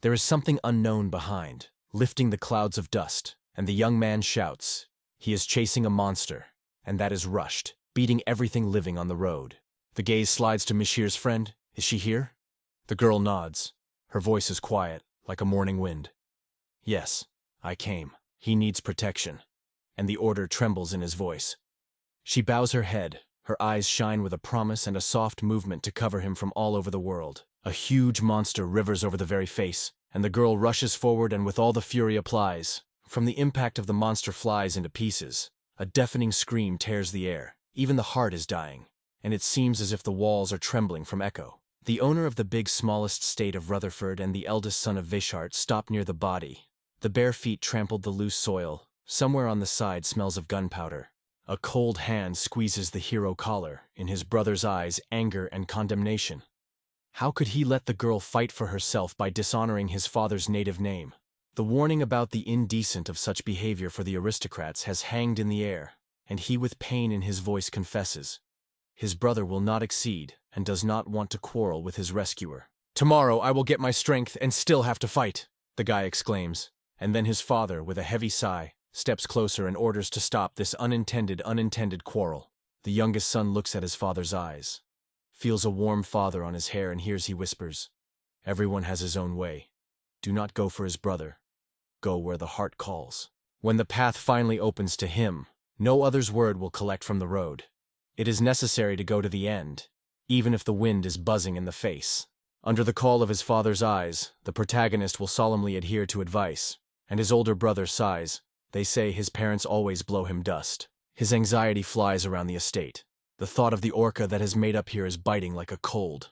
There is something unknown behind, lifting the clouds of dust, and the young man shouts. He is chasing a monster, and that is rushed, beating everything living on the road. The gaze slides to Mishir's friend. Is she here? The girl nods. Her voice is quiet, like a morning wind. Yes, I came. He needs protection. And the order trembles in his voice. She bows her head. Her eyes shine with a promise and a soft movement to cover him from all over the world. A huge monster rivers over the very face, and the girl rushes forward and with all the fury applies. From the impact of the monster flies into pieces. A deafening scream tears the air. Even the heart is dying, and it seems as if the walls are trembling from echo. The owner of the big smallest state of Rutherford and the eldest son of Vishart stop near the body. The bare feet trampled the loose soil. Somewhere on the side smells of gunpowder. A cold hand squeezes the hero collar, in his brother's eyes anger and condemnation. How could he let the girl fight for herself by dishonoring his father's native name? The warning about the indecent of such behavior for the aristocrats has hanged in the air, and he with pain in his voice confesses. His brother will not exceed and does not want to quarrel with his rescuer. Tomorrow I will get my strength and still have to fight, the guy exclaims, and then his father, with a heavy sigh, steps closer and orders to stop this unintended quarrel. The youngest son looks at his father's eyes, feels a warm father on his hair and hears he whispers, everyone has his own way. Do not go for his brother. Go where the heart calls. When the path finally opens to him, no other's word will collect from the road. It is necessary to go to the end, even if the wind is buzzing in the face. Under the call of his father's eyes, the protagonist will solemnly adhere to advice, and his older brother sighs. They say his parents always blow him dust. His anxiety flies around the estate. The thought of the orca that has made up here is biting like a cold.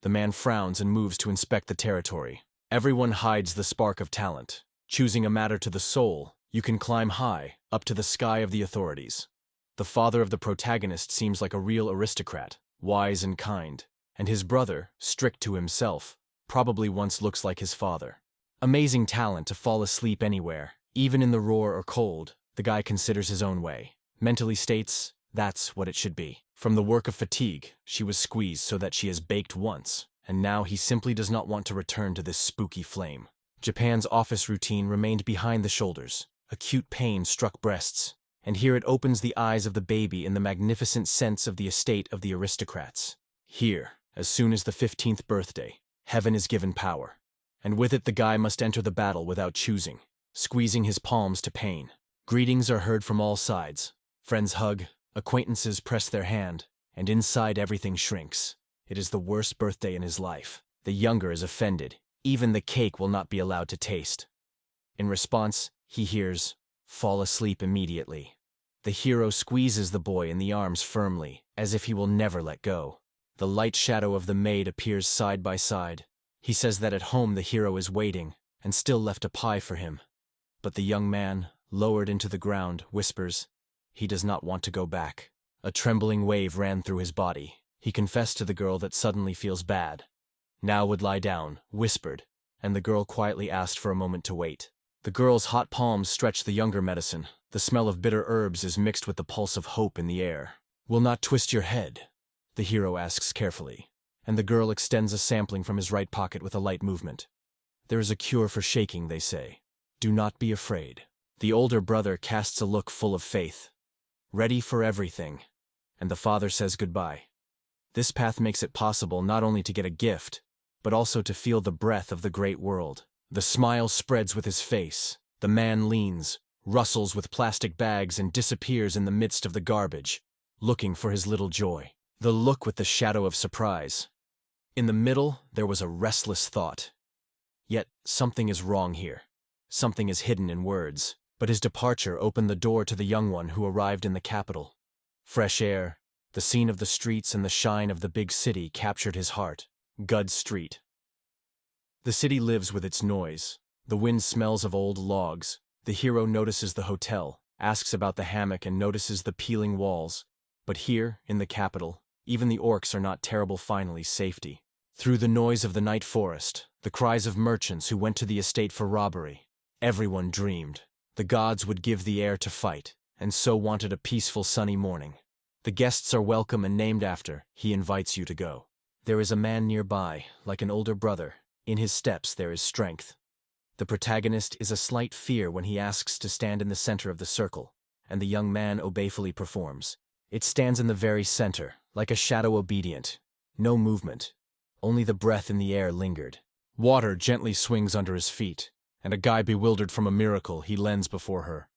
The man frowns and moves to inspect the territory. Everyone hides the spark of talent. Choosing a matter to the soul, you can climb high, up to the sky of the authorities. The father of the protagonist seems like a real aristocrat, wise and kind, and his brother, strict to himself, probably once looks like his father. Amazing talent to fall asleep anywhere, even in the roar or cold. The guy considers his own way. Mentally states, that's what it should be. From the work of fatigue, she was squeezed so that she has baked once, and now he simply does not want to return to this spooky flame. Japan's office routine remained behind the shoulders. Acute pain struck breasts, and here it opens the eyes of the baby in the magnificent sense of the estate of the aristocrats. Here, as soon as the 15th birthday, heaven is given power, and with it the guy must enter the battle without choosing, squeezing his palms to pain. Greetings are heard from all sides. Friends hug, acquaintances press their hand, and inside everything shrinks. It is the worst birthday in his life. The younger is offended. Even the cake will not be allowed to taste. In response, he hears, fall asleep immediately. The hero squeezes the boy in the arms firmly, as if he will never let go. The light shadow of the maid appears side by side. He says that at home the hero is waiting, and still left a pie for him. But the young man, lowered into the ground, whispers, he does not want to go back. A trembling wave ran through his body. He confessed to the girl that suddenly feels bad. Now would lie down, whispered, and the girl quietly asked for a moment to wait. The girl's hot palms stretch the younger medicine. The smell of bitter herbs is mixed with the pulse of hope in the air. Will not twist your head? The hero asks carefully, and the girl extends a sampling from his right pocket with a light movement. There is a cure for shaking, they say. Do not be afraid. The older brother casts a look full of faith. Ready for everything. And the father says goodbye. This path makes it possible not only to get a gift, but also to feel the breath of the great world. The smile spreads with his face. The man leans, rustles with plastic bags and disappears in the midst of the garbage, looking for his little joy. The look with the shadow of surprise. In the middle, there was a restless thought. Yet, something is wrong here. Something is hidden in words. But his departure opened the door to the young one who arrived in the capital. Fresh air, the scene of the streets and the shine of the big city captured his heart. Gud Street. The city lives with its noise. The wind smells of old logs. The hero notices the hotel, asks about the hammock and notices the peeling walls. But here, in the capital, even the orcs are not terrible finally safety. Through the noise of the night forest, the cries of merchants who went to the estate for robbery, everyone dreamed. The gods would give the air to fight, and so wanted a peaceful sunny morning. The guests are welcome and named after. He invites you to go. There is a man nearby, like an older brother, In his steps there is strength. The protagonist is a slight fear when he asks to stand in the center of the circle, and the young man obeyfully performs. It stands in the very center, like a shadow obedient. No movement. Only the breath in the air lingered. Water gently swings under his feet, and a guy bewildered from a miracle he lends before her.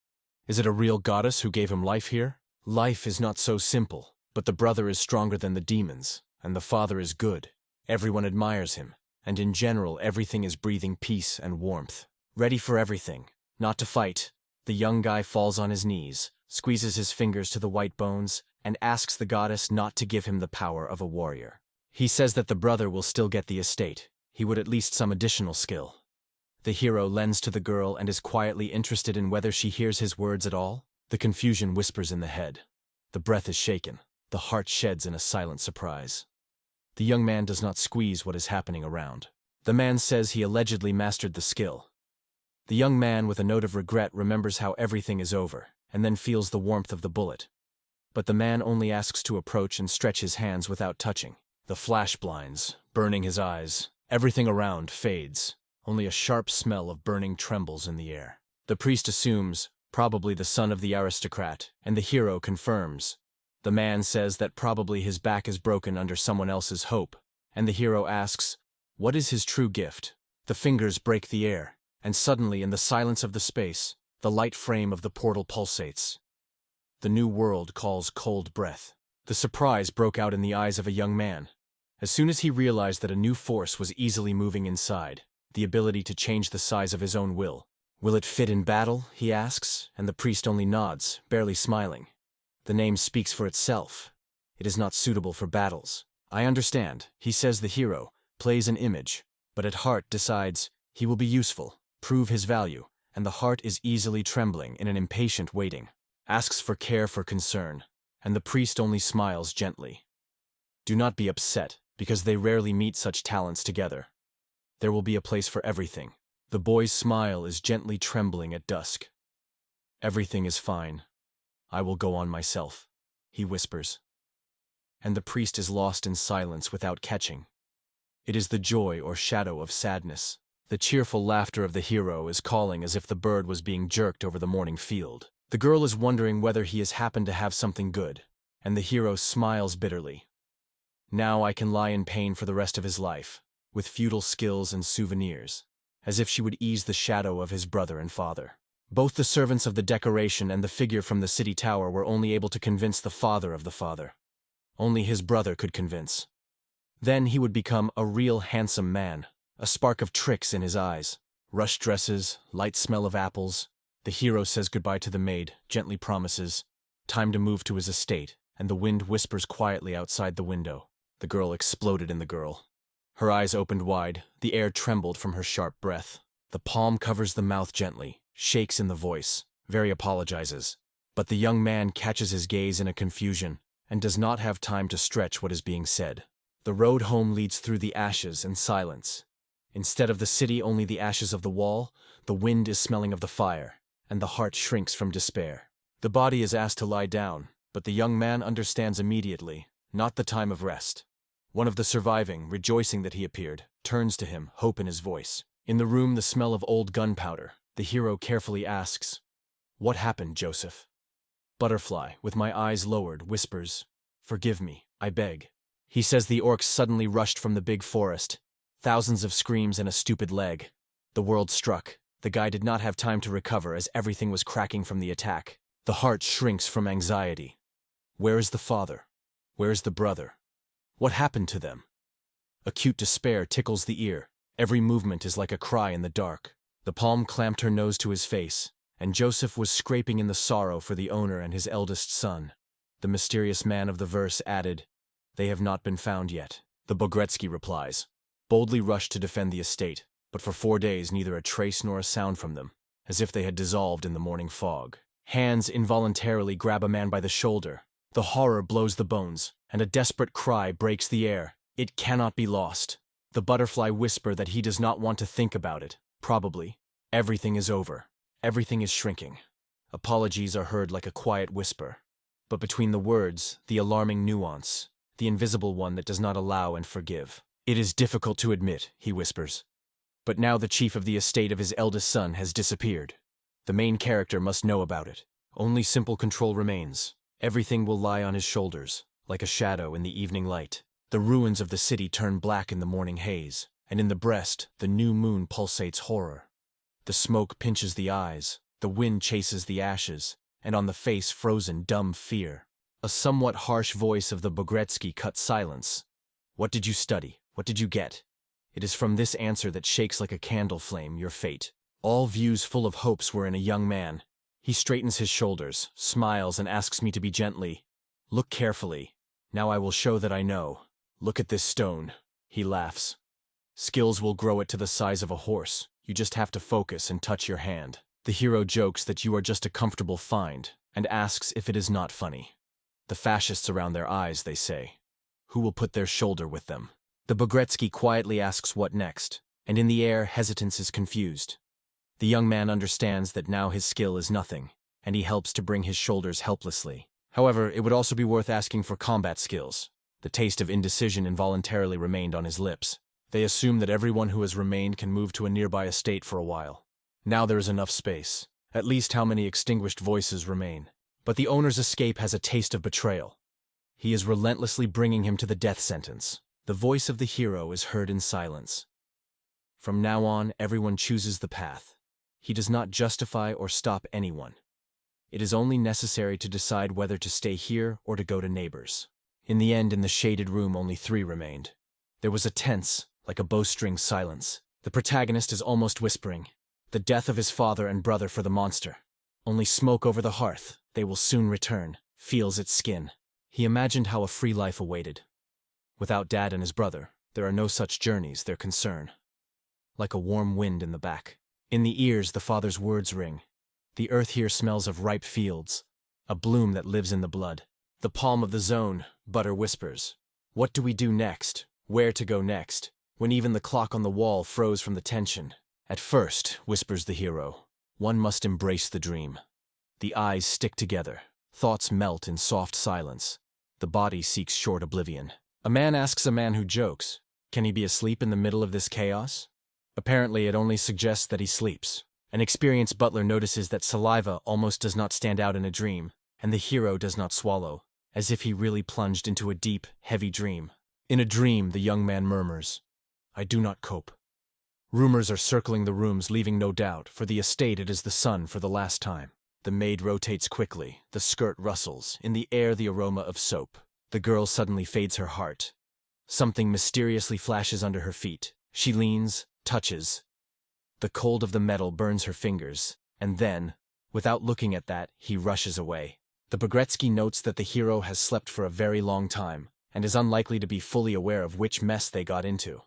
Is it a real goddess who gave him life here? Life is not so simple, but the brother is stronger than the demons, and the father is good. Everyone admires him, and in general everything is breathing peace and warmth. Ready for everything, not to fight. The young guy falls on his knees, squeezes his fingers to the white bones, and asks the goddess not to give him the power of a warrior. He says that the brother will still get the estate. He would at least some additional skill. The hero lends to the girl and is quietly interested in whether she hears his words at all. The confusion whispers in the head. The breath is shaken. The heart sheds in a silent surprise. The young man does not squeeze what is happening around. The man says he allegedly mastered the skill. The young man, with a note of regret, remembers how everything is over, and then feels the warmth of the bullet. But the man only asks to approach and stretch his hands without touching. The flash blinds, burning his eyes. Everything around fades. Only a sharp smell of burning trembles in the air. The priest assumes, probably the son of the aristocrat, and the hero confirms. The man says that probably his back is broken under someone else's hope, and the hero asks, what is his true gift? The fingers break the air, and suddenly in the silence of the space, the light frame of the portal pulsates. The new world calls cold breath. The surprise broke out in the eyes of a young man. As soon as he realized that a new force was easily moving inside, the ability to change the size of his own will. Will it fit in battle, he asks, and the priest only nods, barely smiling. The name speaks for itself. It is not suitable for battles. I understand, he says. The hero plays an image, but at heart decides he will be useful, prove his value, and the heart is easily trembling in an impatient waiting. Asks for care, for concern, and the priest only smiles gently. Do not be upset, because they rarely meet such talents together. There will be a place for everything. The boy's smile is gently trembling at dusk. Everything is fine. I will go on myself, he whispers. And the priest is lost in silence without catching. It is the joy or shadow of sadness. The cheerful laughter of the hero is calling as if the bird was being jerked over the morning field. The girl is wondering whether he has happened to have something good, and the hero smiles bitterly. Now I can lie in pain for the rest of his life, with feudal skills and souvenirs, as if she would ease the shadow of his brother and father. Both the servants of the decoration and the figure from the city tower were only able to convince the father of the father. Only his brother could convince. Then he would become a real handsome man, a spark of tricks in his eyes. Rush dresses, light smell of apples. The hero says goodbye to the maid, gently promises time to move to his estate, and the wind whispers quietly outside the window. The girl exploded in the girl. Her eyes opened wide, the air trembled from her sharp breath. The palm covers the mouth gently, shakes in the voice, very apologizes. But the young man catches his gaze in a confusion, and does not have time to stretch what is being said. The road home leads through the ashes and silence. Instead of the city, only the ashes of the wall. The wind is smelling of the fire, and the heart shrinks from despair. The body is asked to lie down, but the young man understands immediately, not the time of rest. One of the surviving, rejoicing that he appeared, turns to him, hope in his voice. In the room, the smell of old gunpowder. The hero carefully asks, "What happened, Joseph?" Butterfly, with my eyes lowered, whispers, "Forgive me, I beg." He says the orcs suddenly rushed from the big forest. Thousands of screams and a stupid leg. The world struck. The guy did not have time to recover as everything was cracking from the attack. The heart shrinks from anxiety. Where is the father? Where is the brother? What happened to them? Acute despair tickles the ear. Every movement is like a cry in the dark. The palm clamped her nose to his face, and Joseph was scraping in the sorrow for the owner and his eldest son. The mysterious man of the verse added, "They have not been found yet." The Bogretsky replies, "Boldly rushed to defend the estate, but for 4 days neither a trace nor a sound from them, as if they had dissolved in the morning fog." Hands involuntarily grab a man by the shoulder. The horror blows the bones, and a desperate cry breaks the air. It cannot be lost. The butterfly whisper that he does not want to think about it. Probably. Everything is over. Everything is shrinking. Apologies are heard like a quiet whisper. But between the words, the alarming nuance, the invisible one that does not allow and forgive. "It is difficult to admit," he whispers. But now the chief of the estate of his eldest son has disappeared. The main character must know about it. Only simple control remains. Everything will lie on his shoulders, like a shadow in the evening light. The ruins of the city turn black in the morning haze, and in the breast, the new moon pulsates horror. The smoke pinches the eyes, the wind chases the ashes, and on the face frozen dumb fear. A somewhat harsh voice of the Bogretsky cuts silence. What did you study? What did you get? It is from this answer that shakes like a candle flame your fate. All views full of hopes were in a young man. He straightens his shoulders, smiles, and asks me to be gently. Look carefully. Now I will show that I know. Look at this stone. He laughs. Skills will grow it to the size of a horse. You just have to focus and touch your hand. The hero jokes that you are just a comfortable find, and asks if it is not funny. The fascists around their eyes, they say. Who will put their shoulder with them? The Bogretsky quietly asks what next, and in the air hesitance is confused. The young man understands that now his skill is nothing, and he helps to bring his shoulders helplessly. However, it would also be worth asking for combat skills. The taste of indecision involuntarily remained on his lips. They assume that everyone who has remained can move to a nearby estate for a while. Now there is enough space. At least how many extinguished voices remain. But the owner's escape has a taste of betrayal. He is relentlessly bringing him to the death sentence. The voice of the hero is heard in silence. From now on, everyone chooses the path. He does not justify or stop anyone. It is only necessary to decide whether to stay here or to go to neighbors. In the end, in the shaded room, only 3 remained. There was a tense, like a bowstring silence. The protagonist is almost whispering. The death of his father and brother for the monster. Only smoke over the hearth. They will soon return. Feels its skin. He imagined how a free life awaited. Without Dad and his brother, there are no such journeys, their concern. Like a warm wind in the back. In the ears, the father's words ring. The earth here smells of ripe fields. A bloom that lives in the blood. The palm of the zone, Butter whispers. What do we do next? Where to go next? When even the clock on the wall froze from the tension. At first, whispers the hero, one must embrace the dream. The eyes stick together. Thoughts melt in soft silence. The body seeks short oblivion. A man asks a man who jokes, can he be asleep in the middle of this chaos? Apparently, it only suggests that he sleeps. An experienced butler notices that saliva almost does not stand out in a dream, and the hero does not swallow, as if he really plunged into a deep, heavy dream. In a dream, the young man murmurs, I do not cope. Rumors are circling the rooms, leaving no doubt. For the estate, it is the son for the last time. The maid rotates quickly. The skirt rustles. In the air, the aroma of soap. The girl suddenly fades her heart. Something mysteriously flashes under her feet. She leans, touches. The cold of the metal burns her fingers, and then, without looking at that, he rushes away. The Bogretsky notes that the hero has slept for a very long time, and is unlikely to be fully aware of which mess they got into.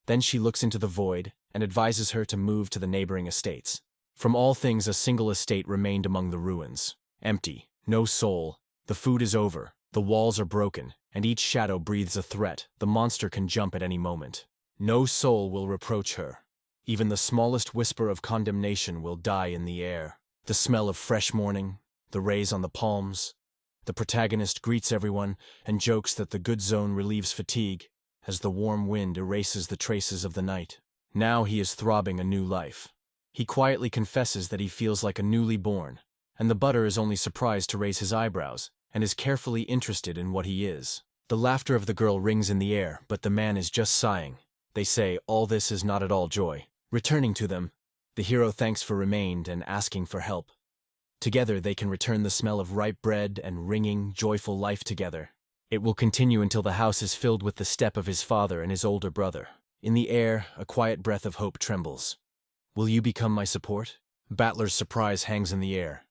Then she looks into the void, and advises her to move to the neighboring estates. From all things, a single estate remained among the ruins. Empty, no soul. The food is over, the walls are broken, and each shadow breathes a threat. The monster can jump at any moment. No soul will reproach her. Even the smallest whisper of condemnation will die in the air. The smell of fresh morning, the rays on the palms. The protagonist greets everyone and jokes that the good zone relieves fatigue as the warm wind erases the traces of the night. Now he is throbbing a new life. He quietly confesses that he feels like a newly born, and the butter is only surprised to raise his eyebrows and is carefully interested in what he is. The laughter of the girl rings in the air, but the man is just sighing. They say all this is not at all joy. Returning to them, the hero thanks for remained and asking for help. Together they can return the smell of ripe bread and ringing, joyful life together. It will continue until the house is filled with the step of his father and his older brother. In the air, a quiet breath of hope trembles. Will you become my support? Battler's surprise hangs in the air.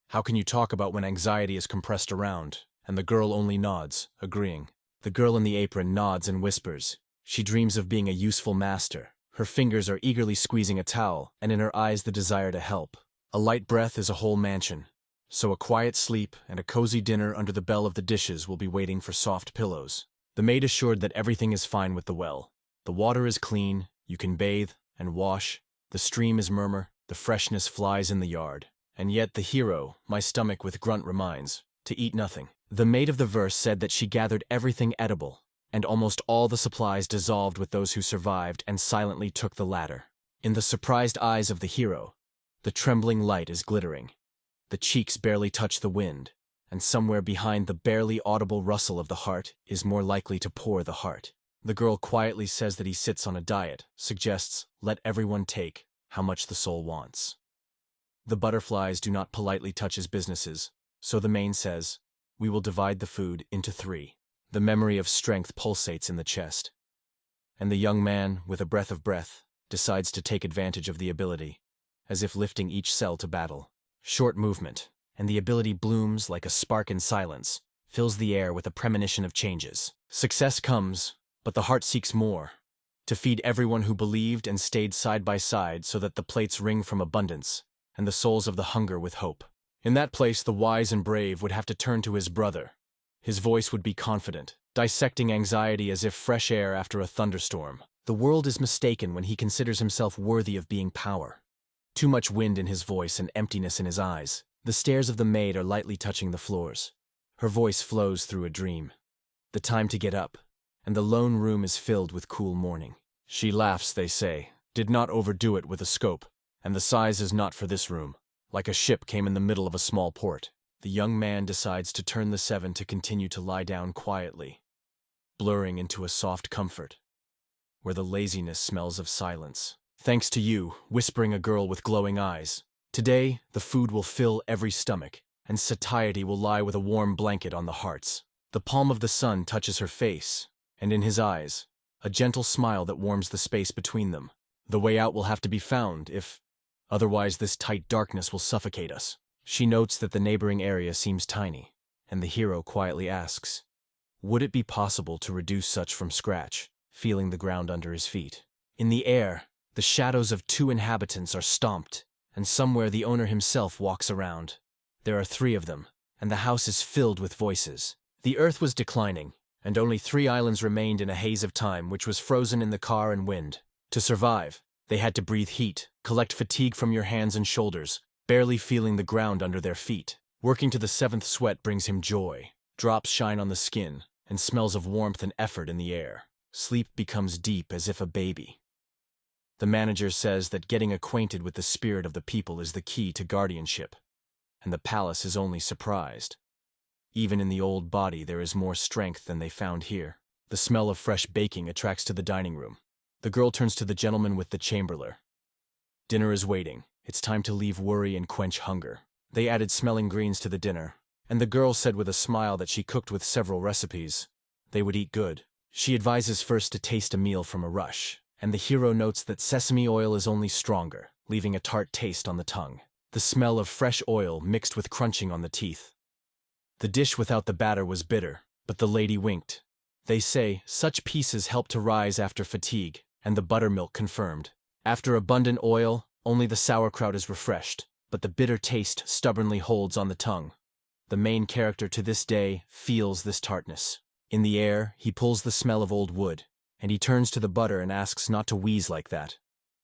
How can you talk about when anxiety is compressed around? And the girl only nods, agreeing. The girl in the apron nods and whispers. She dreams of being a useful master. Her fingers are eagerly squeezing a towel, and in her eyes the desire to help. A light breath is a whole mansion. So a quiet sleep and a cozy dinner under the bell of the dishes will be waiting for soft pillows. The maid assured that everything is fine with the well. The water is clean, you can bathe and wash. The stream is murmur, the freshness flies in the yard. And yet the hero, my stomach with grunt reminds, to eat nothing. The maid of the verse said that she gathered everything edible, and almost all the supplies dissolved with those who survived and silently took the ladder. In the surprised eyes of the hero, the trembling light is glittering. The cheeks barely touch the wind, and somewhere behind the barely audible rustle of the heart is more likely to pour the heart. The girl quietly says that he sits on a diet, suggests, let everyone take how much the soul wants. The butterflies do not politely touch his businesses, so the mane says, we will divide the food into 3. The memory of strength pulsates in the chest. And the young man, with a breath of breath, decides to take advantage of the ability, as if lifting each cell to battle. Short movement, and the ability blooms like a spark in silence, fills the air with a premonition of changes. Success comes, but the heart seeks more, to feed everyone who believed and stayed side by side so that the plates ring from abundance, and the souls of the hunger with hope. In that place the wise and brave would have to turn to his brother. His voice would be confident, dissecting anxiety as if fresh air after a thunderstorm. The world is mistaken when he considers himself worthy of being power. Too much wind in his voice and emptiness in his eyes. The stairs of the maid are lightly touching the floors. Her voice flows through a dream. The time to get up, and the lone room is filled with cool morning. She laughs, they say, did not overdo it with a scope, and the size is not for this room. Like a ship came in the middle of a small port. The young man decides to turn the 7 to continue to lie down quietly, blurring into a soft comfort, where the laziness smells of silence. Thanks to you, whispering a girl with glowing eyes. Today, the food will fill every stomach, and satiety will lie with a warm blanket on the hearts. The palm of the sun touches her face, and in his eyes, a gentle smile that warms the space between them. The way out will have to be found otherwise this tight darkness will suffocate us. She notes that the neighboring area seems tiny, and the hero quietly asks, would it be possible to reduce such from scratch, feeling the ground under his feet? In the air, the shadows of 2 inhabitants are stomped, and somewhere the owner himself walks around. There are 3 of them, and the house is filled with voices. The earth was declining, and only 3 islands remained in a haze of time which was frozen in the car and wind. To survive, they had to breathe heat, collect fatigue from your hands and shoulders, barely feeling the ground under their feet. Working to the 7th sweat brings him joy. Drops shine on the skin, and smells of warmth and effort in the air. Sleep becomes deep as if a baby. The manager says that getting acquainted with the spirit of the people is the key to guardianship, and the palace is only surprised. Even in the old body there is more strength than they found here. The smell of fresh baking attracts to the dining room. The girl turns to the gentleman with the chamberlain. Dinner is waiting. It's time to leave worry and quench hunger. They added smelling greens to the dinner, and the girl said with a smile that she cooked with several recipes. They would eat good. She advises first to taste a meal from a rush, and the hero notes that sesame oil is only stronger, leaving a tart taste on the tongue. The smell of fresh oil mixed with crunching on the teeth. The dish without the batter was bitter, but the lady winked. They say such pieces help to rise after fatigue, and the buttermilk confirmed. After abundant oil, only the sauerkraut is refreshed, but the bitter taste stubbornly holds on the tongue. The main character to this day feels this tartness. In the air, he pulls the smell of old wood, and he turns to the butter and asks not to wheeze like that.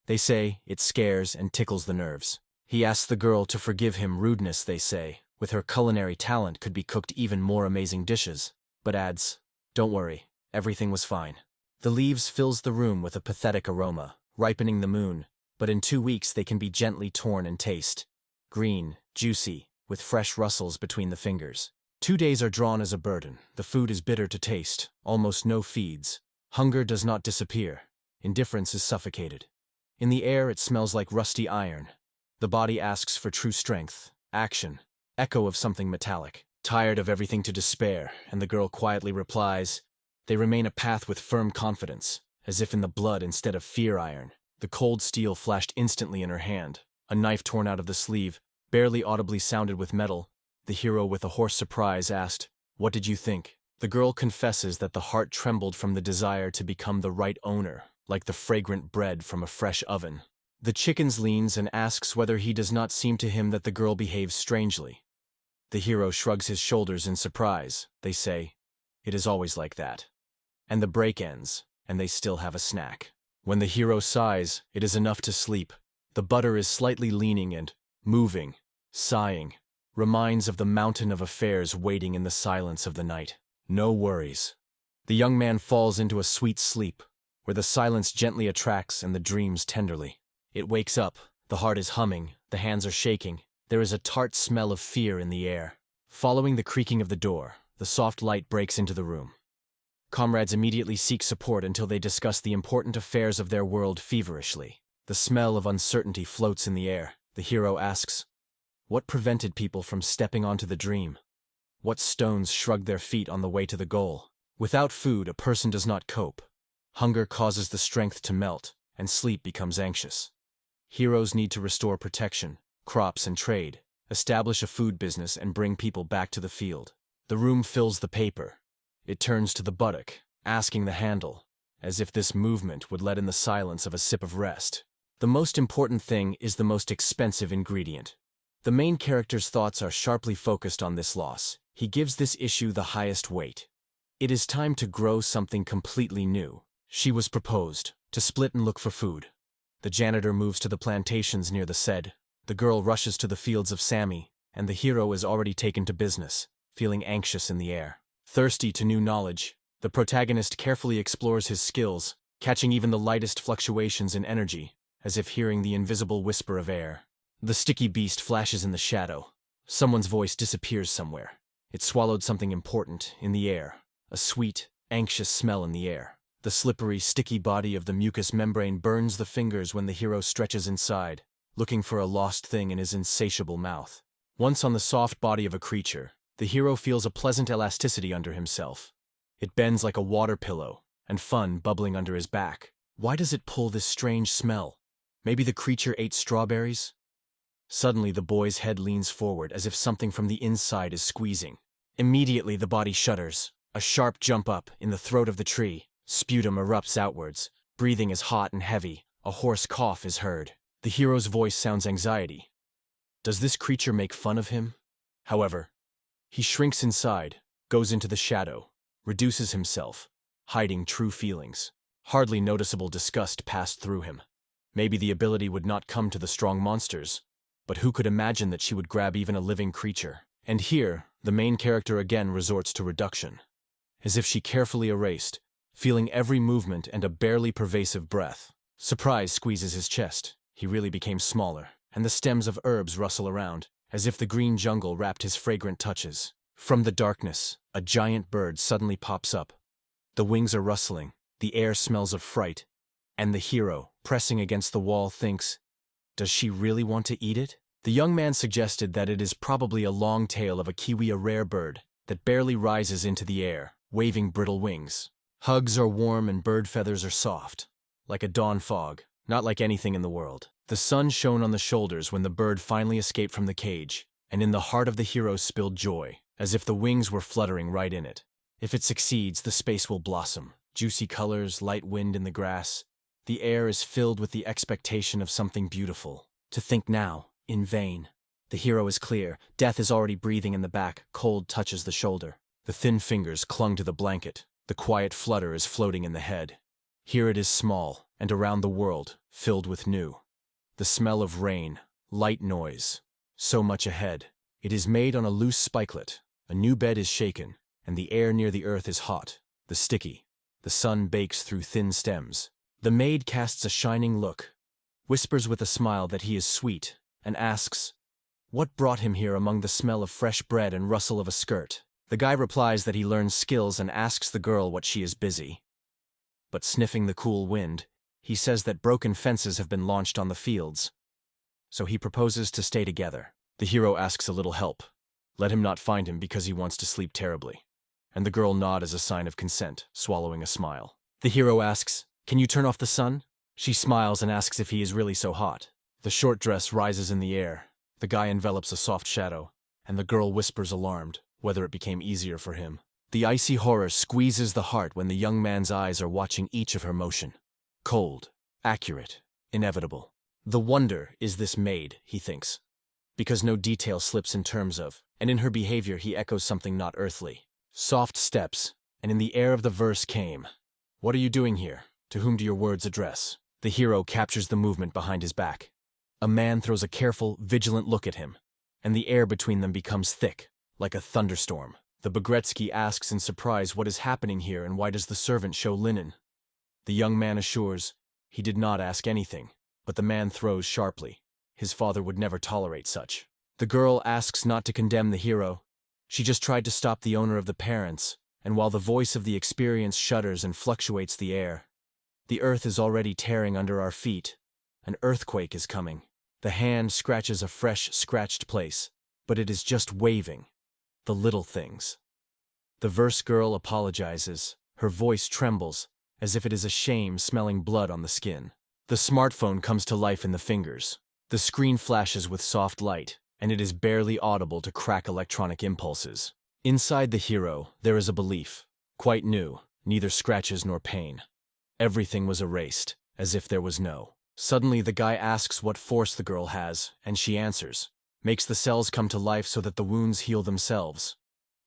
They say it scares and tickles the nerves. He asks the girl to forgive him rudeness, they say. With her culinary talent could be cooked even more amazing dishes, but adds, don't worry, everything was fine. The leaves fills the room with a pathetic aroma, ripening the moon, but in 2 weeks they can be gently torn and taste. Green, juicy, with fresh rustles between the fingers. 2 days are drawn as a burden. The food is bitter to taste, almost no feeds. Hunger does not disappear. Indifference is suffocated. In the air it smells like rusty iron. The body asks for true strength, action, echo of something metallic. Tired of everything to despair, and the girl quietly replies, they remain a path with firm confidence, as if in the blood instead of fear iron. The cold steel flashed instantly in her hand. A knife torn out of the sleeve, barely audibly sounded with metal. The hero with a hoarse surprise asked, what did you think? The girl confesses that the heart trembled from the desire to become the right owner, like the fragrant bread from a fresh oven. The chicken leans and asks whether he does not seem to him that the girl behaves strangely. The hero shrugs his shoulders in surprise. They say, it is always like that. And the break ends, and they still have a snack. When the hero sighs, it is enough to sleep. The butter is slightly leaning and moving, sighing, reminds of the mountain of affairs waiting in the silence of the night. No worries. The young man falls into a sweet sleep, where the silence gently attracts and the dreams tenderly. It wakes up, the heart is humming, the hands are shaking. There is a tart smell of fear in the air. Following the creaking of the door, the soft light breaks into the room. Comrades immediately seek support until they discuss the important affairs of their world feverishly. The smell of uncertainty floats in the air. The hero asks, what prevented people from stepping onto the dream? What stones shrugged their feet on the way to the goal? Without food, a person does not cope. Hunger causes the strength to melt, and sleep becomes anxious. Heroes need to restore protection, crops and trade, establish a food business and bring people back to the field. The room fills the paper. It turns to the buttock, asking the handle, as if this movement would let in the silence of a sip of rest. The most important thing is the most expensive ingredient. The main character's thoughts are sharply focused on this loss. He gives this issue the highest weight. It is time to grow something completely new. She was proposed, to split and look for food. The janitor moves to the plantations near the said. The girl rushes to the fields of Sammy, and the hero is already taken to business, feeling anxious in the air. Thirsty to new knowledge, the protagonist carefully explores his skills, catching even the lightest fluctuations in energy, as if hearing the invisible whisper of air. The sticky beast flashes in the shadow. Someone's voice disappears somewhere. It swallowed something important in the air, a sweet, anxious smell in the air. The slippery, sticky body of the mucous membrane burns the fingers when the hero stretches inside, looking for a lost thing in his insatiable mouth. Once on the soft body of a creature, the hero feels a pleasant elasticity under himself. It bends like a water pillow, and fun bubbling under his back. Why does it pull this strange smell? Maybe the creature ate strawberries? Suddenly the boy's head leans forward as if something from the inside is squeezing. Immediately the body shudders. A sharp jump up in the throat of the tree. Sputum erupts outwards. Breathing is hot and heavy. A hoarse cough is heard. The hero's voice sounds anxiety. Does this creature make fun of him? However, he shrinks inside, goes into the shadow, reduces himself, hiding true feelings. Hardly noticeable disgust passed through him. Maybe the ability would not come to the strong monsters, but who could imagine that she would grab even a living creature? And here, the main character again resorts to reduction. As if she carefully erased, feeling every movement and a barely pervasive breath. Surprise squeezes his chest. He really became smaller, and the stems of herbs rustle around, as if the green jungle wrapped his fragrant touches. From the darkness, a giant bird suddenly pops up. The wings are rustling, the air smells of fright, and the hero, pressing against the wall, thinks, does she really want to eat it? The young man suggested that it is probably a long tail of a kiwi, a rare bird, that barely rises into the air, waving brittle wings. Hugs are warm and bird feathers are soft, like a dawn fog, not like anything in the world. The sun shone on the shoulders when the bird finally escaped from the cage, and in the heart of the hero spilled joy, as if the wings were fluttering right in it. If it succeeds, the space will blossom. Juicy colors, light wind in the grass. The air is filled with the expectation of something beautiful. To think now, in vain. The hero is clear. Death is already breathing in the back. Cold touches the shoulder. The thin fingers clung to the blanket. The quiet flutter is floating in the head. Here it is small, and around the world, filled with new. The smell of rain, light noise. So much ahead. It is made on a loose spikelet. A new bed is shaken, and the air near the earth is hot. The sticky. The sun bakes through thin stems. The maid casts a shining look, whispers with a smile that he is sweet, and asks, what brought him here among the smell of fresh bread and rustle of a skirt? The guy replies that he learns skills and asks the girl what she is busy. But sniffing the cool wind, he says that broken fences have been launched on the fields. So he proposes to stay together. The hero asks a little help. Let him not find him because he wants to sleep terribly. And the girl nods as a sign of consent, swallowing a smile. The hero asks, can you turn off the sun? She smiles and asks if he is really so hot. The short dress rises in the air. The guy envelops a soft shadow, and the girl whispers alarmed, whether it became easier for him. The icy horror squeezes the heart when the young man's eyes are watching each of her motion. Cold, accurate, inevitable. The wonder is this maid, he thinks, because no detail slips in terms of, and in her behavior he echoes something not earthly. Soft steps, and in the air of the verse came, what are you doing here? To whom do your words address? The hero captures the movement behind his back. A man throws a careful, vigilant look at him, and the air between them becomes thick, like a thunderstorm. The Bagretsky asks in surprise what is happening here and why does the servant show linen. The young man assures he did not ask anything, but the man throws sharply. His father would never tolerate such. The girl asks not to condemn the hero. She just tried to stop the owner of the parents, and while the voice of the experience shudders and fluctuates the air, the earth is already tearing under our feet. An earthquake is coming. The hand scratches a fresh, scratched place, but it is just waving. The little things. The verse girl apologizes. Her voice trembles, as if it is a shame smelling blood on the skin. The smartphone comes to life in the fingers. The screen flashes with soft light, and it is barely audible to crack electronic impulses. Inside the hero, there is a belief. Quite new, neither scratches nor pain. Everything was erased, as if there was no. Suddenly the guy asks what force the girl has, and she answers. Makes the cells come to life so that the wounds heal themselves.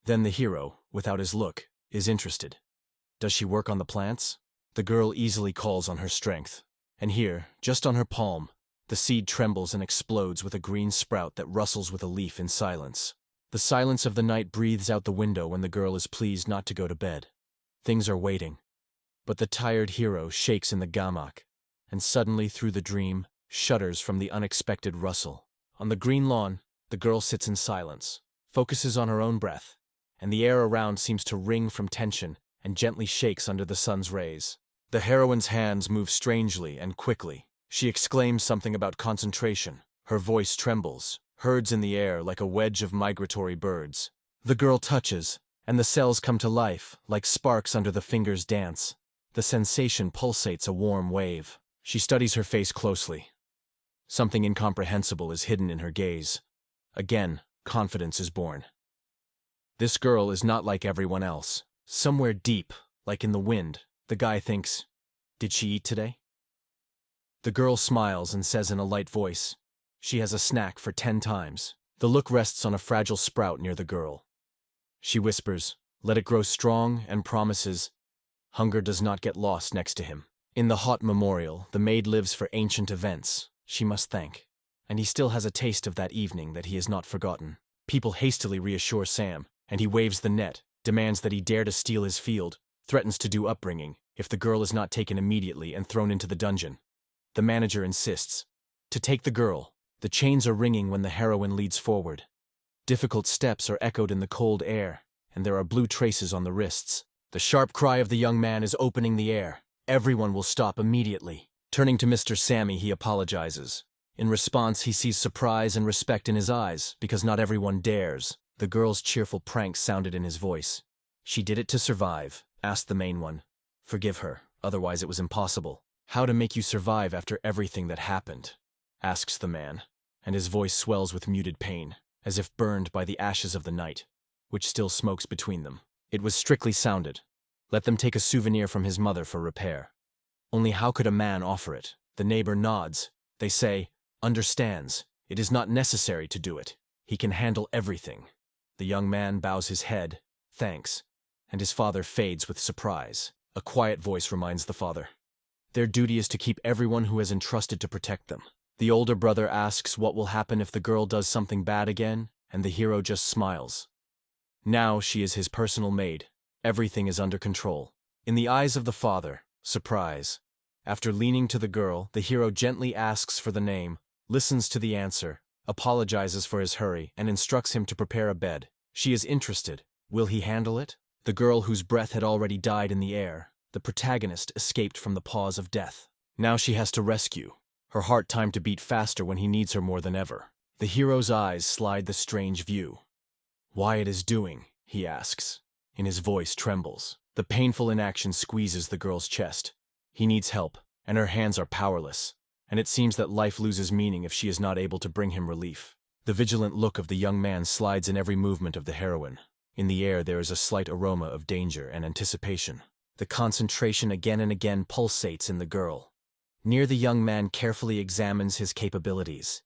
Then the hero, without his look, is interested. Does she work on the plants? The girl easily calls on her strength. And here, just on her palm, the seed trembles and explodes with a green sprout that rustles with a leaf in silence. The silence of the night breathes out the window when the girl is pleased not to go to bed. Things are waiting. But the tired hero shakes in the gamak, and suddenly through the dream, shudders from the unexpected rustle. On the green lawn, the girl sits in silence, focuses on her own breath, and the air around seems to ring from tension and gently shakes under the sun's rays. The heroine's hands move strangely and quickly. She exclaims something about concentration. Her voice trembles, herds in the air like a wedge of migratory birds. The girl touches, and the cells come to life, like sparks under the fingers dance. The sensation pulsates a warm wave. She studies her face closely. Something incomprehensible is hidden in her gaze. Again, confidence is born. This girl is not like everyone else. Somewhere deep, like in the wind, the guy thinks, "Did she eat today?" The girl smiles and says in a light voice, "She has a snack for 10 times. The look rests on a fragile sprout near the girl. She whispers, "Let it grow strong," and promises, "Hunger does not get lost next to him." In the hot memorial, the maid lives for ancient events she must thank, and he still has a taste of that evening that he has not forgotten. People hastily reassure Sam, and he waves the net, demands that he dare to steal his field, threatens to do upbringing if the girl is not taken immediately and thrown into the dungeon. The manager insists to take the girl. The chains are ringing when the heroine leads forward. Difficult steps are echoed in the cold air, and there are blue traces on the wrists. The sharp cry of the young man is opening the air. Everyone will stop immediately. Turning to Mr. Sammy, he apologizes. In response, he sees surprise and respect in his eyes, because not everyone dares. The girl's cheerful prank sounded in his voice. "She did it to survive," asked the main one. "Forgive her, otherwise it was impossible." "How to make you survive after everything that happened?" asks the man, and his voice swells with muted pain, as if burned by the ashes of the night, which still smokes between them. It was strictly sounded. Let them take a souvenir from his mother for repair. Only how could a man offer it? The neighbor nods. They say, "Understands. It is not necessary to do it. He can handle everything." The young man bows his head, thanks, and his father fades with surprise. A quiet voice reminds the father. Their duty is to keep everyone who has entrusted to protect them. The older brother asks what will happen if the girl does something bad again, and the hero just smiles. Now she is his personal maid. Everything is under control. In the eyes of the father, surprise. After leaning to the girl, the hero gently asks for the name, listens to the answer, apologizes for his hurry, and instructs him to prepare a bed. She is interested. Will he handle it? The girl whose breath had already died in the air, the protagonist, escaped from the paws of death. Now she has to rescue. Her heart timed to beat faster when he needs her more than ever. The hero's eyes slide the strange view. "Why it is doing?" he asks, and his voice trembles. The painful inaction squeezes the girl's chest. He needs help, and her hands are powerless, and it seems that life loses meaning if she is not able to bring him relief. The vigilant look of the young man slides in every movement of the heroine. In the air there is a slight aroma of danger and anticipation. The concentration again and again pulsates in the girl. Near the young man carefully examines his capabilities,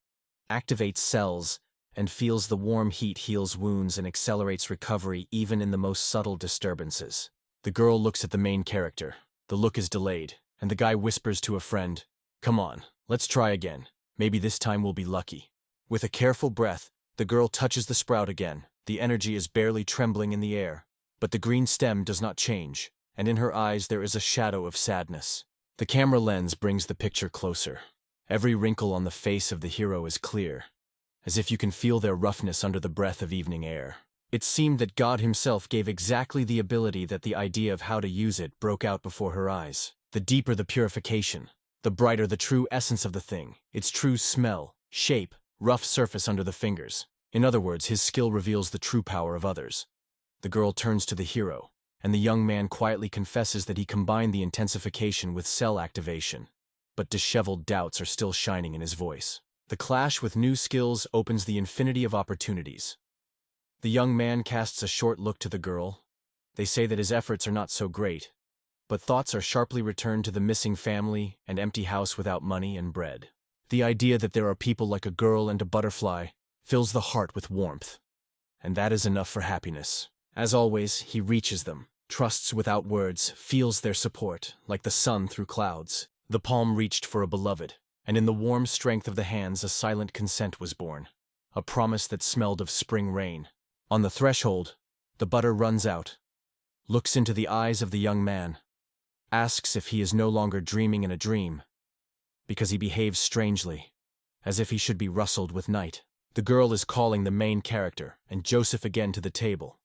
activates cells, and feels the warm heat heals wounds and accelerates recovery even in the most subtle disturbances. The girl looks at the main character. The look is delayed, and the guy whispers to a friend, "Come on, let's try again. Maybe this time we'll be lucky." With a careful breath, the girl touches the sprout again, The energy is barely trembling in the air, but the green stem does not change, and in her eyes there is a shadow of sadness. The camera lens brings the picture closer. Every wrinkle on the face of the hero is clear, as if you can feel their roughness under the breath of evening air. It seemed that God himself gave exactly the ability that the idea of how to use it broke out before her eyes. The deeper the purification, the brighter the true essence of the thing, its true smell, shape, rough surface under the fingers. In other words, his skill reveals the true power of others. The girl turns to the hero, and the young man quietly confesses that he combined the intensification with cell activation, but disheveled doubts are still shining in his voice. The clash with new skills opens the infinity of opportunities. The young man casts a short look to the girl. They say that his efforts are not so great, but thoughts are sharply returned to the missing family and empty house without money and bread. The idea that there are people like a girl and a butterfly fills the heart with warmth, and that is enough for happiness. As always, he reaches them, trusts without words, feels their support, like the sun through clouds. The palm reached for a beloved, and in the warm strength of the hands a silent consent was born, a promise that smelled of spring rain. On the threshold, the butter runs out, looks into the eyes of the young man, asks if he is no longer dreaming in a dream, because he behaves strangely, as if he should be rustled with night. The girl is calling the main character, and Joseph again to the table.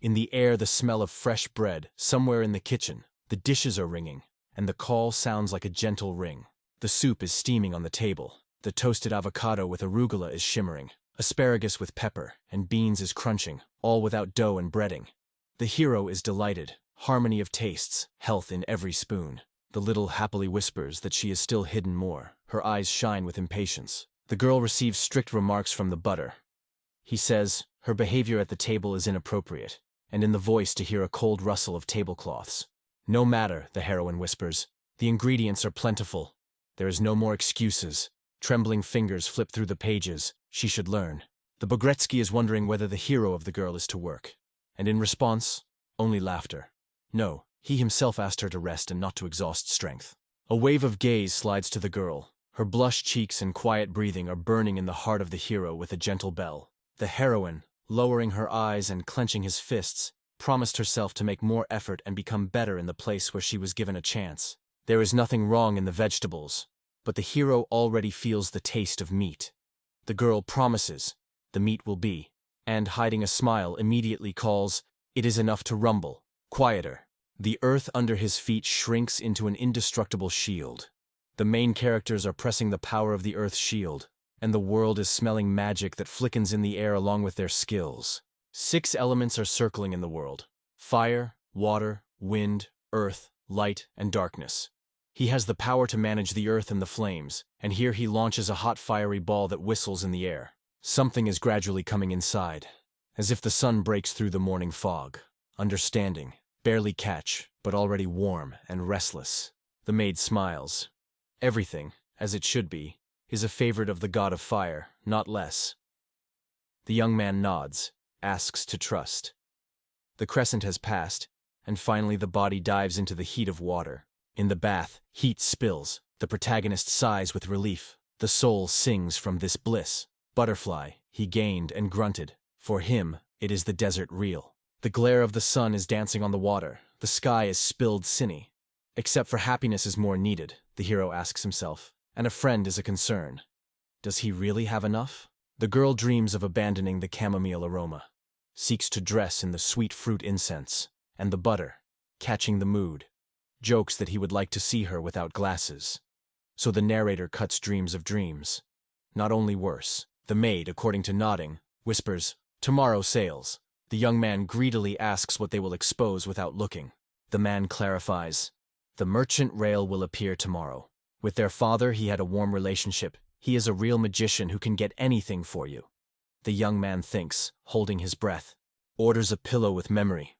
In the air the smell of fresh bread, somewhere in the kitchen, the dishes are ringing, and the call sounds like a gentle ring. The soup is steaming on the table, the toasted avocado with arugula is shimmering, asparagus with pepper, and beans is crunching, all without dough and breading. The hero is delighted, harmony of tastes, health in every spoon. The little happily whispers that she is still hidden more, her eyes shine with impatience. The girl receives strict remarks from the butter. He says her behavior at the table is inappropriate, and in the voice to hear a cold rustle of tablecloths. No matter, the heroine whispers, the ingredients are plentiful. There is no more excuses. Trembling fingers flip through the pages. She should learn. The Bogretsky is wondering whether the hero of the girl is to work, and in response, only laughter. No, he himself asked her to rest and not to exhaust strength. A wave of gaze slides to the girl. Her blushed cheeks and quiet breathing are burning in the heart of the hero with a gentle bell. The heroine, lowering her eyes and clenching his fists, promised herself to make more effort and become better in the place where she was given a chance. There is nothing wrong in the vegetables, but the hero already feels the taste of meat. The girl promises, the meat will be, and hiding a smile immediately calls, it is enough to rumble, quieter. The earth under his feet shrinks into an indestructible shield. The main characters are pressing the power of the earth's shield, and the world is smelling magic that flickens in the air along with their skills. 6 elements are circling in the world: fire, water, wind, earth, light, and darkness. He has the power to manage the earth and the flames, and here he launches a hot fiery ball that whistles in the air. Something is gradually coming inside, as if the sun breaks through the morning fog. Understanding, barely catch, but already warm and restless. The maid smiles. Everything, as it should be, is a favorite of the god of fire, not less. The young man nods, asks to trust. The crescent has passed, and finally the body dives into the heat of water. In the bath, heat spills. The protagonist sighs with relief. The soul sings from this bliss. Butterfly, he gained and grunted. For him, it is the desert real. The glare of the sun is dancing on the water. The sky is spilled cine. Except for happiness is more needed, the hero asks himself, and a friend is a concern. Does he really have enough? The girl dreams of abandoning the chamomile aroma, seeks to dress in the sweet fruit incense, and the butter, catching the mood, jokes that he would like to see her without glasses. So the narrator cuts dreams of dreams. Not only worse. The maid, according to nodding, whispers, tomorrow sails. The young man greedily asks what they will expose without looking. The man clarifies, the merchant rail will appear tomorrow. With their father he had a warm relationship. He is a real magician who can get anything for you. The young man thinks, holding his breath, orders a pillow with memory,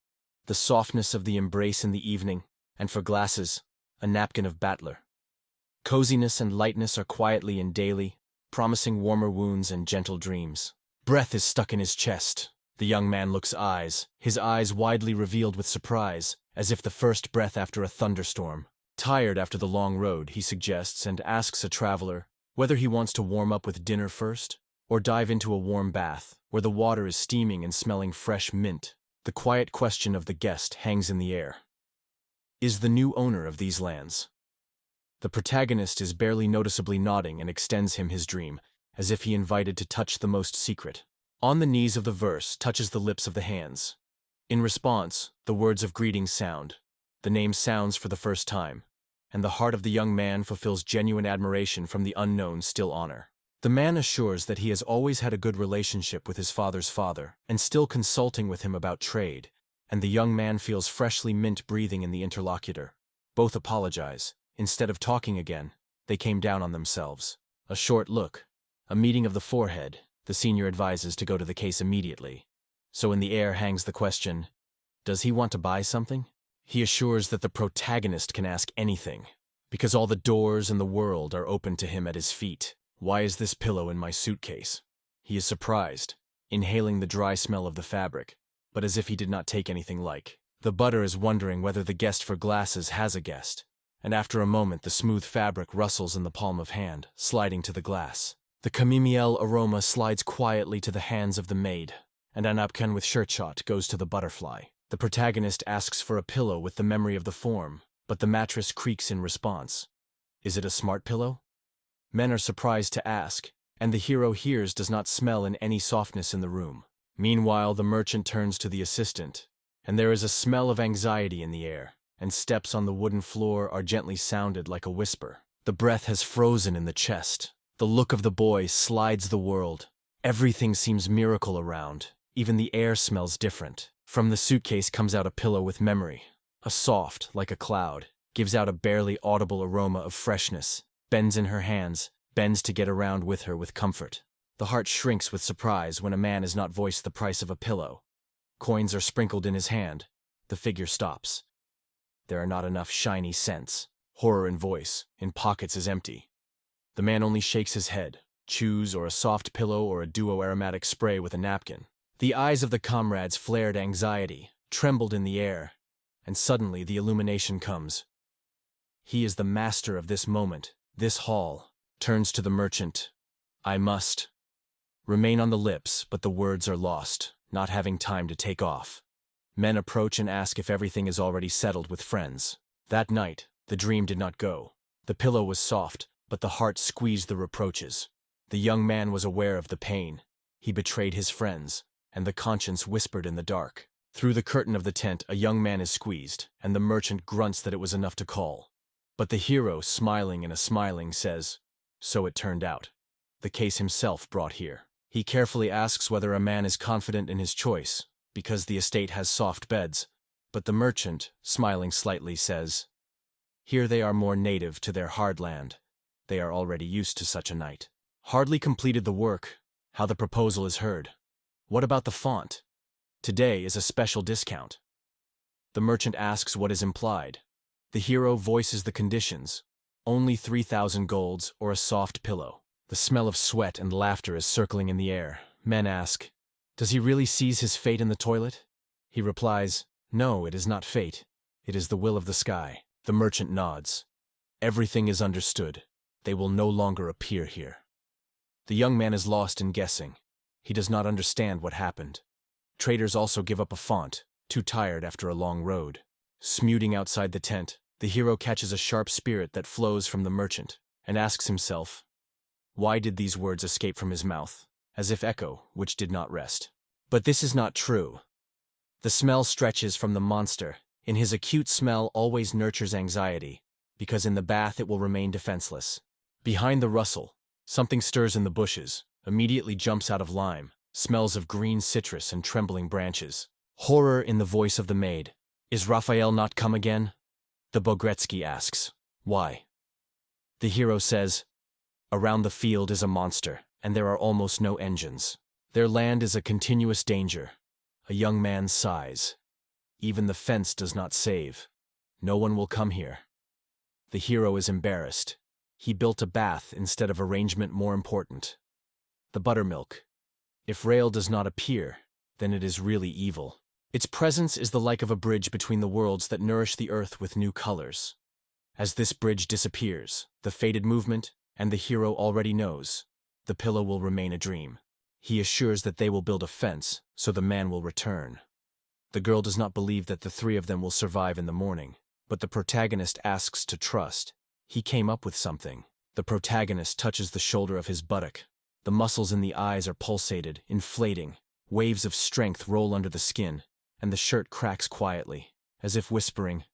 the softness of the embrace in the evening, and for glasses, a napkin of battler. Coziness and lightness are quietly and daily, promising warmer wounds and gentle dreams. Breath is stuck in his chest. The young man looks his eyes widely revealed with surprise, as if the first breath after a thunderstorm. Tired after the long road, he suggests and asks a traveler whether he wants to warm up with dinner first, or dive into a warm bath. where the water is steaming and smelling fresh mint. The quiet question of the guest hangs in the air. Is the new owner of these lands? The protagonist is barely noticeably nodding and extends him his dream, as if he invited to touch the most secret. On the knees of the verse touches the lips of the hands. In response, the words of greeting sound. The name sounds for the first time, and the heart of the young man fulfills genuine admiration from the unknown still honor. The man assures that he has always had a good relationship with his father's father, and still consulting with him about trade, and the young man feels freshly mint breathing in the interlocutor. Both apologize. Instead of talking again, they came down on themselves. A short look, a meeting of the forehead. The senior advises to go to the case immediately. So in the air hangs the question, does he want to buy something? He assures that the protagonist can ask anything, because all the doors in the world are open to him at his feet. Why is this pillow in my suitcase? He is surprised, inhaling the dry smell of the fabric, but as if he did not take anything like. The butter is wondering whether the guest for glasses has a guest, and after a moment the smooth fabric rustles in the palm of hand, sliding to the glass. The chamomile aroma slides quietly to the hands of the maid, and a napkin with shirtshot goes to the butterfly. The protagonist asks for a pillow with the memory of the form, but the mattress creaks in response. Is it a smart pillow? Men are surprised to ask, and the hero hears does not smell in any softness in the room. Meanwhile, the merchant turns to the assistant, and there is a smell of anxiety in the air, and steps on the wooden floor are gently sounded like a whisper. The breath has frozen in the chest. The look of the boy slides the world. Everything seems miracle around. Even the air smells different. From the suitcase comes out a pillow with memory. A soft, like a cloud, gives out a barely audible aroma of freshness, bends in her hands, bends to get around with her with comfort. The heart shrinks with surprise when a man is not voiced the price of a pillow. Coins are sprinkled in his hand. The figure stops. There are not enough shiny cents. Horror in voice, in pockets is empty. The man only shakes his head. Choose or a soft pillow or a duo aromatic spray with a napkin. The eyes of the comrades flared anxiety, trembled in the air, and suddenly the illumination comes. He is the master of this moment, this hall. Turns to the merchant. I must. Remain on the lips, but the words are lost, not having time to take off. Men approach and ask if everything is already settled with friends. That night, the dream did not go. The pillow was soft, but the heart squeezed the reproaches. The young man was aware of the pain. He betrayed his friends, and the conscience whispered in the dark. Through the curtain of the tent, a young man is squeezed, and the merchant grunts that it was enough to call. But the hero, smiling in a smiling, says, so it turned out. The case himself brought here. He carefully asks whether a man is confident in his choice, because the estate has soft beds, but the merchant, smiling slightly, says, here they are more native to their hard land. They are already used to such a night. Hardly completed the work, how the proposal is heard. What about the font? Today is a special discount. The merchant asks what is implied. The hero voices the conditions. Only 3,000 golds or a soft pillow. The smell of sweat and laughter is circling in the air. Men ask, does he really seize his fate in the toilet? He replies, no, it is not fate. It is the will of the sky. The merchant nods. Everything is understood. They will no longer appear here. The young man is lost in guessing. He does not understand what happened. Traders also give up a font, too tired after a long road. Smuting outside the tent, the hero catches a sharp spirit that flows from the merchant, and asks himself, why did these words escape from his mouth, as if echo, which did not rest? But this is not true. The smell stretches from the monster. In his acute smell always nurtures anxiety, because in the bath it will remain defenseless. Behind the rustle, something stirs in the bushes, immediately jumps out of lime, smells of green citrus and trembling branches. Horror in the voice of the maid. Is Raphael not come again? The Bogretsky asks. Why? The hero says, around the field is a monster, and there are almost no engines. Their land is a continuous danger. A young man sighs. Even the fence does not save. No one will come here. The hero is embarrassed. He built a bath instead of arrangement more important. The buttermilk. If Rael does not appear, then it is really evil. Its presence is the like of a bridge between the worlds that nourish the earth with new colors. As this bridge disappears, the fated movement, and the hero already knows, the pillow will remain a dream. He assures that they will build a fence, so the man will return. The girl does not believe that the three of them will survive in the morning, but the protagonist asks to trust. He came up with something. The protagonist touches the shoulder of his buttock. The muscles in the eyes are pulsated, inflating. Waves of strength roll under the skin, and the shirt cracks quietly, as if whispering,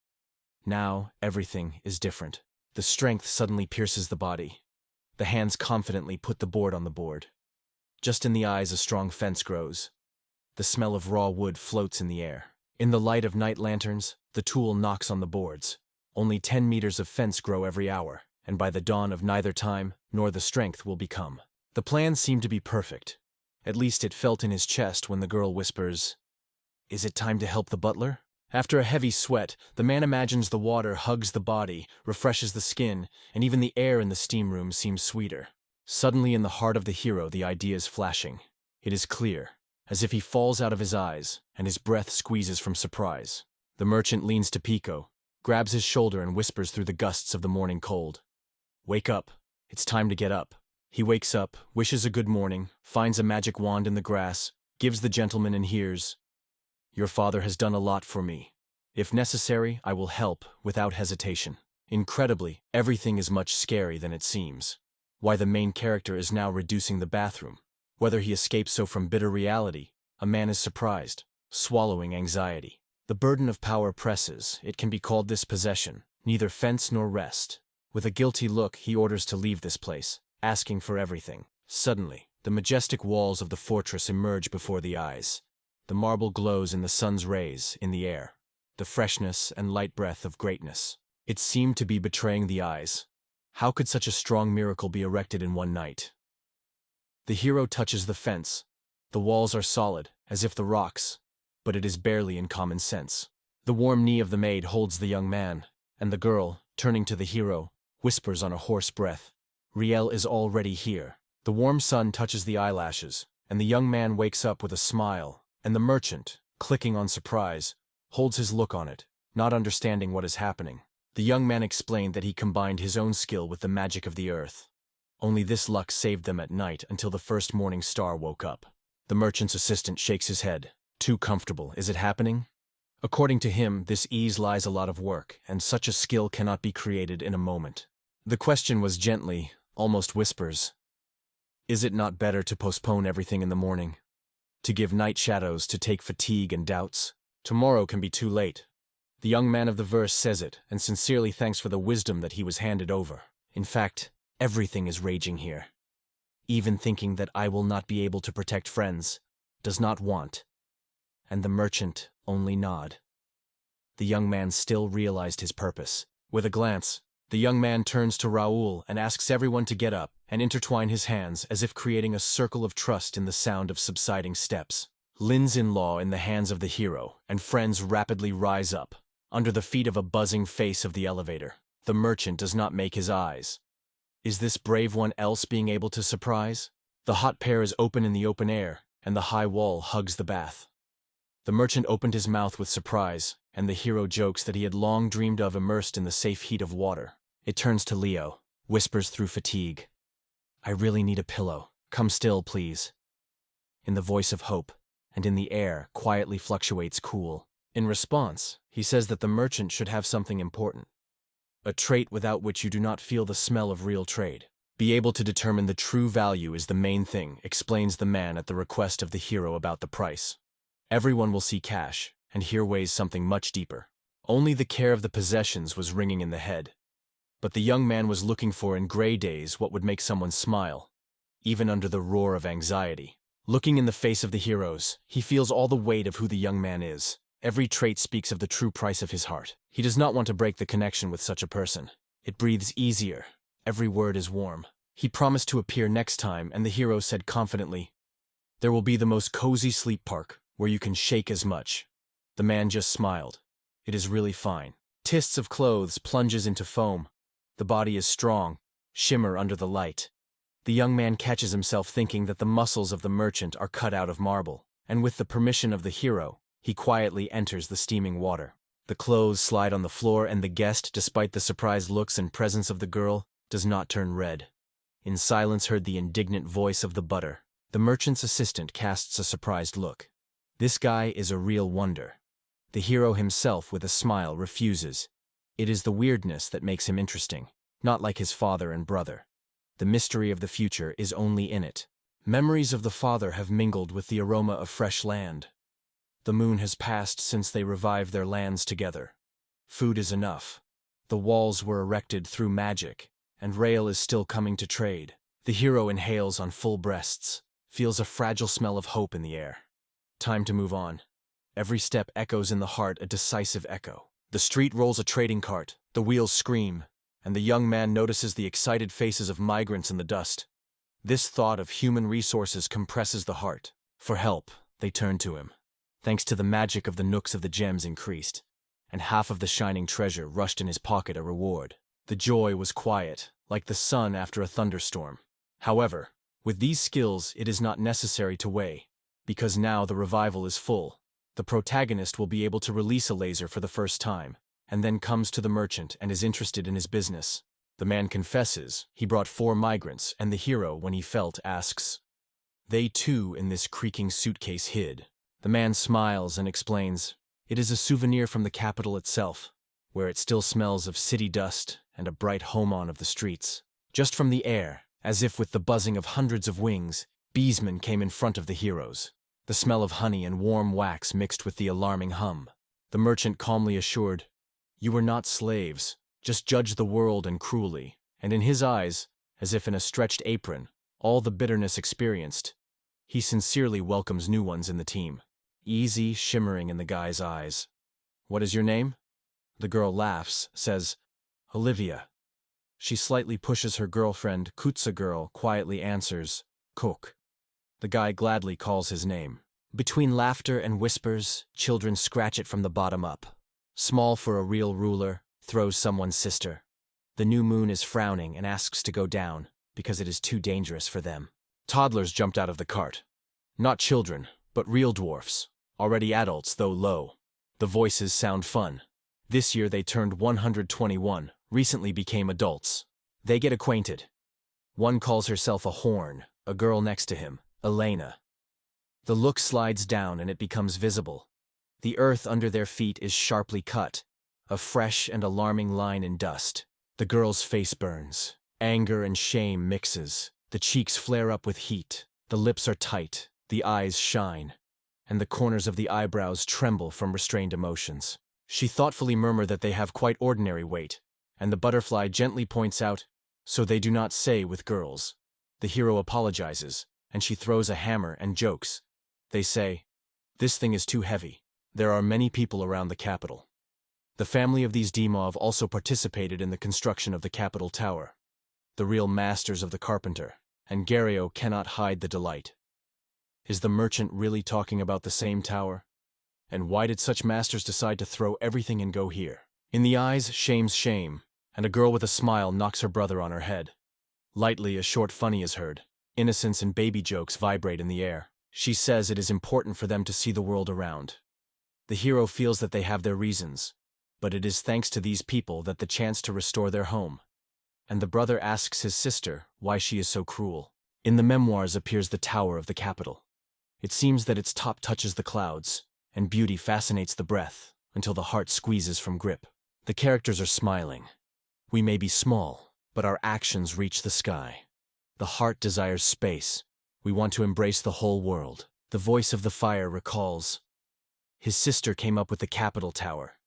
"Now everything is different." The strength suddenly pierces the body. The hands confidently put the board on the board. Just in the eyes a strong fence grows. The smell of raw wood floats in the air. In the light of night lanterns, the tool knocks on the boards. Only 10 meters of fence grow every hour, and by the dawn of neither time nor the strength will become. The plan seemed to be perfect. At least it felt in his chest when the girl whispers, "Is it time to help the butler?" After a heavy sweat, the man imagines the water hugs the body, refreshes the skin, and even the air in the steam room seems sweeter. Suddenly in the heart of the hero the idea is flashing. It is clear, as if he falls out of his eyes, and his breath squeezes from surprise. The merchant leans to Pico, grabs his shoulder and whispers through the gusts of the morning cold, "Wake up. It's time to get up." He wakes up, wishes a good morning, finds a magic wand in the grass, gives the gentleman and hears, "Your father has done a lot for me. If necessary, I will help, without hesitation." Incredibly, everything is much scarier than it seems. Why the main character is now reducing the bathroom. Whether he escapes so from bitter reality, a man is surprised, swallowing anxiety. The burden of power presses, it can be called this possession, neither fence nor rest. With a guilty look, he orders to leave this place, asking for everything. Suddenly, the majestic walls of the fortress emerge before the eyes. The marble glows in the sun's rays, in the air. The freshness and light breath of greatness. It seemed to be betraying the eyes. How could such a strong miracle be erected in one night? The hero touches the fence. The walls are solid, as if the rocks, but it is barely in common sense. The warm knee of the maid holds the young man, and the girl, turning to the hero, whispers on a hoarse breath, "Riel is already here." The warm sun touches the eyelashes, and the young man wakes up with a smile, and the merchant, clicking on surprise, holds his look on it, not understanding what is happening. The young man explained that he combined his own skill with the magic of the earth. Only this luck saved them at night until the first morning star woke up. The merchant's assistant shakes his head. Too comfortable, is it happening? According to him, this ease lies a lot of work, and such a skill cannot be created in a moment. The question was gently, almost whispers, "Is it not better to postpone everything in the morning? To give night shadows, to take fatigue and doubts? Tomorrow can be too late." The young man of the verse says it, and sincerely thanks for the wisdom that he was handed over. In fact, everything is raging here. Even thinking that I will not be able to protect friends, does not want. And the merchant only nod. The young man still realized his purpose. With a glance, the young man turns to Raoul and asks everyone to get up and intertwine his hands as if creating a circle of trust in the sound of subsiding steps. Lin's in-law in the hands of the hero, and friends rapidly rise up. Under the feet of a buzzing face of the elevator, the merchant does not make his eyes. Is this brave one else being able to surprise? The hot pair is open in the open air, and the high wall hugs the bath. The merchant opened his mouth with surprise, and the hero jokes that he had long dreamed of immersed in the safe heat of water. It turns to Leo, whispers through fatigue, "I really need a pillow. Come still, please." In the voice of hope, and in the air, quietly fluctuates cool. In response, he says that the merchant should have something important. A trait without which you do not feel the smell of real trade. Be able to determine the true value is the main thing, explains the man at the request of the hero about the price. Everyone will see cash, and here weighs something much deeper. Only the care of the possessions was ringing in the head. But the young man was looking for in gray days what would make someone smile, even under the roar of anxiety. Looking in the face of the heroes, he feels all the weight of who the young man is. Every trait speaks of the true price of his heart. He does not want to break the connection with such a person. It breathes easier. Every word is warm. He promised to appear next time, and the hero said confidently, "There will be the most cozy sleep park, where you can shake as much." The man just smiled. It is really fine. Tists of clothes plunges into foam. The body is strong, shimmer under the light. The young man catches himself thinking that the muscles of the merchant are cut out of marble, and with the permission of the hero, he quietly enters the steaming water. The clothes slide on the floor, and the guest, despite the surprised looks and presence of the girl, does not turn red. In silence heard the indignant voice of the butter. The merchant's assistant casts a surprised look. This guy is a real wonder. The hero himself, with a smile, refuses. It is the weirdness that makes him interesting, not like his father and brother. The mystery of the future is only in it. Memories of the father have mingled with the aroma of fresh land. The moon has passed since they revived their lands together. Food is enough. The walls were erected through magic, and rail is still coming to trade. The hero inhales on full breasts, feels a fragile smell of hope in the air. Time to move on. Every step echoes in the heart a decisive echo. The street rolls a trading cart, the wheels scream, and the young man notices the excited faces of migrants in the dust. This thought of human resources compresses the heart. For help, they turn to him. Thanks to the magic of the nooks of the gems increased, and half of the shining treasure rushed in his pocket a reward. The joy was quiet, like the sun after a thunderstorm. However, with these skills it is not necessary to weigh, because now the revival is full. The protagonist will be able to release a laser for the first time, and then comes to the merchant and is interested in his business. The man confesses he brought 4 migrants, and the hero, when he felt, asks, "They too in this creaking suitcase hid?" The man smiles and explains, "It is a souvenir from the capital itself, where it still smells of city dust and a bright home-on of the streets." Just from the air, as if with the buzzing of hundreds of wings, beesmen came in front of the heroes. The smell of honey and warm wax mixed with the alarming hum. The merchant calmly assured, "You are not slaves, just judge the world and cruelly," and in his eyes, as if in a stretched apron, all the bitterness experienced. He sincerely welcomes new ones in the team. Easy shimmering in the guy's eyes. "What is your name?" The girl laughs, says, "Olivia." She slightly pushes her girlfriend, Kutsa girl, quietly answers, "Cook." The guy gladly calls his name. Between laughter and whispers, children scratch it from the bottom up. Small for a real ruler, throws someone's sister. The new moon is frowning and asks to go down, because it is too dangerous for them. Toddlers jumped out of the cart. Not children, but real dwarfs, already adults though low. The voices sound fun. This year they turned 121, recently became adults. They get acquainted. One calls herself a horn, a girl next to him, Elena. The look slides down and it becomes visible. The earth under their feet is sharply cut, a fresh and alarming line in dust. The girl's face burns. Anger and shame mixes. The cheeks flare up with heat. The lips are tight. The eyes shine. And the corners of the eyebrows tremble from restrained emotions. She thoughtfully murmurs that they have quite ordinary weight, and the butterfly gently points out, "So they do not say with girls." The hero apologizes, and she throws a hammer and jokes. They say, "This thing is too heavy. There are many people around the capital." The family of these Dimov also participated in the construction of the capital tower. The real masters of the carpenter, and Gario cannot hide the delight. Is the merchant really talking about the same tower? And why did such masters decide to throw everything and go here? In the eyes, shame's shame, and a girl with a smile knocks her brother on her head. Lightly, a short funny is heard. Innocence and baby jokes vibrate in the air. She says it is important for them to see the world around. The hero feels that they have their reasons, but it is thanks to these people that the chance to restore their home. And the brother asks his sister why she is so cruel. In the memoirs appears the tower of the capital. It seems that its top touches the clouds, and beauty fascinates the breath until the heart squeezes from grip. The characters are smiling. We may be small, but our actions reach the sky. The heart desires space. We want to embrace the whole world. The voice of the fire recalls. His sister came up with the capital tower.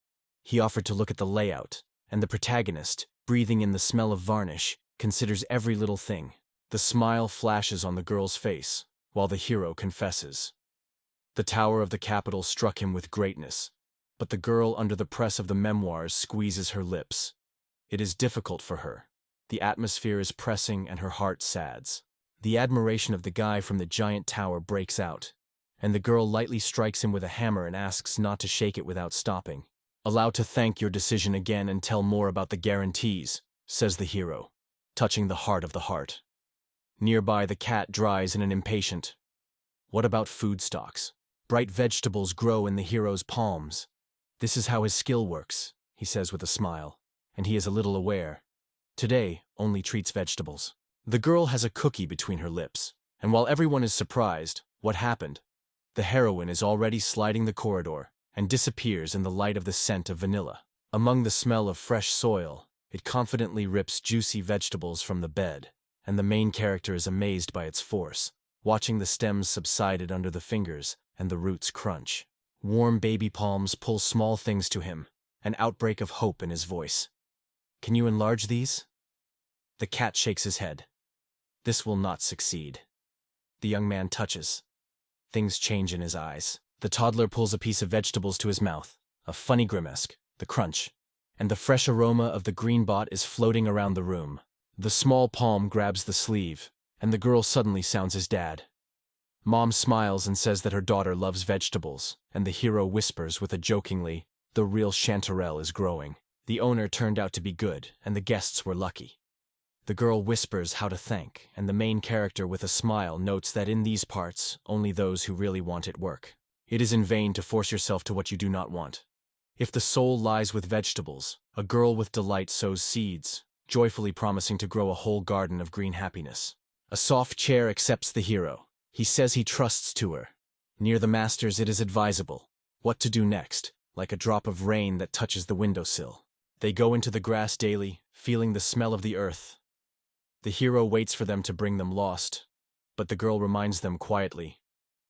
He offered to look at the layout, and the protagonist, breathing in the smell of varnish, considers every little thing. The smile flashes on the girl's face, while the hero confesses. The tower of the capital struck him with greatness, but the girl under the press of the memoirs squeezes her lips. It is difficult for her. The atmosphere is pressing and her heart sads. The admiration of the guy from the giant tower breaks out, and the girl lightly strikes him with a hammer and asks not to shake it without stopping. "Allow to thank your decision again and tell more about the guarantees," says the hero, touching the heart of the heart. Nearby, the cat dries in an impatient, "What about food stocks?" Bright vegetables grow in the hero's palms. This is how his skill works, he says with a smile, and he is a little aware. Today only treats vegetables. The girl has a cookie between her lips. And while everyone is surprised, what happened? The heroine is already sliding the corridor and disappears in the light of the scent of vanilla. Among the smell of fresh soil, it confidently rips juicy vegetables from the bed, and the main character is amazed by its force, watching the stems subsided under the fingers and the roots crunch. Warm baby palms pull small things to him, an outbreak of hope in his voice. Can you enlarge these? The cat shakes his head. This will not succeed. The young man touches. Things change in his eyes. The toddler pulls a piece of vegetables to his mouth, a funny grimace, the crunch, and the fresh aroma of the green bot is floating around the room. The small palm grabs the sleeve, and the girl suddenly sounds his dad. Mom smiles and says that her daughter loves vegetables, and the hero whispers with a jokingly, "The real chanterelle is growing." The owner turned out to be good, and the guests were lucky. The girl whispers how to thank, and the main character with a smile notes that in these parts, only those who really want it work. It is in vain to force yourself to what you do not want. If the soul lies with vegetables, a girl with delight sows seeds, joyfully promising to grow a whole garden of green happiness. A soft chair accepts the hero. He says he trusts to her. Near the masters it is advisable. What to do next, like a drop of rain that touches the windowsill. They go into the grass daily, feeling the smell of the earth. The hero waits for them to bring them lost, but the girl reminds them quietly.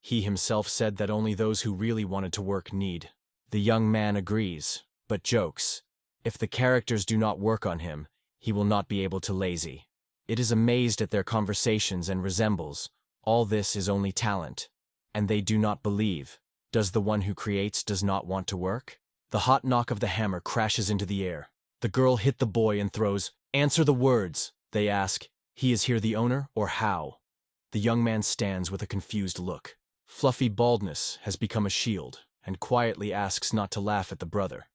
He himself said that only those who really wanted to work need. The young man agrees, but jokes. If the characters do not work on him, he will not be able to lazy. It is amazed at their conversations and resembles. All this is only talent, and they do not believe. Does the one who creates does not want to work? The hot knock of the hammer crashes into the air. The girl hit the boy and throws, "Answer the words." They ask, "He is here the owner, or how?" The young man stands with a confused look. Fluffy baldness has become a shield, and quietly asks not to laugh at the brother.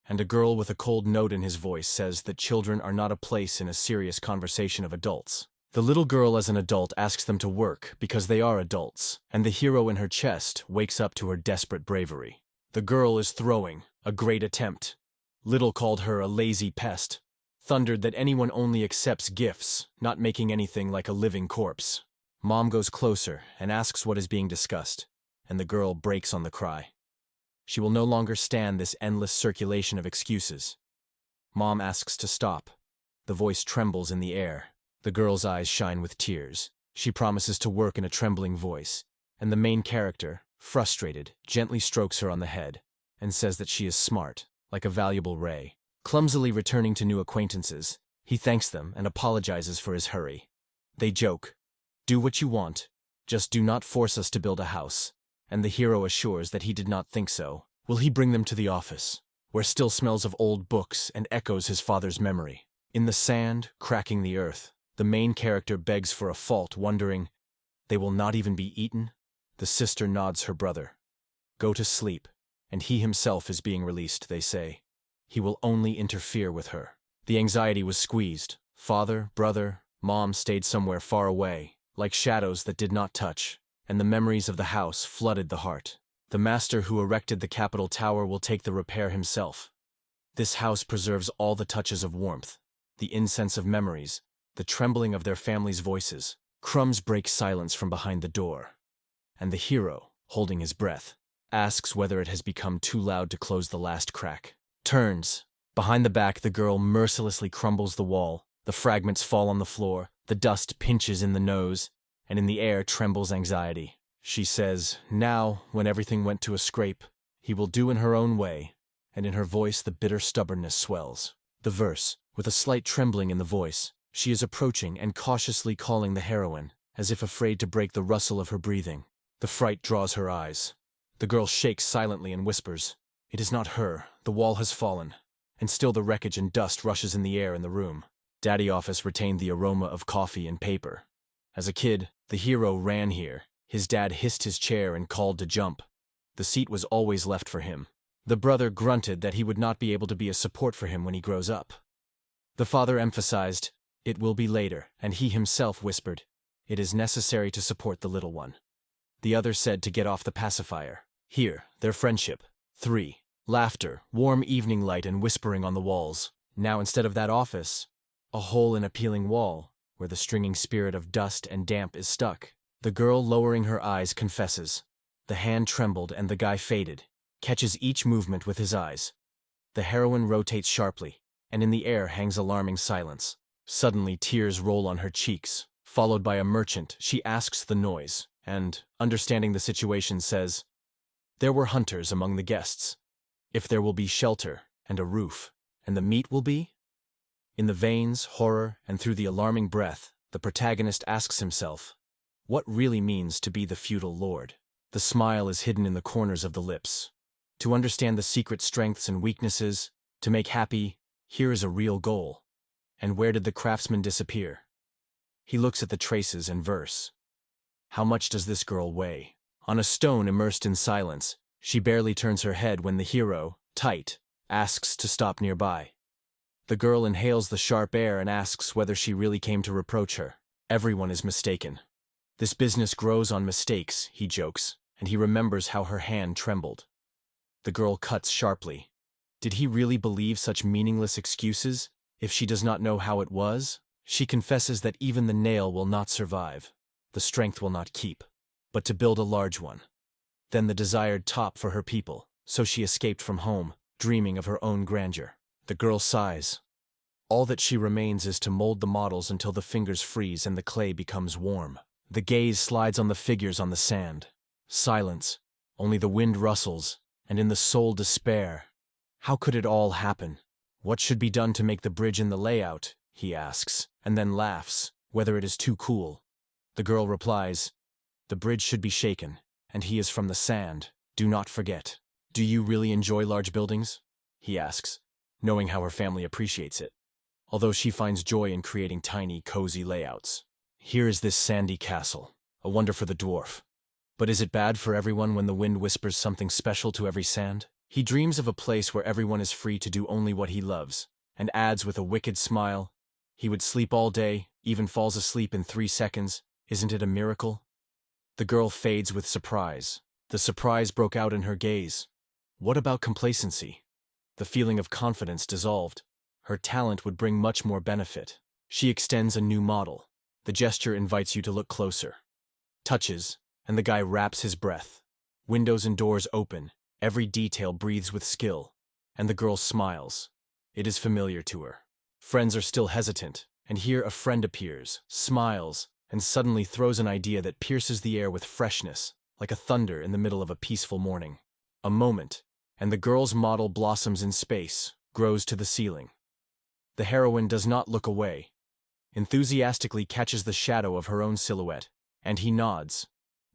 And a girl with a cold note in his voice says that children are not a place in a serious conversation of adults. The little girl as an adult asks them to work because they are adults, and the hero in her chest wakes up to her desperate bravery. The girl is throwing, a great attempt. Little called her a lazy pest, thundered that anyone only accepts gifts, not making anything like a living corpse. Mom goes closer and asks what is being discussed, and the girl breaks on the cry. She will no longer stand this endless circulation of excuses. Mom asks to stop. The voice trembles in the air. The girl's eyes shine with tears. She promises to work in a trembling voice, and the main character, frustrated, gently strokes her on the head and says that she is smart, like a valuable ray. Clumsily returning to new acquaintances, he thanks them and apologizes for his hurry. They joke, "Do what you want, just do not force us to build a house," and the hero assures that he did not think so. Will he bring them to the office, where still smells of old books and echoes his father's memory? In the sand, cracking the earth, the main character begs for a fault, wondering, "They will not even be eaten?" The sister nods her brother. "Go to sleep," and he himself is being released, they say. He will only interfere with her. The anxiety was squeezed. Father, brother, mom stayed somewhere far away, like shadows that did not touch, and the memories of the house flooded the heart. The master who erected the Capitol Tower will take the repair himself. This house preserves all the touches of warmth, the incense of memories, the trembling of their family's voices. Crumbs break silence from behind the door, and the hero, holding his breath, asks whether it has become too loud to close the last crack. Turns. Behind the back, the girl mercilessly crumbles the wall. The fragments fall on the floor, the dust pinches in the nose, and in the air trembles anxiety. She says, now, when everything went to a scrape, he will do in her own way, and in her voice the bitter stubbornness swells. The verse, with a slight trembling in the voice, she is approaching and cautiously calling the heroine, as if afraid to break the rustle of her breathing. The fright draws her eyes. The girl shakes silently and whispers, "It is not her, the wall has fallen," and still the wreckage and dust rushes in the air in the room. Daddy office retained the aroma of coffee and paper. As a kid, the hero ran here. His dad hissed his chair and called to jump. The seat was always left for him. The brother grunted that he would not be able to be a support for him when he grows up. The father emphasized, "It will be later," and he himself whispered, "It is necessary to support the little one." The other said to get off the pacifier. Here, their friendship. 3. Laughter, warm evening light and whispering on the walls. Now instead of that office, a hole in a peeling wall, where the stringing spirit of dust and damp is stuck. The girl, lowering her eyes, confesses. The hand trembled and the guy faded, catches each movement with his eyes. The heroine rotates sharply, and in the air hangs alarming silence. Suddenly, tears roll on her cheeks. Followed by a merchant, she asks the noise, and, understanding the situation, says, "There were hunters among the guests. If there will be shelter, and a roof, and the meat will be?" In the veins, horror, and through the alarming breath, the protagonist asks himself, what really means to be the feudal lord? The smile is hidden in the corners of the lips. To understand the secret strengths and weaknesses, to make happy, here is a real goal. And where did the craftsman disappear? He looks at the traces and verse. How much does this girl weigh? On a stone immersed in silence, she barely turns her head when the hero, tight, asks to stop nearby. The girl inhales the sharp air and asks whether she really came to reproach her. Everyone is mistaken. This business grows on mistakes, he jokes, and he remembers how her hand trembled. The girl cuts sharply. Did he really believe such meaningless excuses, if she does not know how it was? She confesses that even the nail will not survive, the strength will not keep, but to build a large one. Then the desired top for her people, so she escaped from home, dreaming of her own grandeur. The girl sighs. All that she remains is to mold the models until the fingers freeze and the clay becomes warm. The gaze slides on the figures on the sand. Silence, only the wind rustles, and in the soul despair. How could it all happen? What should be done to make the bridge in the layout? He asks, and then laughs, whether it is too cool. The girl replies, the bridge should be shaken, and he is from the sand. Do not forget. Do you really enjoy large buildings? He asks, knowing how her family appreciates it, although she finds joy in creating tiny, cozy layouts. Here is this sandy castle, a wonder for the dwarf. But is it bad for everyone when the wind whispers something special to every sand? He dreams of a place where everyone is free to do only what he loves, and adds with a wicked smile, he would sleep all day, even falls asleep in 3 seconds. Isn't it a miracle? The girl fades with surprise. The surprise broke out in her gaze. What about complacency? The feeling of confidence dissolved. Her talent would bring much more benefit. She extends a new model. The gesture invites you to look closer. Touches, and the guy wraps his breath. Windows and doors open, every detail breathes with skill, and the girl smiles. It is familiar to her. Friends are still hesitant, and here a friend appears, smiles, and suddenly throws an idea that pierces the air with freshness, like a thunder in the middle of a peaceful morning. A moment, and the girl's model blossoms in space, grows to the ceiling. The heroine does not look away. Enthusiastically catches the shadow of her own silhouette, and he nods.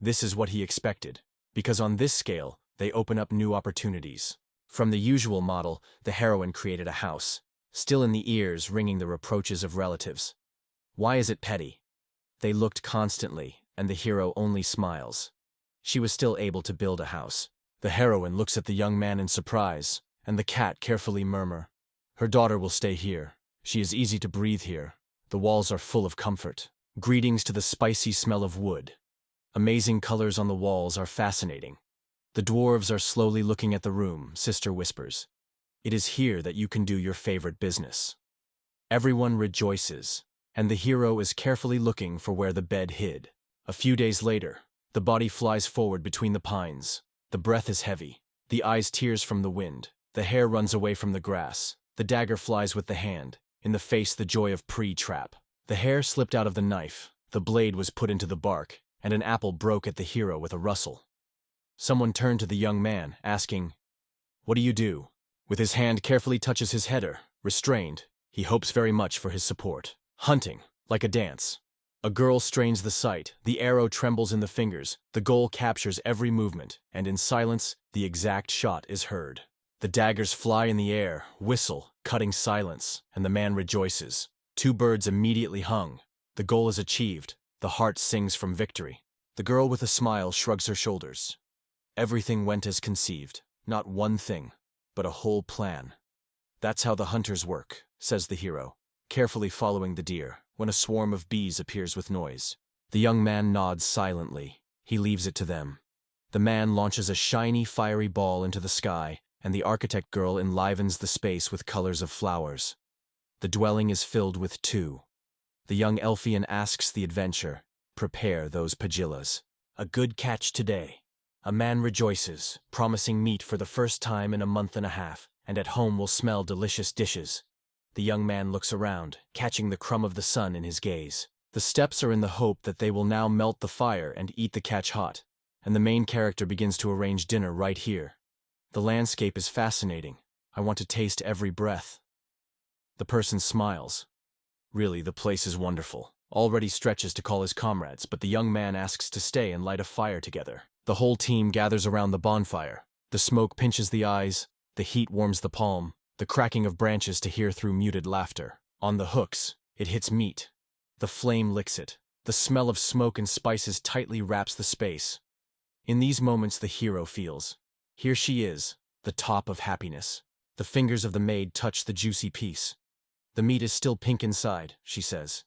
This is what he expected, because on this scale, they open up new opportunities. From the usual model, the heroine created a house, still in the ears ringing the reproaches of relatives. Why is it petty? They looked constantly, and the hero only smiles. She was still able to build a house. The heroine looks at the young man in surprise, and the cat carefully murmur, her daughter will stay here. She is easy to breathe here. The walls are full of comfort. Greetings to the spicy smell of wood. Amazing colors on the walls are fascinating. The dwarves are slowly looking at the room, sister whispers. It is here that you can do your favorite business. Everyone rejoices, and the hero is carefully looking for where the bed hid. A few days later, the body flies forward between the pines. The breath is heavy, the eyes tears from the wind, the hair runs away from the grass, the dagger flies with the hand, in the face the joy of pre-trap. The hair slipped out of the knife, the blade was put into the bark, and an apple broke at the hero with a rustle. Someone turned to the young man, asking, what do you do? With his hand carefully touches his header, restrained, he hopes very much for his support. Hunting, like a dance. A girl strains the sight, the arrow trembles in the fingers, the goal captures every movement, and in silence, the exact shot is heard. The daggers fly in the air, whistle, cutting silence, and the man rejoices. 2 birds immediately hung. The goal is achieved. The heart sings from victory. The girl with a smile shrugs her shoulders. Everything went as conceived. Not one thing, but a whole plan. That's how the hunters work, says the hero, carefully following the deer, when a swarm of bees appears with noise. The young man nods silently. He leaves it to them. The man launches a shiny, fiery ball into the sky, and the architect girl enlivens the space with colors of flowers. The dwelling is filled with 2. The young Elfian asks the adventure, prepare those pagillas. A good catch today. A man rejoices, promising meat for the first time in a month and a half, and at home will smell delicious dishes. The young man looks around, catching the crumb of the sun in his gaze. The steps are in the hope that they will now melt the fire and eat the catch hot, and the main character begins to arrange dinner right here. The landscape is fascinating. I want to taste every breath. The person smiles. Really, the place is wonderful. Already stretches to call his comrades, but the young man asks to stay and light a fire together. The whole team gathers around the bonfire. The smoke pinches the eyes, the heat warms the palm, the cracking of branches to hear through muted laughter. On the hooks, it hits meat. The flame licks it. The smell of smoke and spices tightly wraps the space. In these moments the hero feels. Here she is, the top of happiness. The fingers of the maid touch the juicy piece. The meat is still pink inside, she says.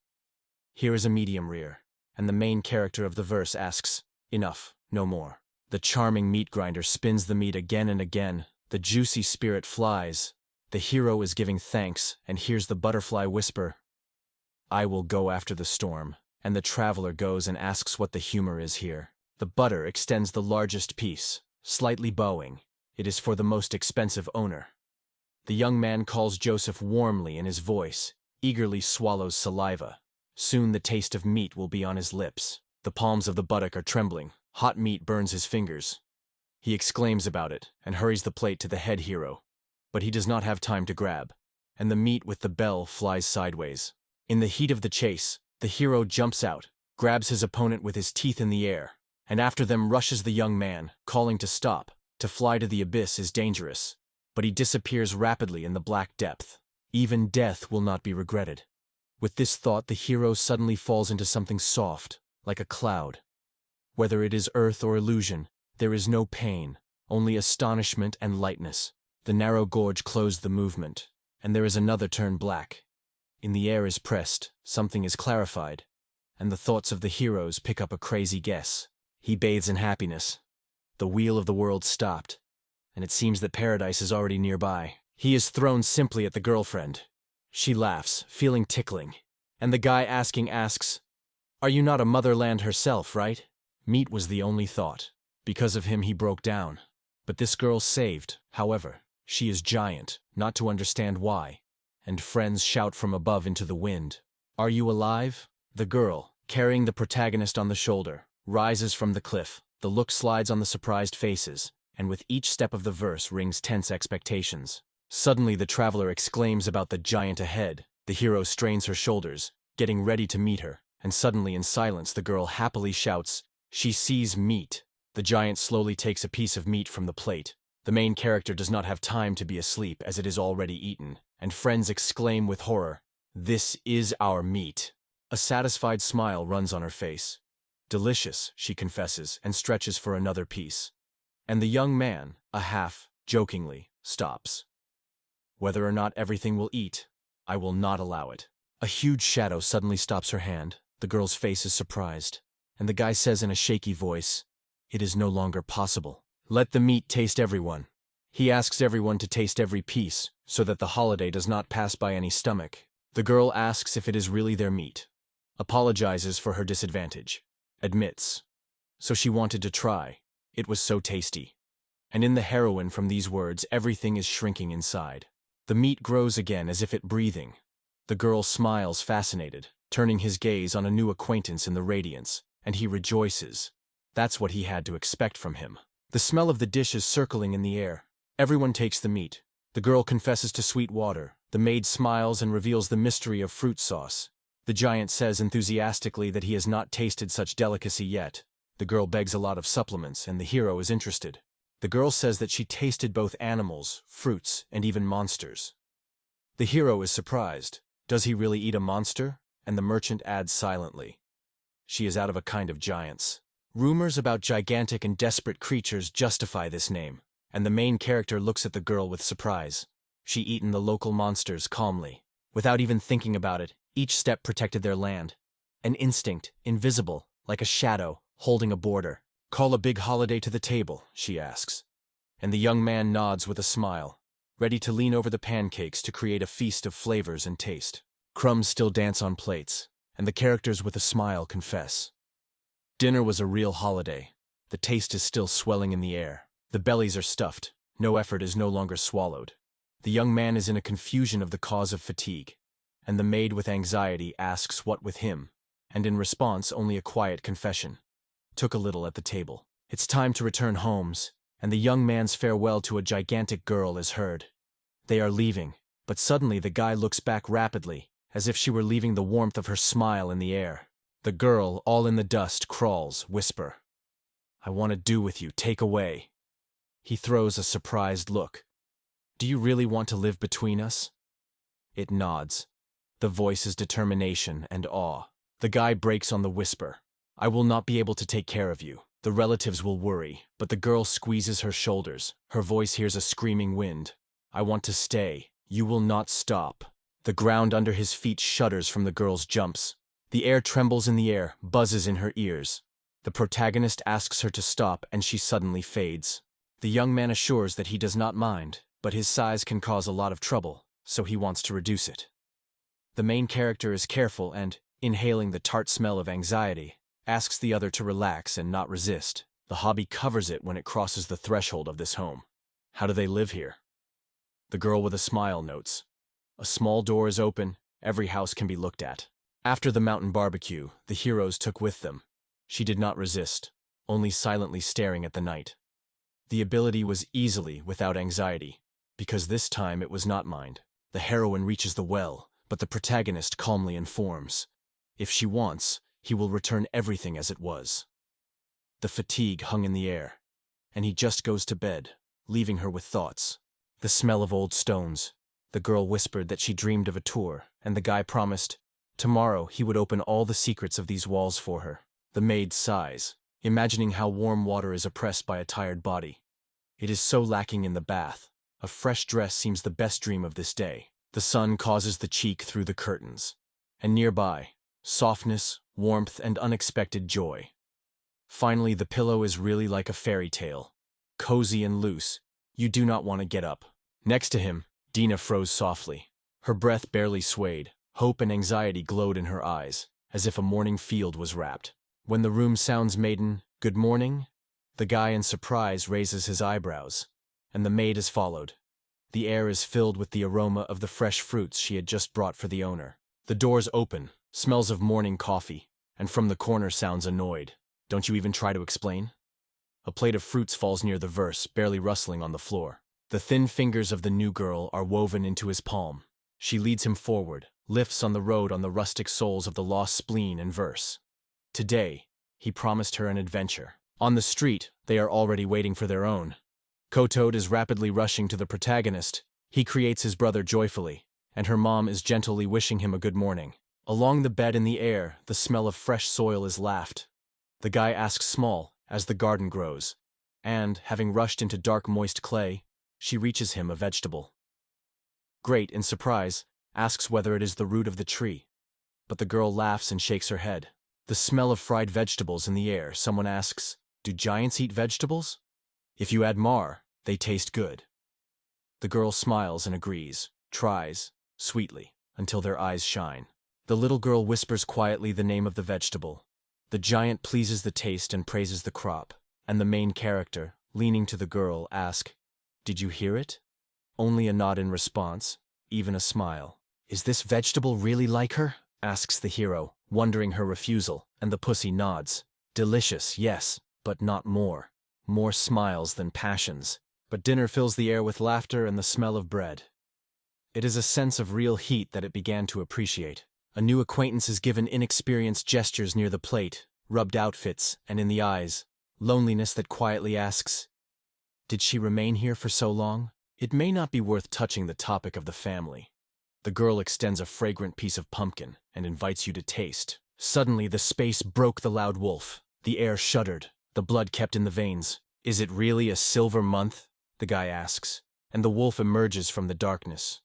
Here is a medium rare, and the main character of the verse asks, enough, no more. The charming meat grinder spins the meat again and again. The juicy spirit flies. The hero is giving thanks and hears the butterfly whisper, I will go after the storm. And the traveler goes and asks what the humor is here. The butter extends the largest piece, slightly bowing. It is for the most expensive owner. The young man calls Joseph warmly in his voice, eagerly swallows saliva. Soon the taste of meat will be on his lips. The palms of the buttock are trembling. Hot meat burns his fingers. He exclaims about it and hurries the plate to the head hero. But he does not have time to grab, and the meat with the bell flies sideways. In the heat of the chase, the hero jumps out, grabs his opponent with his teeth in the air, and after them rushes the young man, calling to stop. To fly to the abyss is dangerous, but he disappears rapidly in the black depth. Even death will not be regretted. With this thought, the hero suddenly falls into something soft, like a cloud. Whether it is earth or illusion, there is no pain, only astonishment and lightness. The narrow gorge closed the movement, and there is another turn black. In the air is pressed, something is clarified, and the thoughts of the heroes pick up a crazy guess. He bathes in happiness. The wheel of the world stopped, and it seems that paradise is already nearby. He is thrown simply at the girlfriend. She laughs, feeling tickling, and the guy asks, Are you not a motherland herself, right? Meat was the only thought. Because of him he broke down. But this girl saved, however. She is giant, not to understand why. And friends shout from above into the wind. Are you alive? The girl, carrying the protagonist on the shoulder, rises from the cliff. The look slides on the surprised faces, and with each step of the verse rings tense expectations. Suddenly the traveler exclaims about the giant ahead. The hero strains her shoulders, getting ready to meet her, and suddenly in silence the girl happily shouts, she sees meat. The giant slowly takes a piece of meat from the plate. The main character does not have time to be asleep as it is already eaten, and friends exclaim with horror, This is our meat. A satisfied smile runs on her face. Delicious, she confesses, and stretches for another piece. And the young man, jokingly, stops. Whether or not everything will eat, I will not allow it. A huge shadow suddenly stops her hand. The girl's face is surprised, and the guy says in a shaky voice, It is no longer possible. Let the meat taste everyone. He asks everyone to taste every piece, so that the holiday does not pass by any stomach. The girl asks if it is really their meat. Apologizes for her disadvantage. Admits. So she wanted to try. It was so tasty. And in the heroine from these words, everything is shrinking inside. The meat grows again as if it breathing. The girl smiles fascinated, turning his gaze on a new acquaintance in the radiance, and he rejoices. That's what he had to expect from him. The smell of the dish is circling in the air. Everyone takes the meat. The girl confesses to sweet water. The maid smiles and reveals the mystery of fruit sauce. The giant says enthusiastically that he has not tasted such delicacy yet. The girl begs a lot of supplements, and the hero is interested. The girl says that she tasted both animals, fruits, and even monsters. The hero is surprised. Does he really eat a monster? And the merchant adds silently, She is out of a kind of giants. Rumors about gigantic and desperate creatures justify this name, and the main character looks at the girl with surprise. She eaten the local monsters calmly. Without even thinking about it, each step protected their land. An instinct, invisible, like a shadow, holding a border. Call a big holiday to the table, she asks. And the young man nods with a smile, ready to lean over the pancakes to create a feast of flavors and taste. Crumbs still dance on plates, and the characters with a smile confess. Dinner was a real holiday. The taste is still swelling in the air. The bellies are stuffed. No effort is no longer swallowed. The young man is in a confusion of the cause of fatigue, and the maid with anxiety asks what with him, and in response only a quiet confession. Took a little at the table. It's time to return homes, and the young man's farewell to a gigantic girl is heard. They are leaving, but suddenly the guy looks back rapidly, as if she were leaving the warmth of her smile in the air. The girl, all in the dust, crawls, whisper, "I want to do with you, take away." He throws a surprised look. "Do you really want to live between us?" It nods. The voice is determination and awe. The guy breaks on the whisper. "I will not be able to take care of you. The relatives will worry," but the girl squeezes her shoulders. Her voice hears a screaming wind. "I want to stay. You will not stop." The ground under his feet shudders from the girl's jumps. The air trembles in the air, buzzes in her ears. The protagonist asks her to stop, and she suddenly fades. The young man assures that he does not mind, but his size can cause a lot of trouble, so he wants to reduce it. The main character is careful and, inhaling the tart smell of anxiety, asks the other to relax and not resist. The hobby covers it when it crosses the threshold of this home. How do they live here? The girl with a smile notes. A small door is open, every house can be looked at. After the mountain barbecue, the heroes took with them. She did not resist, only silently staring at the night. The ability was easily without anxiety, because this time it was not mined. The heroine reaches the well, but the protagonist calmly informs. If she wants, he will return everything as it was. The fatigue hung in the air, and he just goes to bed, leaving her with thoughts. The smell of old stones. The girl whispered that she dreamed of a tour, and the guy promised tomorrow he would open all the secrets of these walls for her. The maid sighs, imagining how warm water is oppressed by a tired body. It is so lacking in the bath. A fresh dress seems the best dream of this day. The sun causes the cheek through the curtains. And nearby, softness, warmth, and unexpected joy. Finally, the pillow is really like a fairy tale. Cozy and loose. You do not want to get up. Next to him, Dina froze softly. Her breath barely swayed. Hope and anxiety glowed in her eyes, as if a morning field was wrapped. When the room sounds maiden, "Good morning," the guy in surprise raises his eyebrows, and the maid is followed. The air is filled with the aroma of the fresh fruits she had just brought for the owner. The doors open, smells of morning coffee, and from the corner sounds annoyed. "Don't you even try to explain?" A plate of fruits falls near the verse, barely rustling on the floor. The thin fingers of the new girl are woven into his palm. She leads him forward, lifts on the road on the rustic soles of the lost spleen and verse. Today, he promised her an adventure. On the street, they are already waiting for their own. Kotode is rapidly rushing to the protagonist. He creates his brother joyfully, and her mom is gently wishing him a good morning. Along the bed in the air, the smell of fresh soil is laughed. The guy asks Small, as the garden grows, and, having rushed into dark moist clay, she reaches him a vegetable. Great, in surprise, asks whether it is the root of the tree, but the girl laughs and shakes her head. The smell of fried vegetables in the air, someone asks, "Do giants eat vegetables?" If you add mar, they taste good. The girl smiles and agrees, tries, sweetly, until their eyes shine. The little girl whispers quietly the name of the vegetable. The giant pleases the taste and praises the crop, and the main character, leaning to the girl, asks, "Did you hear it?" Only a nod in response, even a smile. "Is this vegetable really like her?" asks the hero, wondering her refusal, and the pussy nods. "Delicious, yes, but not more. More smiles than passions." But dinner fills the air with laughter and the smell of bread. It is a sense of real heat that it began to appreciate. A new acquaintance is given inexperienced gestures near the plate, rubbed outfits, and in the eyes, loneliness that quietly asks, "Did she remain here for so long?" It may not be worth touching the topic of the family. The girl extends a fragrant piece of pumpkin and invites you to taste. Suddenly the space broke the loud wolf. The air shuddered, the blood kept in the veins. "Is it really a silver month?" the guy asks, and the wolf emerges from the darkness.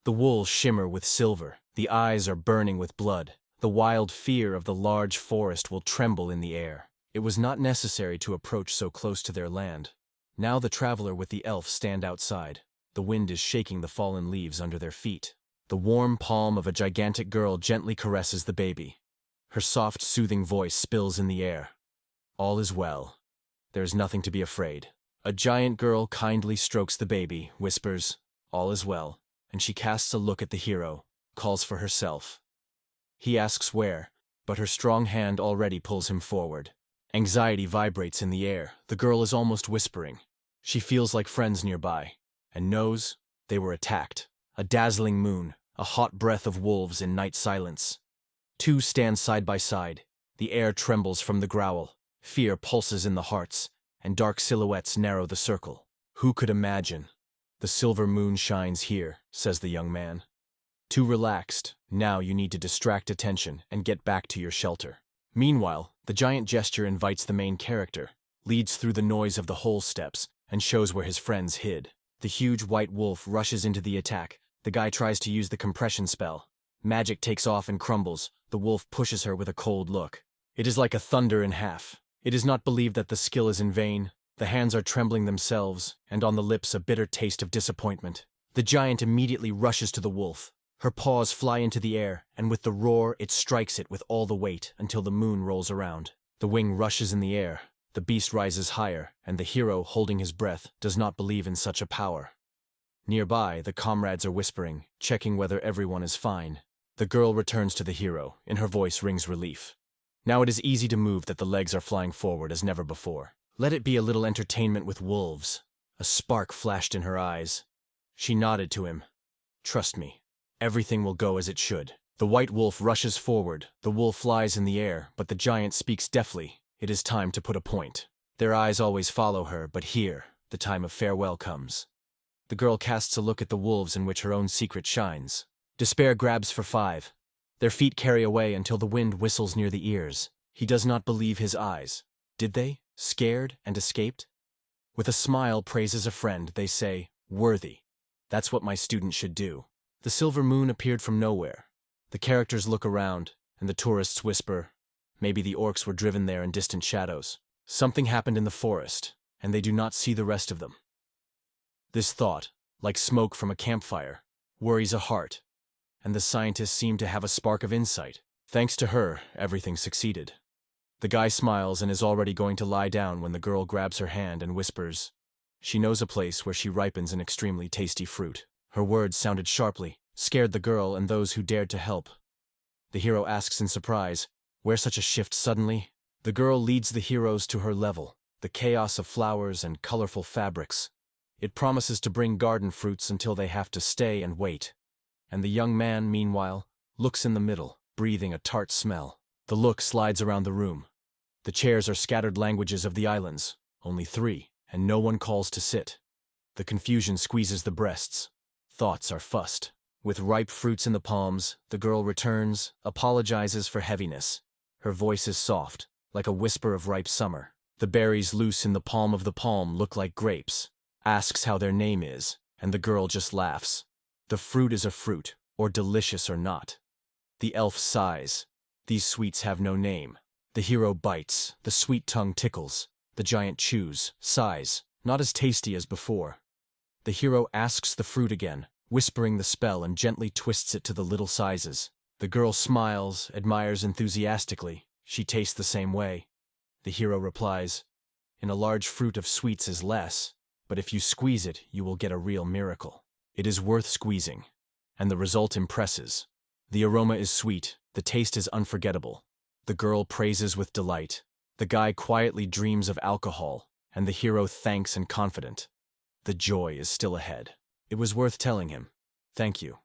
The wool shimmer with silver, the eyes are burning with blood. The wild fear of the large forest will tremble in the air. It was not necessary to approach so close to their land. Now the traveler with the elf stand outside. The wind is shaking the fallen leaves under their feet. The warm palm of a gigantic girl gently caresses the baby. Her soft, soothing voice spills in the air. All is well. There is nothing to be afraid. A giant girl kindly strokes the baby, whispers, all is well, and she casts a look at the hero, calls for herself. He asks where, but her strong hand already pulls him forward. Anxiety vibrates in the air. The girl is almost whispering. She feels like friends nearby, and knows they were attacked. A dazzling moon, a hot breath of wolves in night silence. Two stand side by side. The air trembles from the growl. Fear pulses in the hearts, and dark silhouettes narrow the circle. Who could imagine? The silver moon shines here, says the young man. Too relaxed. Now you need to distract attention and get back to your shelter. Meanwhile, the giant gesture invites the main character, leads through the noise of the hole steps, and shows where his friends hid. The huge white wolf rushes into the attack. The guy tries to use the compression spell. Magic takes off and crumbles. The wolf pushes her with a cold look. It is like a thunder in half. It is not believed that the skill is in vain. The hands are trembling themselves, and on the lips a bitter taste of disappointment. The giant immediately rushes to the wolf. Her paws fly into the air, and with the roar it strikes it with all the weight until the moon rolls around. The wing rushes in the air. The beast rises higher, and the hero, holding his breath, does not believe in such a power. Nearby, the comrades are whispering, checking whether everyone is fine. The girl returns to the hero. In her voice rings relief. Now it is easy to move that the legs are flying forward as never before. Let it be a little entertainment with wolves. A spark flashed in her eyes. She nodded to him. Trust me. Everything will go as it should. The white wolf rushes forward. The wolf flies in the air, but the giant speaks deftly. It is time to put a point. Their eyes always follow her, but here, the time of farewell comes. The girl casts a look at the wolves in which her own secret shines. Despair grabs for 5. Their feet carry away until the wind whistles near the ears. He does not believe his eyes. Did they? Scared and escaped? With a smile praises a friend, they say, worthy. That's what my student should do. The silver moon appeared from nowhere. The characters look around, and the tourists whisper, maybe the orcs were driven there in distant shadows. Something happened in the forest, and they do not see the rest of them. This thought, like smoke from a campfire, worries a heart, and the scientists seem to have a spark of insight. Thanks to her, everything succeeded. The guy smiles and is already going to lie down when the girl grabs her hand and whispers. She knows a place where she ripens an extremely tasty fruit. Her words sounded sharply, scared the girl and those who dared to help. The hero asks in surprise, where such a shift suddenly? The girl leads the heroes to her level, the chaos of flowers and colorful fabrics. It promises to bring garden fruits until they have to stay and wait. And the young man, meanwhile, looks in the middle, breathing a tart smell. The look slides around the room. The chairs are scattered languages of the islands, only 3, and no one calls to sit. The confusion squeezes the breasts. Thoughts are fussed. With ripe fruits in the palms, the girl returns, apologizes for heaviness. Her voice is soft, like a whisper of ripe summer. The berries loose in the palm of the palm look like grapes. Asks how their name is, and the girl just laughs. The fruit is a fruit, or delicious or not. The elf sighs. These sweets have no name. The hero bites, the sweet tongue tickles. The giant chews, sighs, not as tasty as before. The hero asks the fruit again, whispering the spell and gently twists it to the little sizes. The girl smiles, admires enthusiastically. She tastes the same way. The hero replies, in a large fruit of sweets is less, but if you squeeze it, you will get a real miracle. It is worth squeezing, and the result impresses. The aroma is sweet, the taste is unforgettable. The girl praises with delight. The guy quietly dreams of alcohol, and the hero thanks and confident. The joy is still ahead. It was worth telling him. Thank you.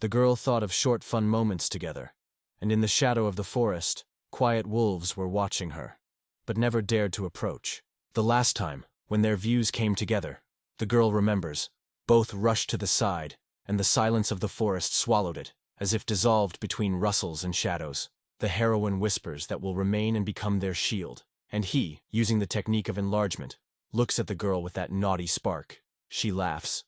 The girl thought of short fun moments together, and in the shadow of the forest, quiet wolves were watching her, but never dared to approach. The last time, when their views came together, the girl remembers, both rushed to the side, and the silence of the forest swallowed it, as if dissolved between rustles and shadows. The heroine whispers that will remain and become their shield, and he, using the technique of enlargement, looks at the girl with that naughty spark. She laughs.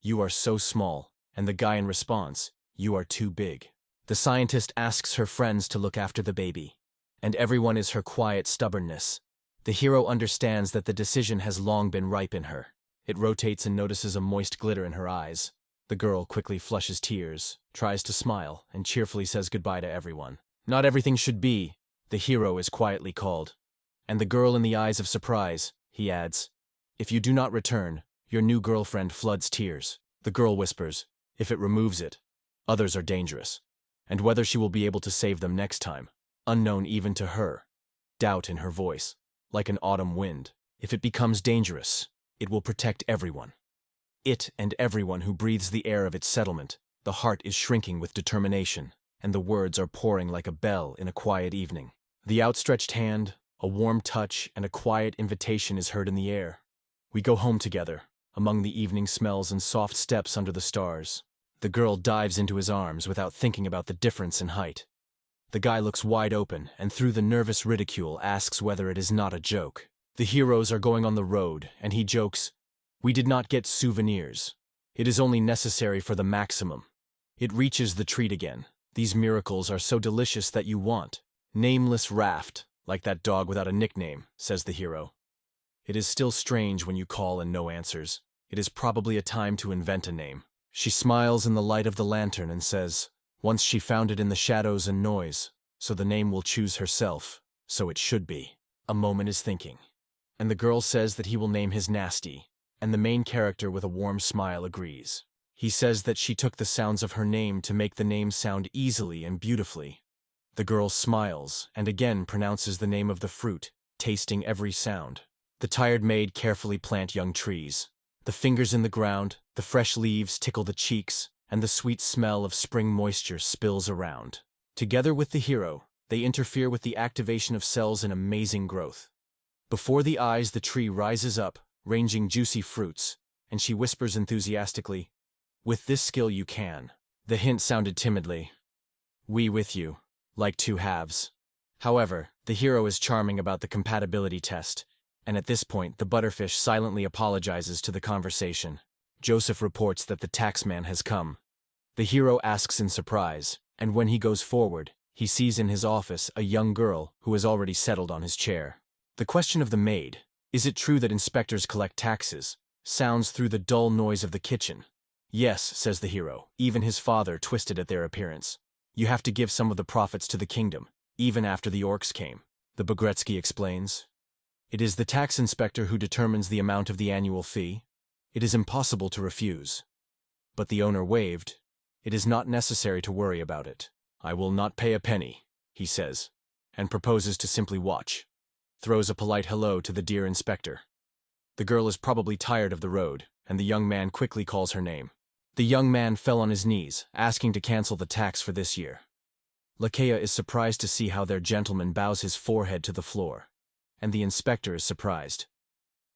You are so small, and the guy in response, you are too big. The scientist asks her friends to look after the baby, and everyone is her quiet stubbornness. The hero understands that the decision has long been ripe in her. It rotates and notices a moist glitter in her eyes. The girl quickly flushes tears, tries to smile, and cheerfully says goodbye to everyone. Not everything should be, the hero is quietly called. And the girl in the eyes of surprise, he adds. If you do not return, your new girlfriend floods tears. The girl whispers, if it removes it, others are dangerous. And whether she will be able to save them next time, unknown even to her. Doubt in her voice, like an autumn wind. If it becomes dangerous, it will protect everyone. It and everyone who breathes the air of its settlement. The heart is shrinking with determination, and the words are pouring like a bell in a quiet evening. The outstretched hand, a warm touch, and a quiet invitation is heard in the air. We go home together, among the evening smells and soft steps under the stars. The girl dives into his arms without thinking about the difference in height. The guy looks wide open and through the nervous ridicule asks whether it is not a joke. The heroes are going on the road, and he jokes, we did not get souvenirs. It is only necessary for the maximum. It reaches the treat again. These miracles are so delicious that you want. Nameless raft, like that dog without a nickname, says the hero. It is still strange when you call and no answers. It is probably a time to invent a name. She smiles in the light of the lantern and says, once she found it in the shadows and noise, so the name will choose herself, so it should be. A moment is thinking. And the girl says that he will name his Nasty, and the main character with a warm smile agrees. He says that she took the sounds of her name to make the name sound easily and beautifully. The girl smiles and again pronounces the name of the fruit, tasting every sound. The tired maid carefully plant young trees. The fingers in the ground, the fresh leaves tickle the cheeks, and the sweet smell of spring moisture spills around. Together with the hero, they interfere with the activation of cells in amazing growth. Before the eyes the tree rises up, ranging juicy fruits, and she whispers enthusiastically, with this skill you can. The hint sounded timidly. We with you, like two halves. However, the hero is charming about the compatibility test, and at this point the butterfish silently apologizes to the conversation. Joseph reports that the taxman has come. The hero asks in surprise, and when he goes forward, he sees in his office a young girl who has already settled on his chair. The question of the maid, is it true that inspectors collect taxes, sounds through the dull noise of the kitchen. Yes, says the hero, even his father twisted at their appearance. You have to give some of the profits to the kingdom, even after the orcs came. The Bogretsky explains. It is the tax inspector who determines the amount of the annual fee. It is impossible to refuse. But the owner waved. It is not necessary to worry about it. I will not pay a penny, he says, and proposes to simply watch. Throws a polite hello to the dear inspector. The girl is probably tired of the road, and the young man quickly calls her name. The young man fell on his knees, asking to cancel the tax for this year. Lakeya is surprised to see how their gentleman bows his forehead to the floor, and the inspector is surprised.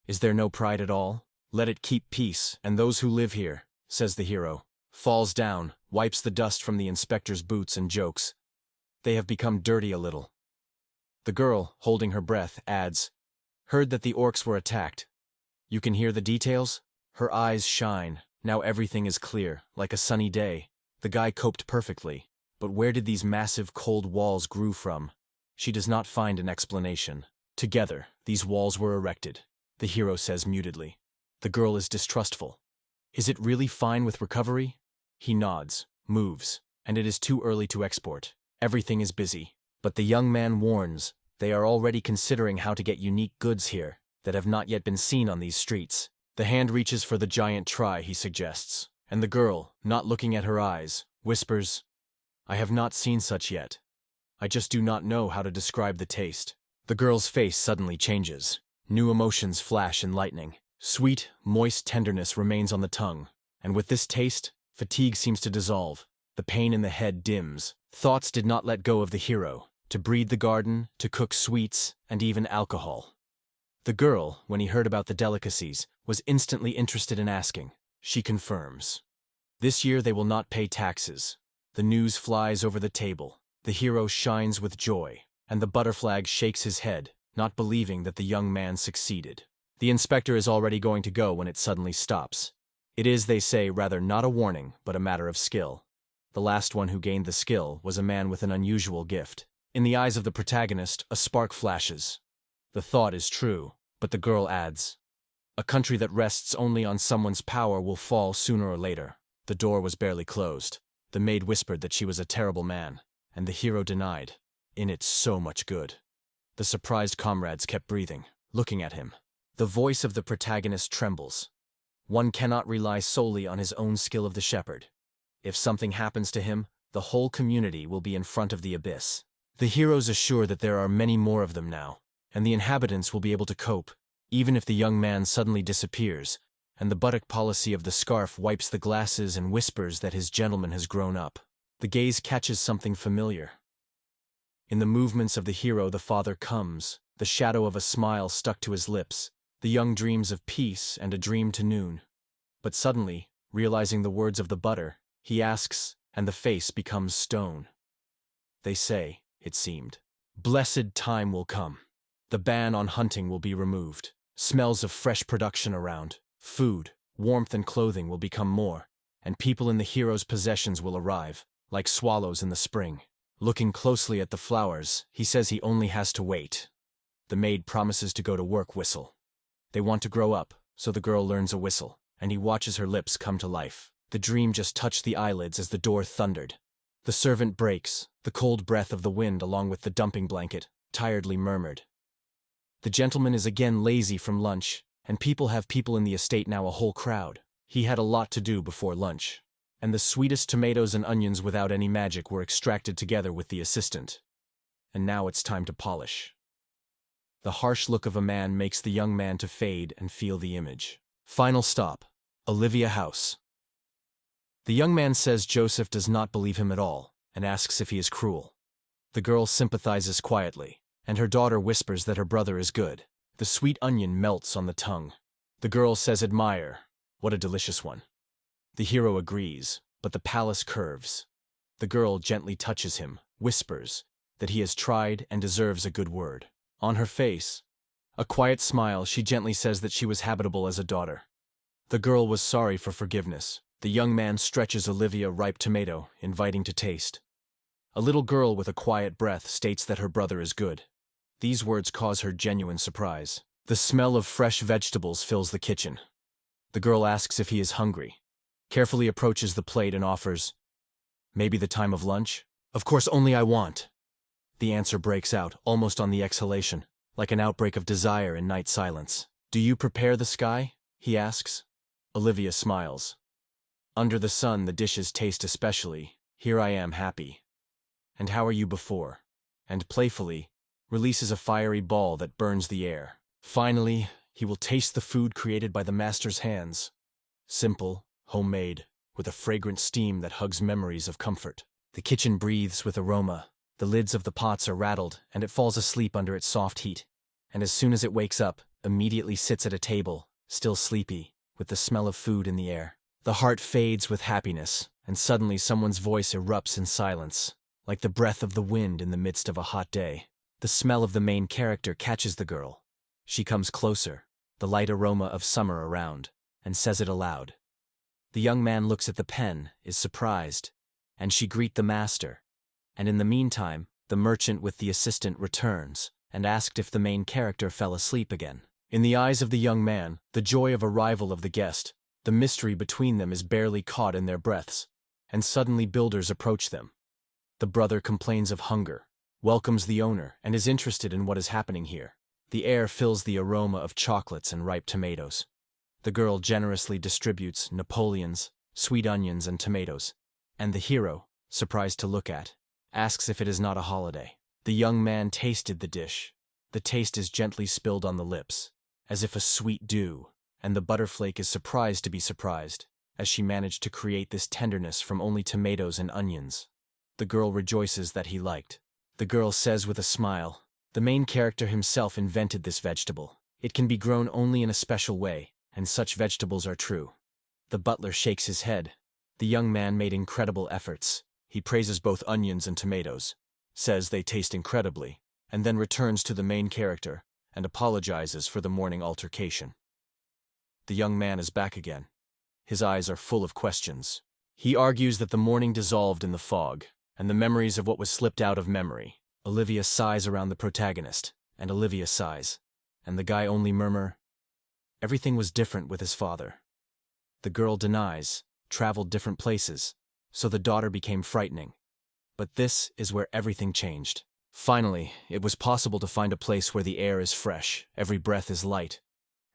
Is there no pride at all? Let it keep peace, and those who live here, says the hero, falls down, wipes the dust from the inspector's boots and jokes. They have become dirty a little. The girl, holding her breath, adds, heard that the orcs were attacked. You can hear the details? Her eyes shine. Now everything is clear, like a sunny day. The guy coped perfectly. But where did these massive cold walls grew from? She does not find an explanation. Together, these walls were erected, the hero says mutedly. The girl is distrustful. Is it really fine with recovery? He nods, moves, and it is too early to export. Everything is busy. But the young man warns, they are already considering how to get unique goods here that have not yet been seen on these streets. The hand reaches for the giant try, he suggests, and the girl, not looking at her eyes, whispers, I have not seen such yet. I just do not know how to describe the taste. The girl's face suddenly changes. New emotions flash in lightning. Sweet, moist tenderness remains on the tongue, and with this taste, fatigue seems to dissolve. The pain in the head dims. Thoughts did not let go of the hero, to breed the garden, to cook sweets, and even alcohol. The girl, when he heard about the delicacies, was instantly interested in asking. She confirms. This year they will not pay taxes. The news flies over the table. The hero shines with joy, and the butterflag shakes his head, not believing that the young man succeeded. The inspector is already going to go when it suddenly stops. It is, they say, rather not a warning, but a matter of skill. The last one who gained the skill was a man with an unusual gift. In the eyes of the protagonist, a spark flashes. The thought is true, but the girl adds, a country that rests only on someone's power will fall sooner or later. The door was barely closed. The maid whispered that she was a terrible man, and the hero denied. In it so much good. The surprised comrades kept breathing, looking at him. The voice of the protagonist trembles. One cannot rely solely on his own skill of the shepherd. If something happens to him, the whole community will be in front of the abyss. The heroes assure that there are many more of them now, and the inhabitants will be able to cope, even if the young man suddenly disappears, and the buttock policy of the scarf wipes the glasses and whispers that his gentleman has grown up. The gaze catches something familiar. In the movements of the hero the father comes, the shadow of a smile stuck to his lips, the young dreams of peace and a dream to noon. But suddenly, realizing the words of the butter, he asks, and the face becomes stone. They say, it seemed, blessed time will come. The ban on hunting will be removed. Smells of fresh production around. Food, warmth and clothing will become more, and people in the hero's possessions will arrive, like swallows in the spring. Looking closely at the flowers, he says he only has to wait. The maid promises to go to work whistle. They want to grow up, so the girl learns a whistle, and he watches her lips come to life. The dream just touched the eyelids as the door thundered. The servant breaks, the cold breath of the wind along with the dumping blanket, tiredly murmured. The gentleman is again lazy from lunch, and people have people in the estate now, a whole crowd. He had a lot to do before lunch. And the sweetest tomatoes and onions without any magic were extracted together with the assistant. And now it's time to polish. The harsh look of a man makes the young man to fade and feel the image. Final stop. Olivia House. The young man says Joseph does not believe him at all, and asks if he is cruel. The girl sympathizes quietly, and her daughter whispers that her brother is good. The sweet onion melts on the tongue. The girl says admire. What a delicious one. The hero agrees, but the palace curves. The girl gently touches him, whispers that he has tried and deserves a good word. On her face, a quiet smile, she gently says that she was habitable as a daughter. The girl was sorry for forgiveness. The young man stretches Olivia a ripe tomato, inviting to taste. A little girl with a quiet breath states that her brother is good. These words cause her genuine surprise. The smell of fresh vegetables fills the kitchen. The girl asks if he is hungry, carefully approaches the plate and offers, "Maybe the time of lunch?" "Of course, only I want." The answer breaks out, almost on the exhalation, like an outbreak of desire in night silence. "Do you prepare the sky?" he asks. Olivia smiles. "Under the sun the dishes taste especially. Here I am happy." "And how are you before?" And playfully, releases a fiery ball that burns the air. Finally, he will taste the food created by the master's hands. Simple, homemade, with a fragrant steam that hugs memories of comfort. The kitchen breathes with aroma. The lids of the pots are rattled, and it falls asleep under its soft heat. And as soon as it wakes up, immediately sits at a table, still sleepy, with the smell of food in the air. The heart fades with happiness, and suddenly someone's voice erupts in silence, like the breath of the wind in the midst of a hot day. The smell of the main character catches the girl. She comes closer, the light aroma of summer around, and says it aloud. The young man looks at the pen, is surprised, and she greets the master. And in the meantime, the merchant with the assistant returns, and asked if the main character fell asleep again. In the eyes of the young man, the joy of arrival of the guest, the mystery between them is barely caught in their breaths, and suddenly builders approach them. The brother complains of hunger, welcomes the owner, and is interested in what is happening here. The air fills the aroma of chocolates and ripe tomatoes. The girl generously distributes Napoleons, sweet onions, and tomatoes, and the hero, surprised to look at, asks if it is not a holiday. The young man tasted the dish. The taste is gently spilled on the lips, as if a sweet dew, and the butterflake is surprised to be surprised, as she managed to create this tenderness from only tomatoes and onions. The girl rejoices that he liked. The girl says with a smile, "The main character himself invented this vegetable. It can be grown only in a special way, and such vegetables are true." The butler shakes his head. The young man made incredible efforts. He praises both onions and tomatoes, says they taste incredibly, and then returns to the main character and apologizes for the morning altercation. The young man is back again. His eyes are full of questions. He argues that the morning dissolved in the fog, and the memories of what was slipped out of memory. Olivia sighs around the protagonist, and Olivia sighs, and the guy only murmur, "Everything was different with his father." The girl denies, traveled different places, so the daughter became frightening. But this is where everything changed. Finally, it was possible to find a place where the air is fresh, every breath is light,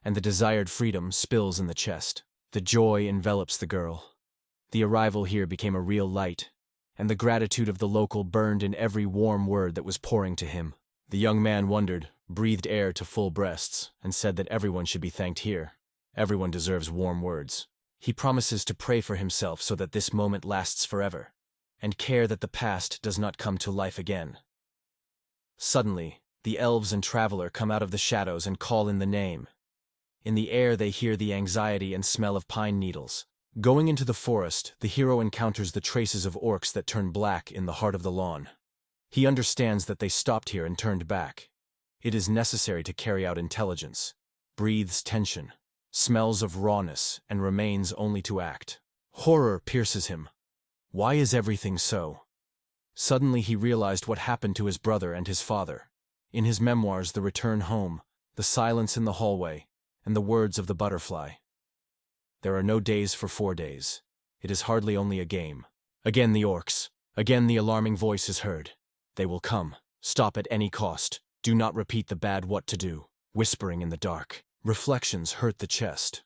and the desired freedom spills in the chest. The joy envelops the girl. The arrival here became a real light, and the gratitude of the local burned in every warm word that was pouring to him. The young man wondered, breathed air to full breaths, and said that everyone should be thanked here. Everyone deserves warm words. He promises to pray for himself so that this moment lasts forever, and care that the past does not come to life again. Suddenly, the elves and traveler come out of the shadows and call in the name. In the air they hear the anxiety and smell of pine needles. Going into the forest, the hero encounters the traces of orcs that turn black in the heart of the lawn. He understands that they stopped here and turned back. It is necessary to carry out intelligence. Breathes tension, smells of rawness, and remains only to act. Horror pierces him. Why is everything so? Suddenly he realized what happened to his brother and his father. In his memoirs, the return home, the silence in the hallway, and the words of the butterfly. There are no days for 4 days. It is hardly only a game. Again the orcs. Again the alarming voice is heard. They will come. Stop at any cost. Do not repeat the bad what to do. Whispering in the dark. Reflections hurt the chest.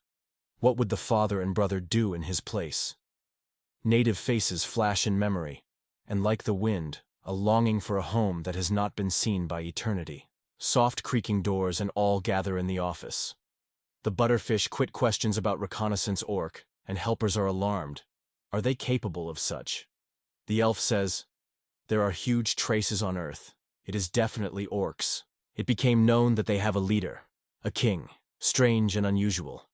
What would the father and brother do in his place? Native faces flash in memory, and like the wind, a longing for a home that has not been seen by eternity. Soft creaking doors and all gather in the office. The butterfish quit questions about reconnaissance orc, and helpers are alarmed. Are they capable of such? The elf says, there are huge traces on Earth. It is definitely orcs. It became known that they have a leader, a king, strange and unusual.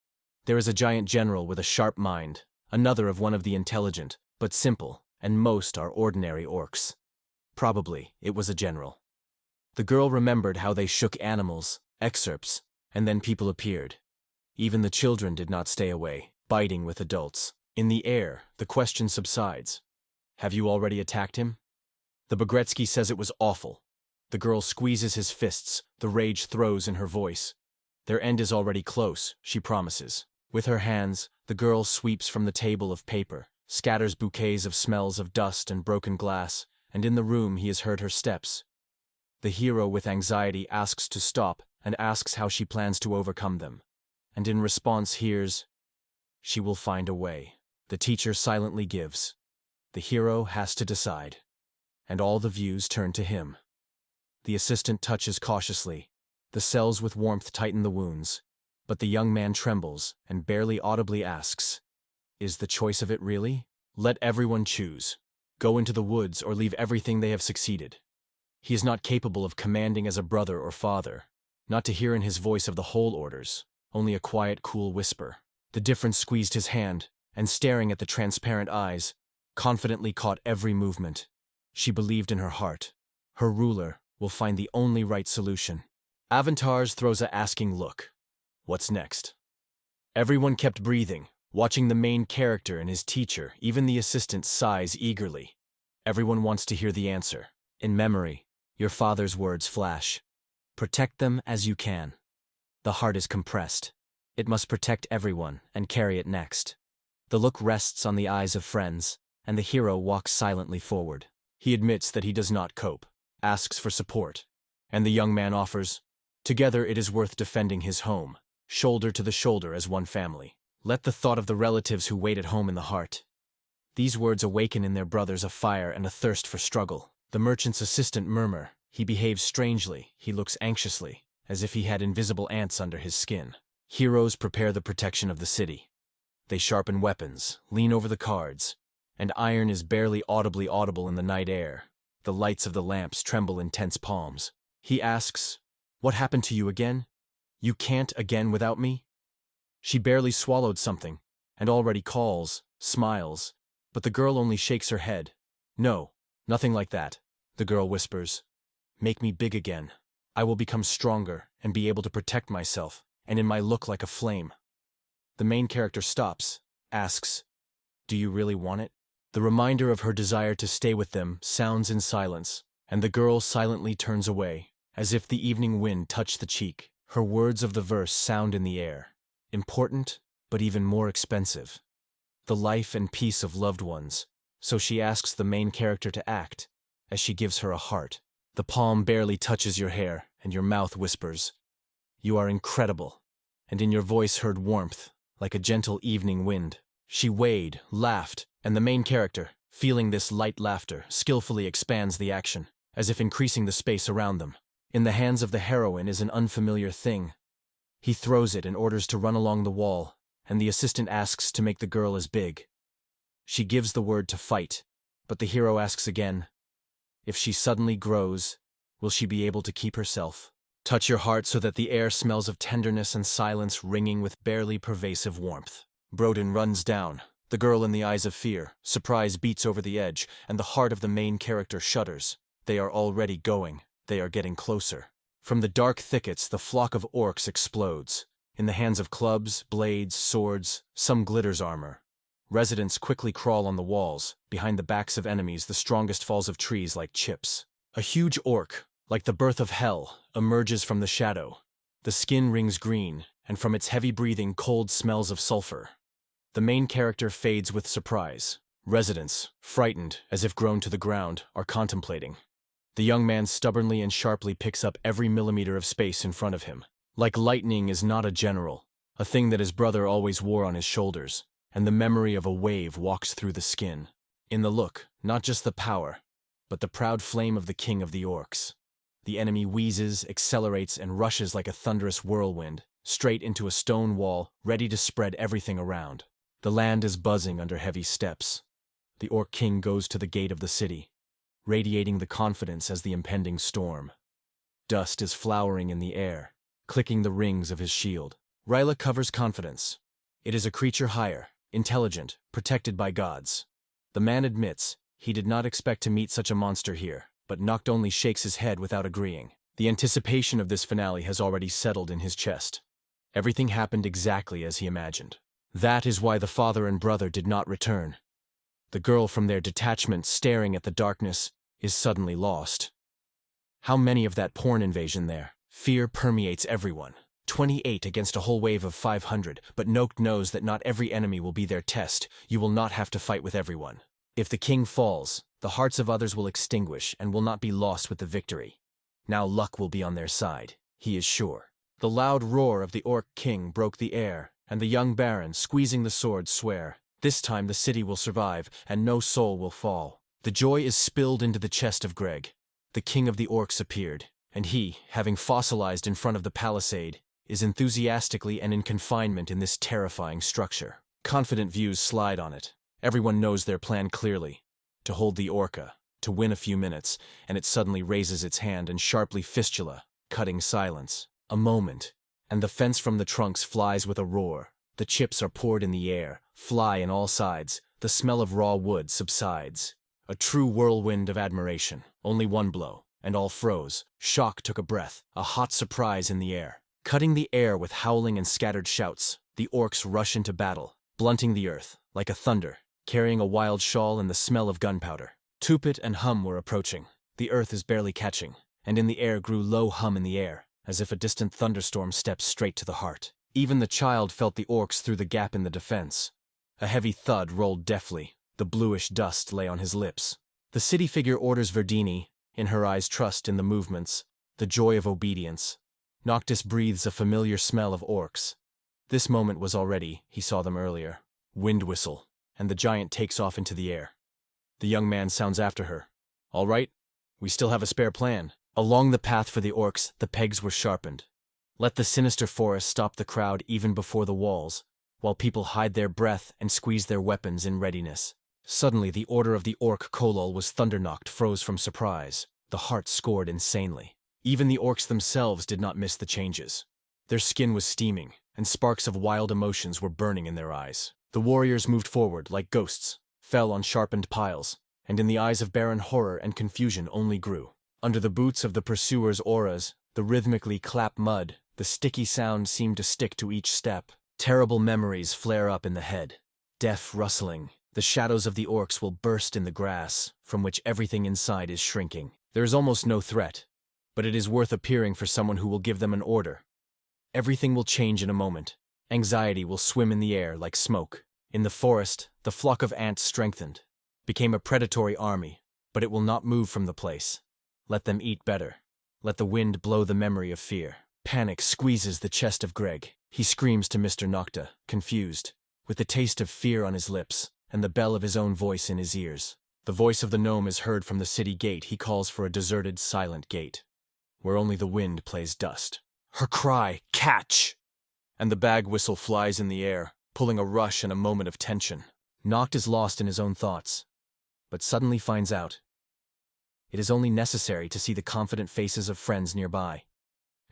There is a giant general with a sharp mind, another of one of the intelligent, but simple, and most are ordinary orcs. Probably, it was a general. The girl remembered how they shook animals, excerpts, and then people appeared. Even the children did not stay away, biting with adults. In the air, the question subsides. Have you already attacked him? The Bagretsky says it was awful. The girl squeezes his fists, the rage throws in her voice. Their end is already close, she promises. With her hands, the girl sweeps from the table of paper, scatters bouquets of smells of dust and broken glass, and in the room he has heard her steps. The hero with anxiety asks to stop and asks how she plans to overcome them. And in response hears, she will find a way. The teacher silently gives. The hero has to decide. And all the views turn to him. The assistant touches cautiously. The cells with warmth tighten the wounds. But the young man trembles and barely audibly asks, is the choice of it really? Let everyone choose. Go into the woods or leave everything they have succeeded. He is not capable of commanding as a brother or father. Not to hear in his voice of the whole orders. Only a quiet, cool whisper. The difference squeezed his hand, and staring at the transparent eyes, confidently caught every movement. She believed in her heart. Her ruler will find the only right solution. Avantars throws a asking look. What's next? Everyone kept breathing, watching the main character and his teacher, even the assistant sighs eagerly. Everyone wants to hear the answer. In memory, your father's words flash. Protect them as you can. The heart is compressed. It must protect everyone and carry it next. The look rests on the eyes of friends, and the hero walks silently forward. He admits that he does not cope, asks for support, and the young man offers, together it is worth defending his home, shoulder to the shoulder as one family. Let the thought of the relatives who wait at home in the heart. These words awaken in their brothers a fire and a thirst for struggle. The merchant's assistant murmur, he behaves strangely, he looks anxiously, as if he had invisible ants under his skin. Heroes prepare the protection of the city. They sharpen weapons, lean over the cards, and iron is barely audibly audible in the night air. The lights of the lamps tremble in tense palms. He asks, what happened to you again? You can't again without me? She barely swallowed something, and already calls, smiles, but the girl only shakes her head. No, nothing like that, the girl whispers. Make me big again. I will become stronger and be able to protect myself, and in my look like a flame. The main character stops, asks, do you really want it? The reminder of her desire to stay with them sounds in silence, and the girl silently turns away, as if the evening wind touched the cheek. Her words of the verse sound in the air, important, but even more expensive. The life and peace of loved ones, so she asks the main character to act, as she gives her a heart. The palm barely touches your hair, and your mouth whispers, "You are incredible," and in your voice heard warmth, like a gentle evening wind. She weighed, laughed, and the main character, feeling this light laughter, skillfully expands the action, as if increasing the space around them. In the hands of the heroine is an unfamiliar thing. He throws it and orders to run along the wall, and the assistant asks to make the girl as big. She gives the word to fight, but the hero asks again, if she suddenly grows, will she be able to keep herself? Touch your heart so that the air smells of tenderness and silence ringing with barely pervasive warmth. Broden runs down, the girl in the eyes of fear. Surprise beats over the edge, and the heart of the main character shudders. They are already going. They are getting closer. From the dark thickets, the flock of orcs explodes. In the hands of clubs, blades, swords, some glitters armor. Residents quickly crawl on the walls. Behind the backs of enemies, the strongest falls of trees like chips. A huge orc, like the birth of hell, emerges from the shadow. The skin rings green, and from its heavy breathing, cold smells of sulfur. The main character fades with surprise. Residents, frightened, as if grown to the ground, are contemplating. The young man stubbornly and sharply picks up every millimeter of space in front of him. Like lightning is not a general, a thing that his brother always wore on his shoulders, and the memory of a wave walks through the skin. In the look, not just the power, but the proud flame of the king of the orcs. The enemy wheezes, accelerates, and rushes like a thunderous whirlwind, straight into a stone wall, ready to spread everything around. The land is buzzing under heavy steps. The orc king goes to the gate of the city, radiating the confidence as the impending storm. Dust is flowering in the air, clicking the rings of his shield. Ryla covers confidence. It is a creature higher, intelligent, protected by gods. The man admits he did not expect to meet such a monster here, but Noct only shakes his head without agreeing. The anticipation of this finale has already settled in his chest. Everything happened exactly as he imagined. That is why the father and brother did not return. The girl from their detachment staring at the darkness is suddenly lost. How many of that porn invasion there? Fear permeates everyone. 28 against a whole wave of 500, but Noct knows that not every enemy will be their test. You will not have to fight with everyone. If the king falls, the hearts of others will extinguish and will not be lost with the victory. Now luck will be on their side, he is sure. The loud roar of the orc king broke the air, and the young baron, squeezing the sword, swear, this time the city will survive, and no soul will fall. The joy is spilled into the chest of Greg. The king of the orcs appeared, and he, having fossilized in front of the palisade, is enthusiastically and in confinement in this terrifying structure. Confident views slide on it. Everyone knows their plan clearly. To hold the orca, to win a few minutes, and it suddenly raises its hand and sharply fistula, cutting silence. A moment, and the fence from the trunks flies with a roar. The chips are poured in the air, fly in all sides. The smell of raw wood subsides. A true whirlwind of admiration. Only one blow, and all froze. Shock took a breath, a hot surprise in the air. Cutting the air with howling and scattered shouts, the orcs rush into battle, blunting the earth, like a thunder, carrying a wild shawl and the smell of gunpowder. Tupit and Hum were approaching. The earth is barely catching, and in the air grew low hum in the air, as if a distant thunderstorm steps straight to the heart. Even the child felt the orcs through the gap in the defense. A heavy thud rolled deftly. The bluish dust lay on his lips. The city figure orders Verdini, in her eyes trust in the movements, the joy of obedience. Noctis breathes a familiar smell of orcs. This moment was already, he saw them earlier. Wind whistle, and the giant takes off into the air. The young man sounds after her. All right, we still have a spare plan. Along the path for the orcs, the pegs were sharpened. Let the sinister forest stop the crowd even before the walls, while people hide their breath and squeeze their weapons in readiness. Suddenly, the order of the orc Kolol was thunder-knocked, froze from surprise. The heart scored insanely. Even the orcs themselves did not miss the changes. Their skin was steaming, and sparks of wild emotions were burning in their eyes. The warriors moved forward like ghosts, fell on sharpened piles, and in the eyes of Baron horror and confusion only grew. Under the boots of the pursuers' auras, the rhythmically clap mud, the sticky sound seemed to stick to each step. Terrible memories flare up in the head. Deaf rustling. The shadows of the orcs will burst in the grass, from which everything inside is shrinking. There is almost no threat, but it is worth appearing for someone who will give them an order. Everything will change in a moment. Anxiety will swim in the air like smoke. In the forest, the flock of ants strengthened, became a predatory army, but it will not move from the place. Let them eat better. Let the wind blow the memory of fear. Panic squeezes the chest of Greg. He screams to Mr. Nocta, confused, with the taste of fear on his lips and the bell of his own voice in his ears. The voice of the gnome is heard from the city gate. He calls for a deserted, silent gate, where only the wind plays dust. Her cry, "Catch!" And the bag whistle flies in the air, pulling a rush and a moment of tension. Noct is lost in his own thoughts, but suddenly finds out. It is only necessary to see the confident faces of friends nearby,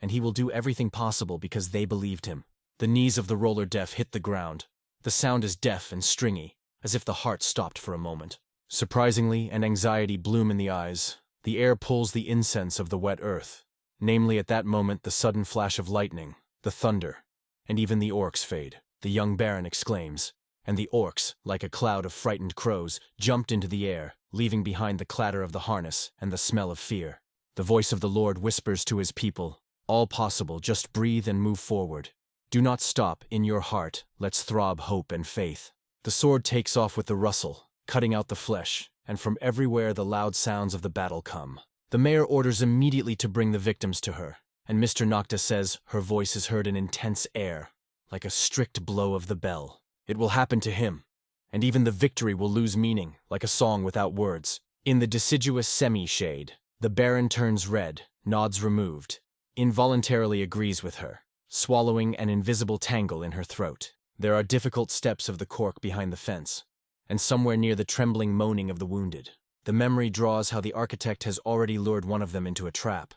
and he will do everything possible because they believed him. The knees of the roller deaf hit the ground. The sound is deaf and stringy, as if the heart stopped for a moment. Surprisingly, and anxiety bloom in the eyes, the air pulls the incense of the wet earth. Namely, at that moment, the sudden flash of lightning, the thunder, and even the orcs fade. The young baron exclaims, and the orcs, like a cloud of frightened crows, jumped into the air, leaving behind the clatter of the harness and the smell of fear. The voice of the Lord whispers to his people, "All possible, just breathe and move forward. Do not stop, in your heart, let's throb hope and faith." The sword takes off with the rustle, cutting out the flesh, and from everywhere the loud sounds of the battle come. The mayor orders immediately to bring the victims to her, and Mr. Nocta says her voice is heard in intense air, like a strict blow of the bell. It will happen to him, and even the victory will lose meaning, like a song without words. In the deciduous semi-shade, the baron turns red, nods removed, involuntarily agrees with her, swallowing an invisible tangle in her throat. There are difficult steps of the cork behind the fence, and somewhere near the trembling moaning of the wounded. The memory draws how the architect has already lured one of them into a trap.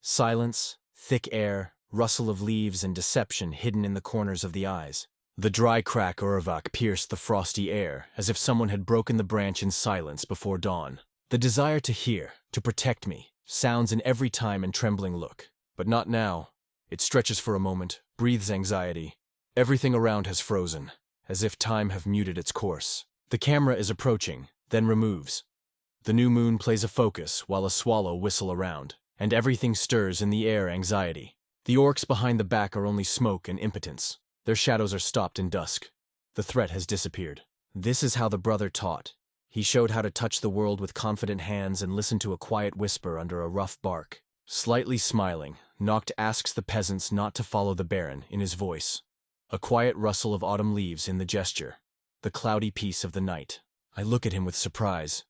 Silence, thick air, rustle of leaves, and deception hidden in the corners of the eyes. The dry crack Urvak pierced the frosty air, as if someone had broken the branch in silence before dawn. The desire to hear, to protect me, sounds in every time and trembling look. But not now. It stretches for a moment, breathes anxiety. Everything around has frozen, as if time have muted its course. The camera is approaching, then removes. The new moon plays a focus while a swallow whistle around, and everything stirs in the air anxiety. The orcs behind the back are only smoke and impotence. Their shadows are stopped in dusk. The threat has disappeared. This is how the brother taught. He showed how to touch the world with confident hands and listen to a quiet whisper under a rough bark. Slightly smiling, Noct asks the peasants not to follow the baron in his voice. A quiet rustle of autumn leaves in the gesture. The cloudy peace of the night. I look at him with surprise.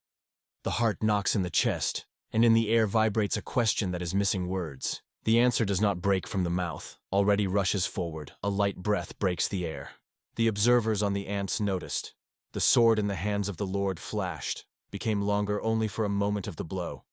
The heart knocks in the chest, and in the air vibrates a question that is missing words. The answer does not break from the mouth, already rushes forward. A light breath breaks the air. The observers on the ants noticed. The sword in the hands of the Lord flashed, became longer only for a moment of the blow.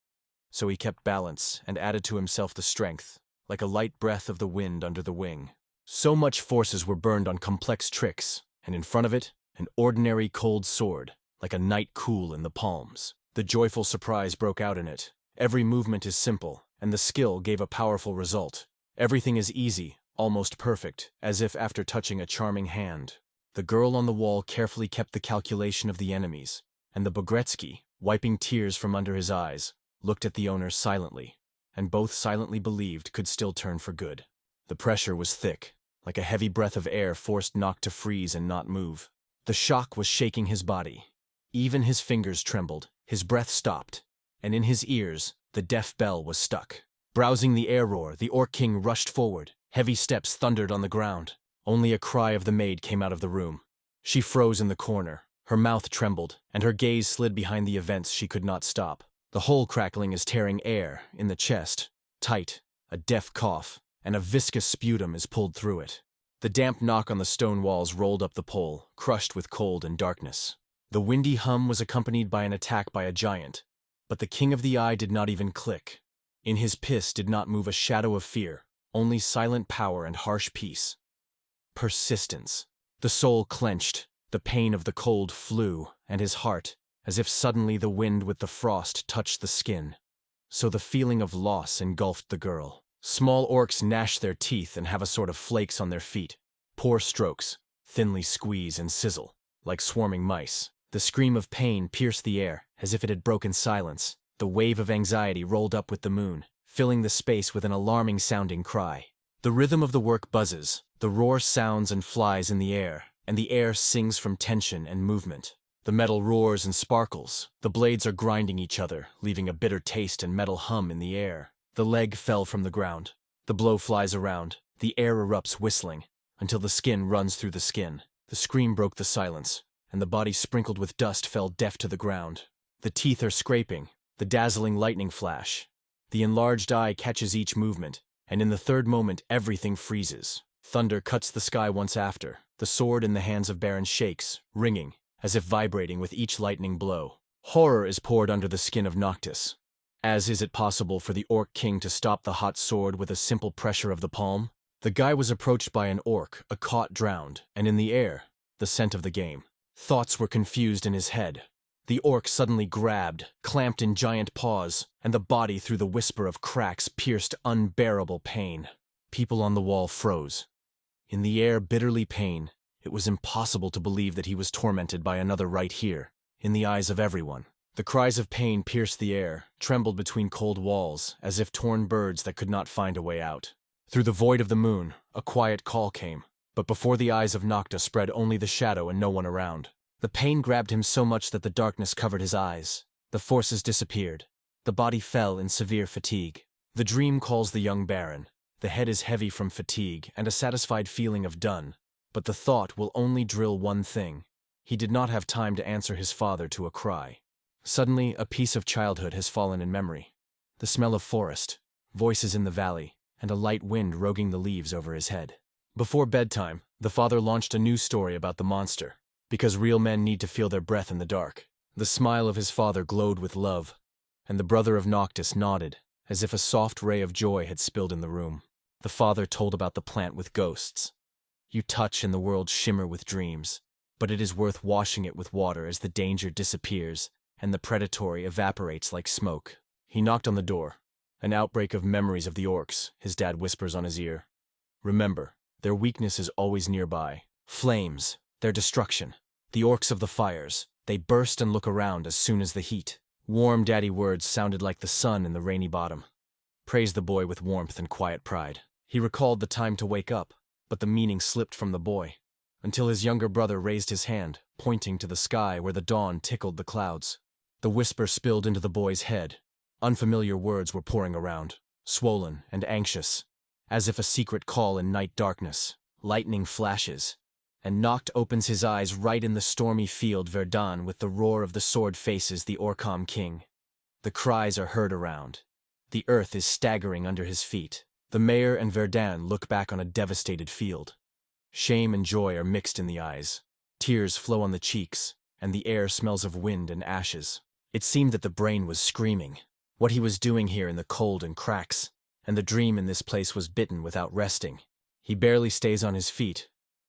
So he kept balance and added to himself the strength, like a light breath of the wind under the wing. So much forces were burned on complex tricks, and in front of it, an ordinary cold sword, like a night cool in the palms. The joyful surprise broke out in it. Every movement is simple, and the skill gave a powerful result. Everything is easy, almost perfect, as if after touching a charming hand. The girl on the wall carefully kept the calculation of the enemies, and the Bogretsky, wiping tears from under his eyes, looked at the owner silently, and both silently believed could still turn for good. The pressure was thick, like a heavy breath of air forced Noct to freeze and not move. The shock was shaking his body. Even his fingers trembled, his breath stopped, and in his ears, the deaf bell was stuck. Browsing the air roar, the Orc King rushed forward. Heavy steps thundered on the ground. Only a cry of the maid came out of the room. She froze in the corner. Her mouth trembled, and her gaze slid behind the events she could not stop. The whole crackling is tearing air, in the chest. Tight, a deaf cough, and a viscous sputum is pulled through it. The damp knock on the stone walls rolled up the pole, crushed with cold and darkness. The windy hum was accompanied by an attack by a giant, but the King of the Eye did not even click. In his piss did not move a shadow of fear, only silent power and harsh peace. Persistence. The soul clenched, the pain of the cold flew, and his heart, as if suddenly the wind with the frost touched the skin. So the feeling of loss engulfed the girl. Small orcs gnash their teeth and have a sort of flakes on their feet. Poor strokes, thinly squeeze and sizzle, like swarming mice. The scream of pain pierced the air, as if it had broken silence. The wave of anxiety rolled up with the moon, filling the space with an alarming-sounding cry. The rhythm of the work buzzes, the roar sounds and flies in the air, and the air sings from tension and movement. The metal roars and sparkles. The blades are grinding each other, leaving a bitter taste and metal hum in the air. The leg fell from the ground. The blow flies around. The air erupts whistling, until the skin runs through the skin. The scream broke the silence, and the body sprinkled with dust fell deaf to the ground. The teeth are scraping, the dazzling lightning flash. The enlarged eye catches each movement, and in the third moment everything freezes. Thunder cuts the sky once after. The sword in the hands of Baron shakes, ringing, as if vibrating with each lightning blow. Horror is poured under the skin of Noctis. As is it possible for the Orc King to stop the hot sword with a simple pressure of the palm? The guy was approached by an orc, a caught drowned, and in the air, the scent of the game. Thoughts were confused in his head. The orc suddenly grabbed, clamped in giant paws, and the body through the whisper of cracks pierced unbearable pain. People on the wall froze. In the air bitterly pain, it was impossible to believe that he was tormented by another right here, in the eyes of everyone. The cries of pain pierced the air, trembled between cold walls, as if torn birds that could not find a way out. Through the void of the moon, a quiet call came, but before the eyes of Nocta spread only the shadow and no one around. The pain grabbed him so much that the darkness covered his eyes. The forces disappeared. The body fell in severe fatigue. The dream calls the young Baron. The head is heavy from fatigue and a satisfied feeling of done. But the thought will only drill one thing. He did not have time to answer his father to a cry. Suddenly, a piece of childhood has fallen in memory. The smell of forest, voices in the valley, and a light wind roguing the leaves over his head. Before bedtime, the father launched a new story about the monster, because real men need to feel their breath in the dark. The smile of his father glowed with love, and the brother of Noctis nodded, as if a soft ray of joy had spilled in the room. The father told about the plant with ghosts. You touch and the world shimmer with dreams, but it is worth washing it with water as the danger disappears and the predatory evaporates like smoke. He knocked on the door. An outbreak of memories of the orcs, his dad whispers on his ear. Remember, their weakness is always nearby. Flames, their destruction. The orcs of the fires. They burst and look around as soon as the heat. Warm daddy words sounded like the sun in the rainy bottom. Praised the boy with warmth and quiet pride. He recalled the time to wake up, but the meaning slipped from the boy, until his younger brother raised his hand, pointing to the sky where the dawn tickled the clouds. The whisper spilled into the boy's head. Unfamiliar words were pouring around, swollen and anxious, as if a secret call in night darkness. Lightning flashes, and Noct opens his eyes right in the stormy field Verdun with the roar of the sword faces the Orcom king. The cries are heard around. The earth is staggering under his feet. The mayor and Verdun look back on a devastated field. Shame and joy are mixed in the eyes. Tears flow on the cheeks, and the air smells of wind and ashes. It seemed that the brain was screaming. What he was doing here in the cold and cracks, and the dream in this place was bitten without resting. He barely stays on his feet,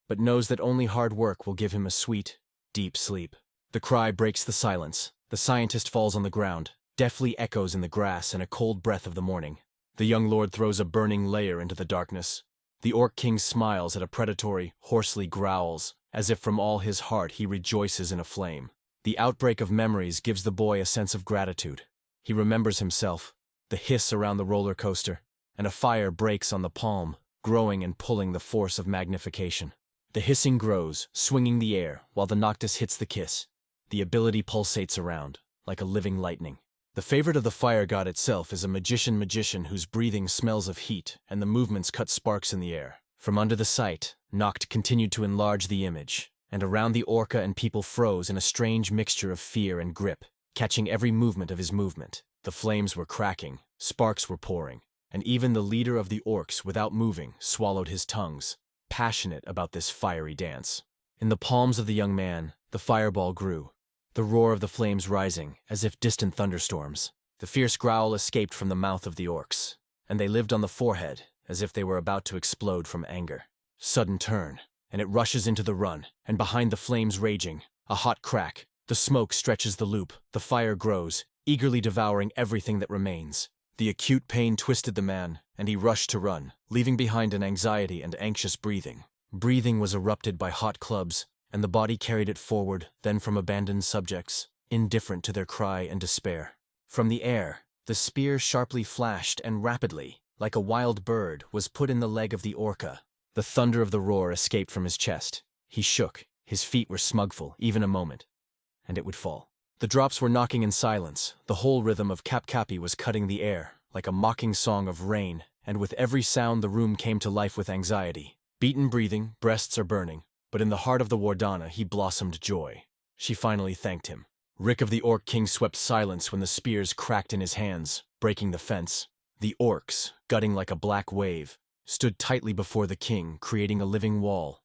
but knows that only hard work will give him a sweet, deep sleep. The cry breaks the silence. The scientist falls on the ground, deftly echoes in the grass and a cold breath of the morning. The young lord throws a burning layer into the darkness. The Orc King smiles at a predatory, hoarsely growls, as if from all his heart he rejoices in a flame. The outbreak of memories gives the boy a sense of gratitude. He remembers himself, the hiss around the roller coaster, and a fire breaks on the palm, growing and pulling the force of magnification. The hissing grows, swinging the air, while the Noctis hits the kiss. The ability pulsates around, like a living lightning. The favorite of the fire god itself is a magician whose breathing smells of heat, and the movements cut sparks in the air. From under the sight, Noct continued to enlarge the image, and around the orca and people froze in a strange mixture of fear and grip, catching every movement of his movement. The flames were cracking, sparks were pouring, and even the leader of the orcs, without moving, swallowed his tongues, passionate about this fiery dance. In the palms of the young man, the fireball grew, the roar of the flames rising, as if distant thunderstorms. The fierce growl escaped from the mouth of the orcs, and they lived on the forehead, as if they were about to explode from anger. Sudden turn, and it rushes into the run, and behind the flames raging, a hot crack. The smoke stretches the loop, the fire grows, eagerly devouring everything that remains. The acute pain twisted the man, and he rushed to run, leaving behind an anxiety and anxious breathing. Breathing was erupted by hot clubs, and the body carried it forward, then from abandoned subjects, indifferent to their cry and despair. From the air, the spear sharply flashed and rapidly, like a wild bird, was put in the leg of the orca. The thunder of the roar escaped from his chest. He shook. His feet were smugful, even a moment. and it would fall. The drops were knocking in silence. The whole rhythm of cap-capi was cutting the air, like a mocking song of rain, and with every sound the room came to life with anxiety. Beaten breathing, breasts are burning, but in the heart of the Wardana he blossomed joy. She finally thanked him. Rick of the Orc King swept silence when the spears cracked in his hands, breaking the fence. The orcs, gutting like a black wave, stood tightly before the king, creating a living wall.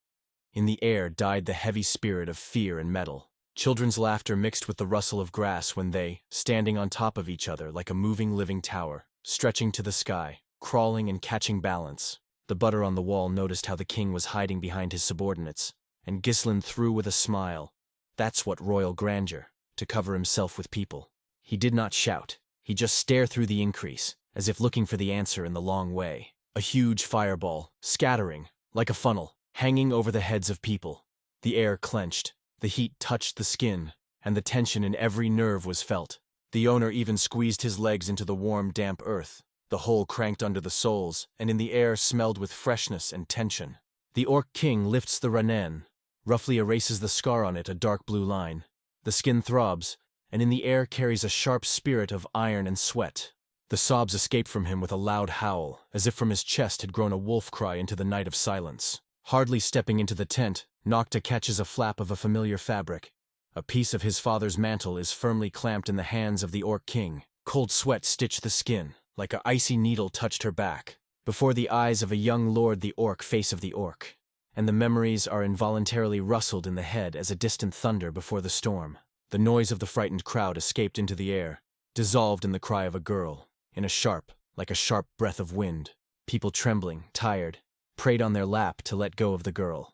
In the air died the heavy spirit of fear and metal. Children's laughter mixed with the rustle of grass when they, standing on top of each other like a moving living tower, stretching to the sky, crawling and catching balance. The butter on the wall noticed how the king was hiding behind his subordinates, and Ghislain threw with a smile. That's what royal grandeur, to cover himself with people. He did not shout. He just stared through the increase, as if looking for the answer in the long way. A huge fireball, scattering, like a funnel, hanging over the heads of people. The air clenched, the heat touched the skin, and the tension in every nerve was felt. The owner even squeezed his legs into the warm, damp earth. The hole cranked under the soles, and in the air smelled with freshness and tension. The Orc King lifts the ranen, roughly erases the scar on it a dark blue line. The skin throbs, and in the air carries a sharp spirit of iron and sweat. The sobs escaped from him with a loud howl, as if from his chest had grown a wolf cry into the night of silence. Hardly stepping into the tent, Nocta catches a flap of a familiar fabric. A piece of his father's mantle is firmly clamped in the hands of the Orc King. Cold sweat stitched the skin, like an icy needle touched her back. Before the eyes of a young lord the orc face of the orc, and the memories are involuntarily rustled in the head as a distant thunder before the storm. The noise of the frightened crowd escaped into the air, dissolved in the cry of a girl, in a sharp, like a sharp breath of wind. People trembling, tired, prayed on their lap to let go of the girl.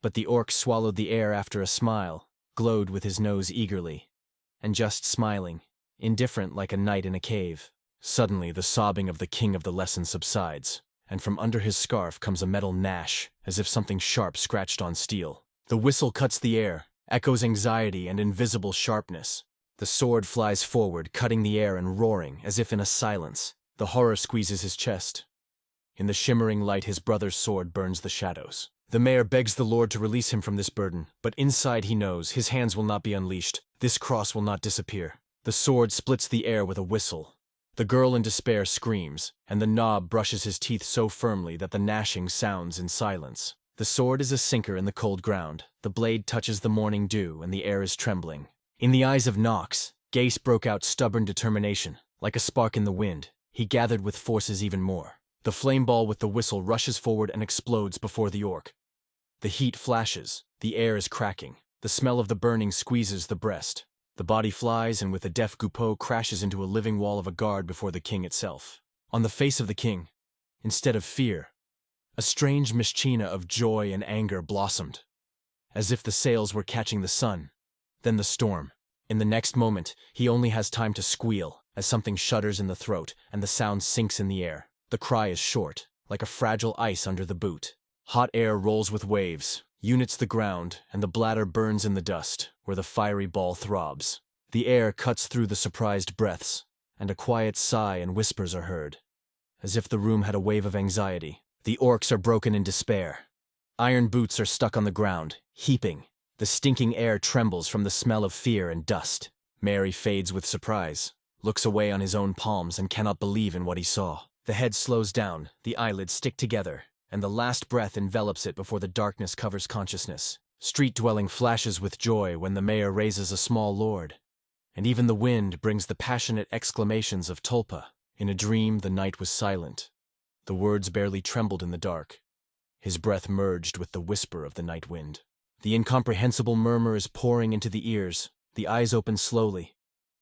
But the orc swallowed the air after a smile, glowed with his nose eagerly, and just smiling, indifferent like a knight in a cave. Suddenly the sobbing of the king of the lesson subsides, and from under his scarf comes a metal gnash, as if something sharp scratched on steel. The whistle cuts the air, echoes anxiety and invisible sharpness. The sword flies forward, cutting the air and roaring, as if in a silence. The horror squeezes his chest. In the shimmering light his brother's sword burns the shadows. The mayor begs the Lord to release him from this burden, but inside he knows his hands will not be unleashed. This cross will not disappear. The sword splits the air with a whistle. The girl in despair screams, and the knob brushes his teeth so firmly that the gnashing sounds in silence. The sword is a sinker in the cold ground. The blade touches the morning dew, and the air is trembling. In the eyes of Nox, Gase broke out stubborn determination. Like a spark in the wind, he gathered with forces even more. The flame ball with the whistle rushes forward and explodes before the orc. The heat flashes, the air is cracking. The smell of the burning squeezes the breast. The body flies and with a deaf Gupo crashes into a living wall of a guard before the king itself. On the face of the king, instead of fear, a strange mischina of joy and anger blossomed, as if the sails were catching the sun, then the storm. In the next moment, he only has time to squeal, as something shudders in the throat and the sound sinks in the air. The cry is short, like a fragile ice under the boot. Hot air rolls with waves, units the ground, and the bladder burns in the dust, where the fiery ball throbs. The air cuts through the surprised breaths, and a quiet sigh and whispers are heard, as if the room had a wave of anxiety. The orcs are broken in despair. Iron boots are stuck on the ground, heaping. The stinking air trembles from the smell of fear and dust. Mary fades with surprise, looks away on his own palms and cannot believe in what he saw. The head slows down, the eyelids stick together, and the last breath envelops it before the darkness covers consciousness. Street dwelling flashes with joy when the mayor raises a small lord, and even the wind brings the passionate exclamations of Tulpa. In a dream the night was silent. The words barely trembled in the dark. His breath merged with the whisper of the night wind. The incomprehensible murmur is pouring into the ears. The eyes open slowly.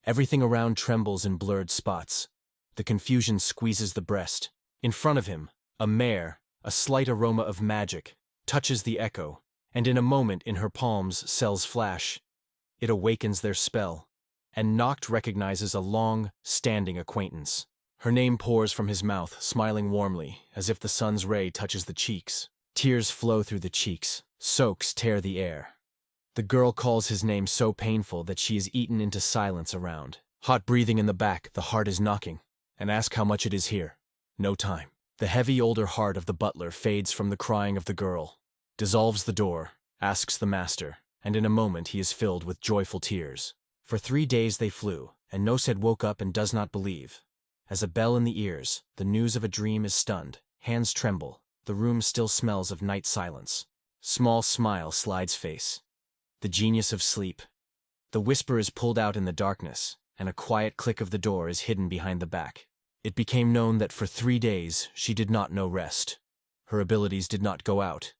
Everything around trembles in blurred spots. The confusion squeezes the breast. In front of him, a mare, a slight aroma of magic, touches the echo, and in a moment in her palms cells flash. It awakens their spell, and Noct recognizes a long-standing acquaintance. Her name pours from his mouth, smiling warmly, as if the sun's ray touches the cheeks. Tears flow through the cheeks, soaks tear the air. The girl calls his name so painful that she is eaten into silence around. Hot breathing in the back, the heart is knocking, and ask how much it is here. No time. The heavy older heart of the butler fades from the crying of the girl, dissolves the door, asks the master, and in a moment he is filled with joyful tears. For 3 days they flew, and Nosed woke up and does not believe. As a bell in the ears, the news of a dream is stunned, hands tremble, the room still smells of night silence. Small smile slides face. The genius of sleep. The whisper is pulled out in the darkness, and a quiet click of the door is hidden behind the back. It became known that for 3 days she did not know rest. Her abilities did not go out,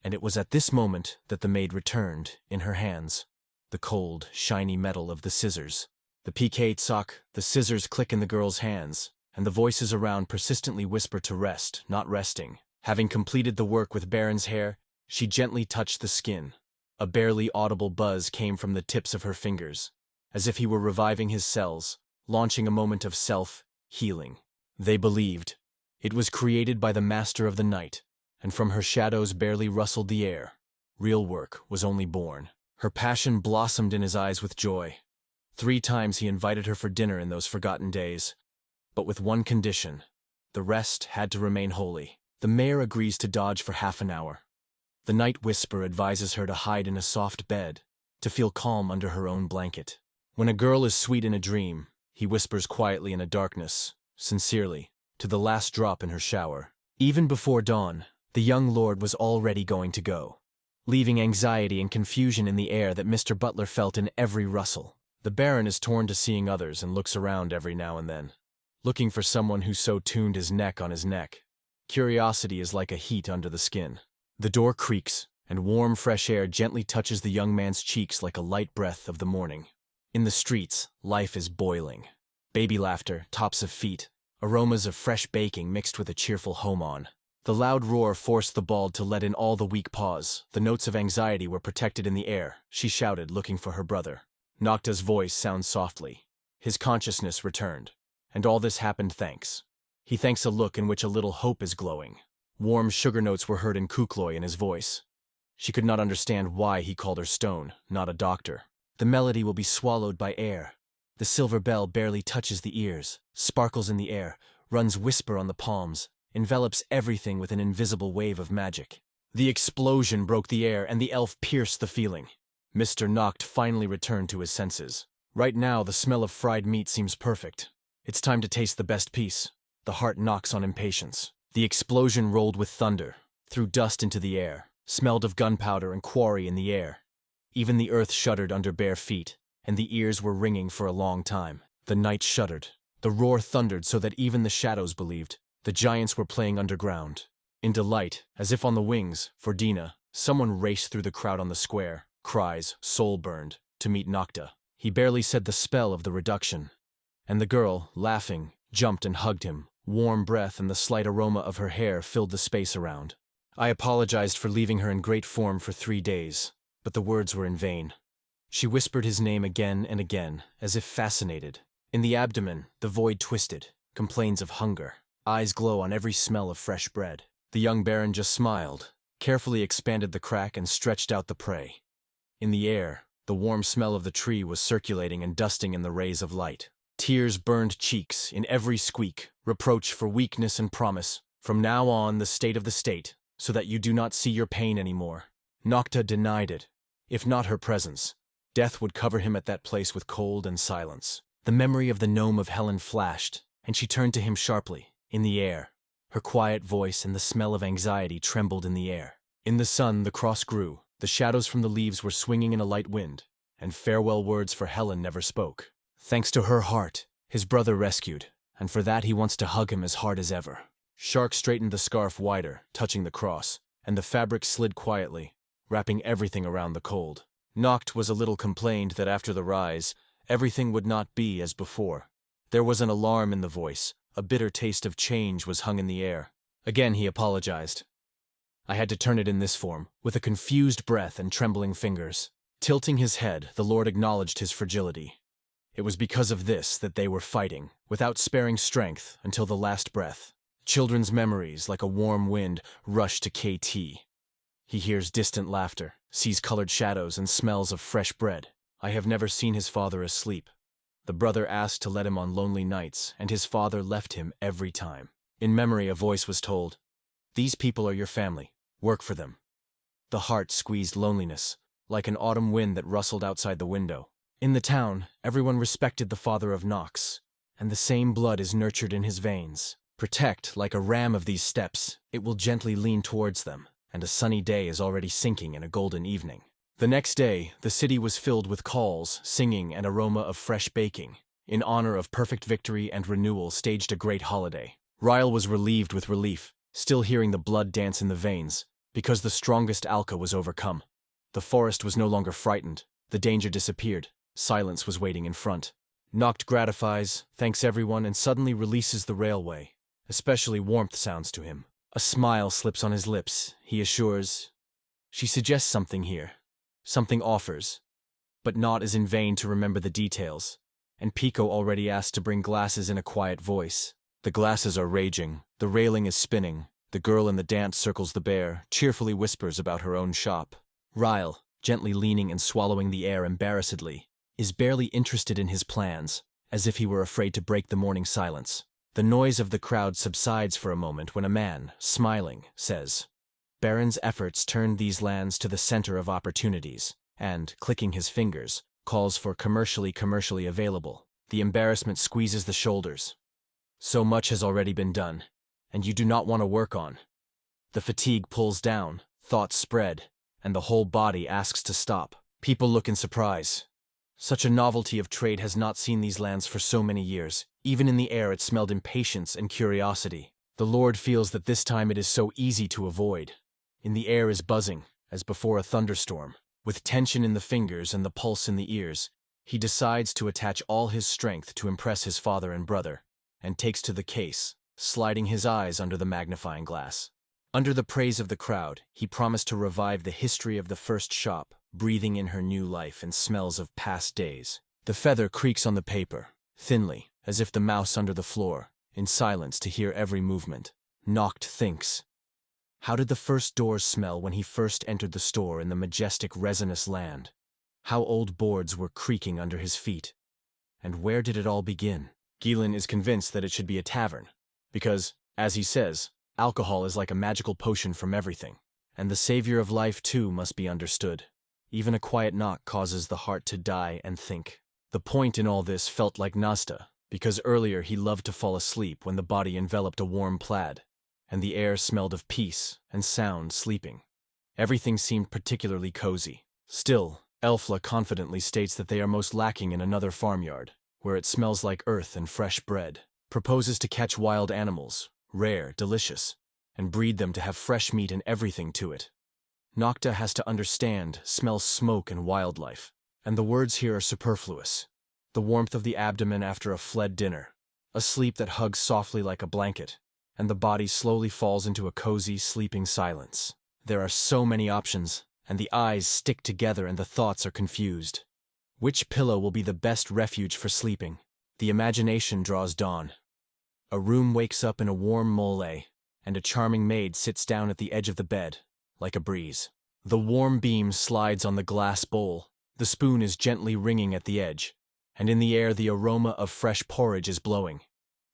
and it was at this moment that the maid returned, in her hands, the cold, shiny metal of the scissors. The PK tsak, the scissors click in the girl's hands, and the voices around persistently whisper to rest, not resting. Having completed the work with Baron's hair, she gently touched the skin. A barely audible buzz came from the tips of her fingers, as if he were reviving his cells, launching a moment of self-healing. They believed. It was created by the master of the night, and from her shadows barely rustled the air. Real work was only born. Her passion blossomed in his eyes with joy. 3 times he invited her for dinner in those forgotten days, but with one condition. The rest had to remain holy. The mayor agrees to dodge for half an hour. The night whisper advises her to hide in a soft bed, to feel calm under her own blanket. When a girl is sweet in a dream, he whispers quietly in a darkness, sincerely, to the last drop in her shower. Even before dawn, the young lord was already going to go, leaving anxiety and confusion in the air that Mr. Butler felt in every rustle. The Baron is torn to seeing others and looks around every now and then, looking for someone who so tuned his neck on his neck. Curiosity is like a heat under the skin. The door creaks, and warm, fresh air gently touches the young man's cheeks like a light breath of the morning. In the streets, life is boiling. Baby laughter, tops of feet, aromas of fresh baking mixed with a cheerful home-on. The loud roar forced the bald to let in all the weak paws. The notes of anxiety were protected in the air. She shouted, looking for her brother. Nocta's voice sounds softly. His consciousness returned. And all this happened thanks. He thanks a look in which a little hope is glowing. Warm sugar notes were heard in Kukloy in his voice. She could not understand why he called her stone, not a doctor. The melody will be swallowed by air. The silver bell barely touches the ears, sparkles in the air, runs whisper on the palms, envelops everything with an invisible wave of magic. The explosion broke the air, and the elf pierced the feeling. Mr. Noct finally returned to his senses. Right now, the smell of fried meat seems perfect. It's time to taste the best piece. The heart knocks on impatience. The explosion rolled with thunder, threw dust into the air, smelled of gunpowder and quarry in the air. Even the earth shuddered under bare feet, and the ears were ringing for a long time. The night shuddered. The roar thundered so that even the shadows believed. The giants were playing underground. In delight, as if on the wings, for Dina, someone raced through the crowd on the square, cries, soul-burned, to meet Nocta. He barely said the spell of the reduction. And the girl, laughing, jumped and hugged him. Warm breath and the slight aroma of her hair filled the space around. I apologized for leaving her in great form for 3 days, but the words were in vain. She whispered his name again and again, as if fascinated. In the abdomen, the void twisted, complains of hunger. Eyes glow on every smell of fresh bread. The young baron just smiled, carefully expanded the crack and stretched out the prey. In the air, the warm smell of the tree was circulating and dusting in the rays of light. Tears burned cheeks in every squeak, reproach for weakness and promise. From now on, the state of the state, so that you do not see your pain anymore. Nocta denied it. If not her presence, death would cover him at that place with cold and silence. The memory of the gnome of Helen flashed, and she turned to him sharply, in the air. Her quiet voice and the smell of anxiety trembled in the air. In the sun, the cross grew. The shadows from the leaves were swinging in a light wind, and farewell words for Helen never spoke. Thanks to her heart, his brother rescued, and for that he wants to hug him as hard as ever. Shark straightened the scarf wider, touching the cross, and the fabric slid quietly, wrapping everything around the cold. Noct was a little complained that after the rise, everything would not be as before. There was an alarm in the voice, a bitter taste of change was hung in the air. Again he apologized. I had to turn it in this form, with a confused breath and trembling fingers. Tilting his head, the Lord acknowledged his fragility. It was because of this that they were fighting, without sparing strength, until the last breath. Children's memories, like a warm wind, rush to KT. He hears distant laughter, sees colored shadows and smells of fresh bread. I have never seen his father asleep. The brother asked to let him on lonely nights, and his father left him every time. In memory, a voice was told, "These people are your family. Work for them." The heart squeezed loneliness, like an autumn wind that rustled outside the window. In the town, everyone respected the father of Nox, and the same blood is nurtured in his veins. Protect, like a ram of these steps, it will gently lean towards them, and a sunny day is already sinking in a golden evening. The next day, the city was filled with calls, singing, and aroma of fresh baking. In honor of perfect victory and renewal staged a great holiday. Ryle was relieved with relief, still hearing the blood dance in the veins, because the strongest Alka was overcome. The forest was no longer frightened, the danger disappeared, silence was waiting in front. Noct gratifies, thanks everyone, and suddenly releases the railway. Especially warmth sounds to him. A smile slips on his lips, he assures. She suggests something here. Something offers. But Not is in vain to remember the details, and Pico already asked to bring glasses in a quiet voice. The glasses are raging, the railing is spinning, the girl in the dance circles the bear, cheerfully whispers about her own shop. Ryle, gently leaning and swallowing the air embarrassedly, is barely interested in his plans, as if he were afraid to break the morning silence. The noise of the crowd subsides for a moment when a man, smiling, says, "Baron's efforts turned these lands to the center of opportunities," and, clicking his fingers, calls for commercially available. The embarrassment squeezes the shoulders. So much has already been done, and you do not want to work on. The fatigue pulls down, thoughts spread, and the whole body asks to stop. People look in surprise. Such a novelty of trade has not seen these lands for so many years. Even in the air it smelled impatience and curiosity. The Lord feels that this time it is so easy to avoid. In the air is buzzing, as before a thunderstorm. With tension in the fingers and the pulse in the ears, he decides to attach all his strength to impress his father and brother, and takes to the case, sliding his eyes under the magnifying glass. Under the praise of the crowd, he promised to revive the history of the first shop, breathing in her new life and smells of past days. The feather creaks on the paper, thinly, as if the mouse under the floor, in silence to hear every movement. Noct thinks. How did the first doors smell when he first entered the store in the majestic resinous land? How old boards were creaking under his feet? And where did it all begin? Gillen is convinced that it should be a tavern, because, as he says, alcohol is like a magical potion from everything, and the savior of life too must be understood. Even a quiet knock causes the heart to die and think. The point in all this felt like Nasta, because earlier he loved to fall asleep when the body enveloped a warm plaid, and the air smelled of peace and sound sleeping. Everything seemed particularly cozy. Still, Elfla confidently states that they are most lacking in another farmyard, where it smells like earth and fresh bread, proposes to catch wild animals, rare, delicious, and breed them to have fresh meat and everything to it. Nocta has to understand, smells smoke and wildlife, and the words here are superfluous. The warmth of the abdomen after a fled dinner, a sleep that hugs softly like a blanket, and the body slowly falls into a cozy, sleeping silence. There are so many options, and the eyes stick together and the thoughts are confused. Which pillow will be the best refuge for sleeping? The imagination draws dawn. A room wakes up in a warm mole, and a charming maid sits down at the edge of the bed, like a breeze. The warm beam slides on the glass bowl, the spoon is gently ringing at the edge, and in the air the aroma of fresh porridge is blowing.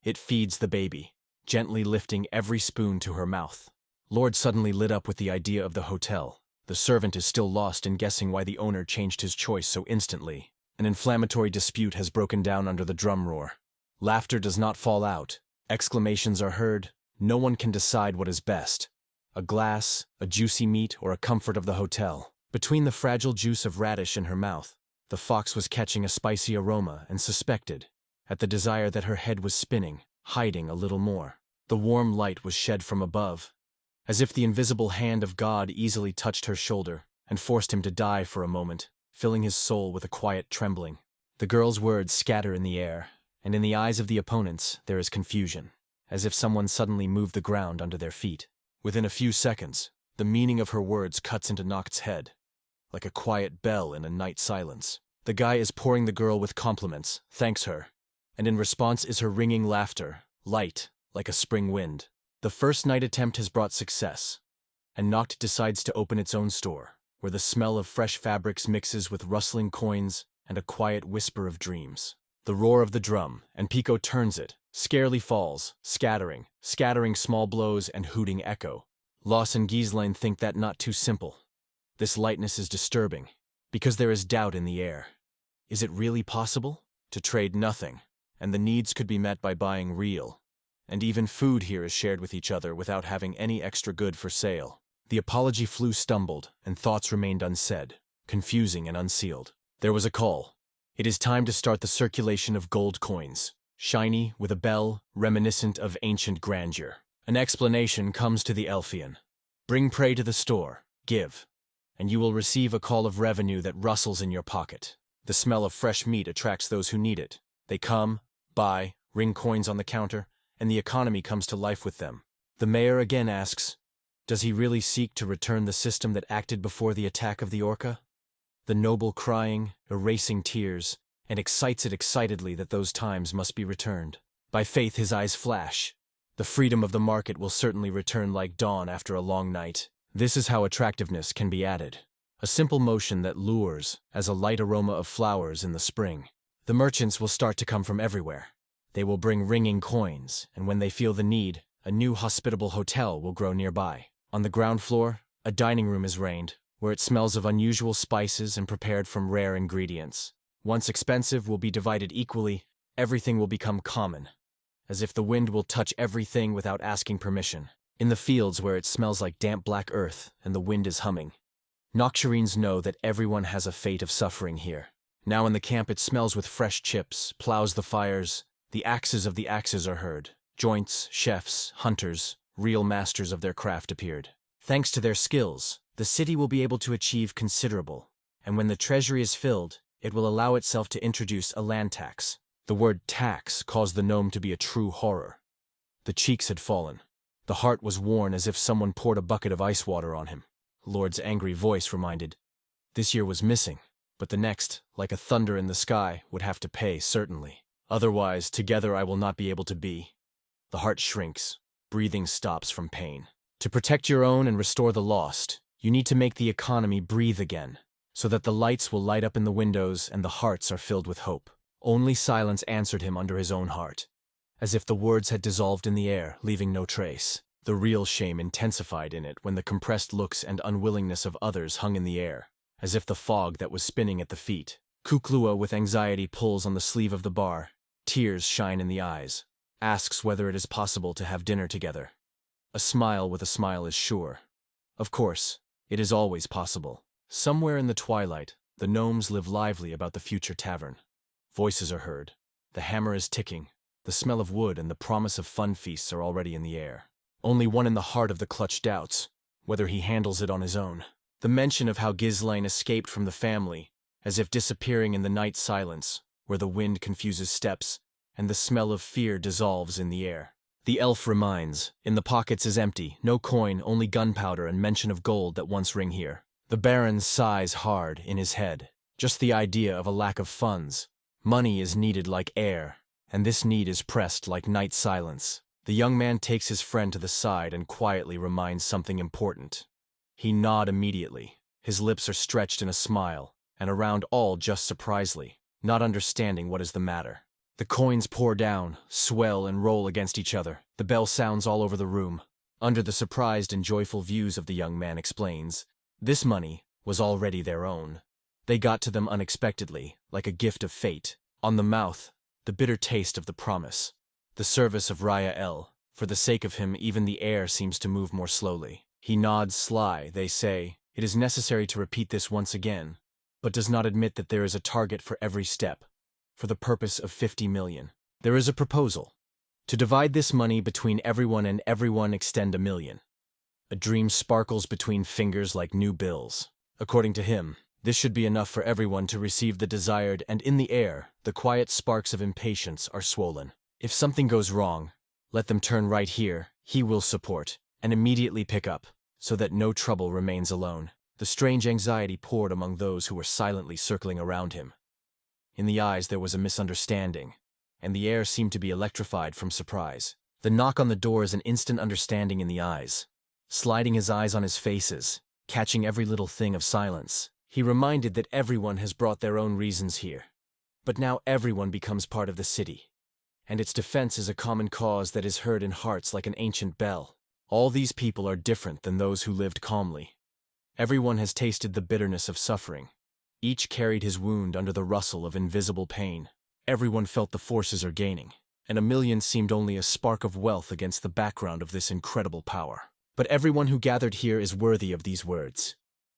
It feeds the baby, gently lifting every spoon to her mouth. Lord suddenly lit up with the idea of the hotel. The servant is still lost in guessing why the owner changed his choice so instantly. An inflammatory dispute has broken down under the drum roar. Laughter does not fall out. Exclamations are heard. No one can decide what is best. A glass, a juicy meat, or a comfort of the hotel. Between the fragile juice of radish in her mouth, the fox was catching a spicy aroma and suspected, at the desire that her head was spinning, hiding a little more. The warm light was shed from above, as if the invisible hand of God easily touched her shoulder and forced him to die for a moment, filling his soul with a quiet trembling. The girl's words scatter in the air, and in the eyes of the opponents there is confusion, as if someone suddenly moved the ground under their feet. Within a few seconds, the meaning of her words cuts into Noct's head, like a quiet bell in a night silence. The guy is pouring the girl with compliments, thanks her, and in response is her ringing laughter, light, like a spring wind. The first night attempt has brought success, and Noct decides to open its own store, where the smell of fresh fabrics mixes with rustling coins and a quiet whisper of dreams. The roar of the drum, and Pico turns it, scarcely falls, scattering small blows and hooting echo. Loss and Ghislaine think that not too simple. This lightness is disturbing. Because there is doubt in the air. Is it really possible? To trade nothing, and the needs could be met by buying real. And even food here is shared with each other without having any extra good for sale. The apology flew stumbled, and thoughts remained unsaid, confusing and unsealed. There was a call. It is time to start the circulation of gold coins, shiny with a bell reminiscent of ancient grandeur. An explanation comes to the Elfian. Bring prey to the store, give, and you will receive a call of revenue that rustles in your pocket. The smell of fresh meat attracts those who need it. They come, buy, ring coins on the counter, and the economy comes to life with them. The mayor again asks, does he really seek to return the system that acted before the attack of the Orca? The noble crying, erasing tears, and excites it excitedly that those times must be returned. By faith his eyes flash. The freedom of the market will certainly return like dawn after a long night. This is how attractiveness can be added. A simple motion that lures, as a light aroma of flowers in the spring. The merchants will start to come from everywhere. They will bring ringing coins, and when they feel the need, a new hospitable hotel will grow nearby. On the ground floor, a dining room is reigned, where it smells of unusual spices and prepared from rare ingredients. Once expensive will be divided equally, everything will become common, as if the wind will touch everything without asking permission. In the fields where it smells like damp black earth and the wind is humming, Nocturines know that everyone has a fate of suffering here. Now in the camp it smells with fresh chips, plows the fires, the axes of the axes are heard. Joints, chefs, hunters, real masters of their craft appeared. Thanks to their skills, the city will be able to achieve considerable, and when the treasury is filled, it will allow itself to introduce a land tax. The word tax caused the gnome to be a true horror. The cheeks had fallen. The heart was worn as if someone poured a bucket of ice water on him. Lord's angry voice reminded, this year was missing, but the next, like a thunder in the sky, would have to pay, certainly. Otherwise, together I will not be able to be. The heart shrinks, breathing stops from pain. To protect your own and restore the lost, you need to make the economy breathe again, so that the lights will light up in the windows and the hearts are filled with hope. Only silence answered him under his own heart, as if the words had dissolved in the air, leaving no trace. The real shame intensified in it when the compressed looks and unwillingness of others hung in the air, as if the fog that was spinning at the feet. Kuklua with anxiety pulls on the sleeve of the bar. Tears shine in the eyes. Asks whether it is possible to have dinner together. A smile with a smile is sure. Of course, it is always possible. Somewhere in the twilight, the gnomes live lively about the future tavern. Voices are heard. The hammer is ticking. The smell of wood and the promise of fun feasts are already in the air. Only one in the heart of the clutch doubts whether he handles it on his own. The mention of how Ghislaine escaped from the family, as if disappearing in the night silence, where the wind confuses steps, and the smell of fear dissolves in the air. The elf reminds, in the pockets is empty, no coin, only gunpowder and mention of gold that once ring here. The Baron sighs hard in his head. Just the idea of a lack of funds. Money is needed like air, and this need is pressed like night silence. The young man takes his friend to the side and quietly reminds something important. He nods immediately. His lips are stretched in a smile, and around all just surprisingly, not understanding what is the matter. The coins pour down, swell and roll against each other. The bell sounds all over the room. Under the surprised and joyful views of the young man explains, this money was already their own. They got to them unexpectedly, like a gift of fate. On the mouth, the bitter taste of the promise. The service of Raya El. For the sake of him, even the air seems to move more slowly. He nods sly, they say. It is necessary to repeat this once again, but does not admit that there is a target for every step, for the purpose of 50 million. There is a proposal. To divide this money between everyone and everyone extend 1 million. A dream sparkles between fingers like new bills. According to him, this should be enough for everyone to receive the desired, and in the air, the quiet sparks of impatience are swollen. If something goes wrong, let them turn right here, he will support, and immediately pick up, so that no trouble remains alone. The strange anxiety poured among those who were silently circling around him. In the eyes there was a misunderstanding, and the air seemed to be electrified from surprise. The knock on the door is an instant understanding in the eyes. Sliding his eyes on his faces, catching every little thing of silence, he reminded that everyone has brought their own reasons here. But now everyone becomes part of the city, and its defense is a common cause that is heard in hearts like an ancient bell. All these people are different than those who lived calmly. Everyone has tasted the bitterness of suffering, Each carried his wound under the rustle of invisible pain. Everyone felt the forces are gaining, and a million seemed only a spark of wealth against the background of this incredible power. But everyone who gathered here is worthy of these words.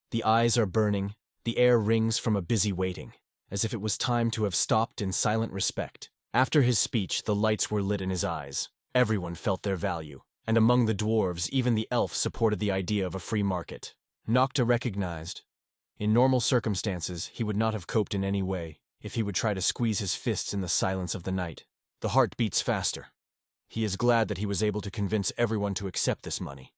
The eyes are burning, the air rings from a busy waiting, as if it was time to have stopped in silent respect. After his speech, the lights were lit in his eyes. Everyone felt their value, and among the dwarves, even the elf supported the idea of a free market. Nocta recognized. In normal circumstances, he would not have coped in any way, if he would try to squeeze his fists in the silence of the night. The heart beats faster. He is glad that he was able to convince everyone to accept this money.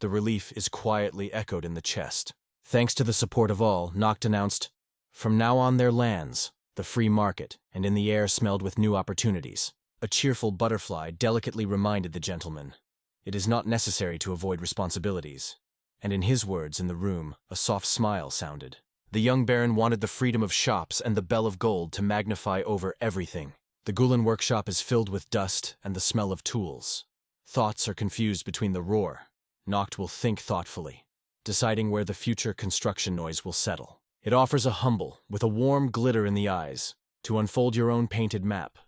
The relief is quietly echoed in the chest. Thanks to the support of all, Noct announced, "From now on their lands, the free market, and in the air smelled with new opportunities." A cheerful butterfly delicately reminded the gentleman, "It is not necessary to avoid responsibilities." And in his words in the room, a soft smile sounded. The young baron wanted the freedom of shops and the bell of gold to magnify over everything. The Gulen workshop is filled with dust and the smell of tools. Thoughts are confused between the roar. Noct will think thoughtfully, deciding where the future construction noise will settle. It offers a humble, with a warm glitter in the eyes, to unfold your own painted map.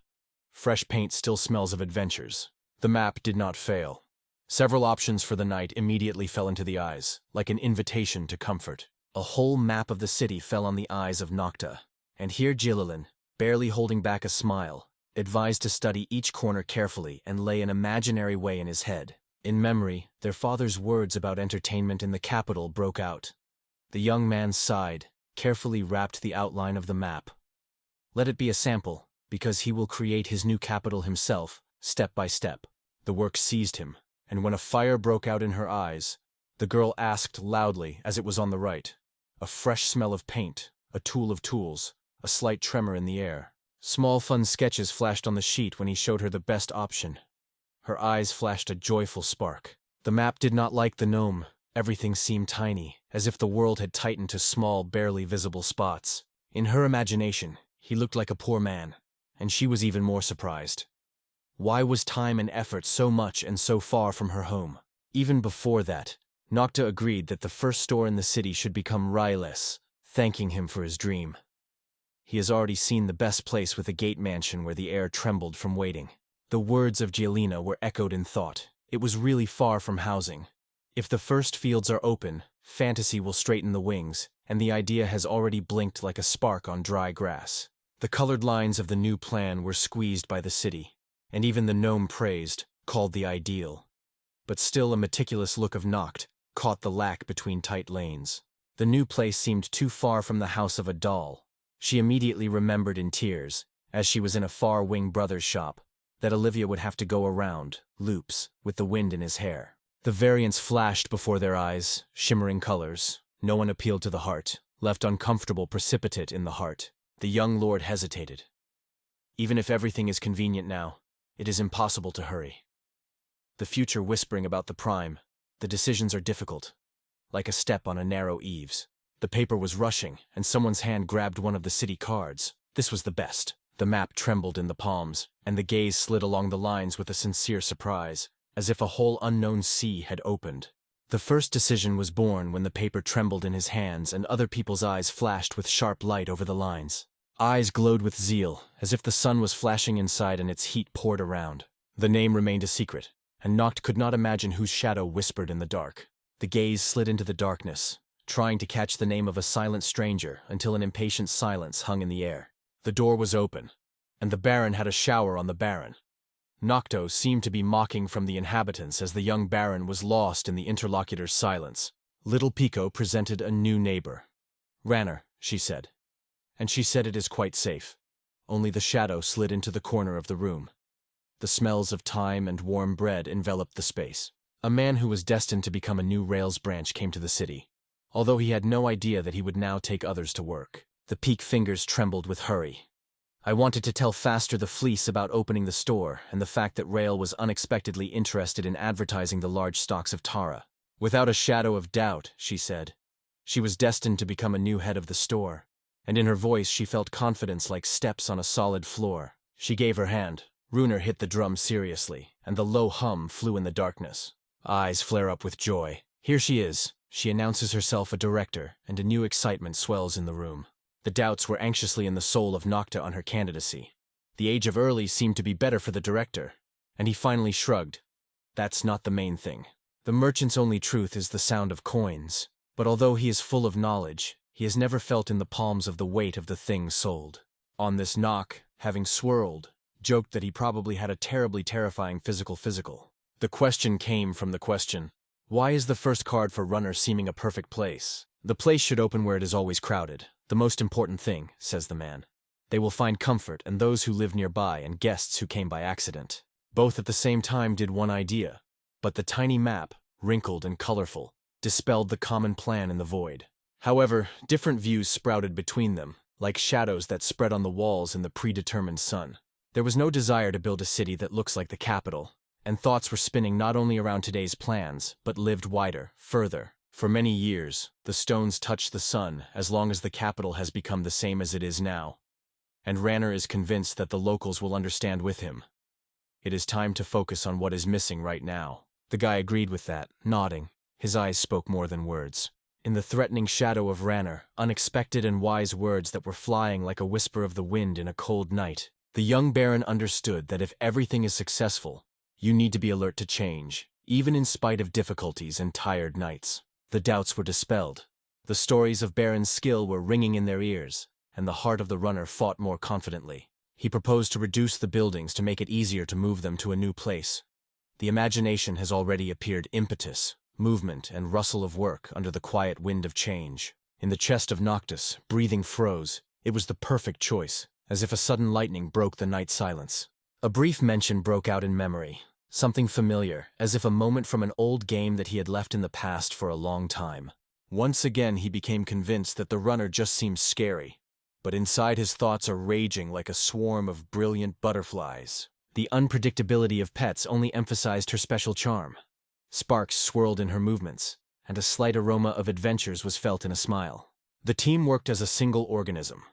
Fresh paint still smells of adventures. The map did not fail. Several options for the night immediately fell into the eyes, like an invitation to comfort. A whole map of the city fell on the eyes of Nocta, and here Jillilan, barely holding back a smile, advised to study each corner carefully and lay an imaginary way in his head. In memory, their father's words about entertainment in the capital broke out. The young man sighed, carefully wrapped the outline of the map. Let it be a sample, because he will create his new capital himself, step by step. The work seized him, and when a fire broke out in her eyes, the girl asked loudly as it was on the right. A fresh smell of paint, a tool of tools, a slight tremor in the air. Small fun sketches flashed on the sheet when he showed her the best option. Her eyes flashed a joyful spark. The map did not like the gnome. Everything seemed tiny, as if the world had tightened to small, barely visible spots. In her imagination, he looked like a poor man, and she was even more surprised. Why was time and effort so much and so far from her home? Even before that, Nocta agreed that the first store in the city should become Ryless, thanking him for his dream. He has already seen the best place with a gate mansion where the air trembled from waiting. The words of Gielina were echoed in thought. It was really far from housing. If the first fields are open, fantasy will straighten the wings, and the idea has already blinked like a spark on dry grass. The colored lines of the new plan were squeezed by the city, and even the gnome praised, called the ideal. But still a meticulous look of Noct caught the lack between tight lanes. The new place seemed too far from the house of a doll. She immediately remembered in tears, as she was in a far-wing brother's shop, that Olivia would have to go around, loops, with the wind in his hair. The variants flashed before their eyes, shimmering colors. No one appealed to the heart, left uncomfortable, precipitate in the heart. The young lord hesitated. Even if everything is convenient now, it is impossible to hurry. The future whispering about the prime, the decisions are difficult, like a step on a narrow eaves. The paper was rushing, and someone's hand grabbed one of the city cards. This was the best. The map trembled in the palms, and the gaze slid along the lines with a sincere surprise, as if a whole unknown sea had opened. The first decision was born when the paper trembled in his hands and other people's eyes flashed with sharp light over the lines. Eyes glowed with zeal, as if the sun was flashing inside and its heat poured around. The name remained a secret, and Noct could not imagine whose shadow whispered in the dark. The gaze slid into the darkness, trying to catch the name of a silent stranger until an impatient silence hung in the air. The door was open, and the baron had a shower on the baron. Nocto seemed to be mocking from the inhabitants as the young baron was lost in the interlocutor's silence. Little Pico presented a new neighbor. "Ranner," she said. And she said it is quite safe. Only the shadow slid into the corner of the room. The smells of thyme and warm bread enveloped the space. A man who was destined to become a new rails branch came to the city, although he had no idea that he would now take others to work. The peak fingers trembled with hurry. I wanted to tell Faster the Fleece about opening the store and the fact that Rail was unexpectedly interested in advertising the large stocks of Tara. Without a shadow of doubt, she said. She was destined to become a new head of the store, and in her voice she felt confidence like steps on a solid floor. She gave her hand. Runer hit the drum seriously, and the low hum flew in the darkness. Eyes flare up with joy. Here she is. She announces herself a director, and a new excitement swells in the room. The doubts were anxiously in the soul of Nocta on her candidacy. The age of early seemed to be better for the director, and he finally shrugged. That's not the main thing. The merchant's only truth is the sound of coins. But although he is full of knowledge, he has never felt in the palms of the weight of the things sold. On this knock, having swirled, joked that he probably had a terribly terrifying physical. The question came from the question. Why is the first card for runner seeming a perfect place? The place should open where it is always crowded. The most important thing, says the man. They will find comfort and those who live nearby and guests who came by accident. Both at the same time did one idea, but the tiny map, wrinkled and colorful, dispelled the common plan in the void. However, different views sprouted between them, like shadows that spread on the walls in the predetermined sun. There was no desire to build a city that looks like the capital, and thoughts were spinning not only around today's plans, but lived wider, further. For many years, the stones touched the sun as long as the capital has become the same as it is now. And Ranner is convinced that the locals will understand with him. It is time to focus on what is missing right now. The guy agreed with that, nodding. His eyes spoke more than words. In the threatening shadow of Ranner, unexpected and wise words that were flying like a whisper of the wind in a cold night, the young baron understood that if everything is successful, you need to be alert to change, even in spite of difficulties and tired nights. The doubts were dispelled. The stories of Baron's skill were ringing in their ears, and the heart of the runner fought more confidently. He proposed to reduce the buildings to make it easier to move them to a new place. The imagination has already appeared impetus, movement, and rustle of work under the quiet wind of change. In the chest of Noctis, breathing froze. It was the perfect choice, as if a sudden lightning broke the night silence. A brief mention broke out in memory. Something familiar, as if a moment from an old game that he had left in the past for a long time. Once again he became convinced that the runner just seems scary, but inside his thoughts are raging like a swarm of brilliant butterflies. The unpredictability of pets only emphasized her special charm. Sparks swirled in her movements, and a slight aroma of adventures was felt in a smile. The team worked as a single organism.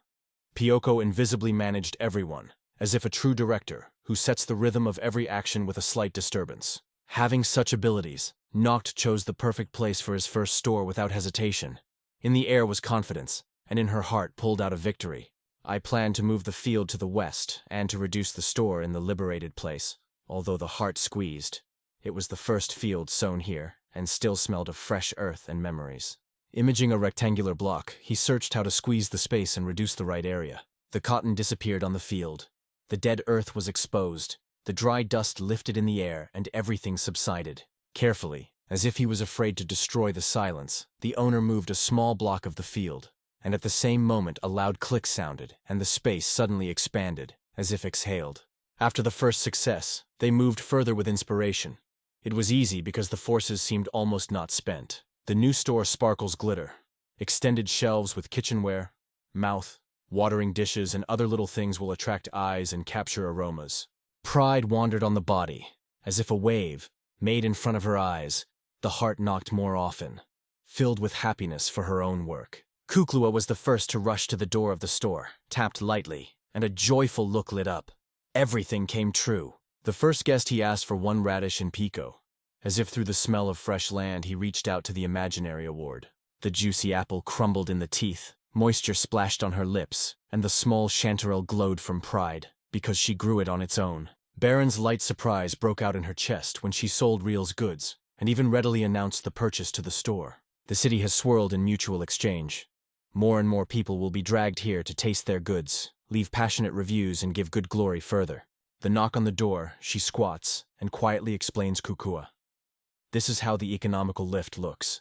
Pyoko invisibly managed everyone, as if a true director, who sets the rhythm of every action with a slight disturbance. Having such abilities, Noct chose the perfect place for his first store without hesitation. In the air was confidence, and in her heart pulled out a victory. I planned to move the field to the west and to reduce the store in the liberated place, although the heart squeezed. It was the first field sown here, and still smelled of fresh earth and memories. Imaging a rectangular block, he searched how to squeeze the space and reduce the right area. The cotton disappeared on the field. The dead earth was exposed, the dry dust lifted in the air, and everything subsided. Carefully, as if he was afraid to destroy the silence, the owner moved a small block of the field, and at the same moment a loud click sounded, and the space suddenly expanded, as if exhaled. After the first success, they moved further with inspiration. It was easy because the forces seemed almost not spent. The new store sparkles glitter. Extended shelves with kitchenware, mouth, watering dishes, and other little things will attract eyes and capture aromas. Pride wandered on the body, as if a wave, made in front of her eyes. The heart knocked more often, filled with happiness for her own work. Kuklua was the first to rush to the door of the store, tapped lightly, and a joyful look lit up. Everything came true. The first guest he asked for 1 radish and pico. As if through the smell of fresh land, he reached out to the imaginary award. The juicy apple crumbled in the teeth. Moisture splashed on her lips, and the small chanterelle glowed from pride, because she grew it on its own. Baron's light surprise broke out in her chest when she sold Real's goods, and even readily announced the purchase to the store. The city has swirled in mutual exchange. More and more people will be dragged here to taste their goods, leave passionate reviews, and give good glory further. The knock on the door, she squats, and quietly explains Kukua. This is how the economical lift looks.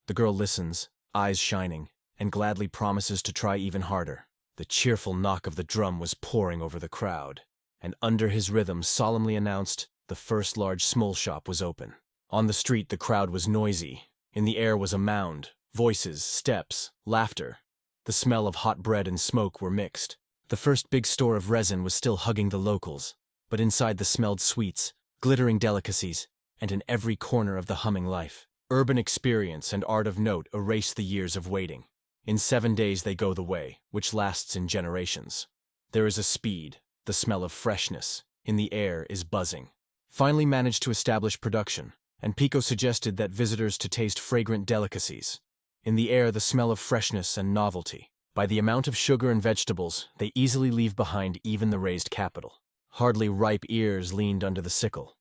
The girl listens, eyes shining, and gladly promises to try even harder. The cheerful knock of the drum was pouring over the crowd, and under his rhythm solemnly announced the first large small shop was open. On the street the crowd was noisy. In the air was a mound, voices, steps, laughter. The smell of hot bread and smoke were mixed. The first big store of resin was still hugging the locals, but inside the smelled sweets, glittering delicacies, and in every corner of the humming life. Urban experience and art of note erased the years of waiting. In 7 days they go the way, which lasts in generations. There is a speed, the smell of freshness, in the air is buzzing. Finally managed to establish production, and Pico suggested that visitors to taste fragrant delicacies. In the air the smell of freshness and novelty. By the amount of sugar and vegetables, they easily leave behind even the raised capital. Hardly ripe ears leaned under the sickle.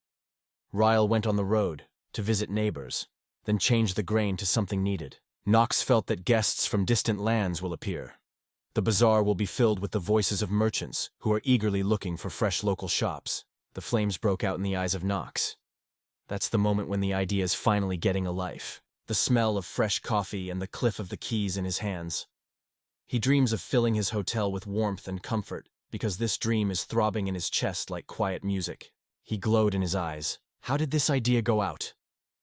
Ryle went on the road to visit neighbors, then change the grain to something needed. Knox felt that guests from distant lands will appear. The bazaar will be filled with the voices of merchants who are eagerly looking for fresh local shops. The flames broke out in the eyes of Knox. That's the moment when the idea is finally getting a life. The smell of fresh coffee and the cliff of the keys in his hands. He dreams of filling his hotel with warmth and comfort, because this dream is throbbing in his chest like quiet music. He glowed in his eyes. How did this idea go out?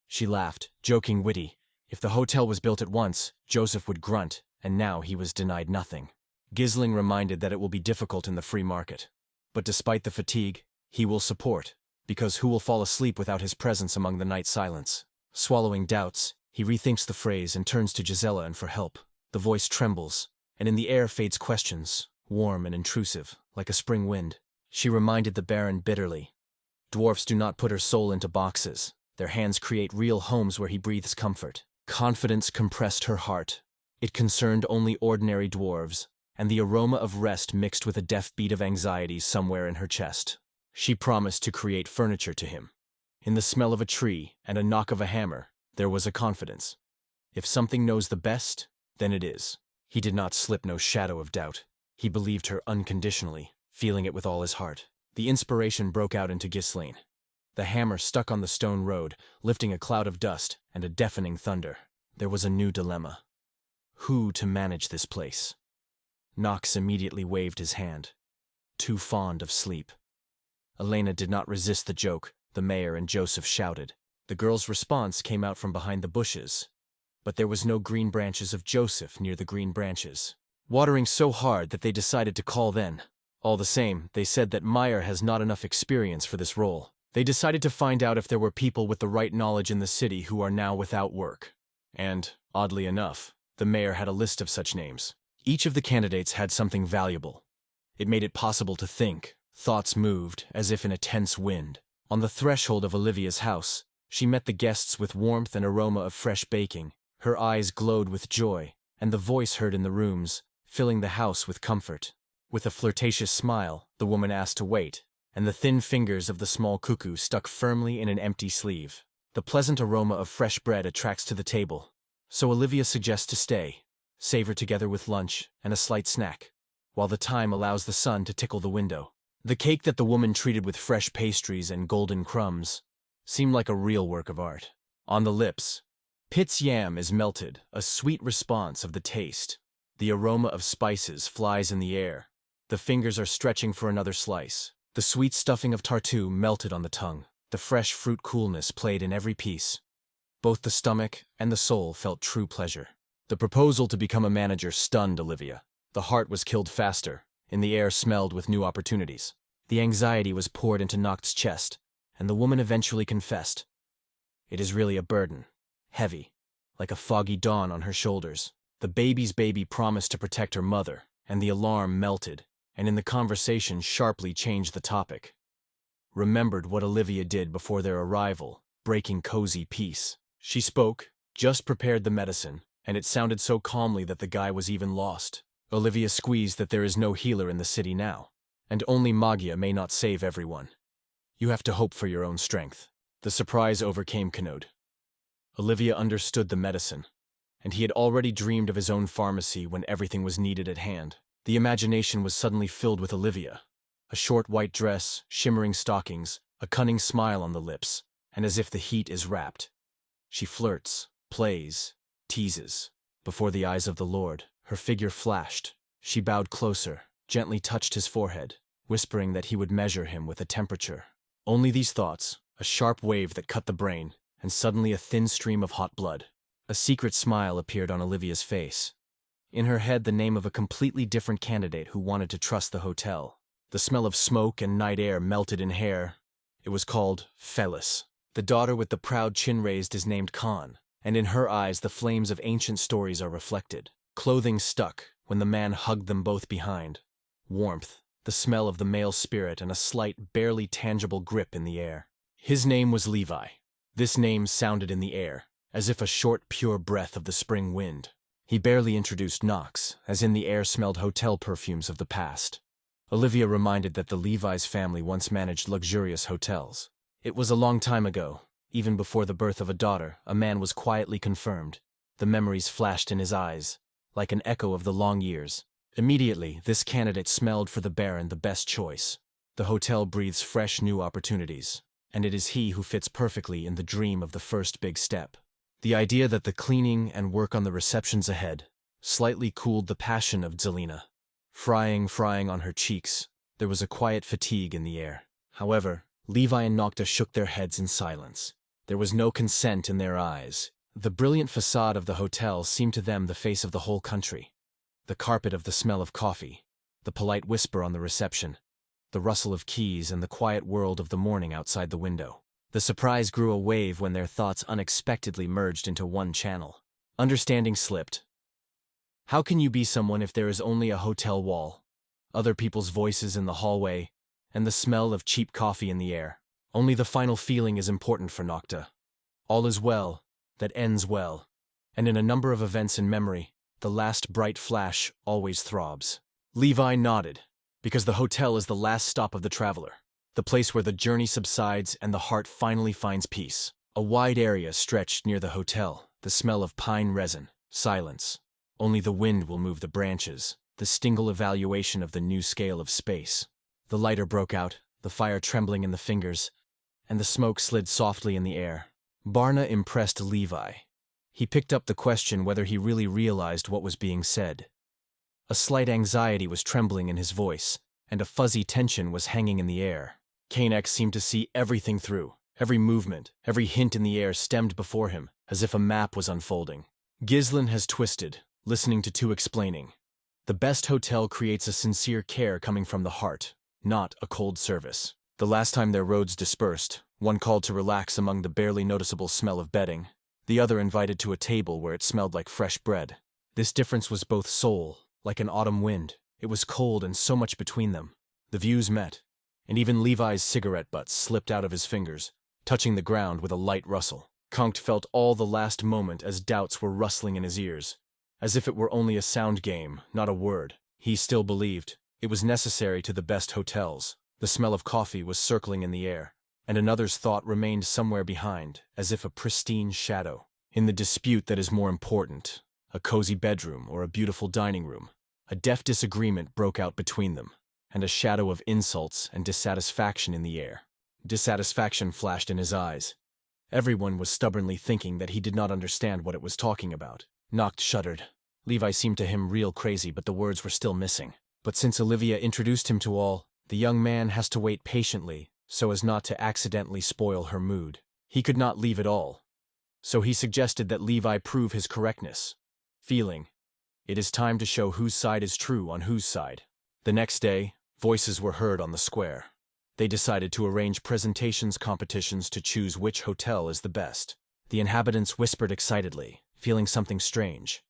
She laughed, joking witty. If the hotel was built at once, Joseph would grunt, and now he was denied nothing. Gisling reminded that it will be difficult in the free market. But despite the fatigue, he will support, because who will fall asleep without his presence among the night silence? Swallowing doubts, he rethinks the phrase and turns to Gisela and for help. The voice trembles, and in the air fades questions, warm and intrusive, like a spring wind. She reminded the Baron bitterly. Dwarfs do not put her soul into boxes. Their hands create real homes where he breathes comfort. Confidence compressed her heart. It concerned only ordinary dwarves, and the aroma of rest mixed with a deaf beat of anxiety somewhere in her chest. She promised to create furniture to him. In the smell of a tree and a knock of a hammer, there was a confidence. If something knows the best, then it is. He did not slip no shadow of doubt. He believed her unconditionally, feeling it with all his heart. The inspiration broke out into Ghislaine. The hammer stuck on the stone road, lifting a cloud of dust and a deafening thunder. There was a new dilemma. Who to manage this place? Knox immediately waved his hand. Too fond of sleep. Elena did not resist the joke. The mayor and Joseph shouted. The girl's response came out from behind the bushes. But there was no green branches of Joseph near the green branches. Watering so hard that they decided to call then. All the same, they said that Meyer has not enough experience for this role. They decided to find out if there were people with the right knowledge in the city who are now without work. And, oddly enough, the mayor had a list of such names. Each of the candidates had something valuable. It made it possible to think. Thoughts moved, as if in a tense wind. On the threshold of Olivia's house, she met the guests with warmth and aroma of fresh baking. Her eyes glowed with joy, and the voice heard in the rooms, filling the house with comfort. With a flirtatious smile, the woman asked to wait, and the thin fingers of the small cuckoo stuck firmly in an empty sleeve. The pleasant aroma of fresh bread attracts to the table, so Olivia suggests to stay, savor together with lunch and a slight snack, while the time allows the sun to tickle the window. The cake that the woman treated with fresh pastries and golden crumbs seemed like a real work of art. On the lips, Pitt's yam is melted, a sweet response of the taste. The aroma of spices flies in the air. The fingers are stretching for another slice. The sweet stuffing of tartue melted on the tongue. The fresh fruit coolness played in every piece. Both the stomach and the soul felt true pleasure. The proposal to become a manager stunned Olivia. The heart was killed faster. In the air smelled with new opportunities. The anxiety was poured into Nocht's chest, and the woman eventually confessed. It is really a burden. Heavy, like a foggy dawn on her shoulders. The baby's baby promised to protect her mother, and the alarm melted, and in the conversation sharply changed the topic. Remembered what Olivia did before their arrival, breaking cozy peace. She spoke, just prepared the medicine, and it sounded so calmly that the guy was even lost. Olivia squeezed that there is no healer in the city now, and only Magia may not save everyone. You have to hope for your own strength. The surprise overcame Canode. Olivia understood the medicine, and he had already dreamed of his own pharmacy when everything was needed at hand. The imagination was suddenly filled with Olivia. A short white dress, shimmering stockings, a cunning smile on the lips, and as if the heat is wrapped. She flirts, plays, teases. Before the eyes of the Lord, her figure flashed. She bowed closer, gently touched his forehead, whispering that he would measure him with a temperature. Only these thoughts, a sharp wave that cut the brain, and suddenly a thin stream of hot blood. A secret smile appeared on Olivia's face. In her head the name of a completely different candidate who wanted to trust the hotel. The smell of smoke and night air melted in hair. It was called Felis. The daughter with the proud chin raised is named Khan, and in her eyes the flames of ancient stories are reflected. Clothing stuck when the man hugged them both behind. Warmth, the smell of the male spirit, and a slight, barely tangible grip in the air. His name was Levi. This name sounded in the air, as if a short, pure breath of the spring wind. He barely introduced Knox, as in the air smelled hotel perfumes of the past. Olivia reminded that the Levi's family once managed luxurious hotels. It was a long time ago. Even before the birth of a daughter, a man was quietly confirmed. The memories flashed in his eyes, like an echo of the long years. Immediately, this candidate smelled for the Baron the best choice. The hotel breathes fresh new opportunities, and it is he who fits perfectly in the dream of the first big step. The idea that the cleaning and work on the receptions ahead slightly cooled the passion of Zelina. Frying on her cheeks, there was a quiet fatigue in the air. However, Levi and Nocta shook their heads in silence. There was no consent in their eyes. The brilliant facade of the hotel seemed to them the face of the whole country. The carpet of the smell of coffee, the polite whisper on the reception, the rustle of keys and the quiet world of the morning outside the window. The surprise grew a wave when their thoughts unexpectedly merged into one channel. Understanding slipped. How can you be someone if there is only a hotel wall, other people's voices in the hallway, and the smell of cheap coffee in the air? Only the final feeling is important for Nocta. All is well, that ends well. And in a number of events in memory, the last bright flash always throbs. Levi nodded, because the hotel is the last stop of the traveler, the place where the journey subsides and the heart finally finds peace. A wide area stretched near the hotel, the smell of pine resin, silence. Only the wind will move the branches, the stingle evaluation of the new scale of space. The lighter broke out, the fire trembling in the fingers, and the smoke slid softly in the air. Barna impressed Levi. He picked up the question whether he really realized what was being said. A slight anxiety was trembling in his voice, and a fuzzy tension was hanging in the air. Kanex seemed to see everything through. Every movement, every hint in the air stemmed before him, as if a map was unfolding. Ghislain has twisted, listening to two explaining. The best hotel creates a sincere care coming from the heart, not a cold service. The last time their roads dispersed, one called to relax among the barely noticeable smell of bedding. The other invited to a table where it smelled like fresh bread. This difference was both soul, like an autumn wind. It was cold and so much between them. The views met, and even Levi's cigarette butts slipped out of his fingers, touching the ground with a light rustle. Conkt felt all the last moment as doubts were rustling in his ears, as if it were only a sound game, not a word. He still believed it was necessary to the best hotels. The smell of coffee was circling in the air, and another's thought remained somewhere behind, as if a pristine shadow. In the dispute that is more important, a cozy bedroom or a beautiful dining room, a deft disagreement broke out between them, and a shadow of insults and dissatisfaction in the air. Dissatisfaction flashed in his eyes. Everyone was stubbornly thinking that he did not understand what it was talking about. Noct shuddered. Levi seemed to him real crazy, but the words were still missing. But since Olivia introduced him to all, the young man has to wait patiently so as not to accidentally spoil her mood. He could not leave at all. So he suggested that Levi prove his correctness, feeling, it is time to show whose side is true on whose side. The next day, voices were heard on the square. They decided to arrange presentations competitions to choose which hotel is the best. The inhabitants whispered excitedly, feeling something strange.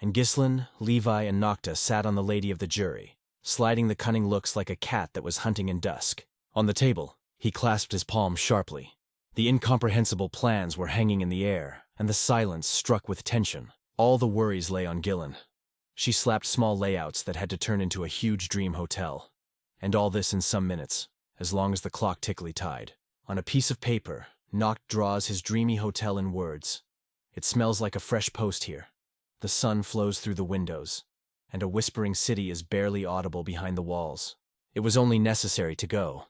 And Ghislain, Levi, and Nocta sat on the lady of the jury, sliding the cunning looks like a cat that was hunting in dusk. On the table, he clasped his palms sharply. The incomprehensible plans were hanging in the air, and the silence struck with tension. All the worries lay on Ghislain. She slapped small layouts that had to turn into a huge dream hotel. And all this in some minutes, as long as the clock tickly tied. On a piece of paper, Noct draws his dreamy hotel in words. It smells like a fresh post here. The sun flows through the windows, and a whispering city is barely audible behind the walls. It was only necessary to go.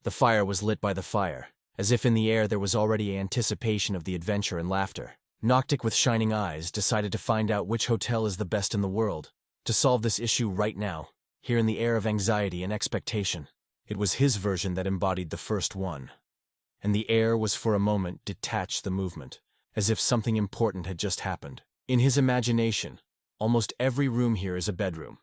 The fire was lit by the fire, as if in the air there was already anticipation of the adventure and laughter. Noctic, with shining eyes, decided to find out which hotel is the best in the world, to solve this issue right now, here in the air of anxiety and expectation. It was his version that embodied the first one. And the air was for a moment detached the movement, as if something important had just happened. In his imagination, almost every room here is a bedroom.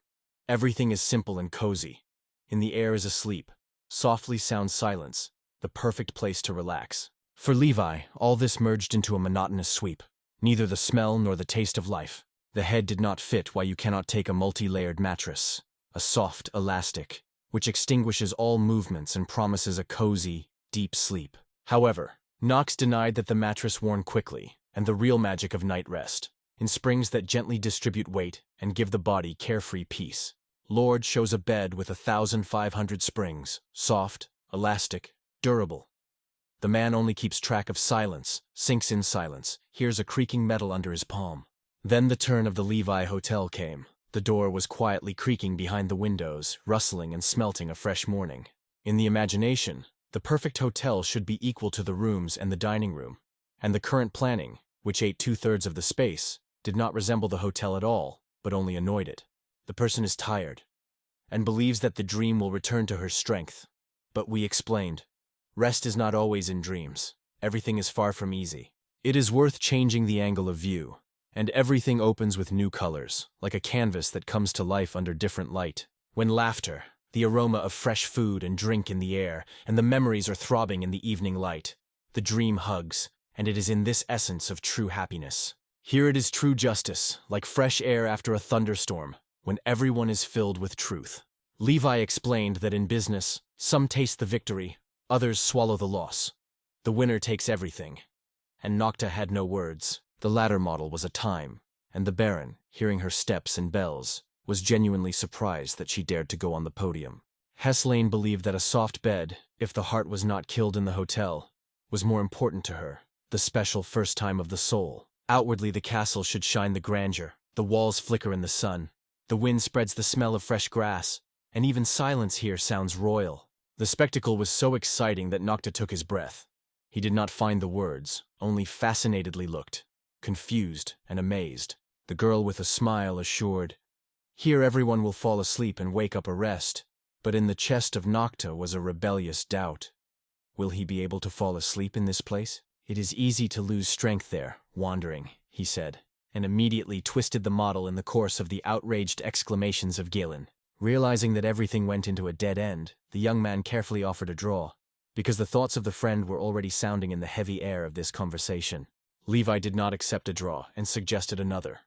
Everything is simple and cozy. In the air is asleep. Softly sounds silence, the perfect place to relax. For Levi, all this merged into a monotonous sweep. Neither the smell nor the taste of life. The head did not fit why you cannot take a multi-layered mattress, a soft, elastic, which extinguishes all movements and promises a cozy, deep sleep. However, Knox denied that the mattress worn quickly, and the real magic of night rest. in springs that gently distribute weight and give the body carefree peace. Lord shows a bed with 1,500 springs, soft, elastic, durable. The man only keeps track of silence, sinks in silence, hears a creaking metal under his palm. Then the turn of the Levi Hotel came. The door was quietly creaking behind the windows, rustling and smelting of fresh morning. In the imagination, the perfect hotel should be equal to the rooms and the dining room, and the current planning, which ate 2/3 of the space, did not resemble the hotel at all, but only annoyed it. The person is tired, and believes that the dream will return to her strength. But we explained, rest is not always in dreams. Everything is far from easy. It is worth changing the angle of view, and everything opens with new colors, like a canvas that comes to life under different light. When laughter, the aroma of fresh food and drink in the air, and the memories are throbbing in the evening light, the dream hugs, and it is in this essence of true happiness. Here it is true justice, like fresh air after a thunderstorm, when everyone is filled with truth. Levi explained that in business, some taste the victory, others swallow the loss. The winner takes everything. And Nocta had no words. The latter model was a time, and the Baron, hearing her steps and bells, was genuinely surprised that she dared to go on the podium. Heslane believed that a soft bed, if the heart was not killed in the hotel, was more important to her, the special first time of the soul. Outwardly the castle should shine the grandeur, the walls flicker in the sun, the wind spreads the smell of fresh grass, and even silence here sounds royal. The spectacle was so exciting that Nocta took his breath. He did not find the words, only fascinatedly looked, confused and amazed. The girl with a smile assured, "Here everyone will fall asleep and wake up a rest." But in the chest of Nocta was a rebellious doubt. Will he be able to fall asleep in this place? "It is easy to lose strength there, wandering," he said, and immediately twisted the model in the course of the outraged exclamations of Galen. Realizing that everything went into a dead end, the young man carefully offered a draw, because the thoughts of the friend were already sounding in the heavy air of this conversation. Levi did not accept a draw and suggested another.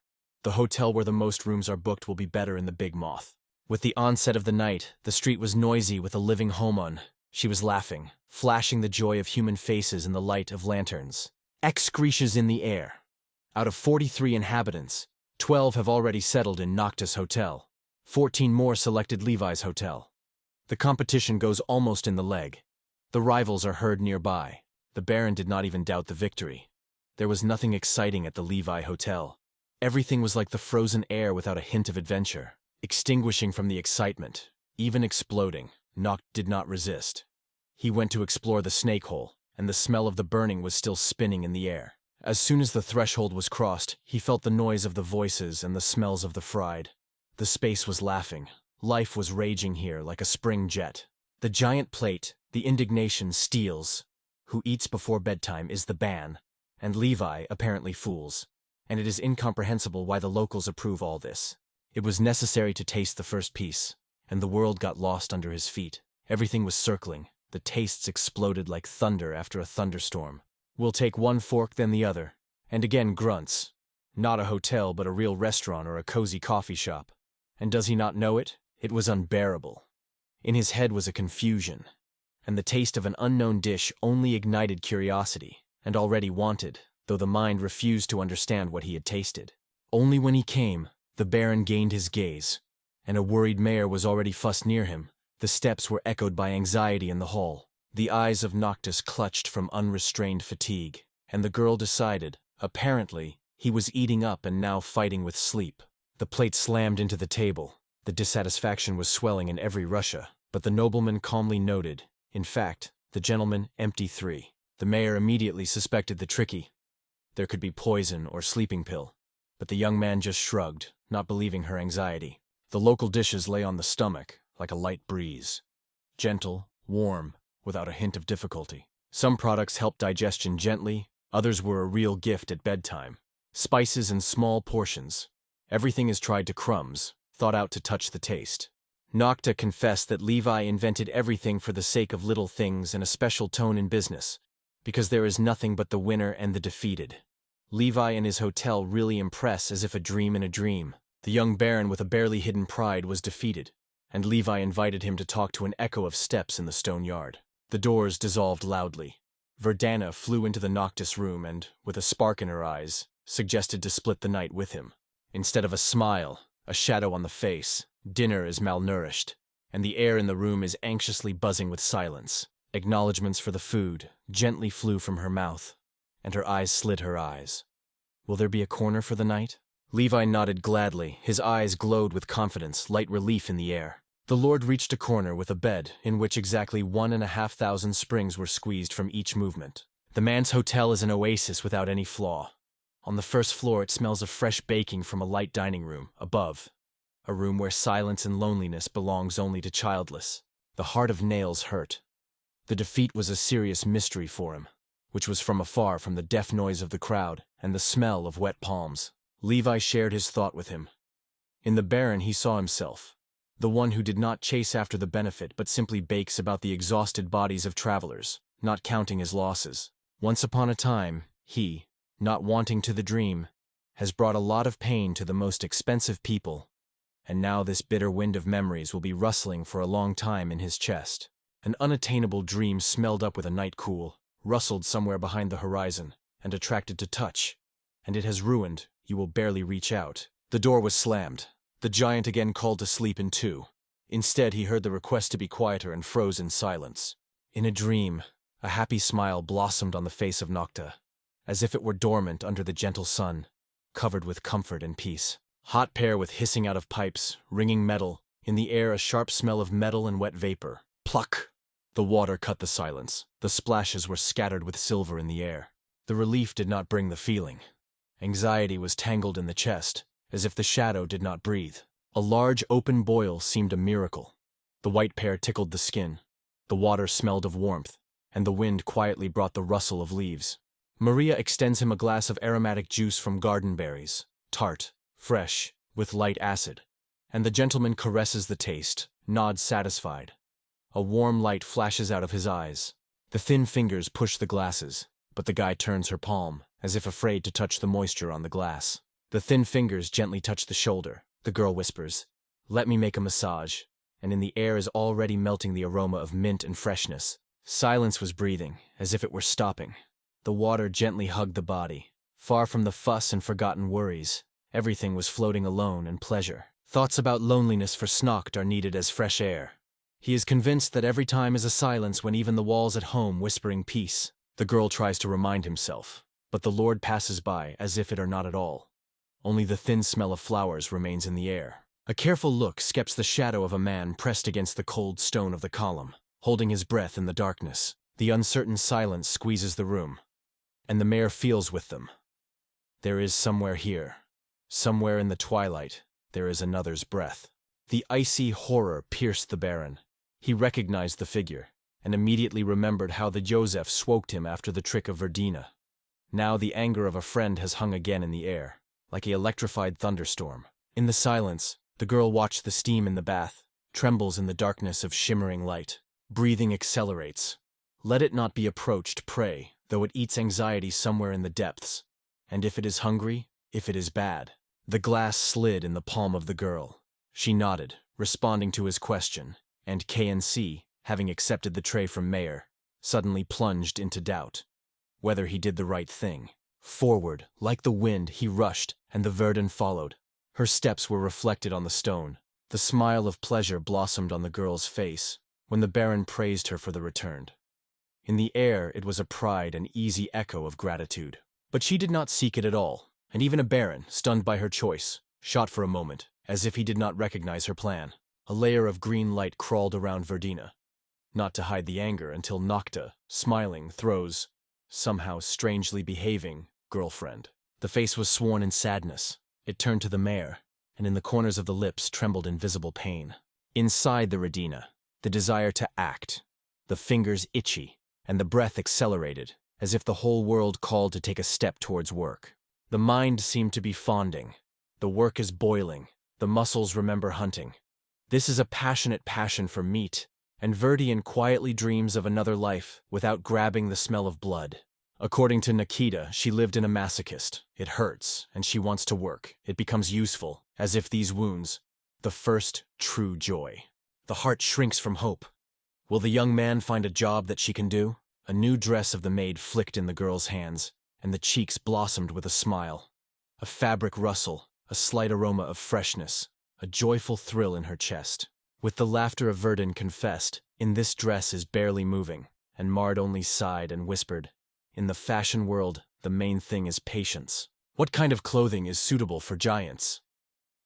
The hotel where the most rooms are booked will be better in the Big Moth. With the onset of the night, the street was noisy with a living Homon. She was laughing, flashing the joy of human faces in the light of lanterns. Excretions in the air. Out of 43 inhabitants, 12 have already settled in Nocta's hotel. 14 more selected Levi's hotel. The competition goes almost in the leg. The rivals are heard nearby. The Baron did not even doubt the victory. There was nothing exciting at the Levi hotel. Everything was like the frozen air without a hint of adventure, extinguishing from the excitement, even exploding. Noct did not resist. He went to explore the snake hole, and the smell of the burning was still spinning in the air. As soon as the threshold was crossed, he felt the noise of the voices and the smells of the fried. The space was laughing. Life was raging here like a spring jet. The giant plate, the indignation steals. Who eats before bedtime is the ban, and Levi apparently fools, and it is incomprehensible why the locals approve all this. It was necessary to taste the first piece, and the world got lost under his feet. Everything was circling. The tastes exploded like thunder after a thunderstorm. We'll take one fork then the other, and again grunts. Not a hotel but a real restaurant or a cozy coffee shop. And does he not know it? It was unbearable. In his head was a confusion, and the taste of an unknown dish only ignited curiosity, and already wanted, though the mind refused to understand what he had tasted. Only when he came, the Baron gained his gaze, and a worried mayor was already fussed near him. The steps were echoed by anxiety in the hall. The eyes of Noctis clutched from unrestrained fatigue, and the girl decided, apparently, he was eating up and now fighting with sleep. The plate slammed into the table. The dissatisfaction was swelling in every Russia, but the nobleman calmly noted, in fact, the gentleman empty 3. The mayor immediately suspected the tricky. There could be poison or sleeping pill, but the young man just shrugged, not believing her anxiety. The local dishes lay on the stomach, like a light breeze. Gentle, warm, without a hint of difficulty. Some products helped digestion gently, others were a real gift at bedtime. Spices in small portions. Everything is tried to crumbs, thought out to touch the taste. Nocta confessed that Levi invented everything for the sake of little things and a special tone in business, because there is nothing but the winner and the defeated. Levi and his hotel really impress as if a dream in a dream. The young Baron with a barely hidden pride was defeated, and Levi invited him to talk to an echo of steps in the stone yard. The doors dissolved loudly. Verdana flew into the Noctis room and, with a spark in her eyes, suggested to split the night with him. Instead of a smile, a shadow on the face, dinner is malnourished, and the air in the room is anxiously buzzing with silence. Acknowledgments for the food gently flew from her mouth, and her eyes slid her eyes. Will there be a corner for the night? Levi nodded gladly, his eyes glowed with confidence, light relief in the air. The Lord reached a corner with a bed in which exactly 1,500 springs were squeezed from each movement. The man's hotel is an oasis without any flaw. On the first floor it smells of fresh baking from a light dining room, above. A room where silence and loneliness belongs only to childless. The heart of Nails hurt. The defeat was a serious mystery for him, which was from afar from the deaf noise of the crowd and the smell of wet palms. Levi shared his thought with him. In the Baron he saw himself, the one who did not chase after the benefit but simply bakes about the exhausted bodies of travelers, not counting his losses. Once upon a time, he, not wanting to the dream, has brought a lot of pain to the most expensive people, and now this bitter wind of memories will be rustling for a long time in his chest. An unattainable dream smelled up with a night cool, rustled somewhere behind the horizon, and attracted to touch, and it has ruined, you will barely reach out. The door was slammed. The giant again called to sleep in two. Instead, he heard the request to be quieter and froze in silence. In a dream, a happy smile blossomed on the face of Nocta, as if it were dormant under the gentle sun, covered with comfort and peace. Hot pear with hissing out of pipes, ringing metal, in the air a sharp smell of metal and wet vapor. Pluck! The water cut the silence. The splashes were scattered with silver in the air. The relief did not bring the feeling. Anxiety was tangled in the chest, as if the shadow did not breathe. A large open boil seemed a miracle. The white pear tickled the skin. The water smelled of warmth, and the wind quietly brought the rustle of leaves. Maria extends him a glass of aromatic juice from garden berries, tart, fresh, with light acid, and the gentleman caresses the taste, nods satisfied. A warm light flashes out of his eyes. The thin fingers push the glasses, but the guy turns her palm, as if afraid to touch the moisture on the glass. The thin fingers gently touch the shoulder. The girl whispers, "Let me make a massage," and in the air is already melting the aroma of mint and freshness. Silence was breathing, as if it were stopping. The water gently hugged the body. Far from the fuss and forgotten worries, everything was floating alone in pleasure. Thoughts about loneliness for Snocht are needed as fresh air. He is convinced that every time is a silence when even the walls at home whispering peace. The girl tries to remind himself, but the Lord passes by as if it are not at all. Only the thin smell of flowers remains in the air. A careful look skeps the shadow of a man pressed against the cold stone of the column, holding his breath in the darkness. The uncertain silence squeezes the room, and the mayor feels with them. There is somewhere here, somewhere in the twilight, there is another's breath. The icy horror pierced the Baron. He recognized the figure, and immediately remembered how the Joseph swoked him after the trick of Verdina. Now the anger of a friend has hung again in the air, like an electrified thunderstorm. In the silence, the girl watched the steam in the bath, trembles in the darkness of shimmering light. Breathing accelerates. Let it not be approached, pray, though it eats anxiety somewhere in the depths. And if it is hungry, if it is bad. The glass slid in the palm of the girl. She nodded, responding to his question, and KNC, having accepted the tray from Mayer, suddenly plunged into doubt. Whether he did the right thing. Forward, like the wind, he rushed, and the Verdun followed. Her steps were reflected on the stone. The smile of pleasure blossomed on the girl's face when the Baron praised her for the return. In the air it was a pride and easy echo of gratitude. But she did not seek it at all, and even a Baron, stunned by her choice, shot for a moment, as if he did not recognize her plan. A layer of green light crawled around Verdina, not to hide the anger until Nocta, smiling, throws, somehow strangely behaving, girlfriend. The face was sworn in sadness. It turned to the mayor, and in the corners of the lips trembled in visible pain. Inside the Redina, the desire to act, the fingers itchy, and the breath accelerated, as if the whole world called to take a step towards work. The mind seemed to be fonding. The work is boiling. The muscles remember hunting. This is a passionate passion for meat, and Verdian quietly dreams of another life without grabbing the smell of blood. According to Nikita, she lived in a masochist. It hurts, and she wants to work. It becomes useful, as if these wounds, the first true joy. The heart shrinks from hope. Will the young man find a job that she can do? A new dress of the maid flicked in the girl's hands, and the cheeks blossomed with a smile. A fabric rustle, a slight aroma of freshness, a joyful thrill in her chest. With the laughter of Verdun confessed, "In this dress is barely moving," and Mard only sighed and whispered, "In the fashion world, the main thing is patience. What kind of clothing is suitable for giants?"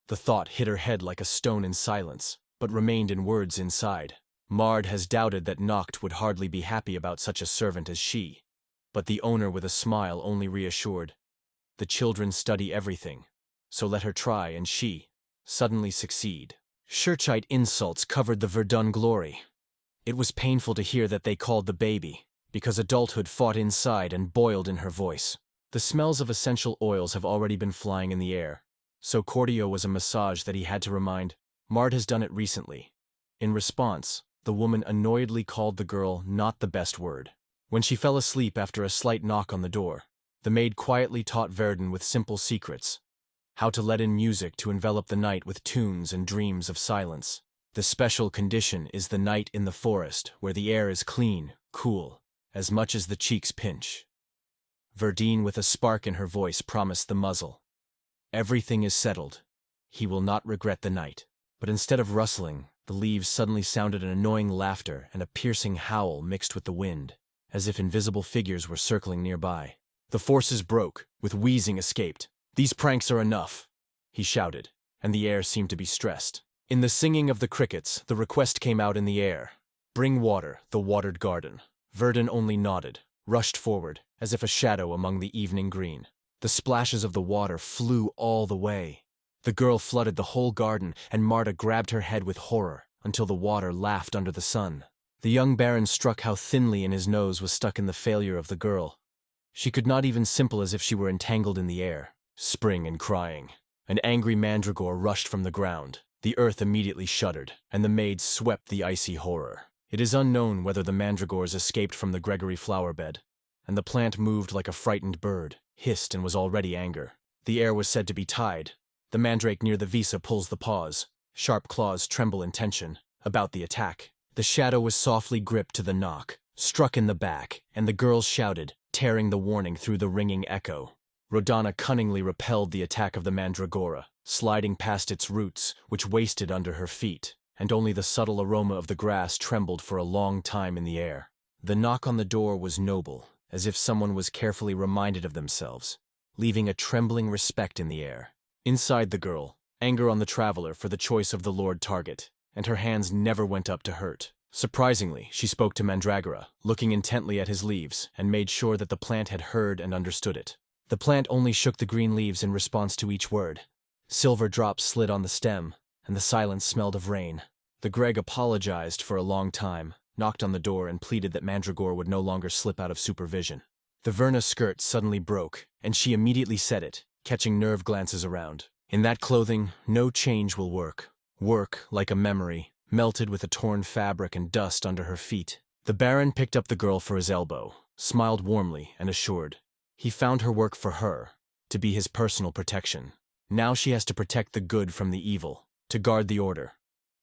The thought hit her head like a stone in silence, but remained in words inside. Mard has doubted that Noct would hardly be happy about such a servant as she, but the owner with a smile only reassured, "The children study everything, so let her try and she suddenly succeed." Shurchite insults covered the Verdun glory. It was painful to hear that they called the baby, because adulthood fought inside and boiled in her voice. The smells of essential oils have already been flying in the air, so cardio was a massage that he had to remind, "Mard has done it recently." In response, the woman annoyedly called the girl not the best word. When she fell asleep after a slight knock on the door, the maid quietly taught Verdun with simple secrets, how to let in music to envelop the night with tunes and dreams of silence. The special condition is the night in the forest, where the air is clean, cool, as much as the cheeks pinch. Verdun, with a spark in her voice, promised the muzzle, "Everything is settled. He will not regret the night." But instead of rustling, the leaves suddenly sounded an annoying laughter and a piercing howl mixed with the wind, as if invisible figures were circling nearby. The forces broke, with wheezing escaped. "These pranks are enough," he shouted, and the air seemed to be stressed. In the singing of the crickets, the request came out in the air, "Bring water, the watered garden." Verdun only nodded, rushed forward, as if a shadow among the evening green. The splashes of the water flew all the way. The girl flooded the whole garden, and Marta grabbed her head with horror, until the water laughed under the sun. The young baron struck how thinly in his nose was stuck in the failure of the girl. She could not even simple as if she were entangled in the air. Spring and crying. An angry mandragore rushed from the ground. The earth immediately shuddered, and the maids swept the icy horror. It is unknown whether the mandragores escaped from the Gregory flower bed, and the plant moved like a frightened bird, hissed and was already anger. The air was said to be tied. The mandrake near the visa pulls the paws. Sharp claws tremble in tension, about the attack. The shadow was softly gripped to the knock, struck in the back, and the girls shouted, tearing the warning through the ringing echo. Rodana cunningly repelled the attack of the mandragora, sliding past its roots, which wasted under her feet, and only the subtle aroma of the grass trembled for a long time in the air. The knock on the door was noble, as if someone was carefully reminded of themselves, leaving a trembling respect in the air. Inside the girl, anger on the traveler for the choice of the Lord target, and her hands never went up to hurt. Surprisingly, she spoke to Mandragora, looking intently at his leaves, and made sure that the plant had heard and understood it. The plant only shook the green leaves in response to each word. Silver drops slid on the stem, and the silence smelled of rain. The Greg apologized for a long time, knocked on the door, and pleaded that Mandragora would no longer slip out of supervision. The Verna skirt suddenly broke, and she immediately said it, catching nerve glances around. In that clothing, no change will work. Work, like a memory, melted with a torn fabric and dust under her feet. The Baron picked up the girl for his elbow, smiled warmly, and assured. He found her work for her, to be his personal protection. Now she has to protect the good from the evil, to guard the order.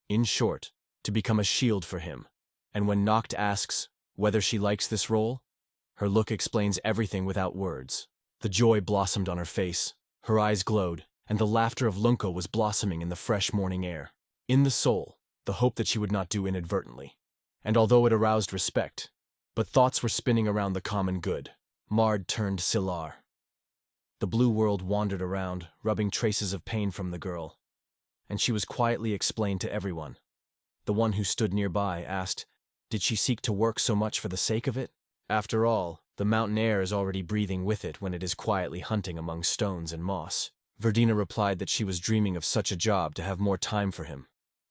In short, to become a shield for him. And when Noct asks whether she likes this role, her look explains everything without words. The joy blossomed on her face, her eyes glowed, and the laughter of Lunko was blossoming in the fresh morning air. In the soul, the hope that she would not do inadvertently. And although it aroused respect, but thoughts were spinning around the common good. Mard turned Silar. The blue world wandered around, rubbing traces of pain from the girl, and she was quietly explained to everyone. The one who stood nearby asked, did she seek to work so much for the sake of it? After all, the mountain air is already breathing with it when it is quietly hunting among stones and moss. Verdina replied that she was dreaming of such a job to have more time for him,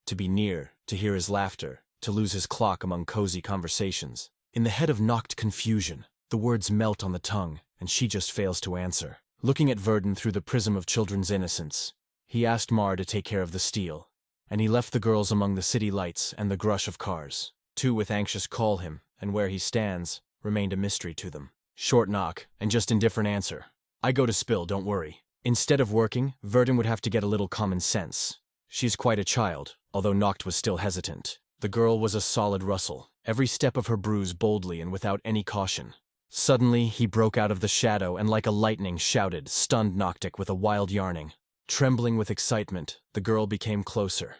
to be near, to hear his laughter, to lose his clock among cozy conversations. In the head of Noct confusion, the words melt on the tongue, and she just fails to answer. Looking at Verdun through the prism of children's innocence, he asked Mar to take care of the steel, and he left the girls among the city lights and the grush of cars. Two with anxious call him, and where he stands remained a mystery to them. Short knock, and just indifferent answer. I go to spill, don't worry. Instead of working, Verdun would have to get a little common sense. She's quite a child, although Noct was still hesitant. The girl was a solid Russell, every step of her bruise boldly and without any caution. Suddenly, he broke out of the shadow and like a lightning shouted, stunned Noctic with a wild yarning. Trembling with excitement, the girl became closer.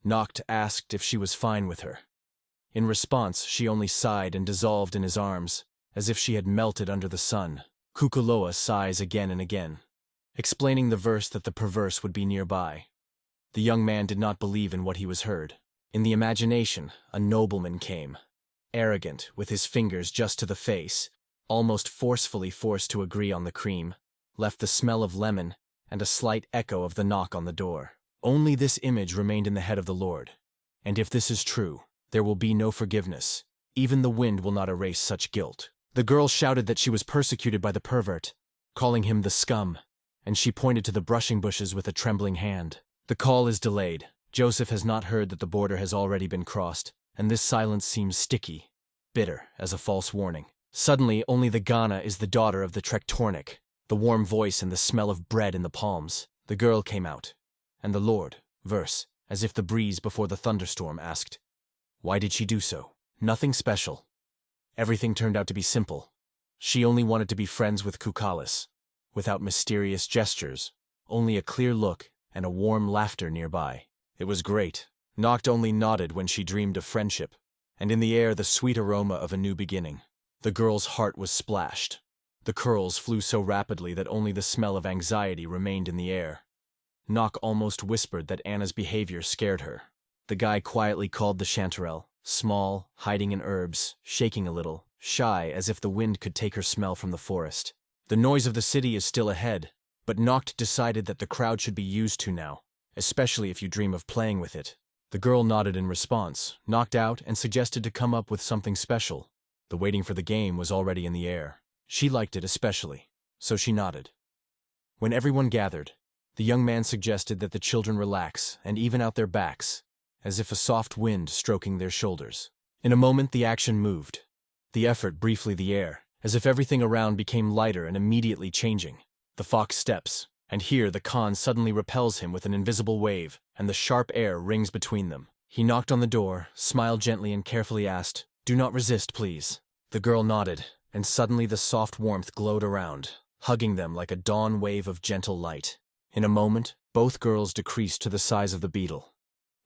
Noct asked if she was fine with her. In response, she only sighed and dissolved in his arms, as if she had melted under the sun. Kukuloa sighs again and again, explaining the verse that the perverse would be nearby. The young man did not believe in what he was heard. In the imagination, a nobleman came, arrogant, with his fingers just to the face, almost forcefully forced to agree on the cream, left the smell of lemon and a slight echo of the knock on the door. Only this image remained in the head of the Lord. And if this is true, there will be no forgiveness. Even the wind will not erase such guilt. The girl shouted that she was persecuted by the pervert, calling him the scum, and she pointed to the brushing bushes with a trembling hand. The call is delayed. Joseph has not heard that the border has already been crossed, and this silence seems sticky, bitter, as a false warning. Suddenly, only the Ghana is the daughter of the Trektornik, the warm voice and the smell of bread in the palms. The girl came out, and the Lord, verse, as if the breeze before the thunderstorm, asked, "Why did she do so?" Nothing special. Everything turned out to be simple. She only wanted to be friends with Kukalis, without mysterious gestures, only a clear look and a warm laughter nearby. It was great. Noct only nodded when she dreamed of friendship, and in the air the sweet aroma of a new beginning. The girl's heart was splashed. The curls flew so rapidly that only the smell of anxiety remained in the air. Noct almost whispered that Anna's behavior scared her. The guy quietly called the chanterelle, small, hiding in herbs, shaking a little, shy as if the wind could take her smell from the forest. The noise of the city is still ahead, but Noct decided that the crowd should be used to now, especially if you dream of playing with it. The girl nodded in response, knocked out, and suggested to come up with something special. The waiting for the game was already in the air. She liked it especially, so she nodded. When everyone gathered, the young man suggested that the children relax and even out their backs, as if a soft wind stroking their shoulders. In a moment the action moved, the effort briefly the air, as if everything around became lighter and immediately changing. The fox steps, and here the Khan suddenly repels him with an invisible wave, and the sharp air rings between them. He knocked on the door, smiled gently and carefully asked, "Do not resist, please." The girl nodded, and suddenly the soft warmth glowed around, hugging them like a dawn wave of gentle light. In a moment, both girls decreased to the size of the beetle.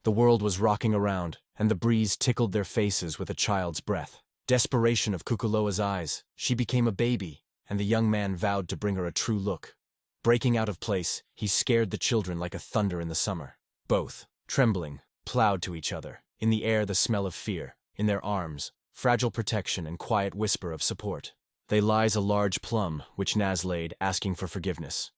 The world was rocking around, and the breeze tickled their faces with a child's breath. Desperation of Kukuloa's eyes, she became a baby, and the young man vowed to bring her a true look. Breaking out of place, he scared the children like a thunder in the summer. Both, trembling, plowed to each other. In the air the smell of fear, in their arms, fragile protection and quiet whisper of support. They lies a large plum, which Naz laid, asking for forgiveness.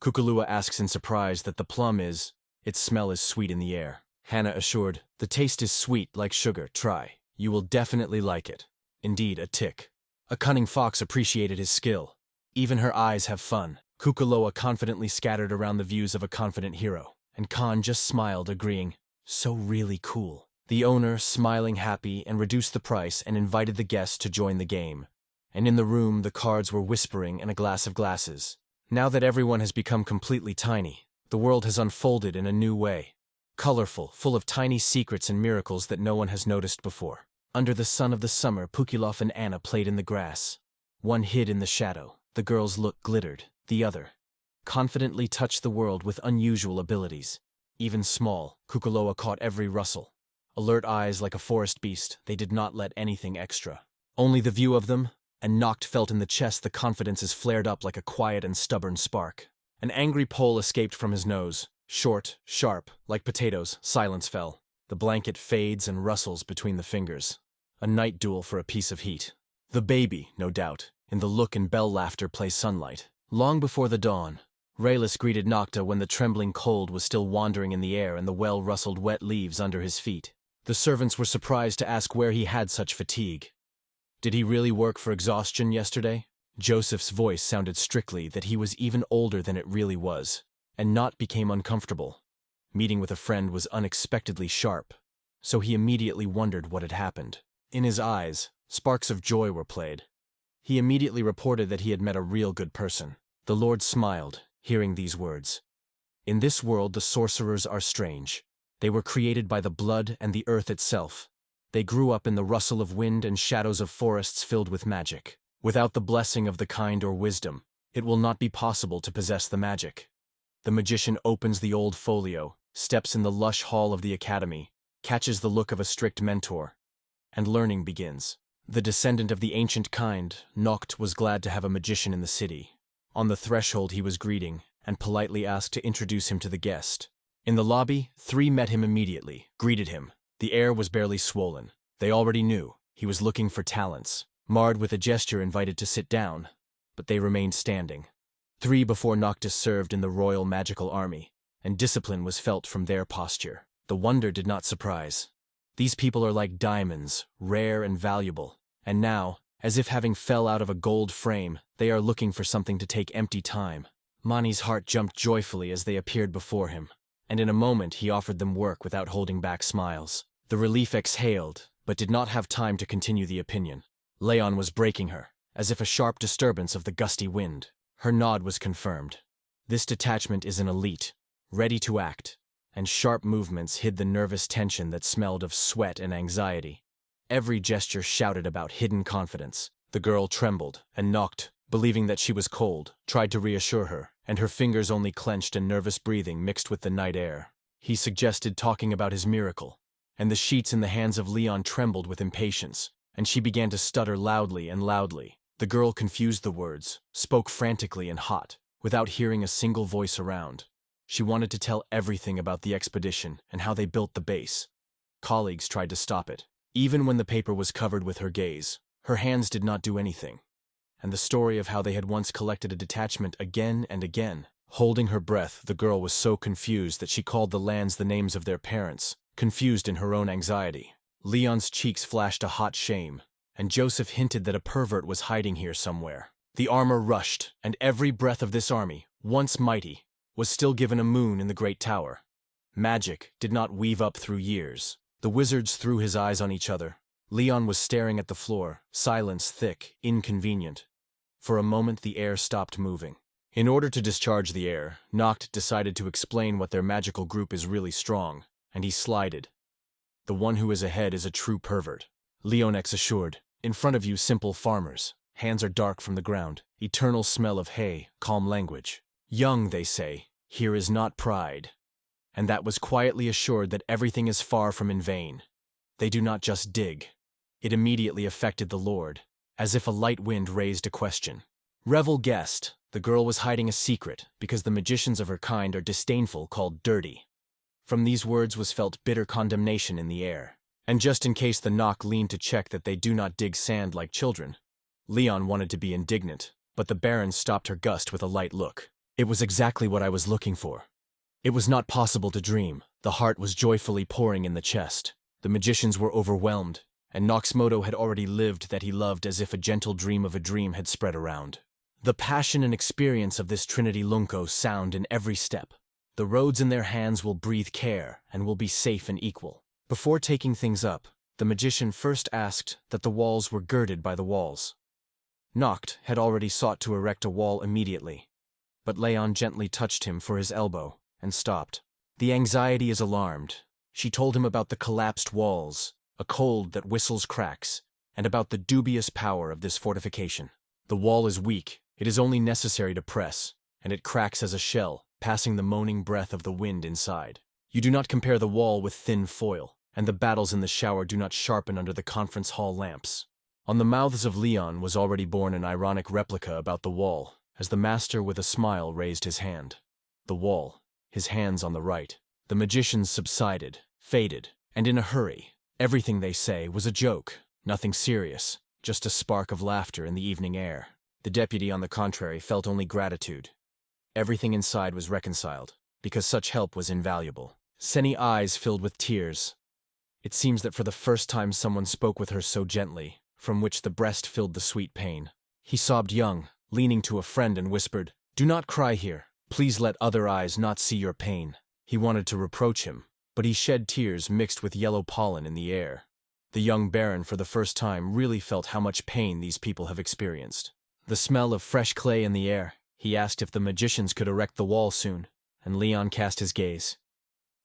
Kukulua asks in surprise that the plum is, its smell is sweet in the air. Hannah assured, "The taste is sweet like sugar, try. You will definitely like it." Indeed, a tick. A cunning fox appreciated his skill. Even her eyes have fun. Kukuloa confidently scattered around the views of a confident hero, and Khan just smiled, agreeing, "So really cool." The owner, smiling happy, and reduced the price and invited the guests to join the game. And in the room the cards were whispering and a glass of glasses. Now that everyone has become completely tiny, the world has unfolded in a new way. Colorful, full of tiny secrets and miracles that no one has noticed before. Under the sun of the summer, Pukilov and Anna played in the grass. One hid in the shadow. The girl's look glittered. The other confidently touched the world with unusual abilities. Even small, Kukuloa caught every rustle. Alert eyes like a forest beast, they did not let anything extra. Only the view of them, and Noct felt in the chest the confidences flared up like a quiet and stubborn spark. An angry pole escaped from his nose. Short, sharp, like potatoes, silence fell. The blanket fades and rustles between the fingers. A night duel for a piece of heat. The baby, no doubt, in the look and bell laughter plays sunlight. Long before the dawn, Raylis greeted Nocta when the trembling cold was still wandering in the air and the well-rustled wet leaves under his feet. The servants were surprised to ask where he had such fatigue. Did he really work for exhaustion yesterday? Joseph's voice sounded strictly that he was even older than it really was, and Not became uncomfortable. Meeting with a friend was unexpectedly sharp, so he immediately wondered what had happened. In his eyes, sparks of joy were played. He immediately reported that he had met a real good person. The Lord smiled, hearing these words. In this world the sorcerers are strange. They were created by the blood and the earth itself. They grew up in the rustle of wind and shadows of forests filled with magic. Without the blessing of the kind or wisdom, it will not be possible to possess the magic. The magician opens the old folio, steps in the lush hall of the academy, catches the look of a strict mentor, and learning begins. The descendant of the ancient kind, Noct, was glad to have a magician in the city. On the threshold he was greeting, and politely asked to introduce him to the guest. In the lobby, 3 met him immediately, greeted him. The air was barely swollen. They already knew he was looking for talents. Marred with a gesture invited to sit down, but they remained standing. 3 before Noctis served in the Royal Magical Army, and discipline was felt from their posture. The wonder did not surprise. These people are like diamonds, rare and valuable, and now, as if having fell out of a gold frame, they are looking for something to take empty time. Mani's heart jumped joyfully as they appeared before him, and in a moment he offered them work without holding back smiles. The relief exhaled, but did not have time to continue the opinion. Leon was breaking her, as if a sharp disturbance of the gusty wind. Her nod was confirmed. This detachment is an elite, ready to act, and sharp movements hid the nervous tension that smelled of sweat and anxiety. Every gesture shouted about hidden confidence. The girl trembled and knocked, believing that she was cold, tried to reassure her, and her fingers only clenched and nervous breathing mixed with the night air. He suggested talking about his miracle, and the sheets in the hands of Leon trembled with impatience, and she began to stutter loudly and loudly. The girl confused the words, spoke frantically and hot, without hearing a single voice around. She wanted to tell everything about the expedition and how they built the base. Colleagues tried to stop it. Even when the paper was covered with her gaze, her hands did not do anything. And the story of how they had once collected a detachment again and again. Holding her breath, the girl was so confused that she called the lands the names of their parents, confused in her own anxiety. Leon's cheeks flashed a hot shame, and Joseph hinted that a pervert was hiding here somewhere. The armor rushed, and every breath of this army, once mighty, was still given a moon in the great tower. Magic did not weave up through years. The wizards threw his eyes on each other. Leon was staring at the floor, silence thick, inconvenient. For a moment the air stopped moving. In order to discharge the air, Noct decided to explain what their magical group is really strong, and he slided. The one who is ahead is a true pervert. Leonex assured. In front of you, simple farmers. Hands are dark from the ground. Eternal smell of hay, calm language. Young, they say, here is not pride. And that was quietly assured that everything is far from in vain. They do not just dig. It immediately affected the Lord, as if a light wind raised a question. Revel guessed the girl was hiding a secret because the magicians of her kind are disdainful, called dirty. From these words was felt bitter condemnation in the air. And just in case the knock leaned to check that they do not dig sand like children, Leon wanted to be indignant, but the Baron stopped her gust with a light look. It was exactly what I was looking for. It was not possible to dream. The heart was joyfully pouring in the chest. The magicians were overwhelmed, and Noxmodo had already lived that he loved as if a gentle dream of a dream had spread around. The passion and experience of this Trinity Lunco sound in every step. The roads in their hands will breathe care and will be safe and equal. Before taking things up, the magician first asked that the walls were girded by the walls. Noct had already sought to erect a wall immediately, but Leon gently touched him for his elbow and stopped. The anxiety is alarmed. She told him about the collapsed walls, a cold that whistles cracks, and about the dubious power of this fortification. The wall is weak. It is only necessary to press, and it cracks as a shell, passing the moaning breath of the wind inside. You do not compare the wall with thin foil, and the battles in the shower do not sharpen under the conference hall lamps. On the mouths of Leon was already born an ironic replica about the wall, as the master with a smile raised his hand. The wall, his hands on the right. The magicians subsided, faded, and in a hurry. Everything, they say, was a joke, nothing serious, just a spark of laughter in the evening air. The deputy, on the contrary, felt only gratitude. Everything inside was reconciled, because such help was invaluable. Senny eyes filled with tears. It seems that for the first time someone spoke with her so gently, from which the breast filled the sweet pain. He sobbed young, leaning to a friend and whispered, "Do not cry here. Please let other eyes not see your pain." He wanted to reproach him, but he shed tears mixed with yellow pollen in the air. The young Baron for the first time really felt how much pain these people have experienced. The smell of fresh clay in the air. He asked if the magicians could erect the wall soon, and Leon cast his gaze.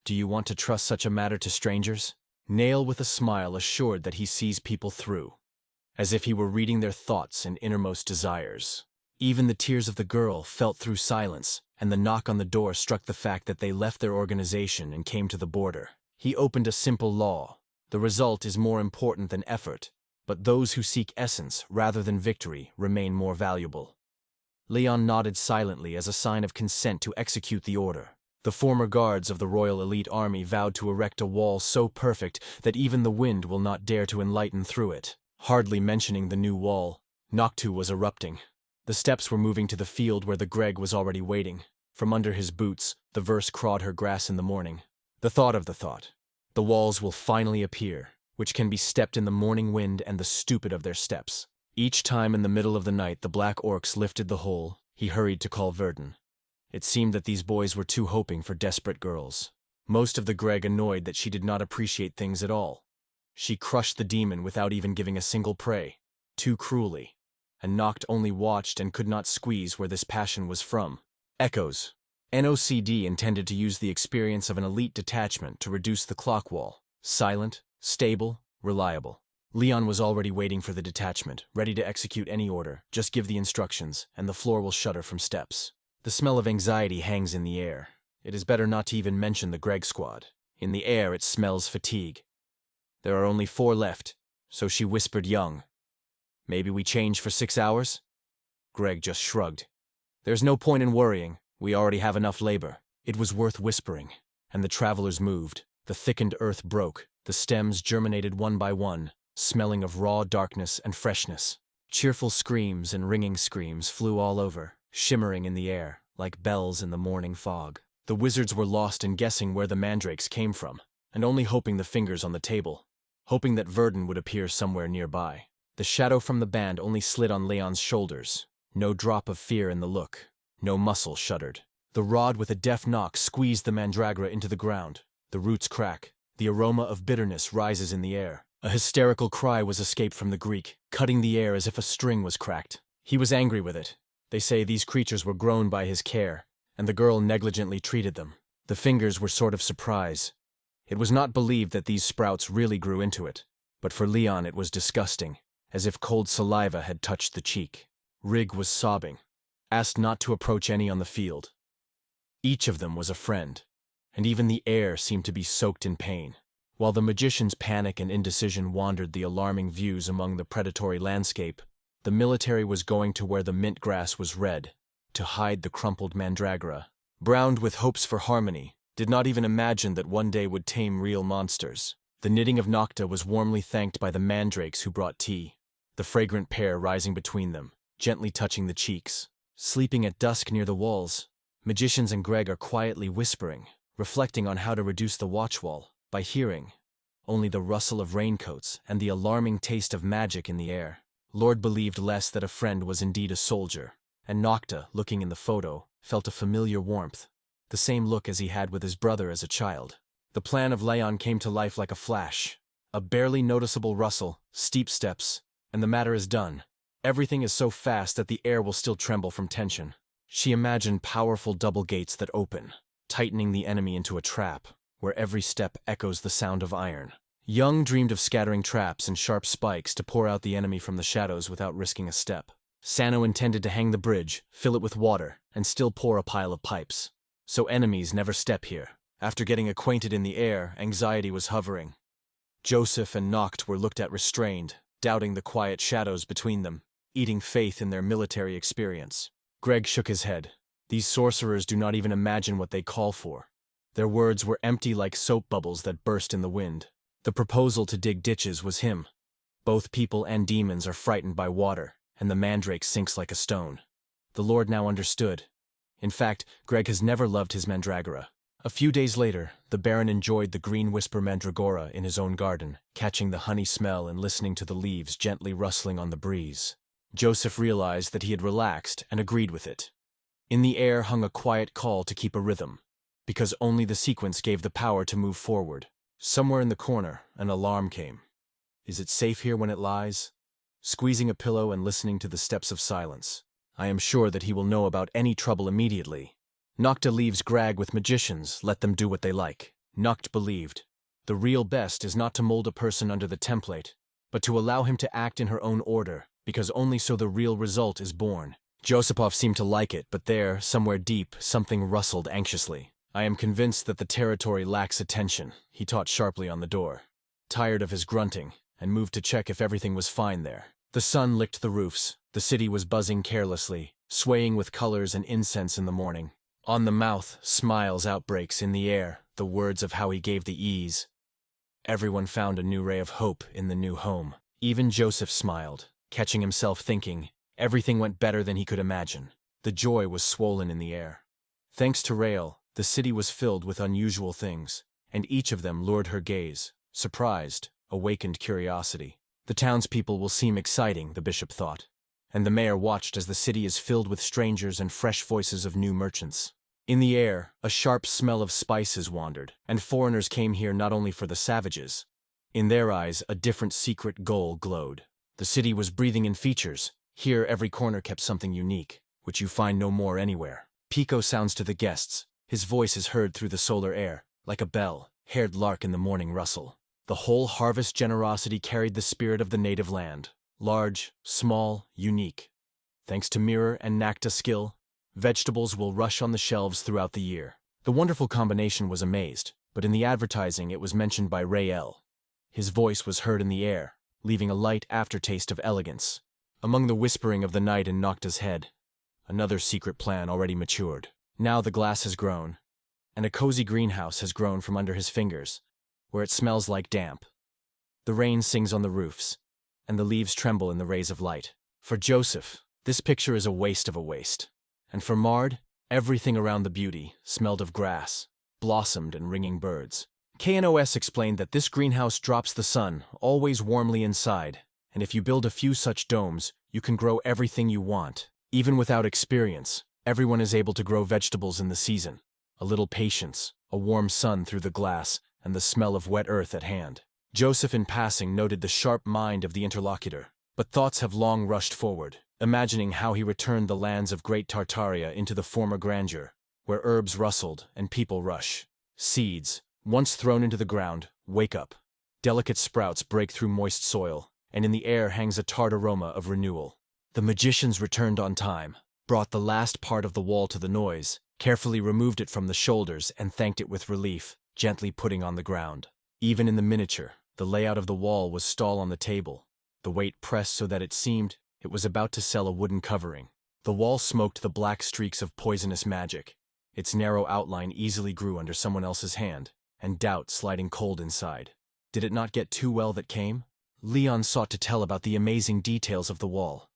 "Do you want to trust such a matter to strangers?" Nail with a smile assured that he sees people through. as if he were reading their thoughts and innermost desires. Even the tears of the girl felt through silence, and the knock on the door struck the fact that they left their organization and came to the border. He opened a simple law. The result is more important than effort, but those who seek essence rather than victory remain more valuable. Leon nodded silently as a sign of consent to execute the order. The former guards of the Royal Elite Army vowed to erect a wall so perfect that even the wind will not dare to enlighten through it. Hardly mentioning the new wall, Noctu was erupting. The steps were moving to the field where the Greg was already waiting. From under his boots, the verse crawled her grass in the morning. The thought of the thought. The walls will finally appear, which can be stepped in the morning wind and the stupid of their steps. Each time in the middle of the night the black orcs lifted the hole, he hurried to call Verdun. It seemed that these boys were too hoping for desperate girls. Most of the Greg annoyed that she did not appreciate things at all. She crushed the demon without even giving a single prey, too cruelly, and Noct only watched and could not squeeze where this passion was from. Echoes. NOCD intended to use the experience of an elite detachment to reduce the clock wall. Silent, stable, reliable. Leon was already waiting for the detachment, ready to execute any order. Just give the instructions, and the floor will shudder from steps. The smell of anxiety hangs in the air. It is better not to even mention the Greg squad. In the air it smells fatigue. There are only 4 left, so she whispered young. Maybe we change for 6 hours? Greg just shrugged. There's no point in worrying. We already have enough labor. It was worth whispering, and the travelers moved. The thickened earth broke. The stems germinated one by one, smelling of raw darkness and freshness. Cheerful screams and ringing screams flew all over, shimmering in the air, like bells in the morning fog. The wizards were lost in guessing where the mandrakes came from, and only hoping the fingers on the table, hoping that Verdun would appear somewhere nearby. The shadow from the band only slid on Leon's shoulders. No drop of fear in the look. No muscle shuddered. The rod with a deft knock squeezed the mandragora into the ground. The roots crack. The aroma of bitterness rises in the air. A hysterical cry was escaped from the Greek, cutting the air as if a string was cracked. He was angry with it. They say these creatures were grown by his care, and the girl negligently treated them. The fingers were sort of surprise. It was not believed that these sprouts really grew into it, but for Leon it was disgusting, as if cold saliva had touched the cheek. Rig was sobbing, asked not to approach any on the field. Each of them was a friend, and even the air seemed to be soaked in pain. While the magician's panic and indecision wandered the alarming views among the predatory landscape, the military was going to where the mint grass was red, to hide the crumpled mandragora. Browned with hopes for harmony, did not even imagine that one day would tame real monsters. The knitting of Nocta was warmly thanked by the mandrakes who brought tea, the fragrant pair rising between them, gently touching the cheeks. Sleeping at dusk near the walls, magicians and Greg are quietly whispering, reflecting on how to reduce the watchwall, by hearing only the rustle of raincoats and the alarming taste of magic in the air. Lord believed less that a friend was indeed a soldier, and Nocta, looking in the photo, felt a familiar warmth, the same look as he had with his brother as a child. The plan of Leon came to life like a flash. A barely noticeable rustle, steep steps, and the matter is done. Everything is so fast that the air will still tremble from tension. She imagined powerful double gates that open, tightening the enemy into a trap, where every step echoes the sound of iron. Young dreamed of scattering traps and sharp spikes to pour out the enemy from the shadows without risking a step. Sano intended to hang the bridge, fill it with water, and still pour a pile of pipes. So enemies never step here. After getting acquainted in the air, anxiety was hovering. Joseph and Noct were looked at restrained, doubting the quiet shadows between them, eating faith in their military experience. Greg shook his head. These sorcerers do not even imagine what they call for. Their words were empty like soap bubbles that burst in the wind. The proposal to dig ditches was him. Both people and demons are frightened by water, and the mandrake sinks like a stone. The Lord now understood. In fact, Greg has never loved his mandragora. A few days later, the Baron enjoyed the green whisper mandragora in his own garden, catching the honey smell and listening to the leaves gently rustling on the breeze. Joseph realized that he had relaxed and agreed with it. In the air hung a quiet call to keep a rhythm, because only the sequence gave the power to move forward. Somewhere in the corner, an alarm came. Is it safe here when it lies? Squeezing a pillow and listening to the steps of silence. I am sure that he will know about any trouble immediately. Nocta leaves Grag with magicians, let them do what they like. Noct believed. The real best is not to mold a person under the template, but to allow him to act in her own order, because only so the real result is born. Josipov seemed to like it, but there, somewhere deep, something rustled anxiously. I am convinced that the territory lacks attention, he taught sharply on the door. Tired of his grunting, and moved to check if everything was fine there. The sun licked the roofs, the city was buzzing carelessly, swaying with colors and incense in the morning. On the mouth, smiles outbreaks in the air, the words of how he gave the ease. Everyone found a new ray of hope in the new home. Even Joseph smiled, catching himself thinking, everything went better than he could imagine. The joy was swollen in the air. Thanks to Rael, the city was filled with unusual things, and each of them lured her gaze, surprised, awakened curiosity. The townspeople will seem exciting, the bishop thought, and the mayor watched as the city is filled with strangers and fresh voices of new merchants. In the air, a sharp smell of spices wandered, and foreigners came here not only for the savages. In their eyes, a different secret goal glowed. The city was breathing in features. Here, every corner kept something unique, which you find no more anywhere. Pico sounds to the guests. His voice is heard through the solar air, like a bell, haired lark in the morning rustle. The whole harvest generosity carried the spirit of the native land. Large, small, unique. Thanks to mirror and Nacta skill, vegetables will rush on the shelves throughout the year. The wonderful combination was amazed, but in the advertising it was mentioned by Rael. His voice was heard in the air, leaving a light aftertaste of elegance. Among the whispering of the night in Nocta's head, another secret plan already matured. Now the glass has grown, and a cozy greenhouse has grown from under his fingers, where it smells like damp. The rain sings on the roofs, and the leaves tremble in the rays of light. For Joseph, this picture is a waste of a waste. And for Mard, everything around the beauty smelled of grass, blossomed and ringing birds. KNOS explained that this greenhouse drops the sun, always warmly inside, and if you build a few such domes, you can grow everything you want. Even without experience, everyone is able to grow vegetables in the season. A little patience, a warm sun through the glass, and the smell of wet earth at hand. Joseph in passing noted the sharp mind of the interlocutor, but thoughts have long rushed forward, imagining how he returned the lands of Great Tartaria into the former grandeur, where herbs rustled and people rush. Seeds, once thrown into the ground, wake up. Delicate sprouts break through moist soil, and in the air hangs a tart aroma of renewal. The magicians returned on time, brought the last part of the wall to the noise, carefully removed it from the shoulders and thanked it with relief, gently putting on the ground. Even in the miniature, the layout of the wall was stall on the table, the weight pressed so that it seemed it was about to sell a wooden covering. The wall smoked the black streaks of poisonous magic. Its narrow outline easily grew under someone else's hand, and doubt sliding cold inside. Did it not get too well that came? Leon sought to tell about the amazing details of the wall.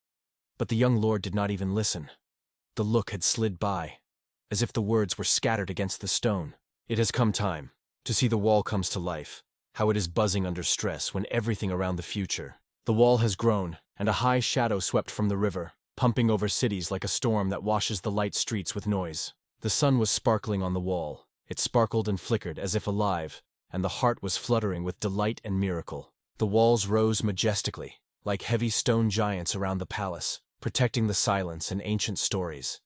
But the young lord did not even listen. The look had slid by, as if the words were scattered against the stone. It has come time to see the wall comes to life, how it is buzzing under stress when everything around the future. The wall has grown, and a high shadow swept from the river, pumping over cities like a storm that washes the light streets with noise. The sun was sparkling on the wall. It sparkled and flickered as if alive, and the heart was fluttering with delight and miracle. The walls rose majestically, like heavy stone giants around the palace, protecting the silence and ancient stories.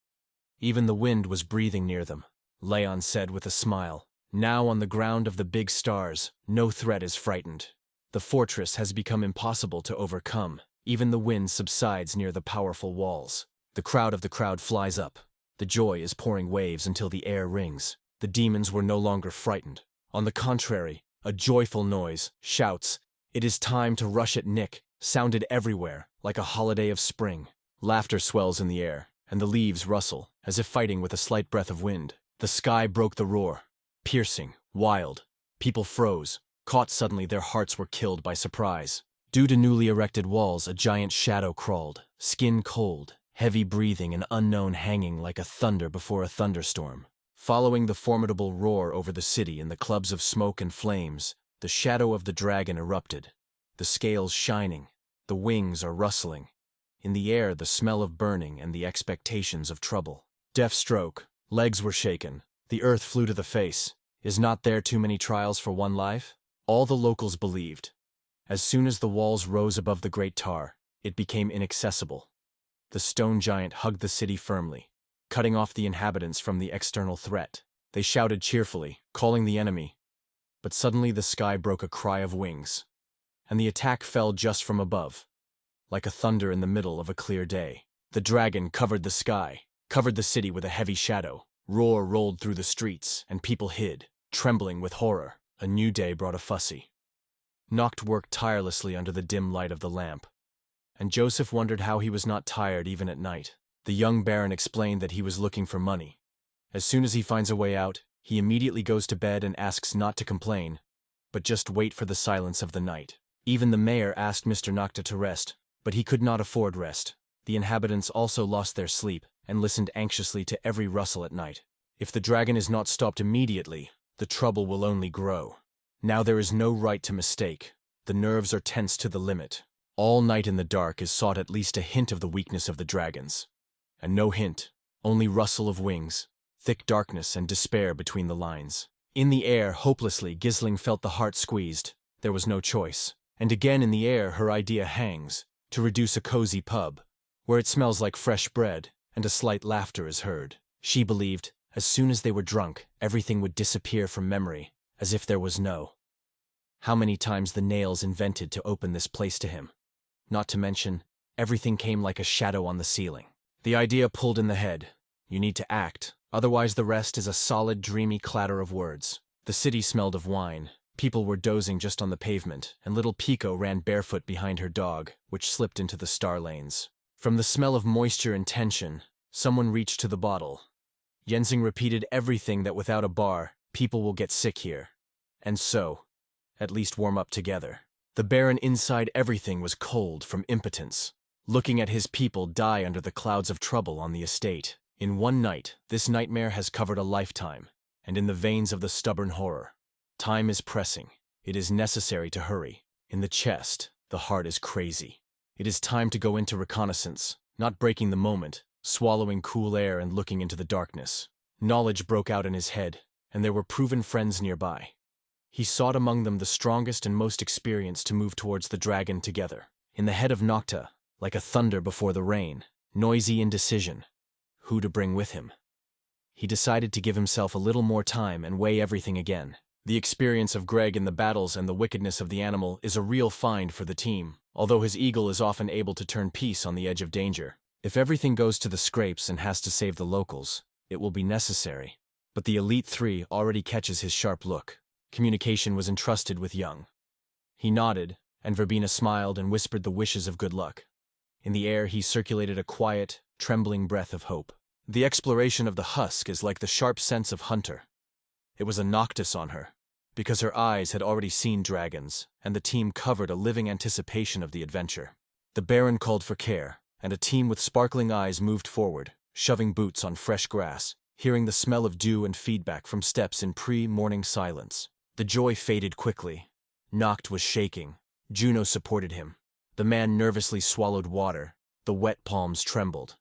Even the wind was breathing near them, Leon said with a smile. Now on the ground of the big stars, no threat is frightened. The fortress has become impossible to overcome. Even the wind subsides near the powerful walls. The crowd flies up. The joy is pouring waves until the air rings. The demons were no longer frightened. On the contrary, a joyful noise, shouts, "It is time to rush at Nick," sounded everywhere, like a holiday of spring. Laughter swells in the air, and the leaves rustle, as if fighting with a slight breath of wind. The sky broke the roar, piercing, wild. People froze, caught suddenly their hearts were killed by surprise. Due to newly erected walls, a giant shadow crawled, skin cold, heavy breathing and unknown hanging like a thunder before a thunderstorm. Following the formidable roar over the city in the clubs of smoke and flames, the shadow of the dragon erupted, the scales shining, the wings are rustling. In the air, the smell of burning and the expectations of trouble. Deaf stroke, legs were shaken, the earth flew to the face. Is not there too many trials for one life? All the locals believed. As soon as the walls rose above the great tar, it became inaccessible. The stone giant hugged the city firmly, cutting off the inhabitants from the external threat. They shouted cheerfully, calling the enemy. But suddenly the sky broke a cry of wings. and the attack fell just from above, like a thunder in the middle of a clear day. The dragon covered the sky, covered the city with a heavy shadow. Roar rolled through the streets, and people hid, trembling with horror. A new day brought a fussy. Noct worked tirelessly under the dim light of the lamp, and Joseph wondered how he was not tired even at night. The young baron explained that he was looking for money. As soon as he finds a way out, he immediately goes to bed and asks not to complain, but just wait for the silence of the night. Even the mayor asked Mr. Nocta to rest, but he could not afford rest. The inhabitants also lost their sleep and listened anxiously to every rustle at night. If the dragon is not stopped immediately, the trouble will only grow. Now there is no right to mistake. The nerves are tense to the limit. All night in the dark is sought at least a hint of the weakness of the dragons. And no hint, only rustle of wings, thick darkness and despair between the lines. In the air, hopelessly, Gisling felt the heart squeezed. There was no choice. And again in the air her idea hangs, to reduce a cozy pub, where it smells like fresh bread, and a slight laughter is heard. She believed, as soon as they were drunk, everything would disappear from memory, as if there was no. How many times the nails invented to open this place to him. Not to mention, everything came like a shadow on the ceiling. The idea pulled in the head. You need to act, otherwise the rest is a solid, dreamy clatter of words. The city smelled of wine. People were dozing just on the pavement, and little Pico ran barefoot behind her dog, which slipped into the star lanes. From the smell of moisture and tension, someone reached to the bottle. Yenzing repeated everything that without a bar, people will get sick here. And so, at least warm up together. The Baron inside everything was cold from impotence, looking at his people die under the clouds of trouble on the estate. In one night, this nightmare has covered a lifetime, and in the veins of the stubborn horror. Time is pressing. It is necessary to hurry. In the chest, the heart is crazy. It is time to go into reconnaissance, not breaking the moment, swallowing cool air and looking into the darkness. Knowledge broke out in his head, and there were proven friends nearby. He sought among them the strongest and most experienced to move towards the dragon together. In the head of Nocta, like a thunder before the rain, noisy indecision. Who to bring with him? He decided to give himself a little more time and weigh everything again. The experience of Greg in the battles and the wickedness of the animal is a real find for the team, although his eagle is often able to turn peace on the edge of danger. If everything goes to the scrapes and has to save the locals, it will be necessary. But the Elite Three already catches his sharp look. Communication was entrusted with Young. He nodded, and Verbena smiled and whispered the wishes of good luck. In the air he circulated a quiet, trembling breath of hope. The exploration of the husk is like the sharp sense of hunter. It was a noctis on her, because her eyes had already seen dragons, and the team covered a living anticipation of the adventure. The Baron called for care, and a team with sparkling eyes moved forward, shoving boots on fresh grass, hearing the smell of dew and feedback from steps in pre-morning silence. The joy faded quickly. Noct was shaking. Juno supported him. The man nervously swallowed water. The wet palms trembled.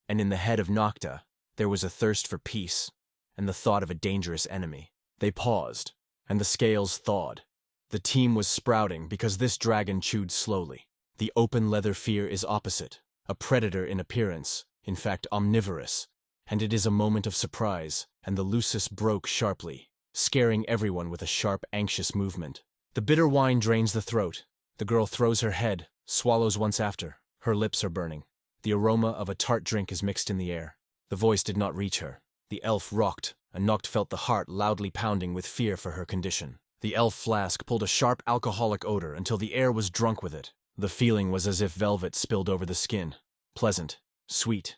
And in the head of Nocta, there was a thirst for peace, and the thought of a dangerous enemy. They paused, and the scales thawed. The team was sprouting because this dragon chewed slowly. The open leather fear is opposite, a predator in appearance, in fact omnivorous, and it is a moment of surprise, and the Lucis broke sharply, scaring everyone with a sharp, anxious movement. The bitter wine drains the throat. The girl throws her head, swallows once after. Her lips are burning. The aroma of a tart drink is mixed in the air. The voice did not reach her. The elf rocked, and Noct felt the heart loudly pounding with fear for her condition. The elf flask pulled a sharp alcoholic odor until the air was drunk with it. The feeling was as if velvet spilled over the skin. Pleasant, sweet.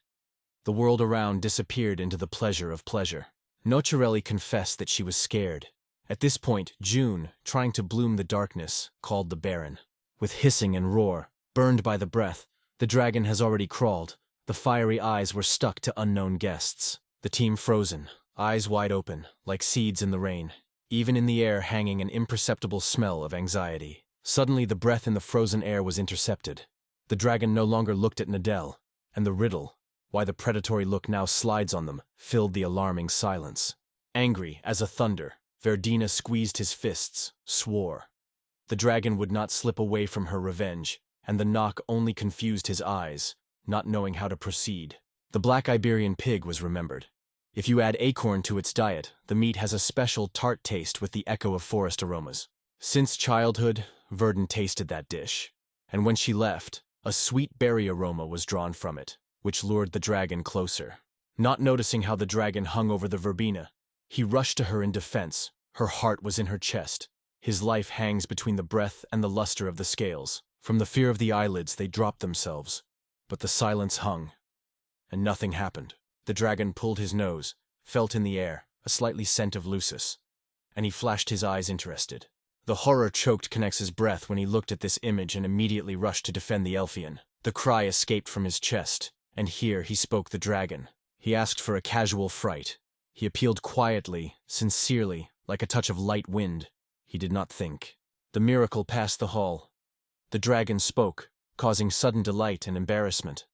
The world around disappeared into the pleasure of pleasure. Nocerelli confessed that she was scared. At this point, June, trying to bloom the darkness, called the Baron. With hissing and roar, burned by the breath, the dragon has already crawled. The fiery eyes were stuck to unknown guests. The team frozen, eyes wide open, like seeds in the rain, even in the air hanging an imperceptible smell of anxiety. Suddenly the breath in the frozen air was intercepted. The dragon no longer looked at Nadell, and the riddle, why the predatory look now slides on them, filled the alarming silence. Angry as a thunder, Verdina squeezed his fists, swore. The dragon would not slip away from her revenge, and the knock only confused his eyes, not knowing how to proceed. The black Iberian pig was remembered. If you add acorn to its diet, the meat has a special tart taste with the echo of forest aromas. Since childhood, Verdun tasted that dish, and when she left, a sweet berry aroma was drawn from it, which lured the dragon closer. Not noticing how the dragon hung over the verbena, he rushed to her in defense. Her heart was in her chest. His life hangs between the breath and the luster of the scales. From the fear of the eyelids, they dropped themselves. But the silence hung, and nothing happened. The dragon pulled his nose, felt in the air a slightly scent of Lucis, and he flashed his eyes interested. The horror choked Connex's breath when he looked at this image and immediately rushed to defend the Elfian. The cry escaped from his chest, and here he spoke the dragon. He asked for a casual fright. He appealed quietly, sincerely, like a touch of light wind. He did not think. The miracle passed the hall. The dragon spoke, causing sudden delight and embarrassment.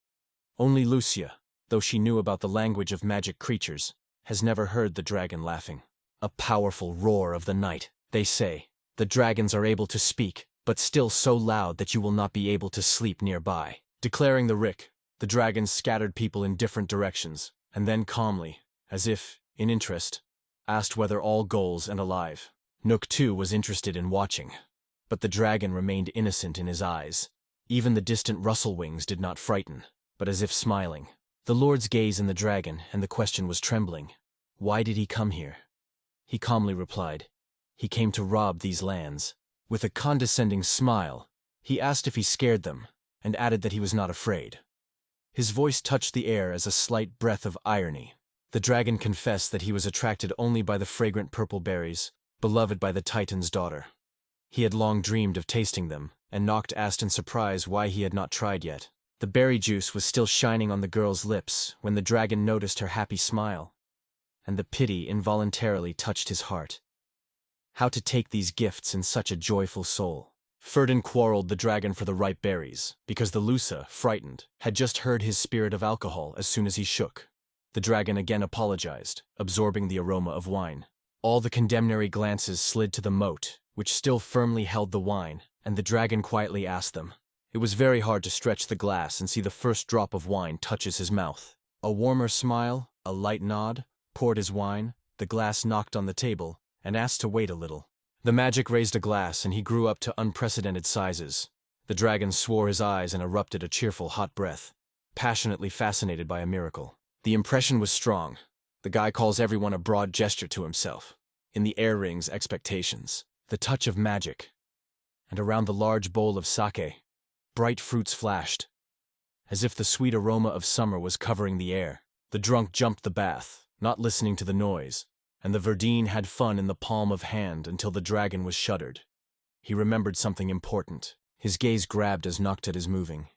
Only Lucia, though she knew about the language of magic creatures, has never heard the dragon laughing. A powerful roar of the night, they say. The dragons are able to speak, but still so loud that you will not be able to sleep nearby. Declaring the Rick, the dragons scattered people in different directions, and then calmly, as if, in interest, asked whether all ghouls and alive. Nook too was interested in watching, but the dragon remained innocent in his eyes. Even the distant rustle wings did not frighten, but as if smiling. The Lord's gaze in the dragon, and the question was trembling. Why did he come here? He calmly replied, he came to rob these lands. With a condescending smile, he asked if he scared them, and added that he was not afraid. His voice touched the air as a slight breath of irony. The dragon confessed that he was attracted only by the fragrant purple berries, beloved by the Titan's daughter. He had long dreamed of tasting them, and Noct asked in surprise why he had not tried yet. The berry juice was still shining on the girl's lips when the dragon noticed her happy smile, and the pity involuntarily touched his heart. How to take these gifts in such a joyful soul? Ferdin quarreled the dragon for the ripe berries, because the Lusa, frightened, had just heard his spirit of alcohol as soon as he shook. The dragon again apologized, absorbing the aroma of wine. All the condemnatory glances slid to the moat, which still firmly held the wine, and the dragon quietly asked them. It was very hard to stretch the glass and see the first drop of wine touches his mouth. A warmer smile, a light nod, poured his wine. The glass knocked on the table, and asked to wait a little. The magic raised a glass, and he grew up to unprecedented sizes. The dragon swore his eyes and erupted a cheerful hot breath, passionately fascinated by a miracle. The impression was strong. The guy calls everyone a broad gesture to himself. In the air rings expectations, the touch of magic. And around the large bowl of sake, bright fruits flashed, as if the sweet aroma of summer was covering the air. The drunk jumped the bath, not listening to the noise, and the Verdine had fun in the palm of hand until the dragon was shuddered. He remembered something important. His gaze grabbed as Noctud is moving.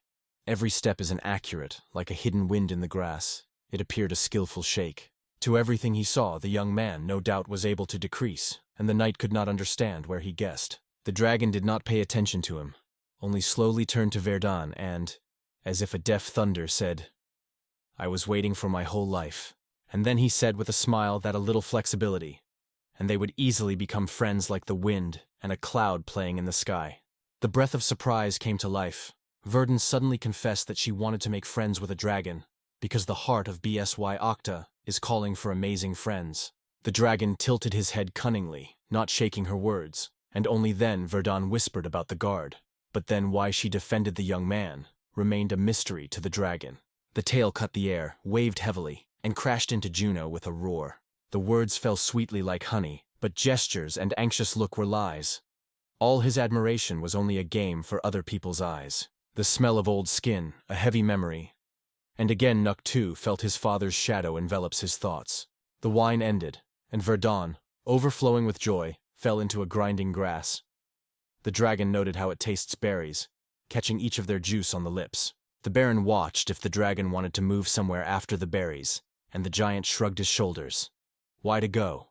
Every step is inaccurate, like a hidden wind in the grass. It appeared a skillful shake. To everything he saw, the young man no doubt was able to decrease, and the knight could not understand where he guessed. The dragon did not pay attention to him, only slowly turned to Verdun and, as if a deaf thunder, said, I was waiting for my whole life. And then he said with a smile that a little flexibility, and they would easily become friends like the wind and a cloud playing in the sky. The breath of surprise came to life. Verdun suddenly confessed that she wanted to make friends with a dragon, because the heart of BSY Octa is calling for amazing friends. The dragon tilted his head cunningly, not shaking her words, and only then Verdun whispered about the guard. But then why she defended the young man remained a mystery to the dragon. The tail cut the air, waved heavily, and crashed into Juno with a roar. The words fell sweetly like honey, but gestures and anxious look were lies. All his admiration was only a game for other people's eyes. The smell of old skin, a heavy memory. And again Nuck too felt his father's shadow envelops his thoughts. The wine ended, and Verdun, overflowing with joy, fell into a grinding grass. The dragon noted how it tastes berries, catching each of their juice on the lips. The Baron watched if the dragon wanted to move somewhere after the berries, and the giant shrugged his shoulders. Why to go?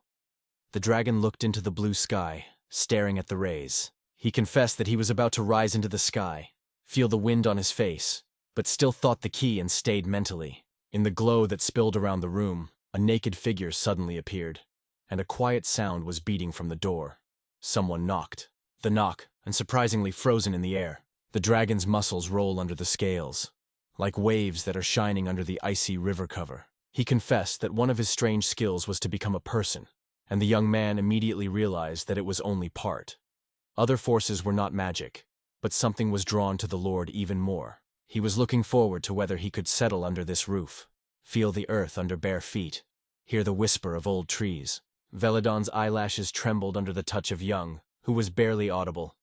The dragon looked into the blue sky, staring at the rays. He confessed that he was about to rise into the sky, feel the wind on his face, but still thought the key and stayed mentally. In the glow that spilled around the room, a naked figure suddenly appeared, and a quiet sound was beating from the door. Someone knocked. The knock, unsurprisingly frozen in the air. The dragon's muscles roll under the scales, like waves that are shining under the icy river cover. He confessed that one of his strange skills was to become a person, and the young man immediately realized that it was only part. Other forces were not magic, but something was drawn to the Lord even more. He was looking forward to whether he could settle under this roof, feel the earth under bare feet, hear the whisper of old trees. Velidon's eyelashes trembled under the touch of Young, who was barely audible.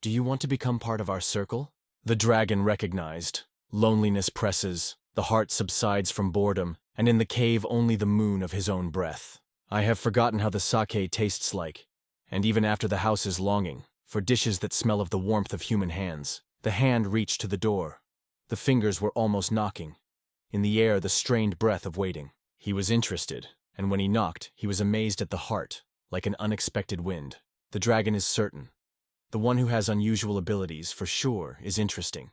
"Do you want to become part of our circle?" The dragon recognized. Loneliness presses, the heart subsides from boredom, and in the cave only the moon of his own breath. "I have forgotten how the sake tastes like, and even after the house is longing for dishes that smell of the warmth of human hands." The hand reached to the door. The fingers were almost knocking. In the air the strained breath of waiting. He was interested, and when he knocked, he was amazed at the heart, like an unexpected wind. The dragon is certain. The one who has unusual abilities, for sure, is interesting.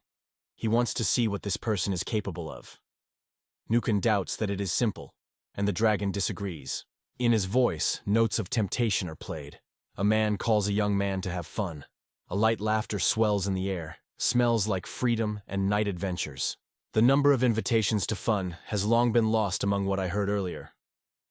He wants to see what this person is capable of. Nukan doubts that it is simple, and the dragon disagrees. In his voice, notes of temptation are played. A man calls a young man to have fun. A light laughter swells in the air, smells like freedom and night adventures. The number of invitations to fun has long been lost among what I heard earlier,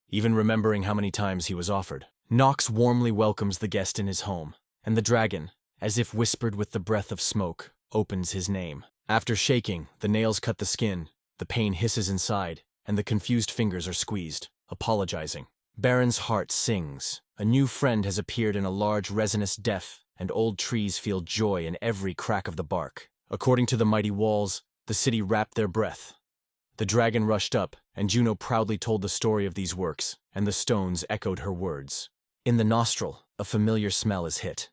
even remembering how many times he was offered. Nox warmly welcomes the guest in his home, and the dragon, as if whispered with the breath of smoke, opens his name. After shaking, the nails cut the skin, the pain hisses inside, and the confused fingers are squeezed, apologizing. Baron's heart sings. A new friend has appeared in a large resinous depth, and old trees feel joy in every crack of the bark. According to the mighty walls, the city wrapped their breath. The dragon rushed up, and Juno proudly told the story of these works, and the stones echoed her words. In the nostril, a familiar smell is hit.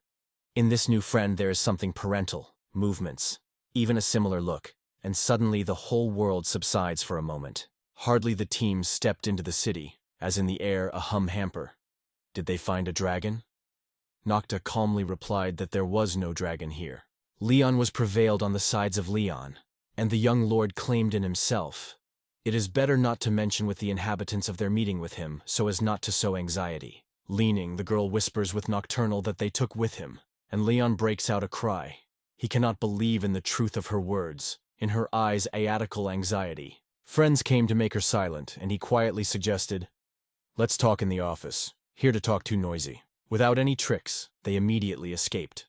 In this new friend there is something parental, movements, even a similar look, and suddenly the whole world subsides for a moment. Hardly the team stepped into the city, as in the air a hum hamper. Did they find a dragon? Nocta calmly replied that there was no dragon here. Leon was prevailed on the sides of Leon, and the young lord claimed in himself. It is better not to mention with the inhabitants of their meeting with him, so as not to sow anxiety. Leaning, the girl whispers with Nocturnal that they took with him, and Leon breaks out a cry. He cannot believe in the truth of her words, in her eyes aetical anxiety. Friends came to make her silent, and he quietly suggested, "Let's talk in the office. Here to talk too noisy." Without any tricks, they immediately escaped.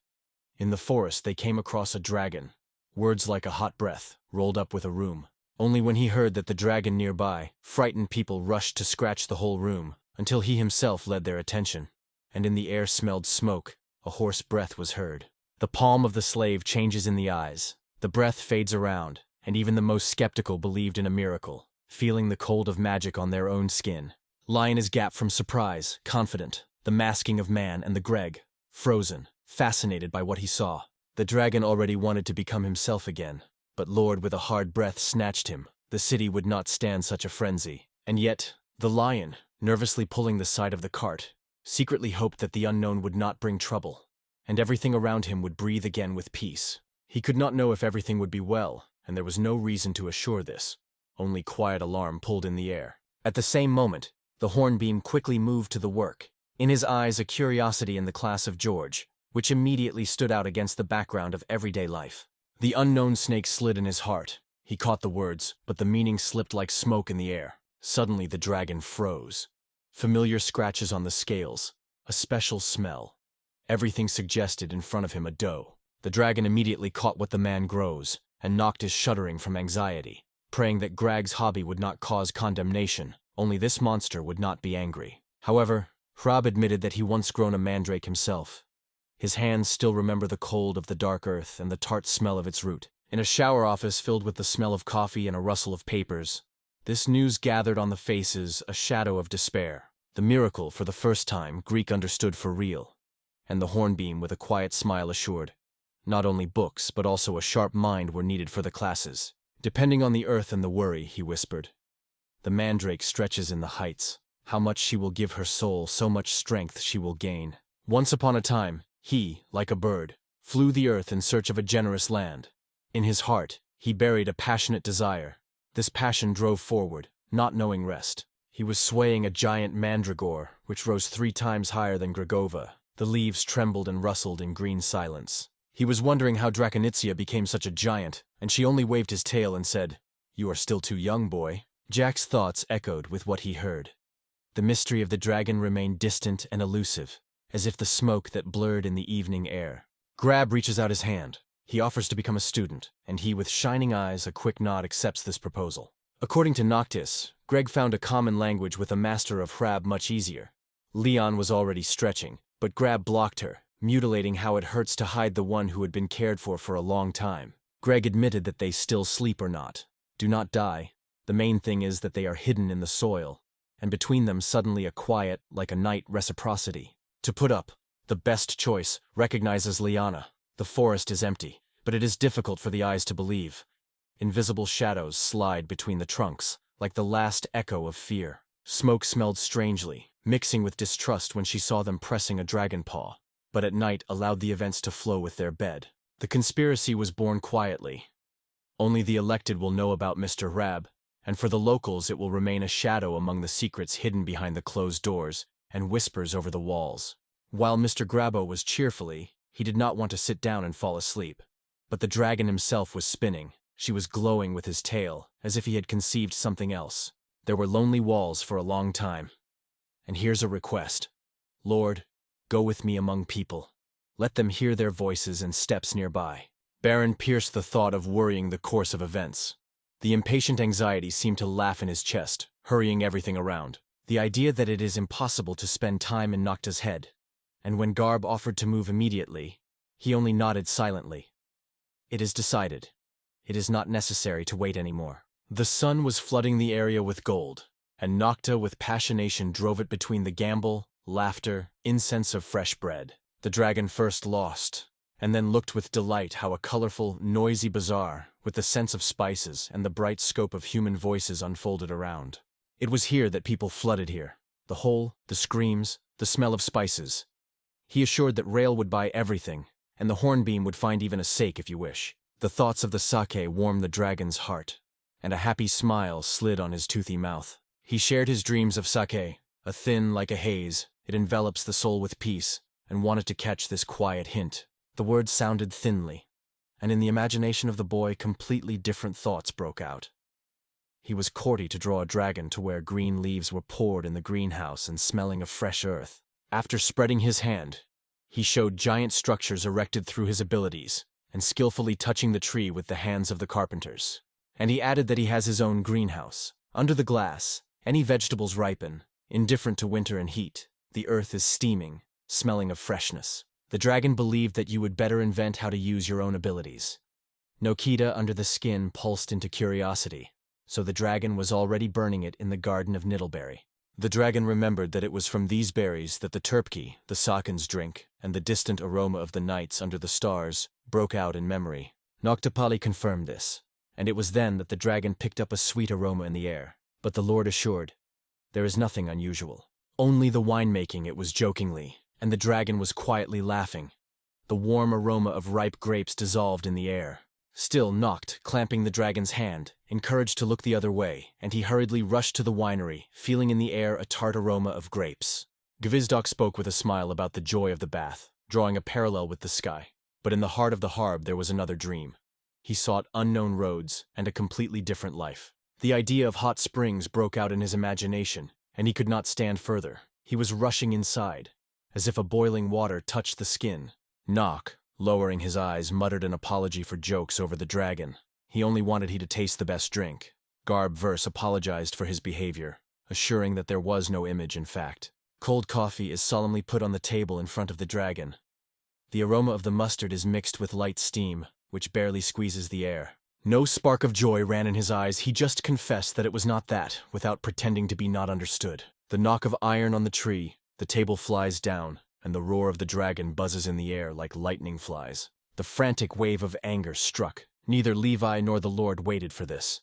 In the forest they came across a dragon. Words like a hot breath, rolled up with a room. Only when he heard that the dragon nearby, frightened people rushed to scratch the whole room, until he himself led their attention. And in the air smelled smoke, a hoarse breath was heard. The palm of the slave changes in the eyes, the breath fades around, and even the most skeptical believed in a miracle, feeling the cold of magic on their own skin. Lion is gapped from surprise, confident, the masking of man, and the Greg, frozen, fascinated by what he saw. The dragon already wanted to become himself again, but Lord with a hard breath snatched him. The city would not stand such a frenzy. And yet, the lion, nervously pulling the side of the cart, secretly hoped that the unknown would not bring trouble, and everything around him would breathe again with peace. He could not know if everything would be well, and there was no reason to assure this. Only quiet alarm pulled in the air. At the same moment, the hornbeam quickly moved to the work. In his eyes a curiosity in the class of George, which immediately stood out against the background of everyday life. The unknown snake slid in his heart. He caught the words, but the meaning slipped like smoke in the air. Suddenly the dragon froze. Familiar scratches on the scales, a special smell. Everything suggested in front of him a doe. The dragon immediately caught what the man grows, and knocked his shuddering from anxiety, praying that Grag's hobby would not cause condemnation, only this monster would not be angry. However, Hrab admitted that he once grown a mandrake himself. His hands still remember the cold of the dark earth and the tart smell of its root. In a shower office filled with the smell of coffee and a rustle of papers, this news gathered on the faces a shadow of despair. The miracle, for the first time, Greek understood for real. And the hornbeam with a quiet smile assured, not only books but also a sharp mind were needed for the classes. Depending on the earth and the worry, he whispered. The mandrake stretches in the heights. How much she will give her soul, so much strength she will gain. Once upon a time, he, like a bird, flew the earth in search of a generous land. In his heart, he buried a passionate desire. This passion drove forward, not knowing rest. He was swaying a giant mandragore, which rose 3 times higher than Gregova. The leaves trembled and rustled in green silence. He was wondering how Draconitsia became such a giant, and she only waved his tail and said, "You are still too young, boy." Jack's thoughts echoed with what he heard. The mystery of the dragon remained distant and elusive. as if the smoke that blurred in the evening air. Grab reaches out his hand. He offers to become a student, and he, with shining eyes, a quick nod, accepts this proposal. According to Noctis, Greg found a common language with a master of Hrab much easier. Leon was already stretching, but Grab blocked her, mutilating how it hurts to hide the one who had been cared for a long time. Greg admitted that they still sleep or not. Do not die. The main thing is that they are hidden in the soil, and between them suddenly a quiet, like a night, reciprocity. To put up, the best choice, recognizes Liana. The forest is empty, but it is difficult for the eyes to believe. Invisible shadows slide between the trunks, like the last echo of fear. Smoke smelled strangely, mixing with distrust when she saw them pressing a dragon paw, but at night allowed the events to flow with their bed. The conspiracy was born quietly. Only the elected will know about Mr. Rab, and for the locals it will remain a shadow among the secrets hidden behind the closed doors and whispers over the walls. While Mr. Grabo was cheerfully, he did not want to sit down and fall asleep. But the dragon himself was spinning. She was glowing with his tail, as if he had conceived something else. There were lonely walls for a long time. And here's a request. Lord, go with me among people. Let them hear their voices and steps nearby. Baron pierced the thought of worrying the course of events. The impatient anxiety seemed to laugh in his chest, hurrying everything around. The idea that it is impossible to spend time in Nocta's head. And when Garb offered to move immediately, he only nodded silently. It is decided. It is not necessary to wait anymore. The sun was flooding the area with gold, and Nocta with passionation drove it between the gamble, laughter, incense of fresh bread. The dragon first lost, and then looked with delight how a colorful, noisy bazaar, with the sense of spices and the bright scope of human voices unfolded around. It was here that people flooded here. The hole, the screams, the smell of spices. He assured that Rail would buy everything, and the Hornbeam would find even a sake if you wish. The thoughts of the sake warmed the dragon's heart, and a happy smile slid on his toothy mouth. He shared his dreams of sake, a thin like a haze. It envelops the soul with peace, and wanted to catch this quiet hint. The words sounded thinly, and in the imagination of the boy completely different thoughts broke out. He was courty to draw a dragon to where green leaves were poured in the greenhouse and smelling of fresh earth. After spreading his hand, he showed giant structures erected through his abilities, and skillfully touching the tree with the hands of the carpenters. And he added that he has his own greenhouse. Under the glass, any vegetables ripen, indifferent to winter and heat. The earth is steaming, smelling of freshness. The dragon believed that you would better invent how to use your own abilities. Nokita under the skin pulsed into curiosity, so the dragon was already burning it in the garden of Niddleberry. The dragon remembered that it was from these berries that the turpki, the Sakans drink, and the distant aroma of the nights under the stars broke out in memory. Noctapali confirmed this, and it was then that the dragon picked up a sweet aroma in the air. But the Lord assured, there is nothing unusual. Only the winemaking, it was jokingly, and the dragon was quietly laughing. The warm aroma of ripe grapes dissolved in the air. Still Noct, clamping the dragon's hand, encouraged to look the other way, and he hurriedly rushed to the winery, feeling in the air a tart aroma of grapes. Gvizdok spoke with a smile about the joy of the bath, drawing a parallel with the sky. But in the heart of the Harb there was another dream. He sought unknown roads and a completely different life. The idea of hot springs broke out in his imagination, and he could not stand further. He was rushing inside, as if a boiling water touched the skin. Nock, lowering his eyes, muttered an apology for jokes over the dragon. He only wanted he to taste the best drink. Garb Verse apologized for his behavior, assuring that there was no image in fact. Cold coffee is solemnly put on the table in front of the dragon. The aroma of the mustard is mixed with light steam, which barely squeezes the air. No spark of joy ran in his eyes. He just confessed that it was not that, without pretending to be not understood. The knock of iron on the tree, the table flies down, and the roar of the dragon buzzes in the air like lightning flies. The frantic wave of anger struck. Neither Levi nor the Lord waited for this.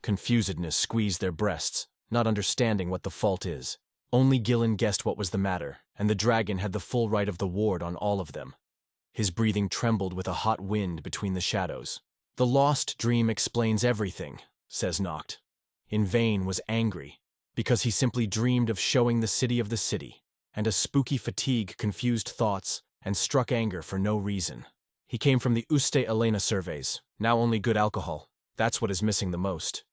Confusedness squeezed their breasts, not understanding what the fault is. Only Gillen guessed what was the matter, and the dragon had the full right of the ward on all of them. His breathing trembled with a hot wind between the shadows. The lost dream explains everything, says Noct. In vain was angry, because he simply dreamed of showing the city of the city, and a spooky fatigue confused thoughts and struck anger for no reason. He came from the Uste Elena surveys, now only good alcohol. That's what is missing the most.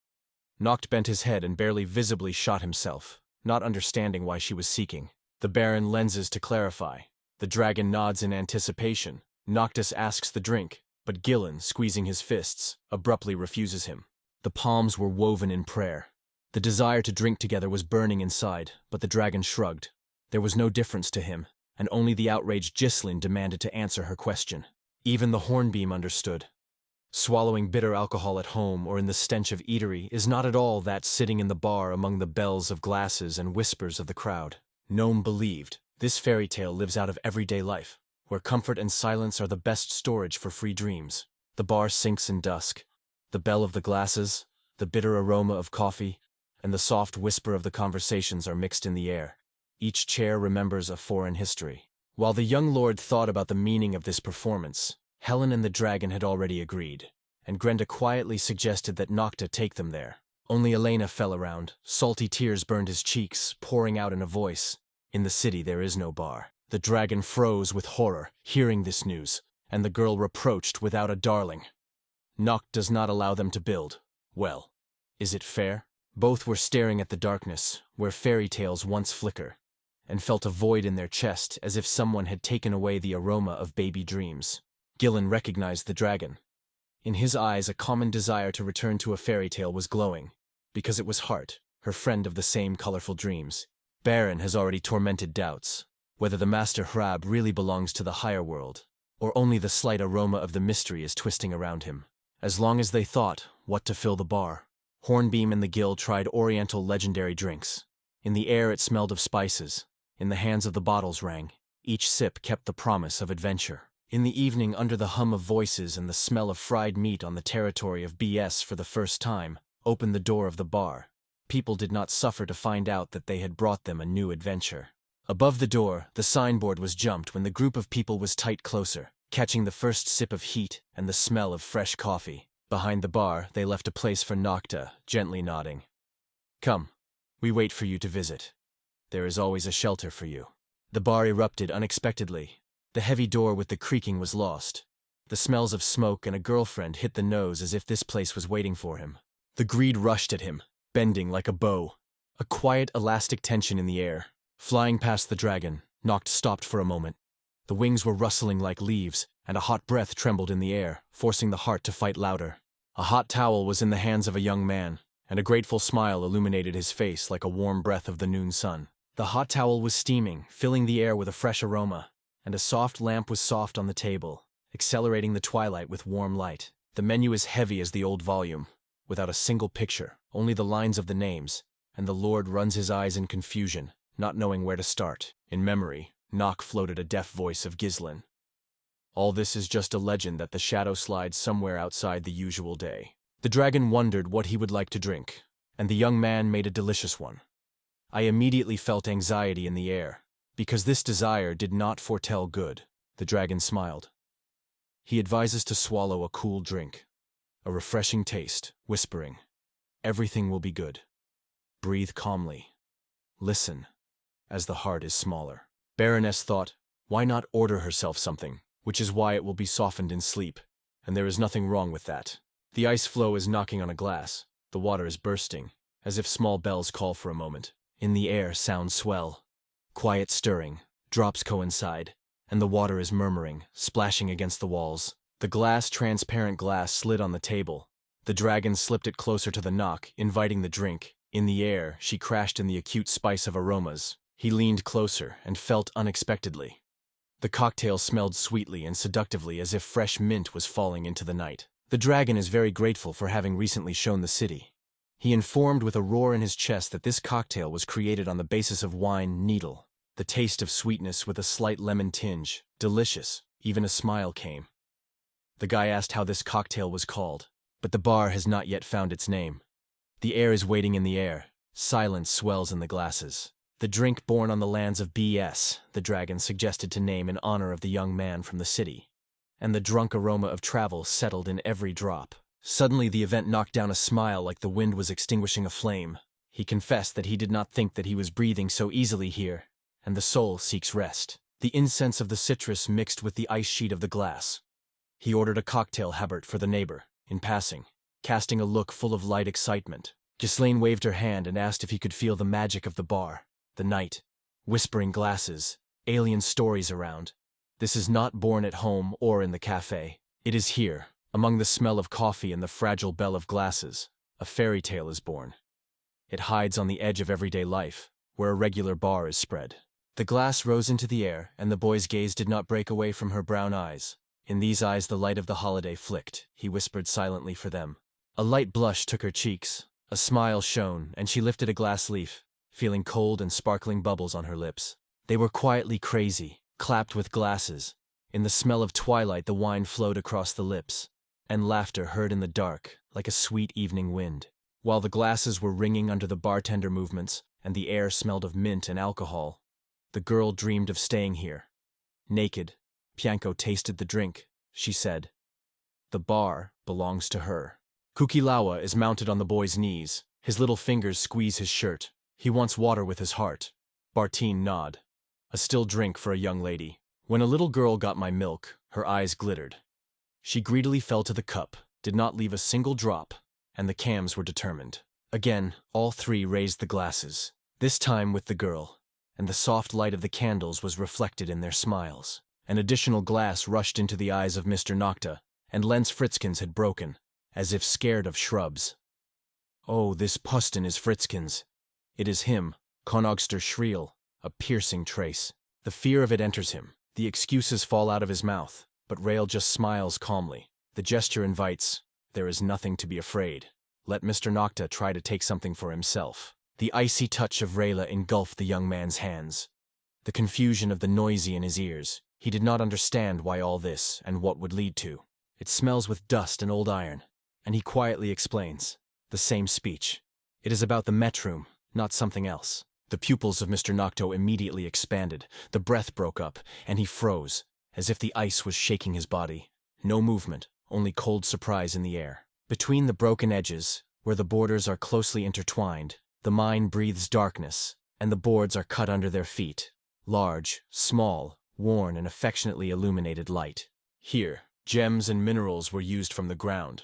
Noct bent his head and barely visibly shot himself, not understanding why she was seeking. The Baron lenses to clarify. The dragon nods in anticipation. Noctis asks the drink, but Gillen, squeezing his fists, abruptly refuses him. The palms were woven in prayer. The desire to drink together was burning inside, but the dragon shrugged. There was no difference to him, and only the outraged Ghislaine demanded to answer her question. Even the Hornbeam understood. Swallowing bitter alcohol at home or in the stench of eatery is not at all that sitting in the bar among the bells of glasses and whispers of the crowd. Gnome believed, this fairy tale lives out of everyday life, where comfort and silence are the best storage for free dreams. The bar sinks in dusk. The bell of the glasses, the bitter aroma of coffee, and the soft whisper of the conversations are mixed in the air. Each chair remembers a foreign history. While the young lord thought about the meaning of this performance, Helen and the dragon had already agreed, and Grenda quietly suggested that Nocta take them there. Only Elena fell around. Salty tears burned his cheeks, pouring out in a voice. In the city there is no bar. The dragon froze with horror, hearing this news, and the girl reproached without a darling. Noct does not allow them to build. Well, is it fair? Both were staring at the darkness, where fairy tales once flicker, and felt a void in their chest as if someone had taken away the aroma of baby dreams. Gillen recognized the dragon. In his eyes a common desire to return to a fairy tale was glowing, because it was Heart, her friend of the same colorful dreams. Baron has already tormented doubts, whether the Master Hrab really belongs to the higher world, or only the slight aroma of the mystery is twisting around him. As long as they thought what to fill the bar. Hornbeam and the guild tried oriental legendary drinks. In the air it smelled of spices. In the hands of the bottles rang. Each sip kept the promise of adventure. In the evening, under the hum of voices and the smell of fried meat on the territory of BS for the first time, opened the door of the bar. People did not suffer to find out that they had brought them a new adventure. Above the door, the signboard was jumped when the group of people was tight closer, catching the first sip of heat and the smell of fresh coffee. Behind the bar, they left a place for Nocta, gently nodding. Come, we wait for you to visit. There is always a shelter for you. The bar erupted unexpectedly. The heavy door with the creaking was lost. The smells of smoke and a girlfriend hit the nose as if this place was waiting for him. The greed rushed at him, bending like a bow. A quiet, elastic tension in the air. Flying past the dragon, Noct stopped for a moment. The wings were rustling like leaves, and a hot breath trembled in the air, forcing the heart to fight louder. A hot towel was in the hands of a young man, and a grateful smile illuminated his face like a warm breath of the noon sun. The hot towel was steaming, filling the air with a fresh aroma, and a soft lamp was soft on the table, accelerating the twilight with warm light. The menu is heavy as the old volume, without a single picture, only the lines of the names, and the Lord runs his eyes in confusion, not knowing where to start. In memory, Nock floated a deaf voice of Ghislaine. All this is just a legend that the shadow slides somewhere outside the usual day. The dragon wondered what he would like to drink, and the young man made a delicious one. I immediately felt anxiety in the air, because this desire did not foretell good. The dragon smiled. He advises to swallow a cool drink. A refreshing taste, whispering, everything will be good. Breathe calmly. Listen, as the heart is smaller. Baroness thought, why not order herself something, which is why it will be softened in sleep, and there is nothing wrong with that. The ice flow is knocking on a glass, the water is bursting, as if small bells call for a moment. In the air sounds swell. Quiet stirring, drops coincide, and the water is murmuring, splashing against the walls. The transparent glass slid on the table. The dragon slipped it closer to the knock, inviting the drink. In the air, she crashed in the acute spice of aromas. He leaned closer and felt unexpectedly. The cocktail smelled sweetly and seductively as if fresh mint was falling into the night. The dragon is very grateful for having recently shown the city. He informed with a roar in his chest that this cocktail was created on the basis of wine needle. The taste of sweetness with a slight lemon tinge. Delicious. Even a smile came. The guy asked how this cocktail was called, but the bar has not yet found its name. The air is waiting in the air. Silence swells in the glasses. The drink born on the lands of BS, the dragon suggested to name in honor of the young man from the city. And the drunk aroma of travel settled in every drop. Suddenly the event knocked down a smile like the wind was extinguishing a flame. He confessed that he did not think that he was breathing so easily here, and the soul seeks rest. The incense of the citrus mixed with the ice sheet of the glass. He ordered a cocktail habert for the neighbor, in passing, casting a look full of light excitement. Ghislaine waved her hand and asked if he could feel the magic of the bar. The night, whispering glasses, alien stories around. This is not born at home or in the cafe. It is here, among the smell of coffee and the fragile bell of glasses. A fairy tale is born. It hides on the edge of everyday life, where a regular bar is spread. The glass rose into the air, and the boy's gaze did not break away from her brown eyes. In these eyes the light of the holiday flicked, he whispered silently for them. A light blush took her cheeks, a smile shone, and she lifted a glass leaf, feeling cold and sparkling bubbles on her lips. They were quietly crazy, clapped with glasses. In the smell of twilight the wine flowed across the lips, and laughter heard in the dark, like a sweet evening wind. While the glasses were ringing under the bartender movements, and the air smelled of mint and alcohol, the girl dreamed of staying here. Naked, Pianko tasted the drink, she said. The bar belongs to her. Kukilawa is mounted on the boy's knees. His little fingers squeeze his shirt. He wants water with his heart. Bartine nod. A still drink for a young lady. When a little girl got my milk, her eyes glittered. She greedily fell to the cup, did not leave a single drop, and the cams were determined. Again, all three raised the glasses, this time with the girl, and the soft light of the candles was reflected in their smiles. An additional glass rushed into the eyes of Mr. Nocta, and Lens Fritzkins had broken, as if scared of shrubs. Oh, this Pustin is Fritzkins. It is him, Konogster Shriel, a piercing trace. The fear of it enters him. The excuses fall out of his mouth, but Rael just smiles calmly. The gesture invites, there is nothing to be afraid. Let Mr. Nocta try to take something for himself. The icy touch of Rayla engulfed the young man's hands. The confusion of the noisy in his ears. He did not understand why all this and what would lead to. It smells with dust and old iron, and he quietly explains. The same speech. It is about the metroom, not something else. The pupils of Mr. Nocto immediately expanded, the breath broke up, and he froze, as if the ice was shaking his body. No movement, only cold surprise in the air. Between the broken edges, where the borders are closely intertwined, the mine breathes darkness, and the boards are cut under their feet. Large, small, worn and affectionately illuminated light. Here, gems and minerals were used from the ground.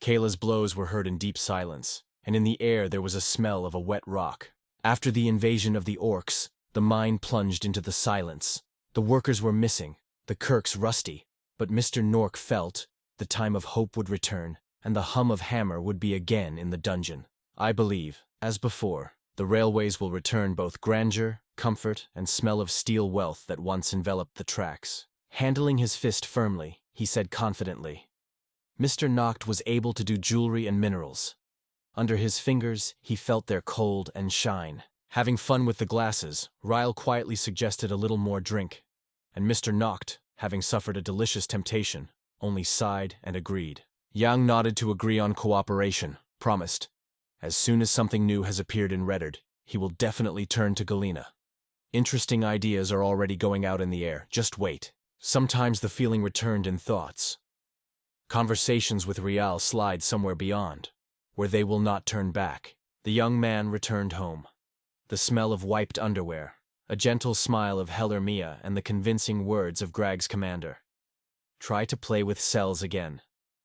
Kayla's blows were heard in deep silence, and in the air there was a smell of a wet rock. After the invasion of the orcs, the mine plunged into the silence. The workers were missing, the kirks rusty, but Mr. Nork felt the time of hope would return, and the hum of hammer would be again in the dungeon. I believe, as before, the railways will return both grandeur, comfort, and smell of steel wealth that once enveloped the tracks. Handling his fist firmly, he said confidently. Mr. Noct was able to do jewelry and minerals. Under his fingers, he felt their cold and shine. Having fun with the glasses, Ryle quietly suggested a little more drink, and Mr. Noct, having suffered a delicious temptation, only sighed and agreed. Yang nodded to agree on cooperation, promised. As soon as something new has appeared in Reddard, he will definitely turn to Galena. Interesting ideas are already going out in the air, just wait. Sometimes the feeling returned in thoughts. Conversations with Rial slide somewhere beyond, where they will not turn back. The young man returned home. The smell of wiped underwear, a gentle smile of Heller Mia, and the convincing words of Grag's commander. Try to play with cells again.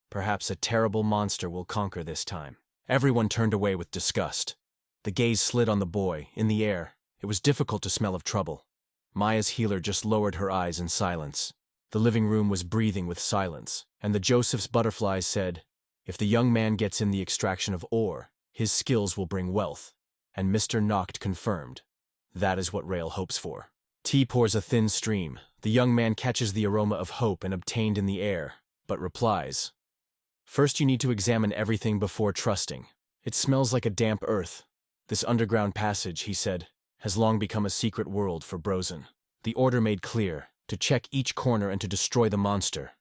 Perhaps a terrible monster will conquer this time. Everyone turned away with disgust. The gaze slid on the boy, in the air. It was difficult to smell of trouble. Maya's healer just lowered her eyes in silence. The living room was breathing with silence, and the Joseph's butterflies said, if the young man gets in the extraction of ore, his skills will bring wealth. And Mr. Noct confirmed. That is what Rail hopes for. Tea pours a thin stream. The young man catches the aroma of hope and obtained in the air, but replies. First you need to examine everything before trusting. It smells like a damp earth. This underground passage, he said, has long become a secret world for Brozen. The order made clear, to check each corner and to destroy the monster.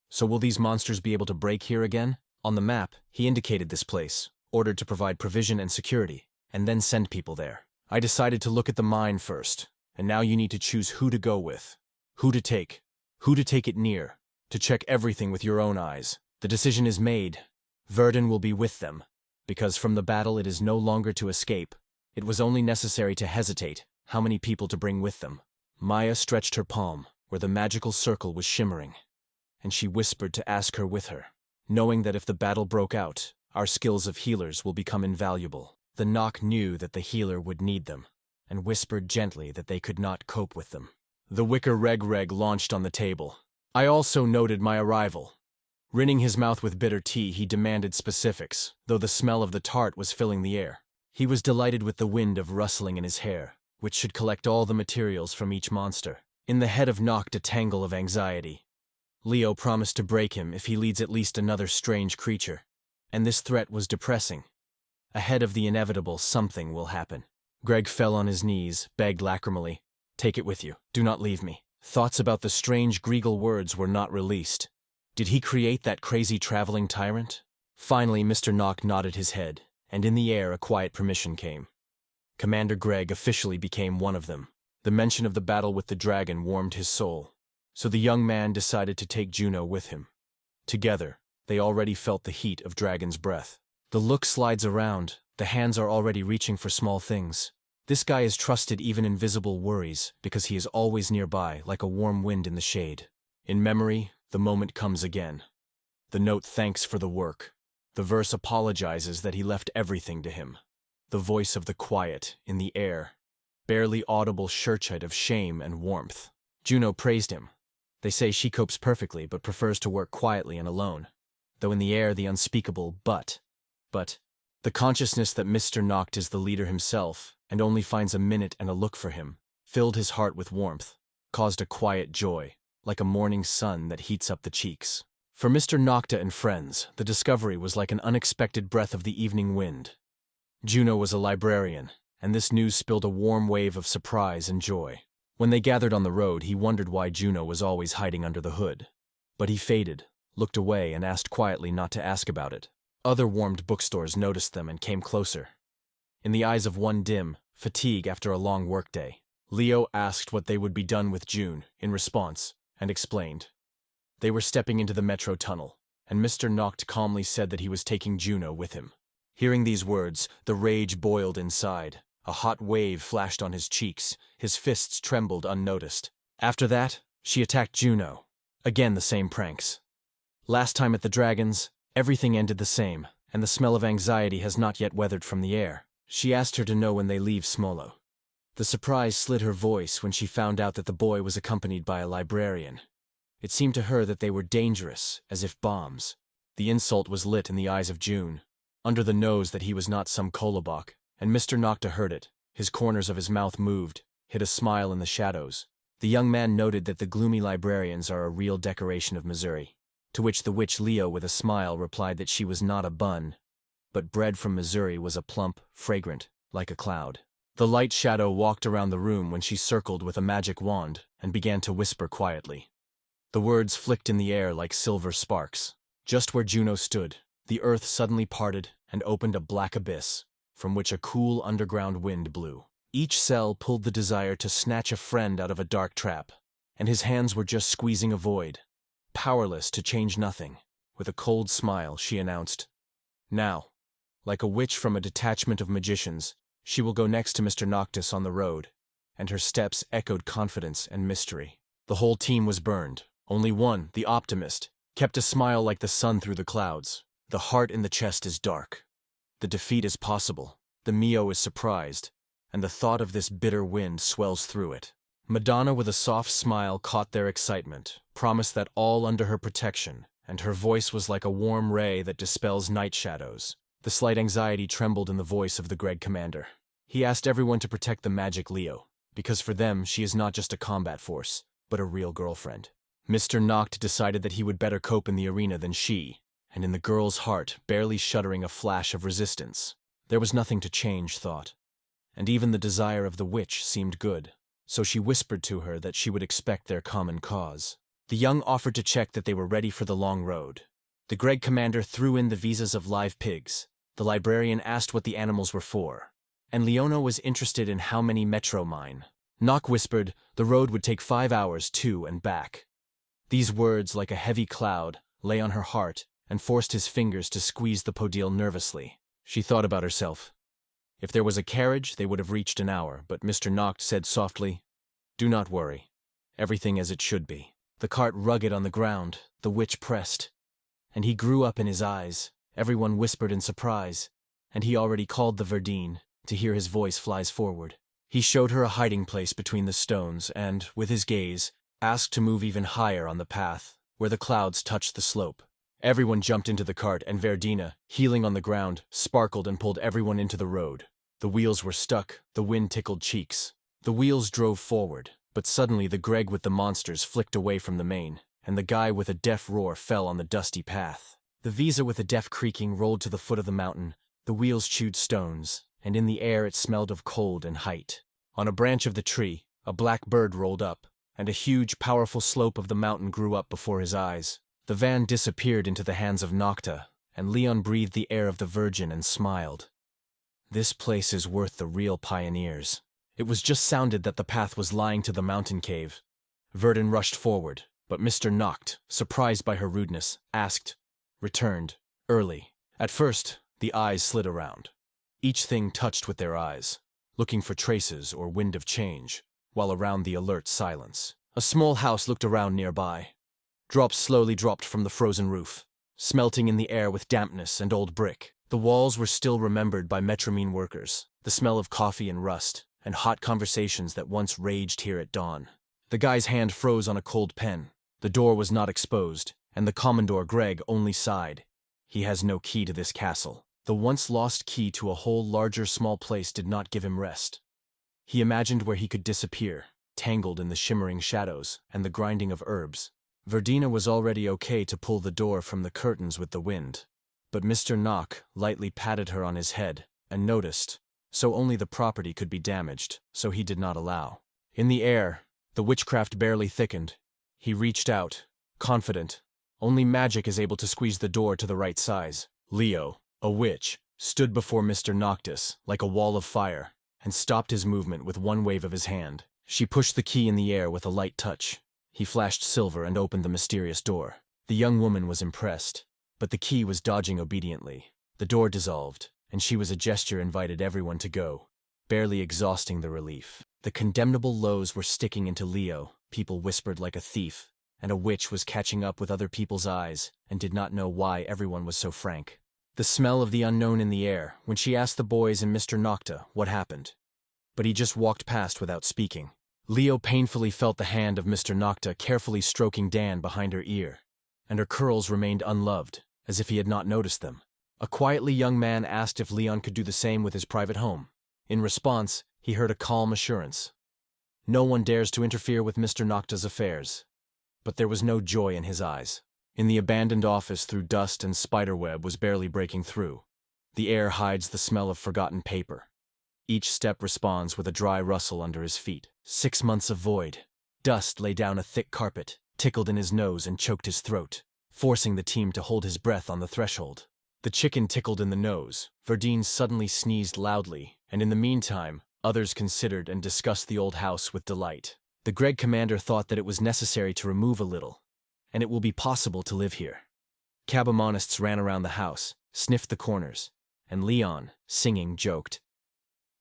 So will these monsters be able to break here again? On the map, he indicated this place, ordered to provide provision and security, and then send people there. I decided to look at the mine first, and now you need to choose who to go with, who to take it near, to check everything with your own eyes. The decision is made. Verdun will be with them, because from the battle it is no longer to escape. It was only necessary to hesitate, how many people to bring with them. Maya stretched her palm, where the magical circle was shimmering, and she whispered to ask her with her, knowing that if the battle broke out, our skills of healers will become invaluable. The Nock knew that the healer would need them. and whispered gently that they could not cope with them. The wicker reg launched on the table. I also noted my arrival. Rinning his mouth with bitter tea, he demanded specifics, though the smell of the tart was filling the air. He was delighted with the wind of rustling in his hair, which should collect all the materials from each monster. In the head of Noct a tangle of anxiety. Leo promised to break him if he leads at least another strange creature, and this threat was depressing. Ahead of the inevitable, something will happen. Greg fell on his knees, begged lacrimally, "Take it with you. Do not leave me." Thoughts about the strange Greagle words were not released. Did he create that crazy traveling tyrant? Finally, Mr. Noct nodded his head, and in the air a quiet permission came. Commander Greg officially became one of them. The mention of the battle with the dragon warmed his soul, so the young man decided to take Juno with him. Together, they already felt the heat of Dragon's breath. The look slides around, the hands are already reaching for small things. This guy is trusted even in visible worries because he is always nearby like a warm wind in the shade. In memory, the moment comes again. The note thanks for the work. The verse apologizes that he left everything to him. The voice of the quiet in the air. Barely audible shurchite of shame and warmth. Juno praised him. They say she copes perfectly but prefers to work quietly and alone. Though in the air the unspeakable but. The consciousness that Mr. Noct is the leader himself and only finds a minute and a look for him, filled his heart with warmth, caused a quiet joy, like a morning sun that heats up the cheeks. For Mr. Nocta and friends, the discovery was like an unexpected breath of the evening wind. Juno was a librarian, and this news spilled a warm wave of surprise and joy. When they gathered on the road, he wondered why Juno was always hiding under the hood. But he faded, looked away, and asked quietly not to ask about it. Other warmed bookstores noticed them and came closer. In the eyes of one dim, fatigue after a long workday, Leo asked what they would be done with June, in response, and explained. They were stepping into the metro tunnel, and Mr. Noct calmly said that he was taking Juno with him. Hearing these words, the rage boiled inside. A hot wave flashed on his cheeks, his fists trembled unnoticed. After that, she attacked Juno. Again the same pranks. Last time at the Dragons, everything ended the same, and the smell of anxiety has not yet weathered from the air. She asked her to know when they leave Smolo. The surprise slid her voice when she found out that the boy was accompanied by a librarian. It seemed to her that they were dangerous, as if bombs. The insult was lit in the eyes of June, under the nose that he was not some Kolobok, and Mr. Nocta heard it. His corners of his mouth moved, hid a smile in the shadows. The young man noted that the gloomy librarians are a real decoration of Missouri, to which the witch Leo with a smile replied that she was not a bun, but bread from Missouri was a plump, fragrant, like a cloud. The light shadow walked around the room when she circled with a magic wand and began to whisper quietly. The words flicked in the air like silver sparks. Just where Juno stood, the earth suddenly parted and opened a black abyss, from which a cool underground wind blew. Each cell pulled the desire to snatch a friend out of a dark trap, and his hands were just squeezing a void. Powerless to change nothing, with a cold smile, she announced, "Now, like a witch from a detachment of magicians, she will go next to Mr. Noctis on the road," and her steps echoed confidence and mystery. The whole team was burned. Only one, the optimist, kept a smile like the sun through the clouds. The heart in the chest is dark. The defeat is possible. The Mio is surprised, and the thought of this bitter wind swells through it. Madonna with a soft smile caught their excitement, promised that all under her protection, and her voice was like a warm ray that dispels night shadows. The slight anxiety trembled in the voice of the Greg commander. He asked everyone to protect the magic Leo, because for them she is not just a combat force, but a real girlfriend. Mr. Noct decided that he would better cope in the arena than she, and in the girl's heart, barely shuddering a flash of resistance. There was nothing to change, thought, and even the desire of the witch seemed good, so she whispered to her that she would expect their common cause. The young offered to check that they were ready for the long road. The Greg commander threw in the visas of live pigs. The librarian asked what the animals were for, and Leona was interested in how many metro mine. Nock whispered the road would take 5 hours to and back. These words, like a heavy cloud, lay on her heart and forced his fingers to squeeze the podile nervously. She thought about herself. If there was a carriage, they would have reached an hour, but Mr. Noct said softly, "Do not worry. Everything as it should be." The cart rugged on the ground, the witch pressed, and he grew up in his eyes. Everyone whispered in surprise, and he already called the Verdine. To hear his voice flies forward. He showed her a hiding place between the stones and, with his gaze, asked to move even higher on the path, where the clouds touched the slope. Everyone jumped into the cart, and Verdina, heeling on the ground, sparkled and pulled everyone into the road. The wheels were stuck, the wind tickled cheeks. The wheels drove forward, but suddenly the Greg with the monsters flicked away from the mane, and the guy with a deaf roar fell on the dusty path. The Visa with a deaf creaking rolled to the foot of the mountain. The wheels chewed stones, and in the air it smelled of cold and height. On a branch of the tree, a black bird rolled up, and a huge, powerful slope of the mountain grew up before his eyes. The van disappeared into the hands of Nocta, and Leon breathed the air of the Virgin and smiled. This place is worth the real pioneers. It was just sounded that the path was lying to the mountain cave. Verdun rushed forward, but Mr. Noct, surprised by her rudeness, returned, early. At first, the eyes slid around. Each thing touched with their eyes, looking for traces or wind of change, while around the alert silence. A small house looked around nearby. Drops slowly dropped from the frozen roof, smelting in the air with dampness and old brick. The walls were still remembered by Metramine workers, the smell of coffee and rust, and hot conversations that once raged here at dawn. The guy's hand froze on a cold pen. The door was not exposed, and the Commodore Greg only sighed. He has no key to this castle. The once lost key to a whole larger small place did not give him rest. He imagined where he could disappear, tangled in the shimmering shadows and the grinding of herbs. Verdina was already okay to pull the door from the curtains with the wind, but Mr. Nock lightly patted her on his head and noticed, so only the property could be damaged, so he did not allow. In the air, the witchcraft barely thickened. He reached out, confident. Only magic is able to squeeze the door to the right size. Leo, a witch, stood before Mr. Noctis like a wall of fire and stopped his movement with one wave of his hand. She pushed the key in the air with a light touch. He flashed silver and opened the mysterious door. The young woman was impressed, but the key was dodging obediently. The door dissolved, and she was a gesture invited everyone to go, barely exhausting the relief. The condemnable lows were sticking into Leo, people whispered like a thief, and a witch was catching up with other people's eyes and did not know why everyone was so frank. The smell of the unknown in the air when she asked the boys and Mr. Nocta what happened. But he just walked past without speaking. Leo painfully felt the hand of Mr. Nocta carefully stroking Dan behind her ear, and her curls remained unloved, as if he had not noticed them. A quietly young man asked if Leon could do the same with his private home. In response, he heard a calm assurance. No one dares to interfere with Mr. Nocta's affairs. But there was no joy in his eyes. In the abandoned office through dust and spiderweb was barely breaking through. The air hides the smell of forgotten paper. Each step responds with a dry rustle under his feet. 6 months of void. Dust lay down a thick carpet, tickled in his nose and choked his throat, forcing the team to hold his breath on the threshold. The chicken tickled in the nose. Verdine suddenly sneezed loudly, and in the meantime, others considered and discussed the old house with delight. The Greg commander thought that it was necessary to remove a little, and it will be possible to live here. Cabamonists ran around the house, sniffed the corners, and Leon, singing, joked.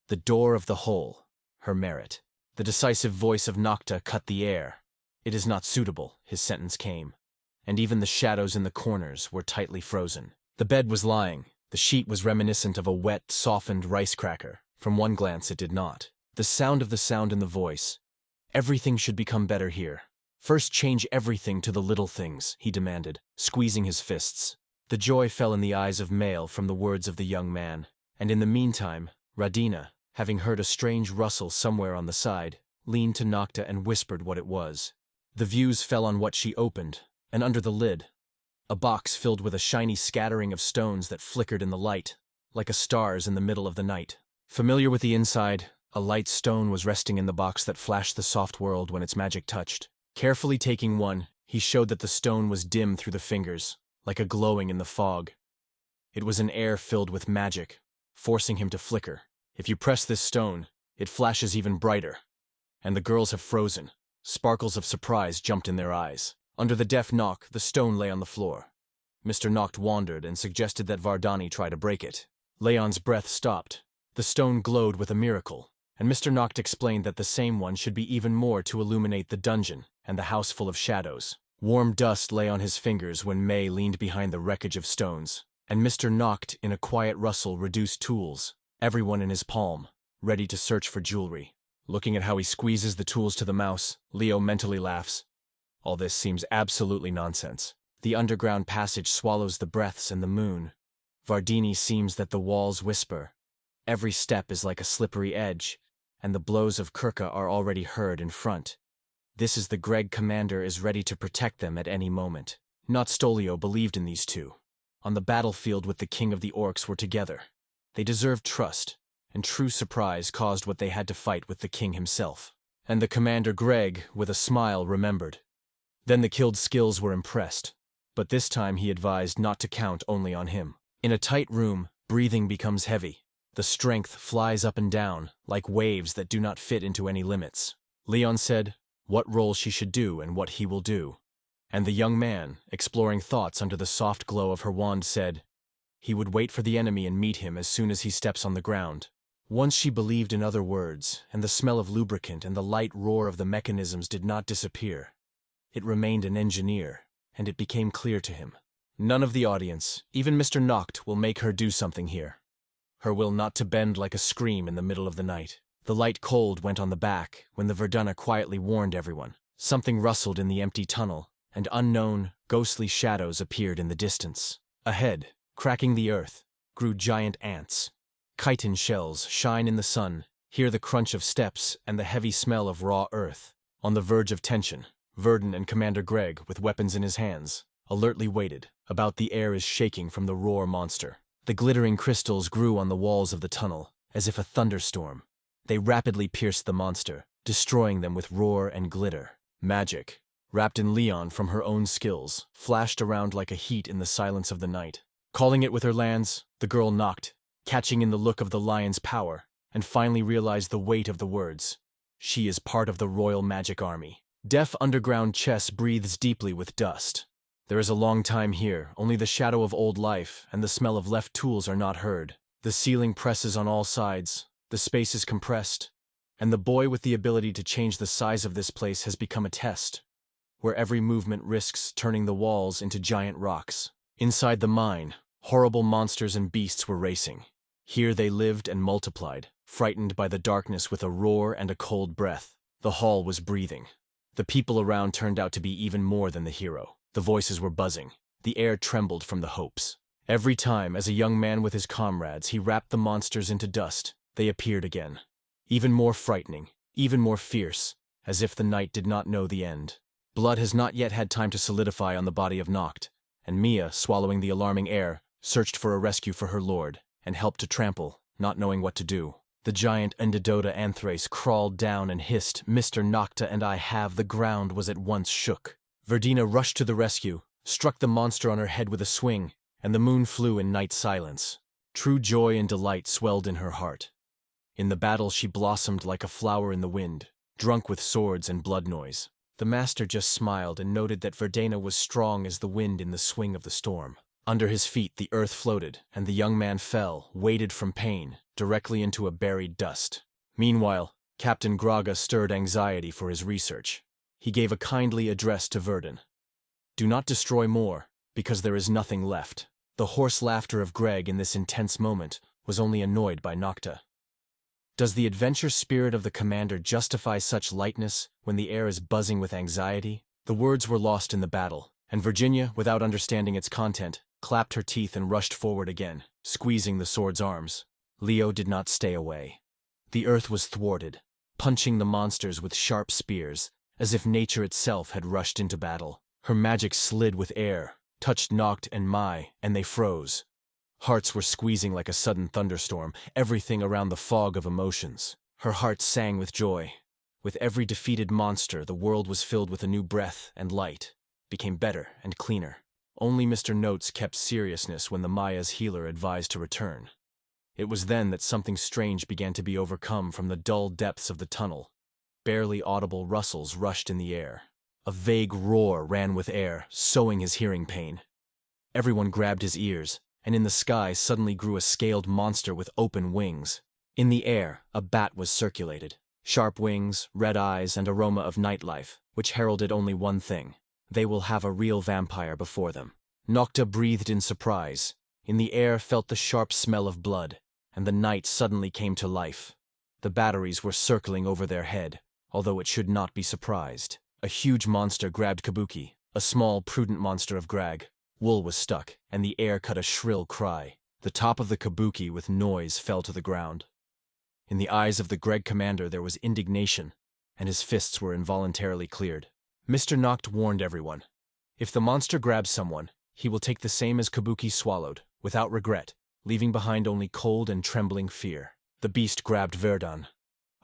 The door of the hole, her merit. The decisive voice of Nocta cut the air. It is not suitable, his sentence came, and even the shadows in the corners were tightly frozen. The bed was lying. The sheet was reminiscent of a wet, softened rice cracker. From one glance it did not. The sound in the voice. Everything should become better here. First change everything to the little things, he demanded, squeezing his fists. The joy fell in the eyes of Mael from the words of the young man, and in the meantime, Radina, having heard a strange rustle somewhere on the side, leaned to Nocta and whispered what it was. The views fell on what she opened, and under the lid, a box filled with a shiny scattering of stones that flickered in the light, like a stars in the middle of the night. Familiar with the inside, a light stone was resting in the box that flashed the soft world when its magic touched. Carefully taking one, he showed that the stone was dim through the fingers, like a glowing in the fog. It was an air filled with magic, forcing him to flicker. If you press this stone, it flashes even brighter. And the girls have frozen. Sparkles of surprise jumped in their eyes. Under the deaf knock, the stone lay on the floor. Mr. Noct wandered and suggested that Vardani try to break it. Leon's breath stopped. The stone glowed with a miracle, and Mr. Noct explained that the same one should be even more to illuminate the dungeon and the house full of shadows. Warm dust lay on his fingers when May leaned behind the wreckage of stones, and Mr. Noct, in a quiet rustle, reduced tools, everyone in his palm, ready to search for jewelry. Looking at how he squeezes the tools to the mouse, Leo mentally laughs. All this seems absolutely nonsense. The underground passage swallows the breaths and the moon. Vardini seems that the walls whisper. Every step is like a slippery edge, and the blows of Kirka are already heard in front. This is the Greg commander is ready to protect them at any moment. Not Stolio believed in these two. On the battlefield with the king of the orcs were together. They deserved trust, and true surprise caused what they had to fight with the king himself. And the commander Greg, with a smile, remembered. Then the killed skills were impressed, but this time he advised not to count only on him. In a tight room, breathing becomes heavy. The strength flies up and down, like waves that do not fit into any limits. Leon said what role she should do and what he will do. And the young man, exploring thoughts under the soft glow of her wand, said he would wait for the enemy and meet him as soon as he steps on the ground. Once she believed in other words, and the smell of lubricant and the light roar of the mechanisms did not disappear. It remained an engineer, and it became clear to him. None of the audience, even Mr. Noct, will make her do something here. Her will not to bend like a scream in the middle of the night. The light cold went on the back when the Verduna quietly warned everyone. Something rustled in the empty tunnel, and unknown, ghostly shadows appeared in the distance. Ahead, cracking the earth, grew giant ants. Chitin shells shine in the sun, hear the crunch of steps and the heavy smell of raw earth. On the verge of tension, Verdun and Commander Greg, with weapons in his hands, alertly waited. About the air is shaking from the roar monster. The glittering crystals grew on the walls of the tunnel, as if a thunderstorm. They rapidly pierced the monster, destroying them with roar and glitter. Magic, wrapped in Leon from her own skills, flashed around like a heat in the silence of the night. Calling it with her lands, the girl knocked, catching in the look of the lion's power, and finally realized the weight of the words. She is part of the royal magic army. Deaf underground chess breathes deeply with dust. There is a long time here, only the shadow of old life and the smell of left tools are not heard. The ceiling presses on all sides, the space is compressed, and the boy with the ability to change the size of this place has become a test, where every movement risks turning the walls into giant rocks. Inside the mine, horrible monsters and beasts were racing. Here they lived and multiplied, frightened by the darkness with a roar and a cold breath. The hall was breathing. The people around turned out to be even more than the hero. The voices were buzzing. The air trembled from the hopes. Every time, as a young man with his comrades, he wrapped the monsters into dust, they appeared again. Even more frightening, even more fierce, as if the night did not know the end. Blood has not yet had time to solidify on the body of Noct, and Mia, swallowing the alarming air, searched for a rescue for her lord, and helped to trample, not knowing what to do. The giant Endodota Anthrace crawled down and hissed, "Mr. Nocta and I have," the ground was at once shook. Verdina rushed to the rescue, struck the monster on her head with a swing, and the moon flew in night silence. True joy and delight swelled in her heart. In the battle she blossomed like a flower in the wind, drunk with swords and blood noise. The master just smiled and noted that Verdena was strong as the wind in the swing of the storm. Under his feet the earth floated, and the young man fell, weighted from pain, directly into a buried dust. Meanwhile, Captain Graga stirred anxiety for his research. He gave a kindly address to Verdun. "Do not destroy more, because there is nothing left." The hoarse laughter of Greg in this intense moment was only annoyed by Nocta. Does the adventure spirit of the commander justify such lightness when the air is buzzing with anxiety? The words were lost in the battle, and Virginia, without understanding its content, clapped her teeth and rushed forward again, squeezing the sword's arms. Leo did not stay away. The earth was thwarted, punching the monsters with sharp spears, as if nature itself had rushed into battle. Her magic slid with air, touched Noct and Mai, and they froze. Hearts were squeezing like a sudden thunderstorm, everything around the fog of emotions. Her heart sang with joy. With every defeated monster, the world was filled with a new breath and light, became better and cleaner. Only Mr. Notes kept seriousness when the Maya's healer advised to return. It was then that something strange began to be overcome from the dull depths of the tunnel. Barely audible rustles rushed in the air. A vague roar ran with air, sowing his hearing pain. Everyone grabbed his ears, and in the sky suddenly grew a scaled monster with open wings. In the air, a bat was circulated. Sharp wings, red eyes, and aroma of nightlife, which heralded only one thing. They will have a real vampire before them. Nocta breathed in surprise. In the air felt the sharp smell of blood, and the night suddenly came to life. The batteries were circling over their head, although it should not be surprised. A huge monster grabbed Kabuki, a small, prudent monster of Grag. Wool was stuck, and the air cut a shrill cry. The top of the Kabuki with noise fell to the ground. In the eyes of the Greg commander there was indignation, and his fists were involuntarily cleared. Mr. Noct warned everyone. If the monster grabs someone, he will take the same as Kabuki swallowed, without regret, leaving behind only cold and trembling fear. The beast grabbed Verdun.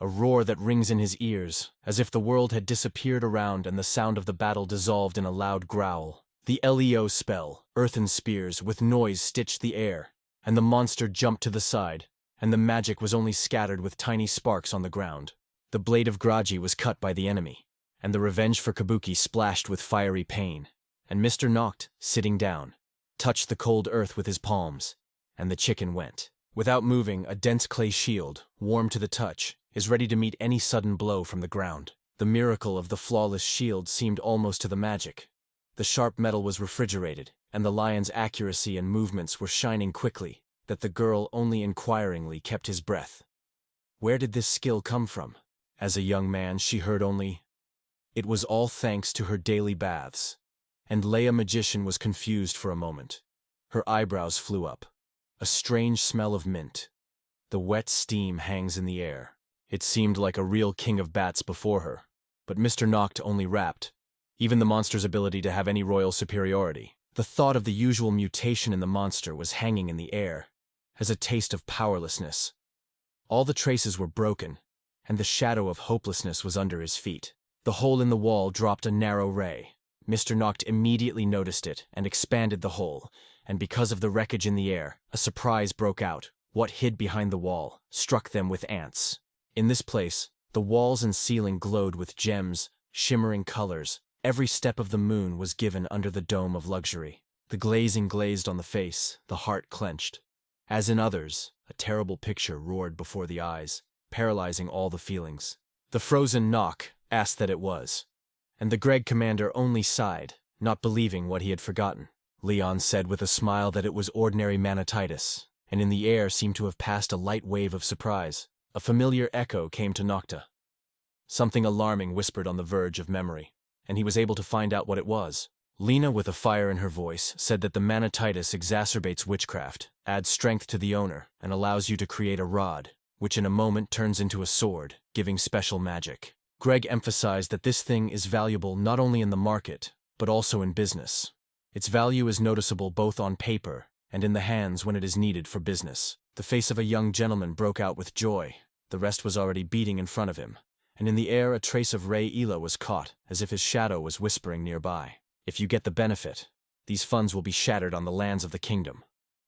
A roar that rings in his ears, as if the world had disappeared around and the sound of the battle dissolved in a loud growl. The Leo spell, earthen spears, with noise stitched the air, and the monster jumped to the side, and the magic was only scattered with tiny sparks on the ground. The blade of Graji was cut by the enemy, and the revenge for Kabuki splashed with fiery pain. And Mr. Noct, sitting down, touched the cold earth with his palms, and the chicken went. Without moving, a dense clay shield, warm to the touch, is ready to meet any sudden blow from the ground. The miracle of the flawless shield seemed almost to the magic. The sharp metal was refrigerated, and the lion's accuracy and movements were shining quickly, that the girl only inquiringly kept his breath. Where did this skill come from? As a young man, she heard only, "It was all thanks to her daily baths." And Leia Magician was confused for a moment. Her eyebrows flew up. A strange smell of mint. The wet steam hangs in the air. It seemed like a real king of bats before her, but Mr. Noct only rapped. Even the monster's ability to have any royal superiority. The thought of the usual mutation in the monster was hanging in the air, as a taste of powerlessness. All the traces were broken, and the shadow of hopelessness was under his feet. The hole in the wall dropped a narrow ray. Mr. Noct immediately noticed it and expanded the hole, and because of the wreckage in the air, a surprise broke out. What hid behind the wall struck them with ants. In this place, the walls and ceiling glowed with gems, shimmering colors. Every step of the moon was given under the dome of luxury. The glazing glazed on the face, the heart clenched. As in others, a terrible picture roared before the eyes, paralyzing all the feelings. The frozen knock asked that it was, and the Greg commander only sighed, not believing what he had forgotten. Leon said with a smile that it was ordinary manatitis, and in the air seemed to have passed a light wave of surprise. A familiar echo came to Nocta. Something alarming whispered on the verge of memory, and he was able to find out what it was. Lena, with a fire in her voice, said that the manatitis exacerbates witchcraft, adds strength to the owner, and allows you to create a rod, which in a moment turns into a sword, giving special magic. Greg emphasized that this thing is valuable not only in the market, but also in business. Its value is noticeable both on paper and in the hands when it is needed for business. The face of a young gentleman broke out with joy. The rest was already beating in front of him, and in the air a trace of Ray Ela was caught, as if his shadow was whispering nearby. If you get the benefit, these funds will be shattered on the lands of the kingdom.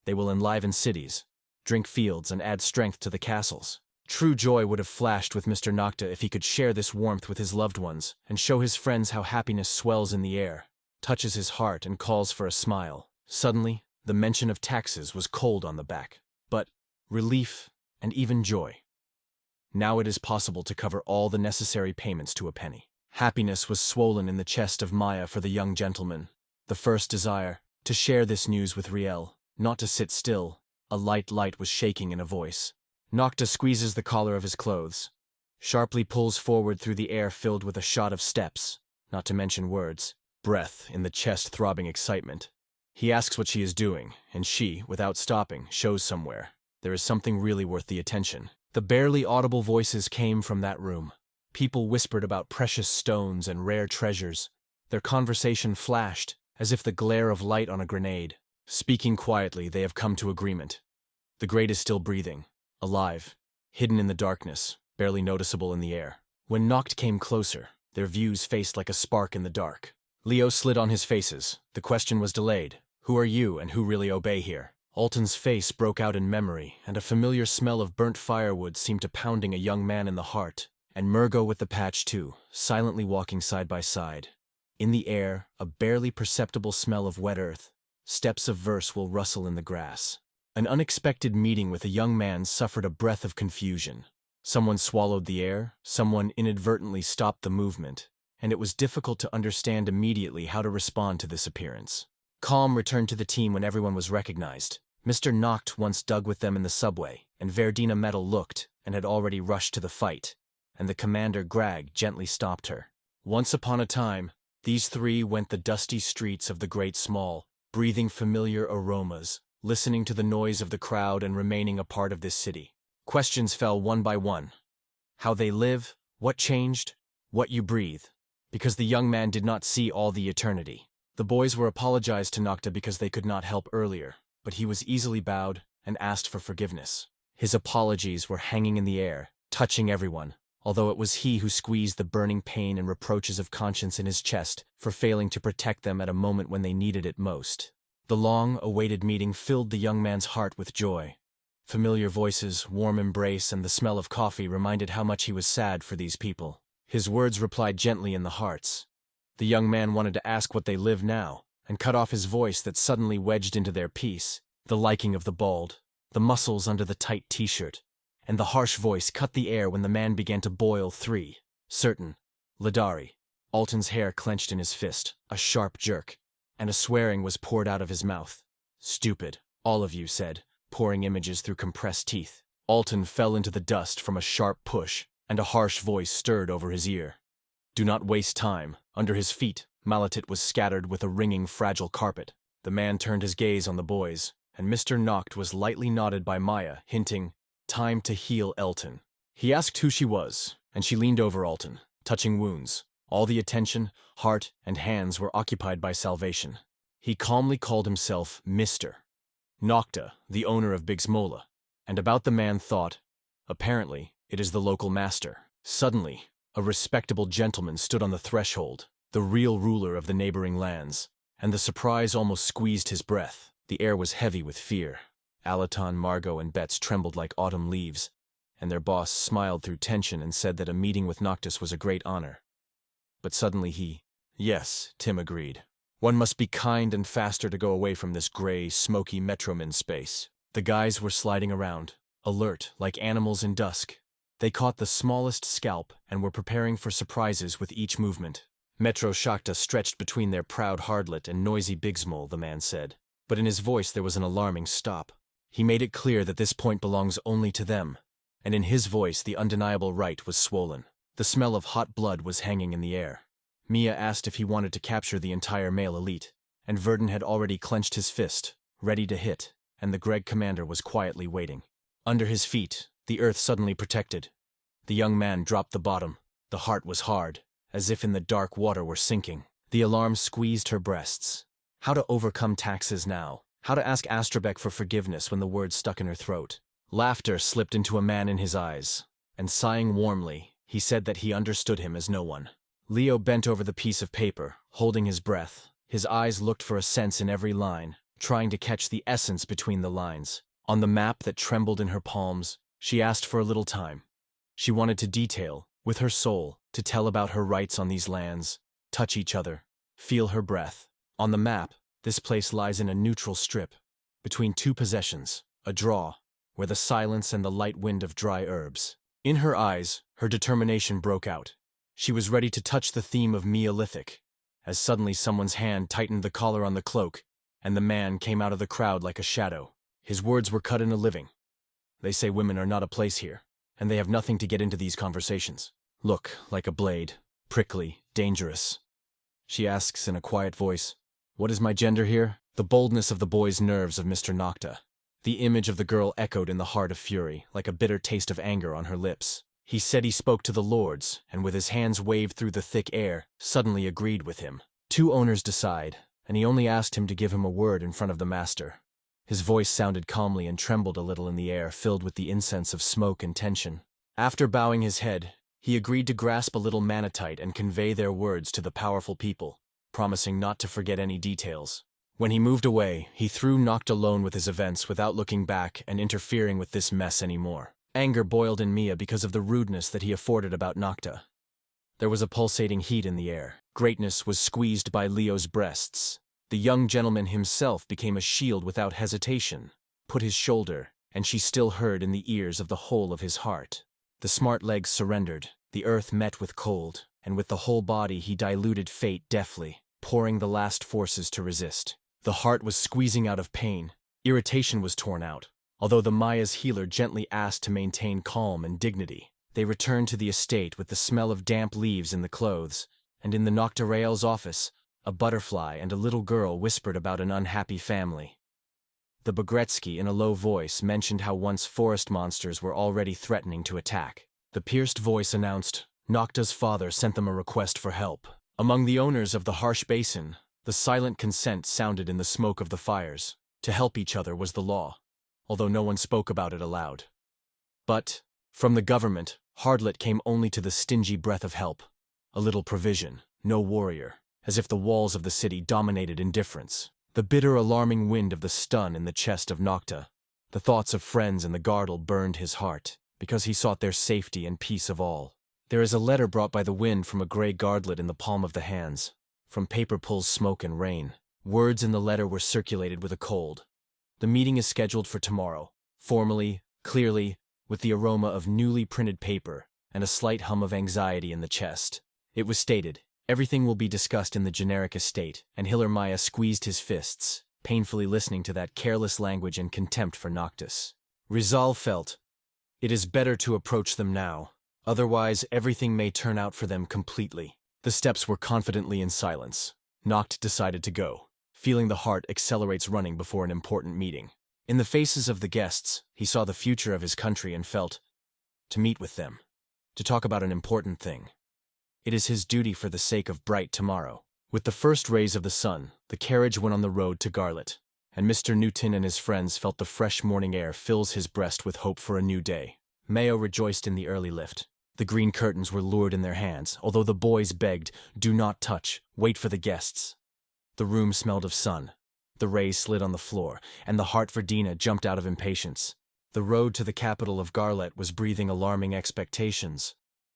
They will enliven cities, drink fields, and add strength to the castles. True joy would have flashed with Mr. Nocta if he could share this warmth with his loved ones and show his friends how happiness swells in the air, touches his heart, and calls for a smile. Suddenly, the mention of taxes was cold on the back, but relief and even joy. Now it is possible to cover all the necessary payments to a penny. Happiness was swollen in the chest of Maya for the young gentleman. The first desire, to share this news with Riel, not to sit still. A light was shaking in a voice. Nocta squeezes the collar of his clothes, sharply pulls forward through the air filled with a shot of steps, not to mention words, breath in the chest throbbing excitement. He asks what she is doing, and she, without stopping, shows somewhere. There is something really worth the attention. The barely audible voices came from that room. People whispered about precious stones and rare treasures. Their conversation flashed, as if the glare of light on a grenade. Speaking quietly, they have come to agreement. The great is still breathing, alive, hidden in the darkness, barely noticeable in the air. When Noct came closer, their views faced like a spark in the dark. Leo slid on his faces. The question was delayed. Who are you, and who really obey here? Alton's face broke out in memory, and a familiar smell of burnt firewood seemed to pounding a young man in the heart. And Murgo with the patch too, silently walking side by side. In the air, a barely perceptible smell of wet earth. Steps of verse will rustle in the grass. An unexpected meeting with a young man suffered a breath of confusion. Someone swallowed the air, someone inadvertently stopped the movement, and it was difficult to understand immediately how to respond to this appearance. Calm returned to the team when everyone was recognized. Mr. Noct once dug with them in the subway, and Verdina Metal looked, and had already rushed to the fight, and the commander Grag gently stopped her. Once upon a time, these three went the dusty streets of the Great Small, breathing familiar aromas, listening to the noise of the crowd and remaining a part of this city. Questions fell one by one. How they live, what changed, what you breathe. Because the young man did not see all the eternity. The boys were apologized to Nocta because they could not help earlier, but he was easily bowed and asked for forgiveness. His apologies were hanging in the air, touching everyone, although it was he who squeezed the burning pain and reproaches of conscience in his chest for failing to protect them at a moment when they needed it most. The long-awaited meeting filled the young man's heart with joy. Familiar voices, warm embrace, and the smell of coffee reminded how much he was sad for these people. His words replied gently in the hearts. The young man wanted to ask what they live now, and cut off his voice that suddenly wedged into their peace. The liking of the bald, the muscles under the tight t-shirt, and the harsh voice cut the air when the man began to boil 3. Certain. Ladari. Alton's hair clenched in his fist, a sharp jerk, and a swearing was poured out of his mouth. Stupid, all of you said, pouring images through compressed teeth. Alton fell into the dust from a sharp push, and a harsh voice stirred over his ear. Do not waste time. Under his feet, Malatit was scattered with a ringing, fragile carpet. The man turned his gaze on the boys, and Mr. Noct was lightly nodded by Maya, hinting, time to heal Elton. He asked who she was, and she leaned over Alton, touching wounds. All the attention, heart, and hands were occupied by salvation. He calmly called himself Mr. Nocta, the owner of Bigsmola, and about the man thought, apparently, it is the local master. Suddenly, a respectable gentleman stood on the threshold, the real ruler of the neighboring lands, and the surprise almost squeezed his breath. The air was heavy with fear. Alaton, Margot, and Betts trembled like autumn leaves, and their boss smiled through tension and said that a meeting with Noctis was a great honor. But suddenly Yes, Tim agreed. One must be kind and faster to go away from this gray, smoky Metromin space. The guys were sliding around, alert like animals in dusk. They caught the smallest scalp and were preparing for surprises with each movement. Metro Shakta stretched between their proud Hardlet and noisy Bigsmole, the man said. But in his voice there was an alarming stop. He made it clear that this point belongs only to them, and in his voice the undeniable right was swollen. The smell of hot blood was hanging in the air. Mia asked if he wanted to capture the entire male elite, and Verdun had already clenched his fist, ready to hit, and the Greg commander was quietly waiting. Under his feet, the earth suddenly protected. The young man dropped the bottom. The heart was hard, as if in the dark water were sinking. The alarm squeezed her breasts. How to overcome taxes now? How to ask Astrabek for forgiveness when the words stuck in her throat? Laughter slipped into a man in his eyes, and sighing warmly, he said that he understood him as no one. Leo bent over the piece of paper, holding his breath. His eyes looked for a sense in every line, trying to catch the essence between the lines. On the map that trembled in her palms, she asked for a little time. She wanted to detail, with her soul, to tell about her rights on these lands, touch each other, feel her breath. On the map, this place lies in a neutral strip, between two possessions, a draw, where the silence and the light wind of dry herbs. In her eyes, her determination broke out. She was ready to touch the theme of Neolithic, as suddenly someone's hand tightened the collar on the cloak, and the man came out of the crowd like a shadow. His words were cut in a living. They say women are not a place here, and they have nothing to get into these conversations. Look, like a blade, prickly, dangerous. She asks in a quiet voice, what is my gender here? The boldness of the boy's nerves of Mr. Nocta. The image of the girl echoed in the heart of fury, like a bitter taste of anger on her lips. He said he spoke to the lords, and with his hands waved through the thick air, suddenly agreed with him. 2 owners decide, and he only asked him to give him a word in front of the master. His voice sounded calmly and trembled a little in the air, filled with the incense of smoke and tension. After bowing his head, he agreed to grasp a little manatite and convey their words to the powerful people, promising not to forget any details. When he moved away, he threw Noct alone with his events without looking back and interfering with this mess anymore. Anger boiled in Mia because of the rudeness that he afforded about Nocta. There was a pulsating heat in the air. Greatness was squeezed by Leo's breasts. The young gentleman himself became a shield without hesitation, put his shoulder, and she still heard in the ears of the whole of his heart. The smart legs surrendered, the earth met with cold, and with the whole body he diluted fate deftly, pouring the last forces to resist. The heart was squeezing out of pain, irritation was torn out, Although the Maya's healer gently asked to maintain calm and dignity, they returned to the estate with the smell of damp leaves in the clothes, and in the Nocturale's office, a butterfly and a little girl whispered about an unhappy family. The Bogretsky, in a low voice, mentioned how once forest monsters were already threatening to attack. The pierced voice announced, Nocta's father sent them a request for help. Among the owners of the harsh basin, the silent consent sounded in the smoke of the fires. To help each other was the law, although no one spoke about it aloud. But, from the government, Hardlet came only to the stingy breath of help. A little provision, no warrior, as if the walls of the city dominated indifference. The bitter, alarming wind of the stun in the chest of Nocta. The thoughts of friends in the Gardel burned his heart, because he sought their safety and peace of all. There is a letter brought by the wind from a grey gardlet in the palm of the hands. From paper pulls smoke and rain. Words in the letter were circulated with a cold. The meeting is scheduled for tomorrow, formally, clearly, with the aroma of newly printed paper and a slight hum of anxiety in the chest. It was stated, everything will be discussed in the generic estate, and Hiller Maya squeezed his fists, painfully listening to that careless language and contempt for Noctis. Rizal felt, it is better to approach them now, otherwise everything may turn out for them completely. The steps were confidently in silence. Noct decided to go, feeling the heart accelerates running before an important meeting. In the faces of the guests, he saw the future of his country and felt, to meet with them, to talk about an important thing. It is his duty for the sake of bright tomorrow. With the first rays of the sun, the carriage went on the road to Garlet, and Mr. Newton and his friends felt the fresh morning air fills his breast with hope for a new day. Mayo rejoiced in the early lift. The green curtains were lured in their hands, although the boys begged, do not touch, wait for the guests. The room smelled of sun. The rays slid on the floor, and the heart for Dina jumped out of impatience. The road to the capital of Garlet was breathing alarming expectations.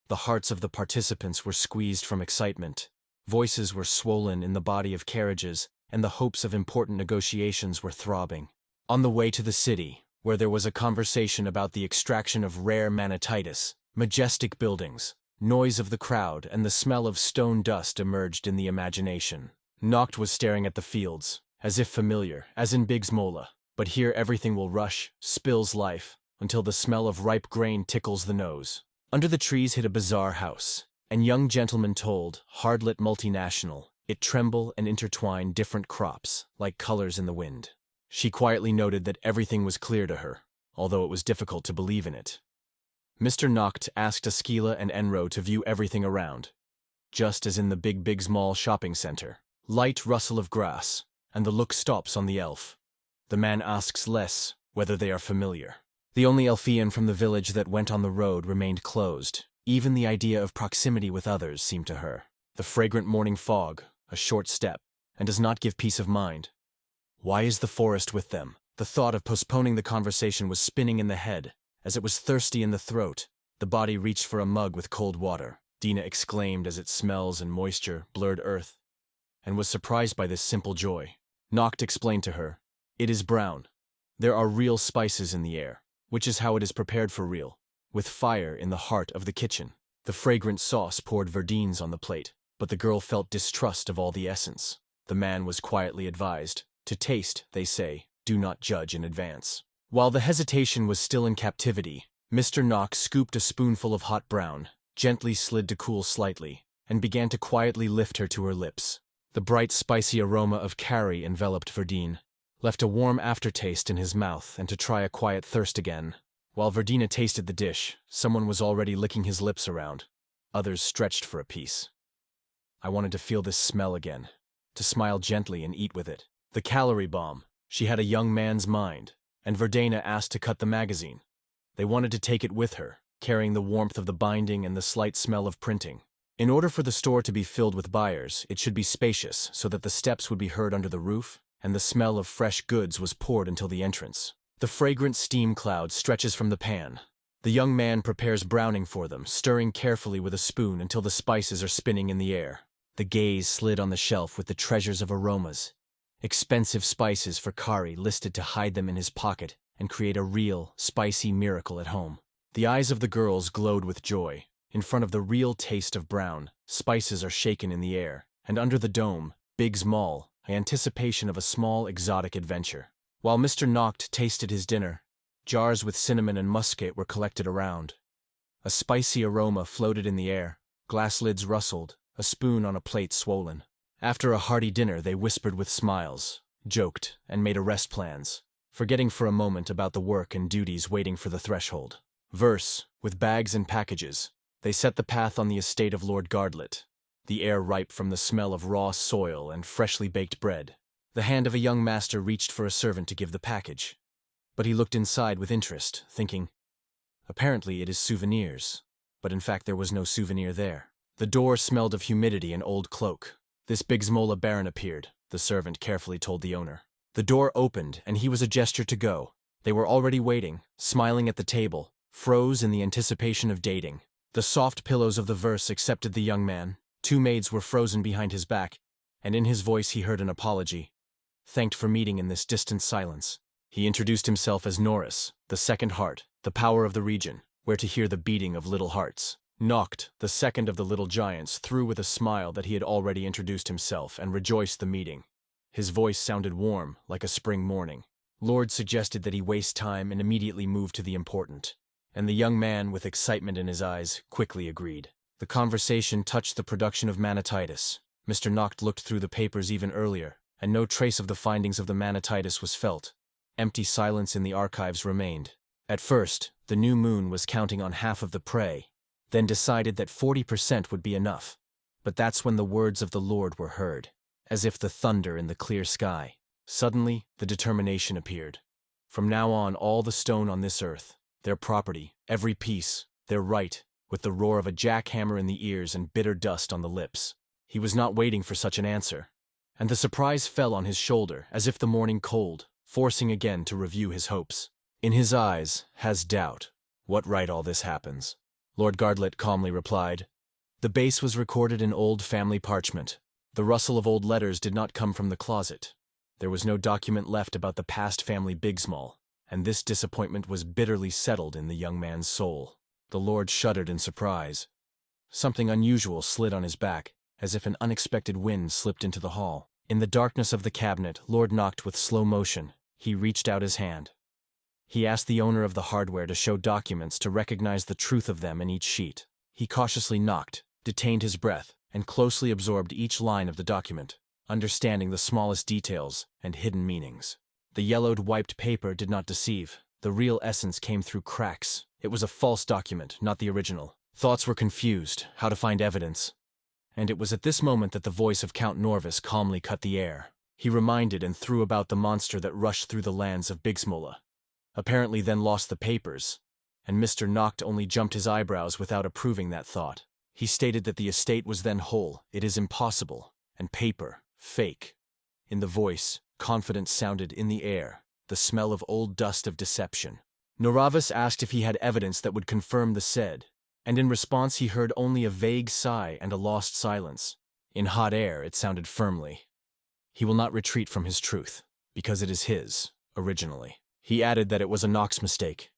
The hearts of the participants were squeezed from excitement. Voices were swollen in the body of carriages, and the hopes of important negotiations were throbbing. On the way to the city, where there was a conversation about the extraction of rare manatitis, majestic buildings, noise of the crowd, and the smell of stone dust emerged in the imagination. Noct was staring at the fields, as if familiar, as in Bigsmola, but here everything will rush, spills life, until the smell of ripe grain tickles the nose. Under the trees hid a bizarre house, and young gentlemen told, hard-lit multinational, it tremble and intertwine different crops, like colors in the wind. She quietly noted that everything was clear to her, although it was difficult to believe in it. Mr. Noct asked Askila and Enro to view everything around, just as in the Big Big's Mall shopping center. Light rustle of grass, and the look stops on the elf. The man asks less whether they are familiar. The only Elfian from the village that went on the road remained closed. Even the idea of proximity with others seemed to her. The fragrant morning fog, a short step, and does not give peace of mind. Why is the forest with them? The thought of postponing the conversation was spinning in the head. As it was thirsty in the throat, the body reached for a mug with cold water. Dina exclaimed as its smells and moisture blurred earth, and was surprised by this simple joy. Noct explained to her, it is brown. There are real spices in the air, which is how it is prepared for real, with fire in the heart of the kitchen. The fragrant sauce poured Verdines on the plate, but the girl felt distrust of all the essence. The man was quietly advised, to taste, they say, do not judge in advance. While the hesitation was still in captivity, Mr. Noct scooped a spoonful of hot brown, gently slid to cool slightly, and began to quietly lift her to her lips. The bright, spicy aroma of curry enveloped Verdine, left a warm aftertaste in his mouth, and to try a quiet thirst again. While Verdina tasted the dish, someone was already licking his lips around. Others stretched for a piece. I wanted to feel this smell again, to smile gently and eat with it. The calorie bomb. She had a young man's mind, and Verdena asked to cut the magazine. They wanted to take it with her, carrying the warmth of the binding and the slight smell of printing. In order for the store to be filled with buyers, it should be spacious so that the steps would be heard under the roof, and the smell of fresh goods was poured until the entrance. The fragrant steam cloud stretches from the pan. The young man prepares browning for them, stirring carefully with a spoon until the spices are spinning in the air. The gaze slid on the shelf with the treasures of aromas. Expensive spices for Kari listed to hide them in his pocket and create a real, spicy miracle at home. The eyes of the girls glowed with joy. In front of the real taste of brown, spices are shaken in the air, and under the dome, Big's Mall, anticipation of a small exotic adventure. While Mr. Noct tasted his dinner, Jars with cinnamon and muscat were collected around. A spicy aroma floated in the air, glass lids rustled, a spoon on a plate swollen. After a hearty dinner, they whispered with smiles, joked, and made arrest plans, forgetting for a moment about the work and duties waiting for the threshold. Verse, with bags and packages, they set the path on the estate of Lord Gardlet, the air ripe from the smell of raw soil and freshly baked bread. The hand of a young master reached for a servant to give the package, but he looked inside with interest, thinking, apparently it is souvenirs, but in fact there was no souvenir there. The door smelled of humidity and old cloak. This Bigsmola Baron appeared, the servant carefully told the owner. The door opened, and he was a gesture to go. They were already waiting, smiling at the table, froze in the anticipation of dating. The soft pillows of the verse accepted the young man. 2 maids were frozen behind his back, and in his voice he heard an apology. Thanked for meeting in this distant silence. He introduced himself as Norris, the second heart, the power of the region, where to hear the beating of little hearts. Noct, the second of the little giants, threw with a smile that he had already introduced himself and rejoiced the meeting. His voice sounded warm, like a spring morning. Lord suggested that he waste time and immediately move to the important, and the young man, with excitement in his eyes, quickly agreed. The conversation touched the production of manatitis. Mr. Noct looked through the papers even earlier, and no trace of the findings of the manatitis was felt. Empty silence in the archives remained. At first, the new moon was counting on half of the prey, then decided that 40% would be enough. But that's when the words of the Lord were heard, as if the thunder in the clear sky. Suddenly, the determination appeared. From now on, all the stone on this earth, their property, every piece, their right, with the roar of a jackhammer in the ears and bitter dust on the lips. He was not waiting for such an answer, and the surprise fell on his shoulder as if the morning cold, forcing again to review his hopes. In his eyes, has doubt. What right all this happens? Lord Gardlet calmly replied. The base was recorded in old family parchment. The rustle of old letters did not come from the closet. There was no document left about the past family Bigsmall, and this disappointment was bitterly settled in the young man's soul. The Lord shuddered in surprise. Something unusual slid on his back, as if an unexpected wind slipped into the hall. In the darkness of the cabinet, Lord knocked with slow motion. He reached out his hand. He asked the owner of the hardware to show documents to recognize the truth of them in each sheet. He cautiously knocked, detained his breath, and closely absorbed each line of the document, understanding the smallest details and hidden meanings. The yellowed, wiped paper did not deceive. The real essence came through cracks. It was a false document, not the original. Thoughts were confused, how to find evidence. And it was at this moment that the voice of Count Norvis calmly cut the air. He reminded and threw about the monster that rushed through the lands of Bigsmola. Apparently then lost the papers, and Mr. Noct only jumped his eyebrows without approving that thought. He stated that the estate was then whole, it is impossible, and paper, fake. In the voice, confidence sounded in the air, the smell of old dust of deception. Noravis asked if he had evidence that would confirm the said, and in response he heard only a vague sigh and a lost silence. In hot air, it sounded firmly. He will not retreat from his truth, because it is his, originally. He added that it was a Nox mistake.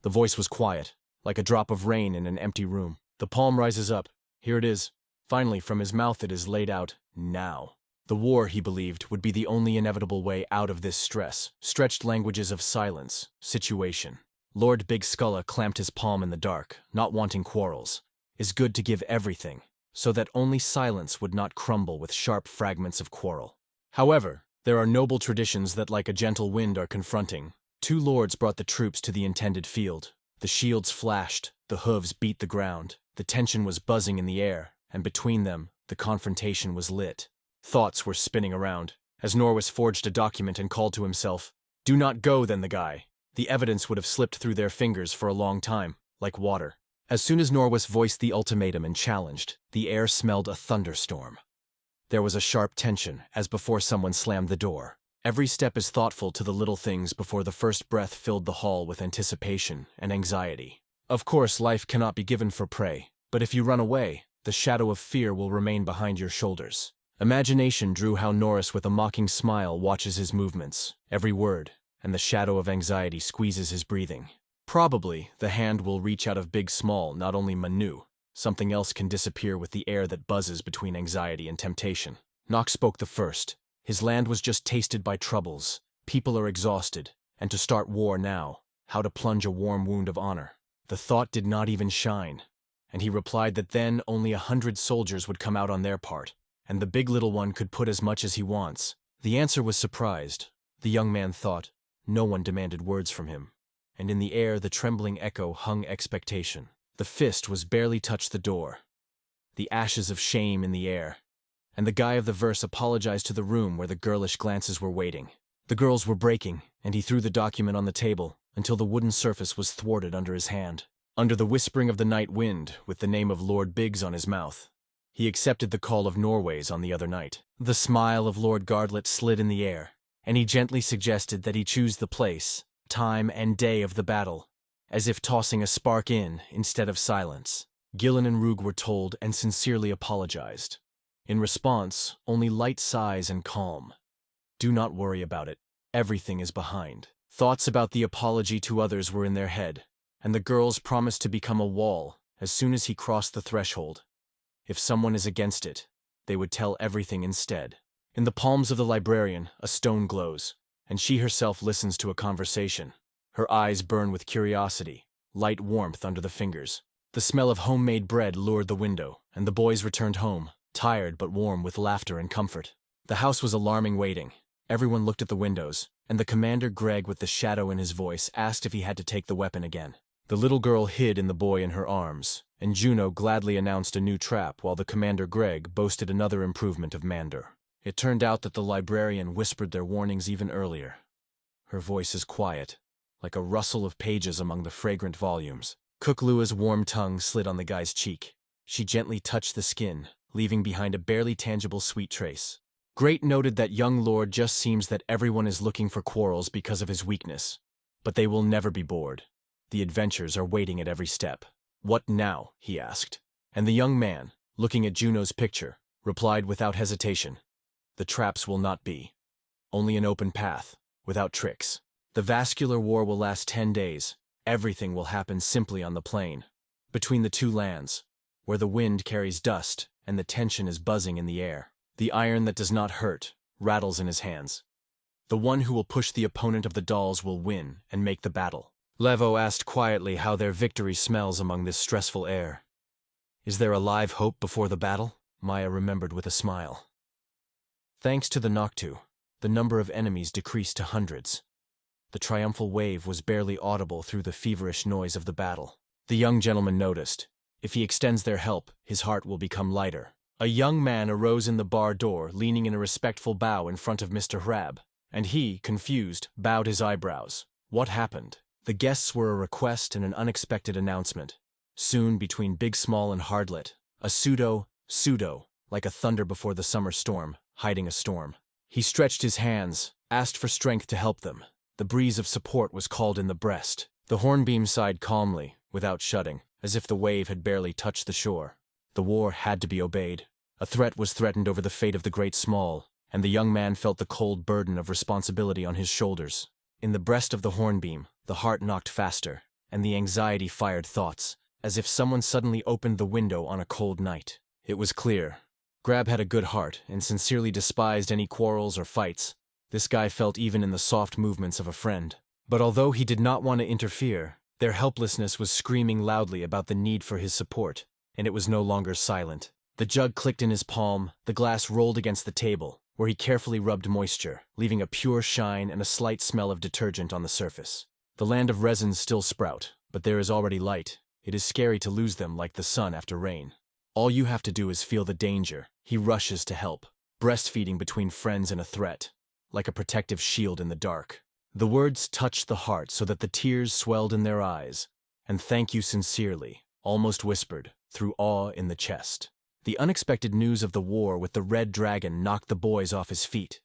The voice was quiet, like a drop of rain in an empty room. The palm rises up. Here it is. Finally, from his mouth it is laid out, now. The war, he believed, would be the only inevitable way out of this stress. Stretched languages of silence, situation. Lord Big Skulla clamped his palm in the dark, not wanting quarrels. Is good to give everything, so that only silence would not crumble with sharp fragments of quarrel. However, there are noble traditions that like a gentle wind are confronting. 2 lords brought the troops to the intended field. The shields flashed, the hooves beat the ground, the tension was buzzing in the air, and between them, the confrontation was lit. Thoughts were spinning around, as Norris forged a document and called to himself, "Do not go, then the guy." The evidence would have slipped through their fingers for a long time, like water. As soon as Norris voiced the ultimatum and challenged, the air smelled a thunderstorm. There was a sharp tension, as before someone slammed the door. Every step is thoughtful to the little things before the first breath filled the hall with anticipation and anxiety. Of course, life cannot be given for prey, but if you run away, the shadow of fear will remain behind your shoulders. Imagination drew how Norris with a mocking smile watches his movements, every word, and the shadow of anxiety squeezes his breathing. Probably, the hand will reach out of big small, not only Manu. Something else can disappear with the air that buzzes between anxiety and temptation. Nox spoke the first. His land was just tasted by troubles. People are exhausted, and to start war now. how to plunge a warm wound of honor. The thought did not even shine, and he replied that then only 100 soldiers would come out on their part, and the big little one could put as much as he wants. The answer was surprised. The young man thought. No one demanded words from him, and in the air the trembling echo hung expectation. The fist was barely touched the door, the ashes of shame in the air, and the guy of the verse apologized to the room where the girlish glances were waiting. The girls were breaking, and he threw the document on the table until the wooden surface was thwarted under his hand. Under the whispering of the night wind, with the name of Lord Biggs on his mouth, he accepted the call of Norway's on the other night. The smile of Lord Gardlet slid in the air, and he gently suggested that he choose the place, time, and day of the battle, as if tossing a spark in instead of silence. Gillen and Rug were told and sincerely apologized. In response, only light sighs and calm. Do not worry about it. Everything is behind. Thoughts about the apology to others were in their head, and the girls promised to become a wall as soon as he crossed the threshold. If someone is against it, they would tell everything instead. In the palms of the librarian, a stone glows, and she herself listens to a conversation. Her eyes burn with curiosity, light warmth under the fingers. The smell of homemade bread lured the window, and the boys returned home, tired but warm with laughter and comfort. The house was alarming waiting. Everyone looked at the windows, and the commander Greg with the shadow in his voice asked if he had to take the weapon again. The little girl hid in the boy in her arms, and Juno gladly announced a new trap while the commander Greg boasted another improvement of Mander. It turned out that the librarian whispered their warnings even earlier. Her voice is quiet, like a rustle of pages among the fragrant volumes. Cook Lua's warm tongue slid on the guy's cheek. She gently touched the skin, leaving behind a barely tangible sweet trace. Great noted that young lord just seems that everyone is looking for quarrels because of his weakness. But they will never be bored. The adventures are waiting at every step. What now? He asked. And the young man, looking at Juno's picture, replied without hesitation. The traps will not be. Only an open path, without tricks. The vascular war will last 10 days. Everything will happen simply on the plain, between the two lands, where the wind carries dust and the tension is buzzing in the air. The iron that does not hurt rattles in his hands. The one who will push the opponent of the dolls will win and make the battle. Levo asked quietly how their victory smells among this stressful air. Is there a live hope before the battle? Maya remembered with a smile. Thanks to the Noctu, the number of enemies decreased to hundreds. The triumphal wave was barely audible through the feverish noise of the battle. The young gentleman noticed. If he extends their help, his heart will become lighter. A young man arose in the bar door, leaning in a respectful bow in front of Mr. Hrab, and he, confused, bowed his eyebrows. What happened? The guests were a request and an unexpected announcement. Soon, between Big Small and Hardlet, a pseudo, like a thunder before the summer storm, hiding a storm. He stretched his hands, asked for strength to help them. The breeze of support was called in the breast. The hornbeam sighed calmly, without shutting, as if the wave had barely touched the shore. The war had to be obeyed. A threat was threatened over the fate of the Great Small, and the young man felt the cold burden of responsibility on his shoulders. In the breast of the hornbeam, the heart knocked faster, and the anxiety fired thoughts, as if someone suddenly opened the window on a cold night. It was clear. Grab had a good heart and sincerely despised any quarrels or fights. This guy felt even in the soft movements of a friend. But although he did not want to interfere, their helplessness was screaming loudly about the need for his support, and it was no longer silent. The jug clicked in his palm, the glass rolled against the table, where he carefully rubbed moisture, leaving a pure shine and a slight smell of detergent on the surface. The land of resins still sprout, but there is already light. It is scary to lose them like the sun after rain. All you have to do is feel the danger. He rushes to help, breastfeeding between friends and a threat, like a protective shield in the dark. The words touched the heart so that the tears swelled in their eyes, and thank you sincerely, almost whispered, through awe in the chest. The unexpected news of the war with the red dragon knocked the boys off his feet.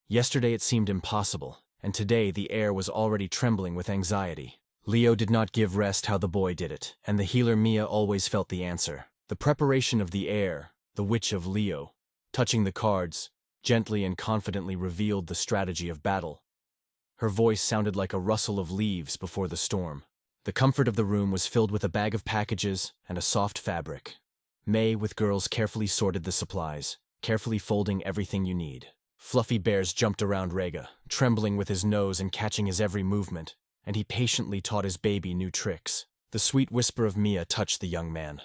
Yesterday it seemed impossible, and today the air was already trembling with anxiety. Leo did not give rest how the boy did it, and the healer Mia always felt the answer. The preparation of the air, the witch of Leo, touching the cards, gently and confidently revealed the strategy of battle. Her voice sounded like a rustle of leaves before the storm. The comfort of the room was filled with a bag of packages and a soft fabric. May, with girls, carefully sorted the supplies, carefully folding everything you need. Fluffy Bears jumped around Rega, trembling with his nose and catching his every movement. and he patiently taught his baby new tricks. The sweet whisper of Mia touched the young man.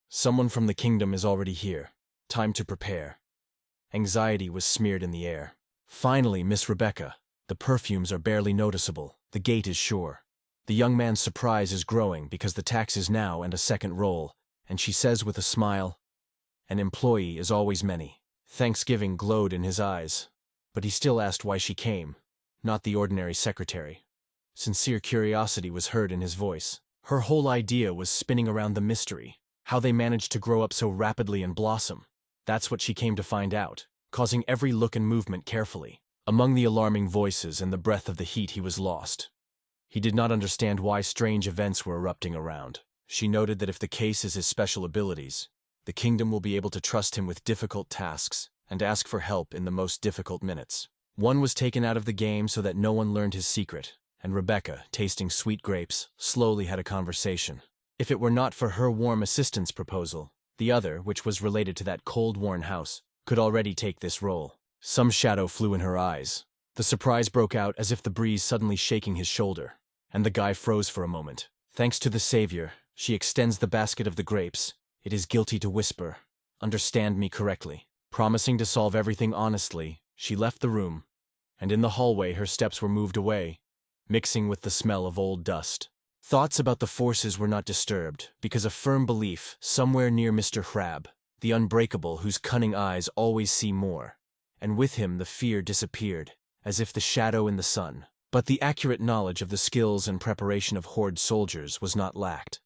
Someone from the kingdom is already here. Time to prepare. Anxiety was smeared in the air. Finally, Miss Rebecca. The perfumes are barely noticeable. The gate is sure. The young man's surprise is growing because the tax is now and a second roll, and she says with a smile, "An employee is always many." Thanksgiving glowed in his eyes, but he still asked why she came, not the ordinary secretary. Sincere curiosity was heard in his voice. Her whole idea was spinning around the mystery, how they managed to grow up so rapidly and blossom. That's what she came to find out, causing every look and movement carefully. Among the alarming voices and the breath of the heat, he was lost. He did not understand why strange events were erupting around. She noted that if the case is his special abilities, the kingdom will be able to trust him with difficult tasks and ask for help in the most difficult minutes. One was taken out of the game so that no one learned his secret, and Rebecca, tasting sweet grapes, slowly had a conversation. If it were not for her warm assistance proposal, the other, which was related to that cold, worn house, could already take this role. Some shadow flew in her eyes. The surprise broke out as if the breeze suddenly shaking his shoulder, and the guy froze for a moment. Thanks to the savior, she extends the basket of the grapes. It is guilty to whisper, "Understand me correctly." Promising to solve everything honestly, she left the room, and in the hallway her steps were moved away, mixing with the smell of old dust. Thoughts about the forces were not disturbed, because a firm belief, somewhere near Mr. Crab, the unbreakable whose cunning eyes always see more, and with him the fear disappeared, as if the shadow in the sun. But the accurate knowledge of the skills and preparation of horde soldiers was not lacked.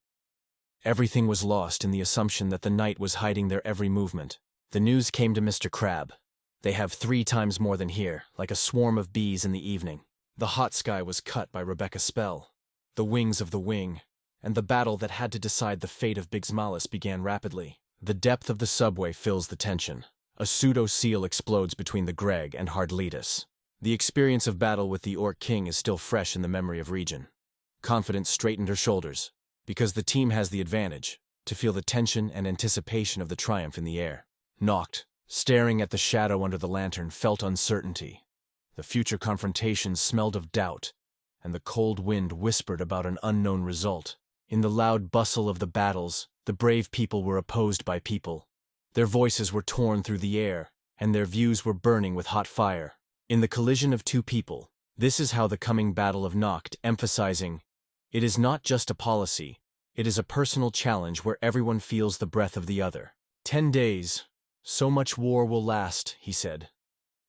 Everything was lost in the assumption that the night was hiding their every movement. The news came to Mr. Crab. They have 3 times more than here, like a swarm of bees in the evening. The hot sky was cut by Rebecca's spell. The wings of the wing, and the battle that had to decide the fate of Bigsmalis began rapidly. The depth of the subway fills the tension. A pseudo-seal explodes between the Greg and Hardletus. The experience of battle with the Orc King is still fresh in the memory of Region. Confidence straightened her shoulders, because the team has the advantage, to feel the tension and anticipation of the triumph in the air. Knocked, staring at the shadow under the lantern, felt uncertainty. The future confrontations smelled of doubt, and the cold wind whispered about an unknown result. In the loud bustle of the battles, the brave people were opposed by people. Their voices were torn through the air, and their views were burning with hot fire. In the collision of 2 people, this is how the coming battle of Noct, emphasizing, it is not just a policy, it is a personal challenge where everyone feels the breath of the other. 10 days. So much war will last, he said.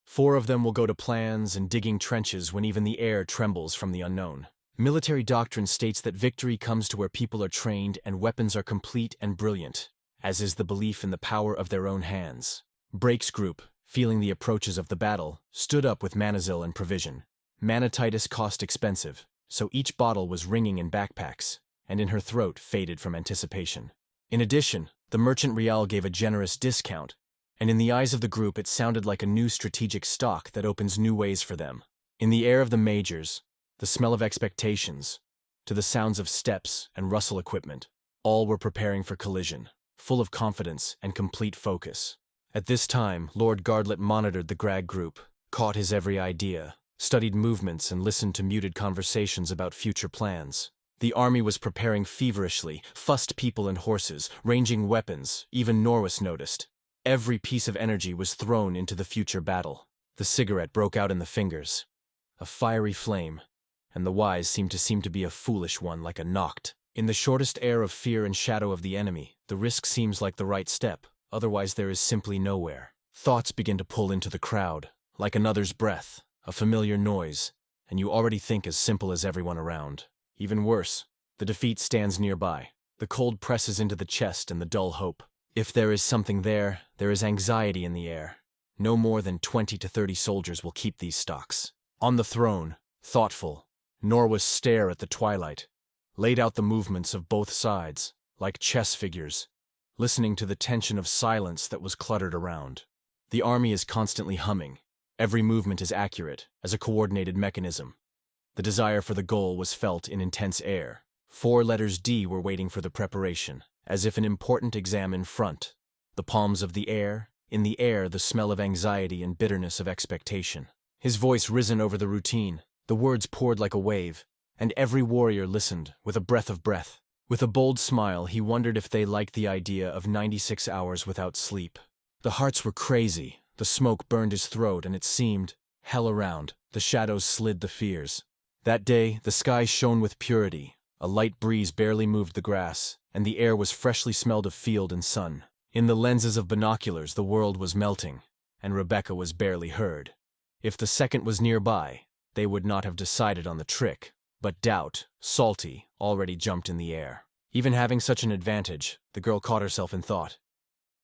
4 of them will go to plans and digging trenches when even the air trembles from the unknown. Military doctrine states that victory comes to where people are trained and weapons are complete and brilliant, as is the belief in the power of their own hands. Brake's group, feeling the approaches of the battle, stood up with manazil and provision. Manatitis cost expensive, so each bottle was ringing in backpacks, and in her throat faded from anticipation. In addition, the merchant Rial gave a generous discount, and in the eyes of the group it sounded like a new strategic stock that opens new ways for them. In the air of the majors, the smell of expectations, to the sounds of steps and rustle equipment, all were preparing for collision, full of confidence and complete focus. At this time, Lord Gardlet monitored the Grag group, caught his every idea, studied movements and listened to muted conversations about future plans. The army was preparing feverishly, fussed people and horses, ranging weapons, even Norwis noticed. Every piece of energy was thrown into the future battle. The cigarette broke out in the fingers. A fiery flame, and the wise seemed to be a foolish one like a Noct. In the shortest air of fear and shadow of the enemy, the risk seems like the right step, otherwise there is simply nowhere. Thoughts begin to pull into the crowd, like another's breath, a familiar noise, and you already think as simple as everyone around. Even worse, the defeat stands nearby. The cold presses into the chest and the dull hope. If there is something there, there is anxiety in the air. No more than 20 to 30 soldiers will keep these stocks. On the throne, thoughtful, Norwis stared at the twilight, laid out the movements of both sides, like chess figures, listening to the tension of silence that was cluttered around. The army is constantly humming. Every movement is accurate, as a coordinated mechanism. The desire for the goal was felt in intense air. 4 letters D were waiting for the preparation, as if an important exam in front. The palms of the air, in the air the smell of anxiety and bitterness of expectation. His voice risen over the routine. The words poured like a wave. and every warrior listened with a breath of breath. With a bold smile, he wondered if they liked the idea of 96 hours without sleep. The hearts were crazy, the smoke burned his throat, and it seemed hell around. The shadows slid the fears. That day, the sky shone with purity. A light breeze barely moved the grass, and the air was freshly smelled of field and sun. In the lenses of binoculars, the world was melting, and Rebecca was barely heard. If the second was nearby, they would not have decided on the trick, but doubt, salty, already jumped in the air. Even having such an advantage, the girl caught herself in thought.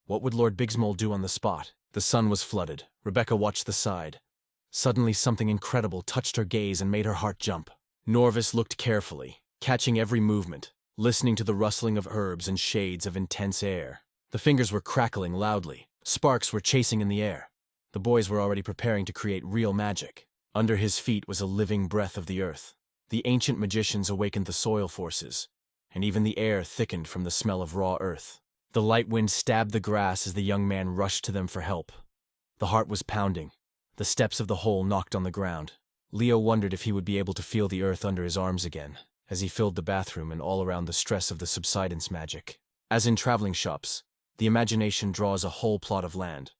What would Lord Bigsmole do on the spot? The sun was flooded. Rebecca watched the side. Suddenly something incredible touched her gaze and made her heart jump. Norvis looked carefully, catching every movement, listening to the rustling of herbs and shades of intense air. The fingers were crackling loudly. Sparks were chasing in the air. The boys were already preparing to create real magic. Under his feet was a living breath of the earth. The ancient magicians awakened the soil forces, and even the air thickened from the smell of raw earth. The light wind stabbed the grass as the young man rushed to them for help. The heart was pounding. The steps of the hole knocked on the ground. Leo wondered if he would be able to feel the earth under his arms again, as he filled the bathroom and all around the stress of the subsidence magic. As in traveling shops, the imagination draws a whole plot of land.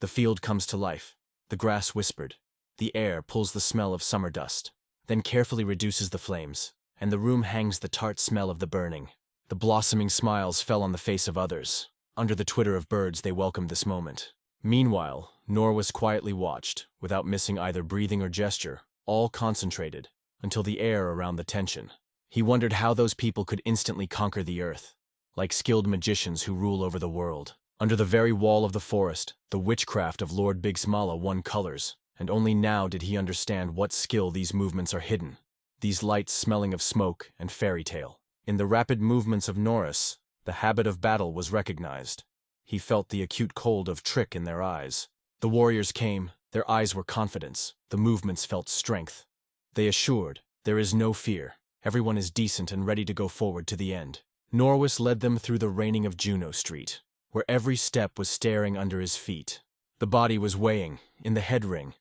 The field comes to life. The grass whispered. The air pulls the smell of summer dust, then carefully reduces the flames, and the room hangs the tart smell of the burning. The blossoming smiles fell on the face of others. Under the twitter of birds, they welcomed this moment. Meanwhile, Norris quietly watched, without missing either breathing or gesture, all concentrated, until the air around the tension. He wondered how those people could instantly conquer the earth, like skilled magicians who rule over the world. Under the very wall of the forest, the witchcraft of Lord Bigsmala won colors, and only now did he understand what skill these movements are hidden, these lights smelling of smoke and fairy tale. In the rapid movements of Norris, the habit of battle was recognized. He felt the acute cold of trick in their eyes. The warriors came, their eyes were confidence, the movements felt strength. They assured, there is no fear, everyone is decent and ready to go forward to the end. Norris led them through the raining of Juno Street, where every step was staring under his feet. The body was weighing, in the head ring,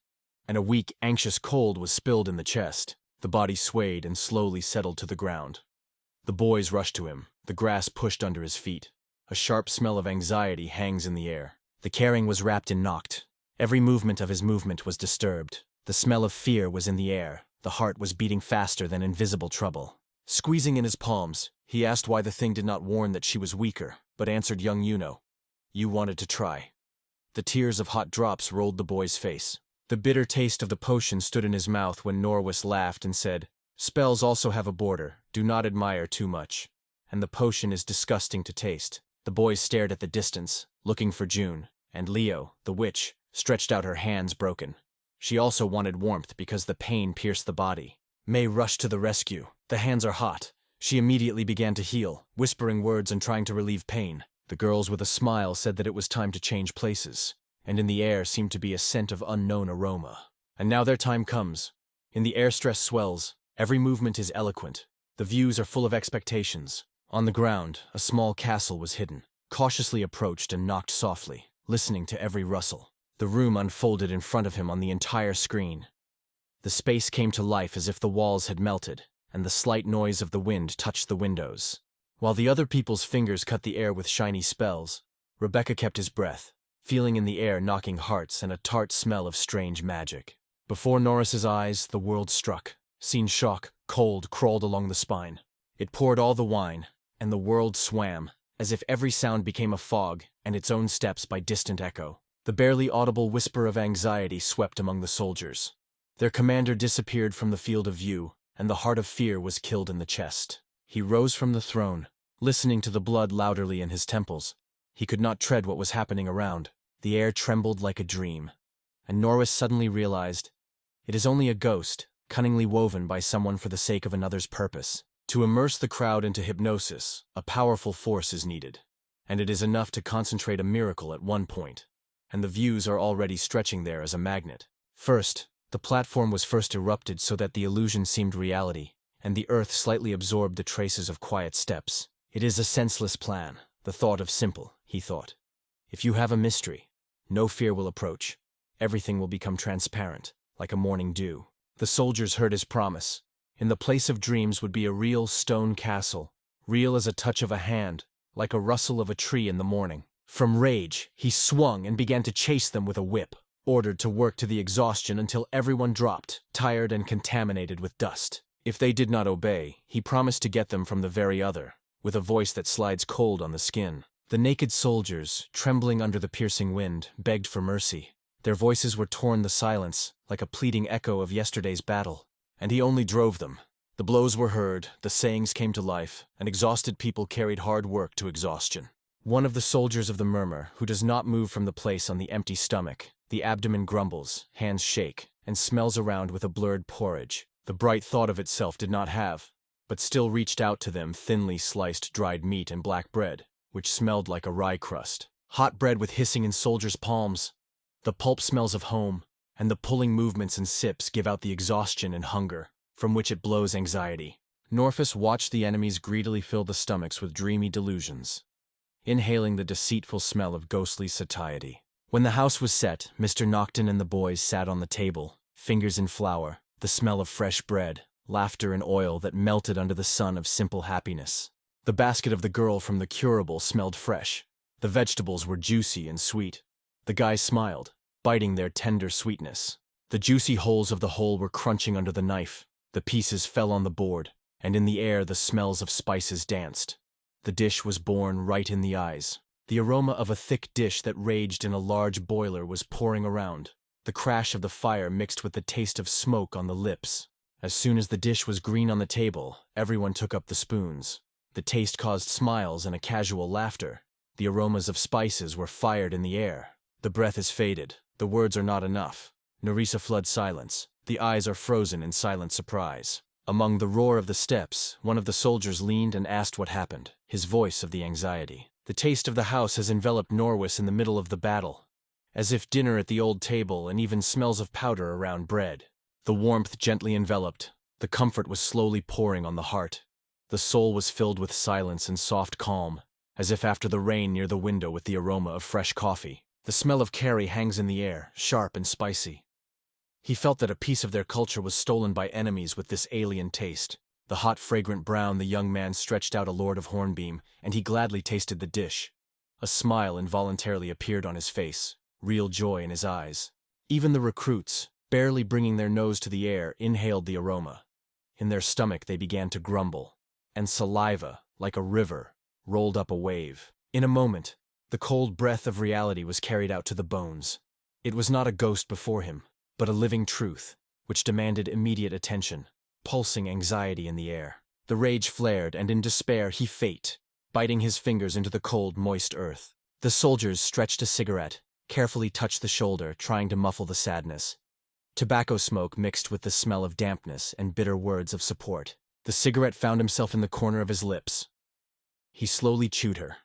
and a weak, anxious cold was spilled in the chest. The body swayed and slowly settled to the ground. The boys rushed to him, the grass pushed under his feet. A sharp smell of anxiety hangs in the air. The carrying was wrapped and knocked. Every movement of his movement was disturbed. The smell of fear was in the air. The heart was beating faster than invisible trouble. Squeezing in his palms, he asked why the thing did not warn that she was weaker, but answered young Yuno. You wanted to try. The tears of hot drops rolled the boy's face. The bitter taste of the potion stood in his mouth when Norris laughed and said, Spells also have a border, do not admire too much. And the potion is disgusting to taste. The boys stared at the distance, looking for June, and Leo, the witch, stretched out her hands broken. She also wanted warmth because the pain pierced the body. May rushed to the rescue. The hands are hot. She immediately began to heal, whispering words and trying to relieve pain. The girls with a smile said that it was time to change places, and in the air seemed to be a scent of unknown aroma. And now their time comes. In the air stress swells. Every movement is eloquent. The views are full of expectations. On the ground, a small castle was hidden. Cautiously approached and knocked softly, listening to every rustle. The room unfolded in front of him on the entire screen. The space came to life as if the walls had melted, and the slight noise of the wind touched the windows. While the other people's fingers cut the air with shiny spells, Rebecca kept his breath, feeling in the air knocking hearts and a tart smell of strange magic. Before Norris's eyes, the world struck. Seen shock, cold, crawled along the spine. It poured all the wine, and the world swam, as if every sound became a fog, and its own steps by distant echo. The barely audible whisper of anxiety swept among the soldiers. Their commander disappeared from the field of view, and the heart of fear was killed in the chest. He rose from the throne, listening to the blood louderly in his temples. He could not tread what was happening around. The air trembled like a dream, and Norris suddenly realized, it is only a ghost, cunningly woven by someone for the sake of another's purpose. To immerse the crowd into hypnosis, a powerful force is needed, and it is enough to concentrate a miracle at one point, and the views are already stretching there as a magnet. First, the platform was first erupted so that the illusion seemed reality, and the earth slightly absorbed the traces of quiet steps. It is a senseless plan, the thought of simple, he thought. If you have a mystery, no fear will approach. Everything will become transparent, like a morning dew. The soldiers heard his promise. In the place of dreams would be a real stone castle, real as a touch of a hand, like a rustle of a tree in the morning. From rage, he swung and began to chase them with a whip, ordered to work to the exhaustion until everyone dropped, tired and contaminated with dust. If they did not obey, he promised to get them from the very other, with a voice that slides cold on the skin. The naked soldiers, trembling under the piercing wind, begged for mercy. Their voices were torn the silence, like a pleading echo of yesterday's battle. And he only drove them. The blows were heard, the sayings came to life, and exhausted people carried hard work to exhaustion. One of the soldiers of the murmur, who does not move from the place on the empty stomach, the abdomen grumbles, hands shake, and smells around with a blurred porridge. The bright thought of itself did not have, but still reached out to them thinly sliced dried meat and black bread, which smelled like a rye crust. Hot bread with hissing in soldiers' palms. The pulp smells of home, and the pulling movements and sips give out the exhaustion and hunger, from which it blows anxiety. Norfus watched the enemies greedily fill the stomachs with dreamy delusions, inhaling the deceitful smell of ghostly satiety. When the house was set, Mr. Nocton and the boys sat on the table, fingers in flour, the smell of fresh bread, laughter and oil that melted under the sun of simple happiness. The basket of the girl from the curable smelled fresh. The vegetables were juicy and sweet. The guys smiled, biting their tender sweetness. The juicy holes of the whole were crunching under the knife. The pieces fell on the board, and in the air the smells of spices danced. The dish was born right in the eyes. The aroma of a thick dish that raged in a large boiler was pouring around. The crash of the fire mixed with the taste of smoke on the lips. As soon as the dish was green on the table, everyone took up the spoons. The taste caused smiles and a casual laughter. The aromas of spices were fired in the air. The breath is faded. The words are not enough. Nerissa floods silence. The eyes are frozen in silent surprise. Among the roar of the steps, one of the soldiers leaned and asked what happened, his voice of the anxiety. The taste of the house has enveloped Norwis in the middle of the battle, as if dinner at the old table and even smells of powder around bread. The warmth gently enveloped. The comfort was slowly pouring on the heart. The soul was filled with silence and soft calm, as if after the rain near the window with the aroma of fresh coffee. The smell of curry hangs in the air, sharp and spicy. He felt that a piece of their culture was stolen by enemies with this alien taste. The hot, fragrant brown, the young man stretched out a lord of Hornbeam, and he gladly tasted the dish. A smile involuntarily appeared on his face, real joy in his eyes. Even the recruits, barely bringing their nose to the air, inhaled the aroma. In their stomach they began to grumble, and saliva, like a river, rolled up a wave. In a moment, the cold breath of reality was carried out to the bones. It was not a ghost before him, but a living truth, which demanded immediate attention, pulsing anxiety in the air. The rage flared, and in despair he fate, biting his fingers into the cold, moist earth. The soldiers stretched a cigarette, carefully touched the shoulder, trying to muffle the sadness. Tobacco smoke mixed with the smell of dampness and bitter words of support. The cigarette found himself in the corner of his lips. He slowly chewed her.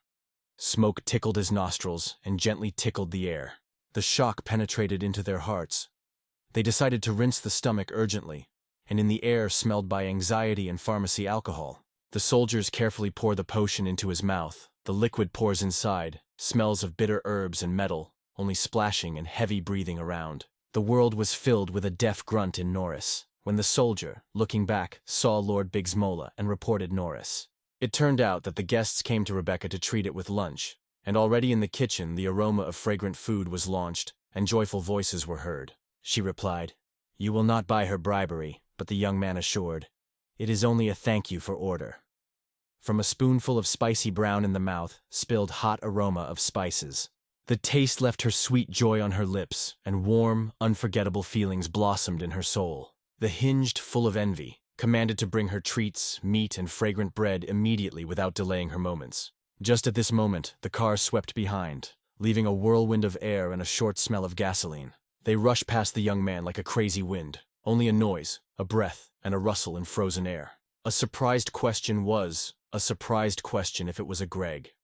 Smoke tickled his nostrils and gently tickled the air. The shock penetrated into their hearts. They decided to rinse the stomach urgently, and in the air smelled by anxiety and pharmacy alcohol. The soldiers carefully pour the potion into his mouth. The liquid pours inside, smells of bitter herbs and metal, only splashing and heavy breathing around. The world was filled with a deaf grunt in Norris, when the soldier, looking back, saw Lord Bigsmola and reported Norris. It turned out that the guests came to Rebecca to treat it with lunch, and already in the kitchen the aroma of fragrant food was launched, and joyful voices were heard. She replied, "You will not buy her bribery," but the young man assured, "It is only a thank you for order." From a spoonful of spicy brown in the mouth spilled hot aroma of spices. The taste left her sweet joy on her lips, and warm, unforgettable feelings blossomed in her soul. The hinged, full of envy, commanded to bring her treats, meat, and fragrant bread immediately without delaying her moments. Just at this moment, the car swept behind, leaving a whirlwind of air and a short smell of gasoline. They rushed past the young man like a crazy wind, only a noise, a breath, and a rustle in frozen air. A surprised question if it was a Greg.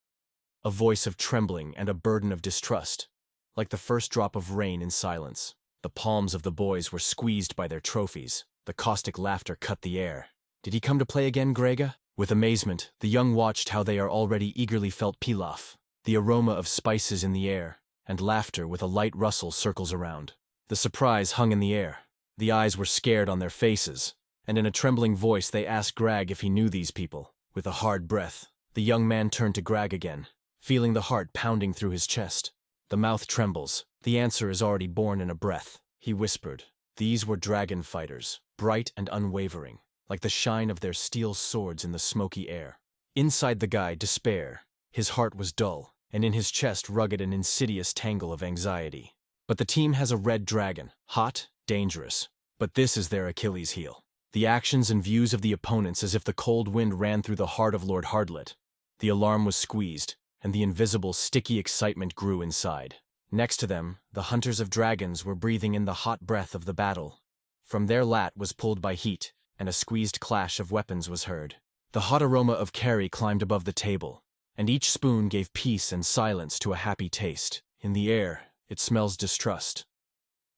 A voice of trembling and a burden of distrust, like the first drop of rain in silence. The palms of the boys were squeezed by their trophies. The caustic laughter cut the air. "Did he come to play again, Grega?" With amazement, the young watched how they already eagerly felt pilaf, the aroma of spices in the air, and laughter with a light rustle circles around. The surprise hung in the air. The eyes were scared on their faces, and in a trembling voice they asked Grag if he knew these people. With a hard breath, the young man turned to Grag again, feeling the heart pounding through his chest. The mouth trembles. The answer is already born in a breath. He whispered. These were dragon fighters, bright and unwavering, like the shine of their steel swords in the smoky air. Inside the guy, despair. His heart was dull, and in his chest rugged an insidious tangle of anxiety. But the team has a red dragon, hot, dangerous. But this is their Achilles heel. The actions and views of the opponents as if the cold wind ran through the heart of Lord Hardlet. The alarm was squeezed, and the invisible, sticky excitement grew inside. Next to them, the hunters of dragons were breathing in the hot breath of the battle. From their lat was pulled by heat, and a squeezed clash of weapons was heard. The hot aroma of curry climbed above the table, and each spoon gave peace and silence to a happy taste. In the air, it smells distrust.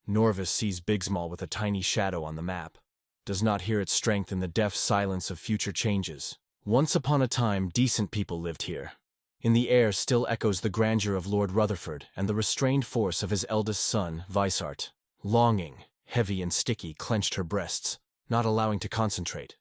Norvis sees Bigsmall with a tiny shadow on the map, does not hear its strength in the deaf silence of future changes. Once upon a time, decent people lived here. In the air still echoes the grandeur of Lord Rutherford and the restrained force of his eldest son, Weissart. Longing, heavy and sticky, clenched her breasts, not allowing to concentrate.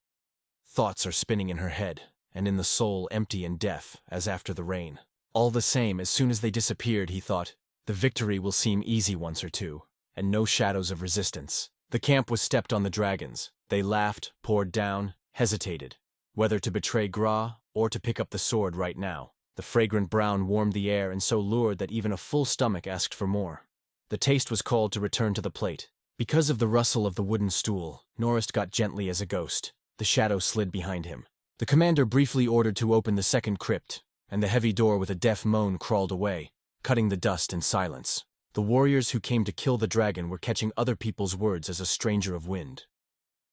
Thoughts are spinning in her head, and in the soul empty and deaf, as after the rain. All the same, as soon as they disappeared, he thought, the victory will seem easy once or two, and no shadows of resistance. The camp was stepped on the dragons. They laughed, poured down, hesitated, whether to betray Gra or to pick up the sword right now. The fragrant brown warmed the air and so lured that even a full stomach asked for more. The taste was called to return to the plate. Because of the rustle of the wooden stool, Norris got gently as a ghost. The shadow slid behind him. The commander briefly ordered to open the second crypt, and the heavy door with a deaf moan crawled away, cutting the dust in silence. The warriors who came to kill the dragon were catching other people's words as a stranger of wind.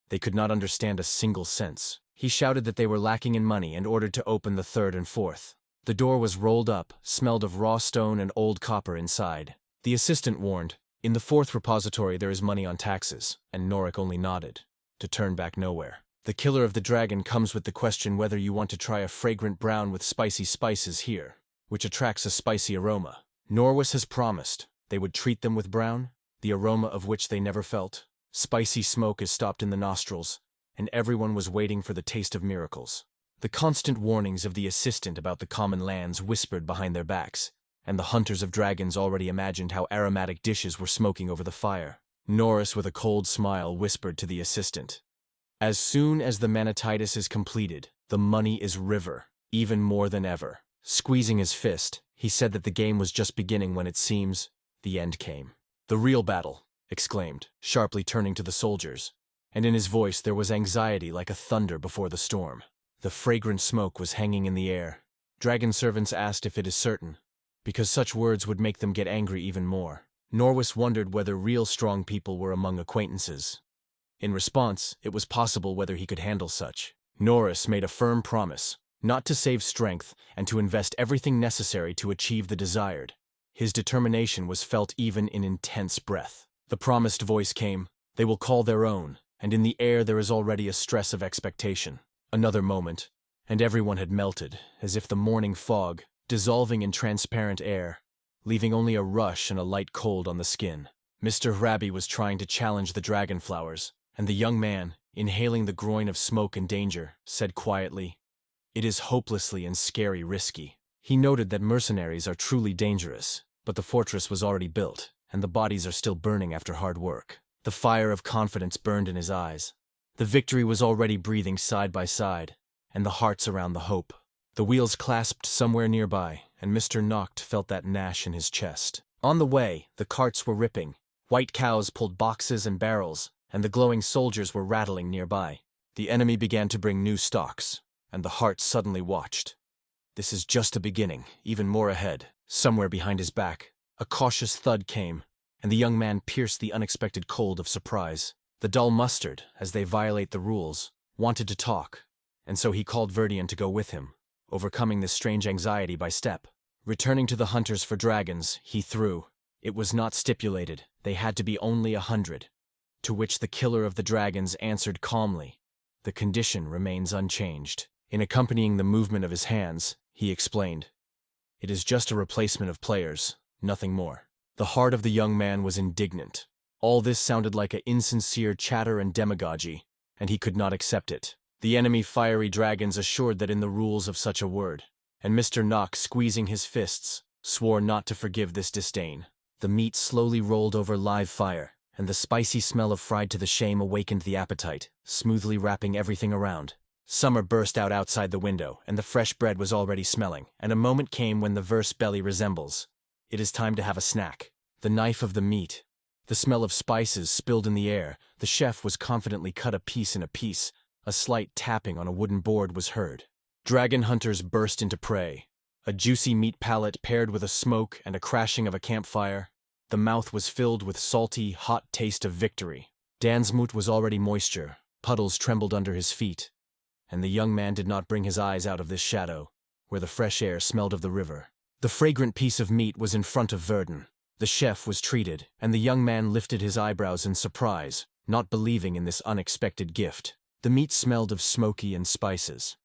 They could not understand a single sense. He shouted that they were lacking in money and ordered to open the third and fourth. The door was rolled up, smelled of raw stone and old copper inside. The assistant warned, in the fourth repository there is money on taxes, and Norik only nodded, to turn back nowhere. The killer of the dragon comes with the question whether you want to try a fragrant brown with spicy spices here, which attracts a spicy aroma. Norwis has promised they would treat them with brown, the aroma of which they never felt. Spicy smoke is stopped in the nostrils, and everyone was waiting for the taste of miracles. The constant warnings of the assistant about the common lands whispered behind their backs, and the hunters of dragons already imagined how aromatic dishes were smoking over the fire. Norris, with a cold smile, whispered to the assistant, as soon as the manatitis is completed, the money is river, even more than ever. Squeezing his fist, he said that the game was just beginning when it seems the end came. The real battle, exclaimed, sharply turning to the soldiers, and in his voice there was anxiety like a thunder before the storm. The fragrant smoke was hanging in the air. Dragon servants asked if it is certain, because such words would make them get angry even more. Norwis wondered whether real strong people were among acquaintances. In response, it was possible whether he could handle such. Norris made a firm promise, not to save strength and to invest everything necessary to achieve the desired. His determination was felt even in intense breath. The promised voice came, they will call their own, and in the air there is already a stress of expectation. Another moment, and everyone had melted, as if the morning fog, dissolving in transparent air, leaving only a rush and a light cold on the skin. Mr. Hrabi was trying to challenge the dragonflowers, and the young man, inhaling the groin of smoke and danger, said quietly, "It is hopelessly and scary risky." He noted that mercenaries are truly dangerous, but the fortress was already built, and the bodies are still burning after hard work. The fire of confidence burned in his eyes. The victory was already breathing side by side, and the hearts around the hope. The wheels clasped somewhere nearby, and Mr. Noct felt that gnash in his chest. On the way, the carts were ripping. White cows pulled boxes and barrels, and the glowing soldiers were rattling nearby. The enemy began to bring new stocks, and the heart suddenly watched. This is just a beginning, even more ahead. Somewhere behind his back, a cautious thud came, and the young man pierced the unexpected cold of surprise. The dull mustard, as they violate the rules, wanted to talk, and so he called Verdian to go with him, overcoming this strange anxiety by step. Returning to the hunters for dragons, he threw. It was not stipulated, they had to be only 100, to which the killer of the dragons answered calmly, "The condition remains unchanged." In accompanying the movement of his hands, he explained, "It is just a replacement of players, nothing more." The heart of the young man was indignant. All this sounded like an insincere chatter and demagogy, and he could not accept it. The enemy fiery dragons assured that in the rules of such a word, and Mr. Nock, squeezing his fists, swore not to forgive this disdain. The meat slowly rolled over live fire, and the spicy smell of fried to the shame awakened the appetite, smoothly wrapping everything around. Summer burst out outside the window, and the fresh bread was already smelling, and a moment came when the verse belly resembles. It is time to have a snack. The knife of the meat. The smell of spices spilled in the air. The chef was confidently cut a piece in a piece. A slight tapping on a wooden board was heard. Dragon hunters burst into prey. A juicy meat palate paired with a smoke and a crashing of a campfire. The mouth was filled with salty, hot taste of victory. Dan's moot was already moisture. Puddles trembled under his feet. And the young man did not bring his eyes out of this shadow, where the fresh air smelled of the river. The fragrant piece of meat was in front of Verdun. The chef was treated, and the young man lifted his eyebrows in surprise, not believing in this unexpected gift. The meat smelled of smoky and spices.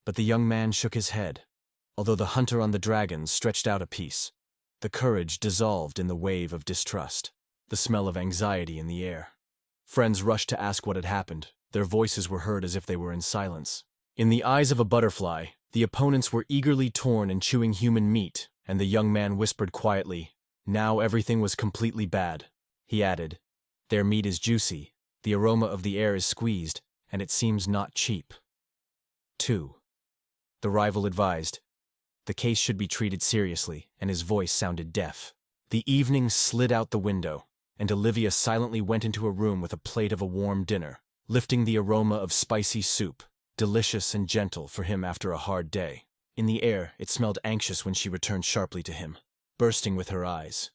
But the young man shook his head. Although the hunter on the dragons stretched out a piece, the courage dissolved in the wave of distrust. The smell of anxiety in the air. Friends rushed to ask what had happened. Their voices were heard as if they were in silence. In the eyes of a butterfly, the opponents were eagerly torn and chewing human meat, and the young man whispered quietly, "Now everything was completely bad." He added, "Their meat is juicy, the aroma of the air is squeezed, and it seems not cheap." 2. The rival advised. The case should be treated seriously, and his voice sounded deaf. The evening slid out the window, and Olivia silently went into a room with a plate of a warm dinner, lifting the aroma of spicy soup, delicious and gentle for him after a hard day. In the air, it smelled anxious when she returned sharply to him, bursting with her eyes,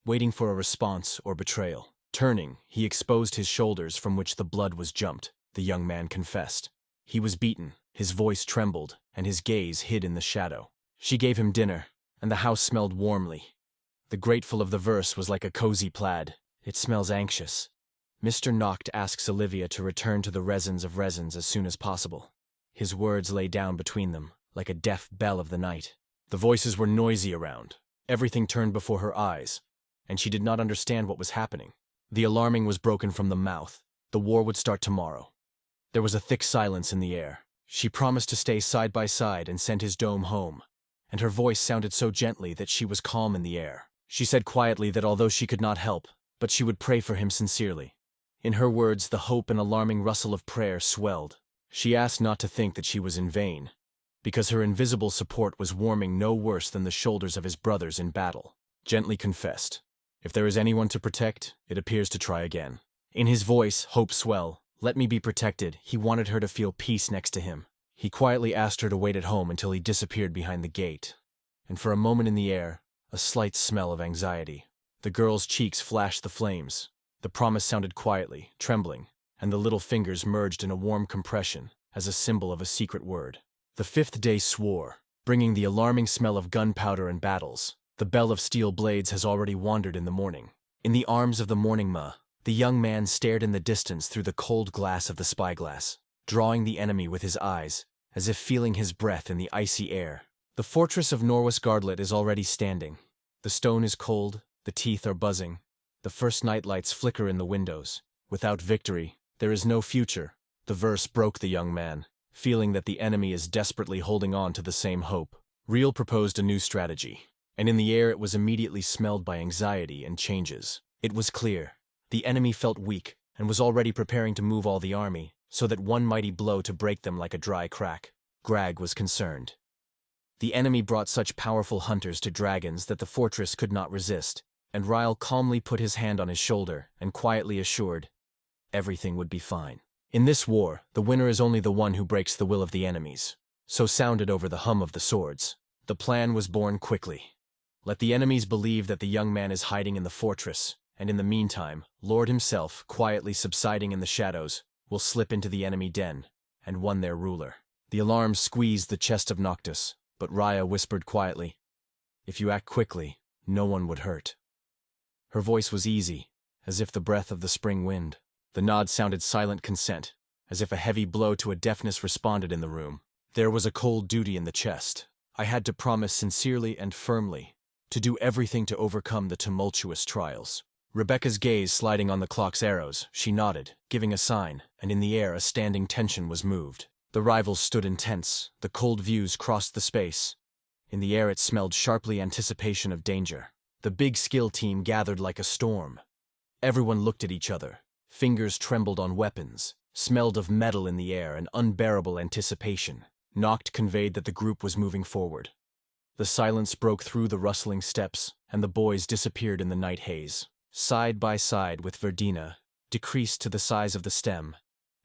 waiting for a response or betrayal. Turning, he exposed his shoulders from which the blood was jumped, the young man confessed. He was beaten, his voice trembled, and his gaze hid in the shadow. She gave him dinner, and the house smelled warmly. The grateful of the verse was like a cozy plaid. It smells anxious. Mr. Noct asks Olivia to return to the resins of resins as soon as possible. His words lay down between them, like a deaf bell of the night. The voices were noisy around. Everything turned before her eyes, and she did not understand what was happening. The alarming was broken from the mouth. The war would start tomorrow. There was a thick silence in the air. She promised to stay side by side and send his dome home, and her voice sounded so gently that she was calm in the air. She said quietly that although she could not help, but she would pray for him sincerely. In her words, the hope and alarming rustle of prayer swelled. She asked not to think that she was in vain, because her invisible support was warming no worse than the shoulders of his brothers in battle. Gently confessed, "If there is anyone to protect, it appears to try again." In his voice, hope swell. Let me be protected. He wanted her to feel peace next to him. He quietly asked her to wait at home until he disappeared behind the gate. And for a moment in the air, a slight smell of anxiety. The girl's cheeks flashed the flames. The promise sounded quietly, trembling, and the little fingers merged in a warm compression as a symbol of a secret word. The 5th day swore, bringing the alarming smell of gunpowder and battles. The bell of steel blades has already wandered in the morning. In the arms of the morning ma, the young man stared in the distance through the cold glass of the spyglass, drawing the enemy with his eyes, as if feeling his breath in the icy air. The fortress of Norwis Gardlet is already standing. The stone is cold, the teeth are buzzing. The first night lights flicker in the windows. Without victory, there is no future. The verse broke the young man, feeling that the enemy is desperately holding on to the same hope. Reel proposed a new strategy, and in the air it was immediately smelled by anxiety and changes. It was clear. The enemy felt weak and was already preparing to move all the army, so that one mighty blow to break them like a dry crack. Grag was concerned. The enemy brought such powerful hunters to dragons that the fortress could not resist, and Ryle calmly put his hand on his shoulder and quietly assured, everything would be fine. In this war, the winner is only the one who breaks the will of the enemies. So sounded over the hum of the swords. The plan was born quickly. Let the enemies believe that the young man is hiding in the fortress, and in the meantime, Lord himself, quietly subsiding in the shadows, will slip into the enemy den, and one their ruler. The alarm squeezed the chest of Noctis, but Raya whispered quietly, "If you act quickly, no one would hurt." Her voice was easy, as if the breath of the spring wind. The nod sounded silent consent, as if a heavy blow to a deafness responded in the room. There was a cold duty in the chest. I had to promise sincerely and firmly to do everything to overcome the tumultuous trials. Rebecca's gaze sliding on the clock's arrows, she nodded, giving a sign, and in the air a standing tension was moved. The rivals stood intense, the cold views crossed the space. In the air it smelled sharply anticipation of danger. The big skill team gathered like a storm. Everyone looked at each other. Fingers trembled on weapons, smelled of metal in the air, and unbearable anticipation. Noct conveyed that the group was moving forward. The silence broke through the rustling steps, and the boys disappeared in the night haze. Side by side with Verdina, decreased to the size of the stem,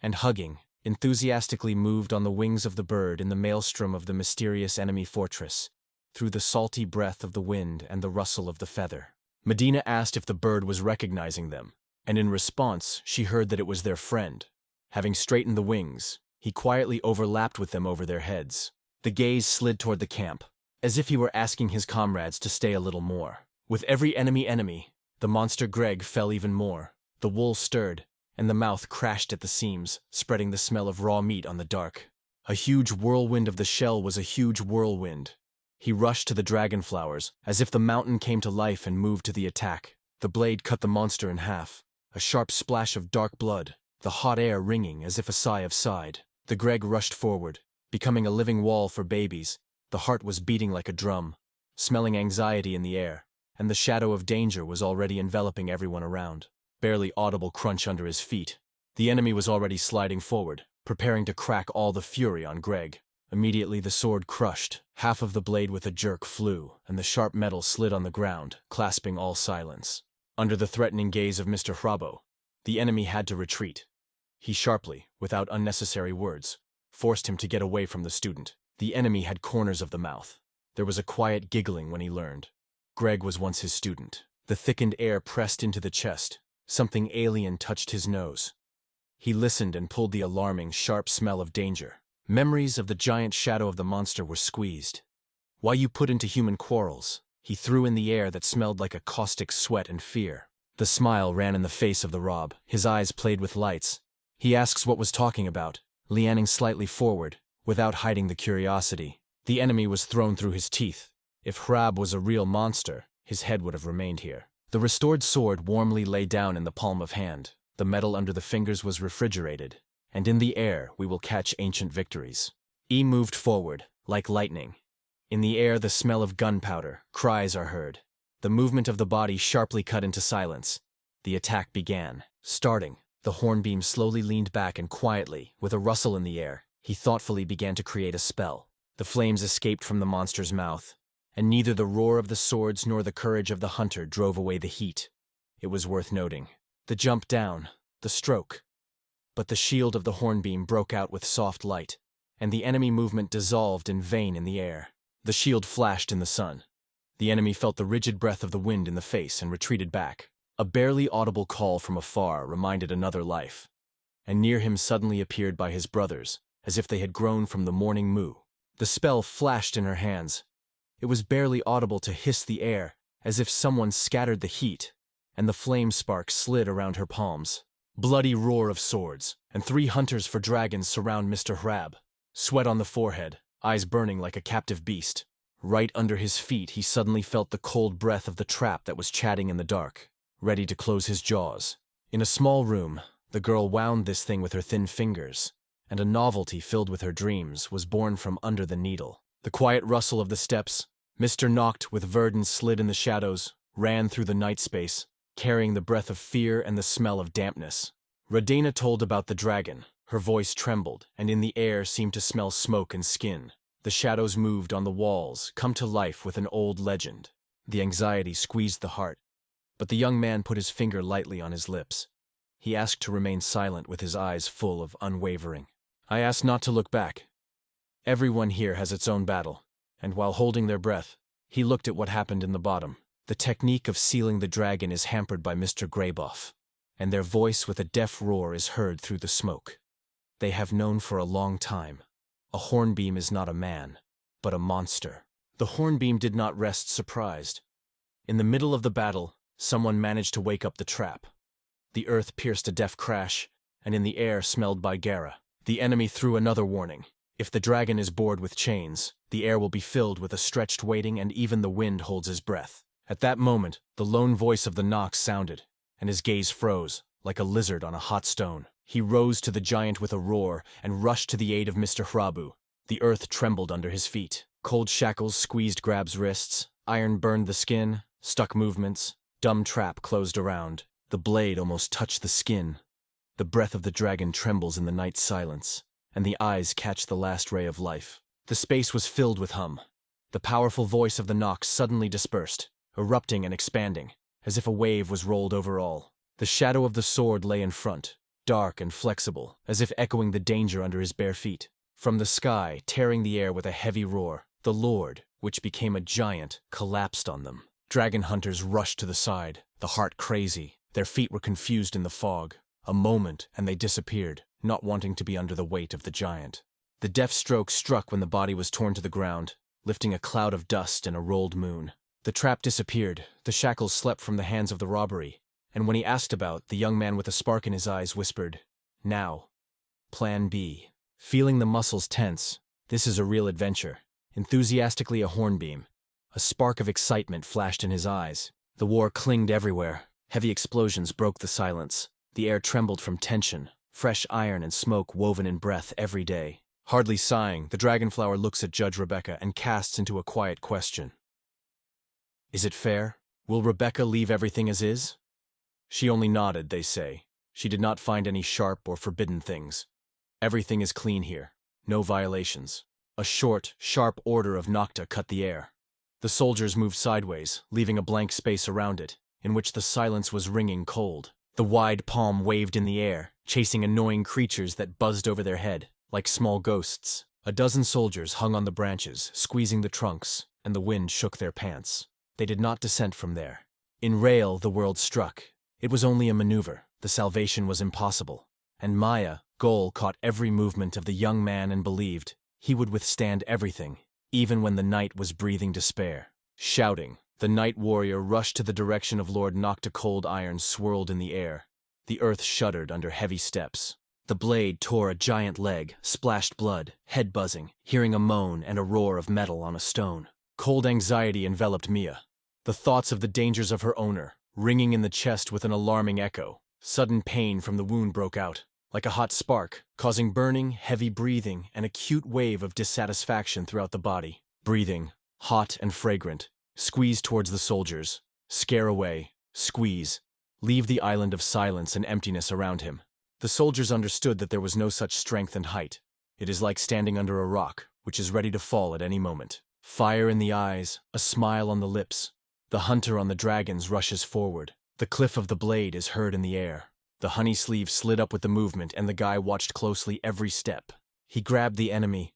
and hugging, enthusiastically moved on the wings of the bird in the maelstrom of the mysterious enemy fortress, through the salty breath of the wind and the rustle of the feather. Medina asked if the bird was recognizing them, and in response she heard that it was their friend. Having straightened the wings, he quietly overlapped with them over their heads. The gaze slid toward the camp, as if he were asking his comrades to stay a little more. With every enemy, the monster Greg fell even more. The wool stirred, and the mouth crashed at the seams, spreading the smell of raw meat on the dark. A huge whirlwind of the shell was a huge whirlwind. He rushed to the dragon flowers, as if the mountain came to life and moved to the attack. The blade cut the monster in half. A sharp splash of dark blood, the hot air ringing as if a sigh of sighed. The Greg rushed forward, becoming a living wall for babies. The heart was beating like a drum, smelling anxiety in the air, and the shadow of danger was already enveloping everyone around. Barely audible crunch under his feet. The enemy was already sliding forward, preparing to crack all the fury on Greg. Immediately the sword crushed, half of the blade with a jerk flew, and the sharp metal slid on the ground, clasping all silence. Under the threatening gaze of Mr. Hrabo, the enemy had to retreat. He sharply, without unnecessary words, forced him to get away from the student. The enemy had corners of the mouth. There was a quiet giggling when he learned. Greg was once his student. The thickened air pressed into the chest. Something alien touched his nose. He listened and pulled the alarming, sharp smell of danger. Memories of the giant shadow of the monster were squeezed. Why you put into human quarrels? He threw in the air that smelled like a caustic sweat and fear. The smile ran in the face of the Rob. His eyes played with lights. He asks what was talking about, lianing slightly forward, without hiding the curiosity. The enemy was thrown through his teeth. If Hrab was a real monster, his head would have remained here. The restored sword warmly lay down in the palm of hand. The metal under the fingers was refrigerated, and in the air we will catch ancient victories. E moved forward, like lightning. In the air the smell of gunpowder, cries are heard. The movement of the body sharply cut into silence. The attack began. Starting, the hornbeam slowly leaned back and quietly, with a rustle in the air, he thoughtfully began to create a spell. The flames escaped from the monster's mouth, and neither the roar of the swords nor the courage of the hunter drove away the heat. It was worth noting. The jump down, the stroke. But the shield of the hornbeam broke out with soft light, and the enemy movement dissolved in vain in the air. The shield flashed in the sun. The enemy felt the rigid breath of the wind in the face and retreated back. A barely audible call from afar reminded another life, and near him suddenly appeared by his brothers, as if they had grown from the morning moo. The spell flashed in her hands. It was barely audible to hiss the air, as if someone scattered the heat, and the flame sparks slid around her palms. Bloody roar of swords, and 3 hunters for dragons surround Mr. Hrab. Sweat on the forehead, eyes burning like a captive beast. Right under his feet he suddenly felt the cold breath of the trap that was chatting in the dark, ready to close his jaws. In a small room, the girl wound this thing with her thin fingers, and a novelty filled with her dreams was born from under the needle. The quiet rustle of the steps, Mr. Noct with Verdun slid in the shadows, ran through the night space, carrying the breath of fear and the smell of dampness. Radena told about the dragon. Her voice trembled, and in the air seemed to smell smoke and skin. The shadows moved on the walls, come to life with an old legend. The anxiety squeezed the heart, but the young man put his finger lightly on his lips. He asked to remain silent with his eyes full of unwavering. I asked not to look back. Everyone here has its own battle, and while holding their breath, he looked at what happened in the bottom. The technique of sealing the dragon is hampered by Mr. Greyboff, and their voice with a deaf roar is heard through the smoke. They have known for a long time. A hornbeam is not a man, but a monster. The hornbeam did not rest surprised. In the middle of the battle, someone managed to wake up the trap. The earth pierced a deaf crash, and in the air smelled by Gara. The enemy threw another warning. If the dragon is bored with chains, the air will be filled with a stretched waiting, and even the wind holds his breath. At that moment, the lone voice of the Nox sounded. and his gaze froze, like a lizard on a hot stone. He rose to the giant with a roar and rushed to the aid of Mr. Hrabu. The earth trembled under his feet. Cold shackles squeezed Grab's wrists, iron burned the skin, stuck movements, dumb trap closed around. The blade almost touched the skin. The breath of the dragon trembles in the night's silence, and the eyes catch the last ray of life. The space was filled with hum. The powerful voice of the Nox suddenly dispersed, erupting and expanding, as if a wave was rolled over all. The shadow of the sword lay in front, dark and flexible, as if echoing the danger under his bare feet. From the sky, tearing the air with a heavy roar, the Lord, which became a giant, collapsed on them. Dragon hunters rushed to the side, the heart crazy. Their feet were confused in the fog. A moment, and they disappeared, not wanting to be under the weight of the giant. The deft stroke struck when the body was torn to the ground, lifting a cloud of dust and a rolled moon. The trap disappeared, the shackles slept from the hands of the robbery, and when he asked about, the young man with a spark in his eyes whispered, "Now, Plan B." Feeling the muscles tense, this is a real adventure. Enthusiastically a hornbeam. A spark of excitement flashed in his eyes. The war clinged everywhere. Heavy explosions broke the silence. The air trembled from tension, fresh iron and smoke woven in breath every day. Hardly sighing, the dragonflower looks at Judge Rebecca and casts into a quiet question. Is it fair? Will Rebecca leave everything as is? She only nodded, they say. She did not find any sharp or forbidden things. Everything is clean here. No violations. A short, sharp order of Nocta cut the air. The soldiers moved sideways, leaving a blank space around it, in which the silence was ringing cold. The wide palm waved in the air, chasing annoying creatures that buzzed over their head, like small ghosts. A dozen soldiers hung on the branches, squeezing the trunks, and the wind shook their pants. They did not dissent from there. In Rail, the world struck. It was only a maneuver. The salvation was impossible. And Maya, Goal, caught every movement of the young man and believed he would withstand everything, even when the night was breathing despair. Shouting, the night warrior rushed to the direction of Lord Nocta. Cold iron swirled in the air. The earth shuddered under heavy steps. The blade tore a giant leg, splashed blood, head buzzing, hearing a moan and a roar of metal on a stone. Cold anxiety enveloped Mia. The thoughts of the dangers of her owner, ringing in the chest with an alarming echo. Sudden pain from the wound broke out, like a hot spark, causing burning, heavy breathing, and acute wave of dissatisfaction throughout the body. Breathing, hot and fragrant, squeeze towards the soldiers, scare away, squeeze, leave the island of silence and emptiness around him. The soldiers understood that there was no such strength and height. It is like standing under a rock, which is ready to fall at any moment. Fire in the eyes, a smile on the lips. The hunter on the dragons rushes forward. The cliff of the blade is heard in the air. The honey sleeve slid up with the movement, and the guy watched closely every step. He grabbed the enemy,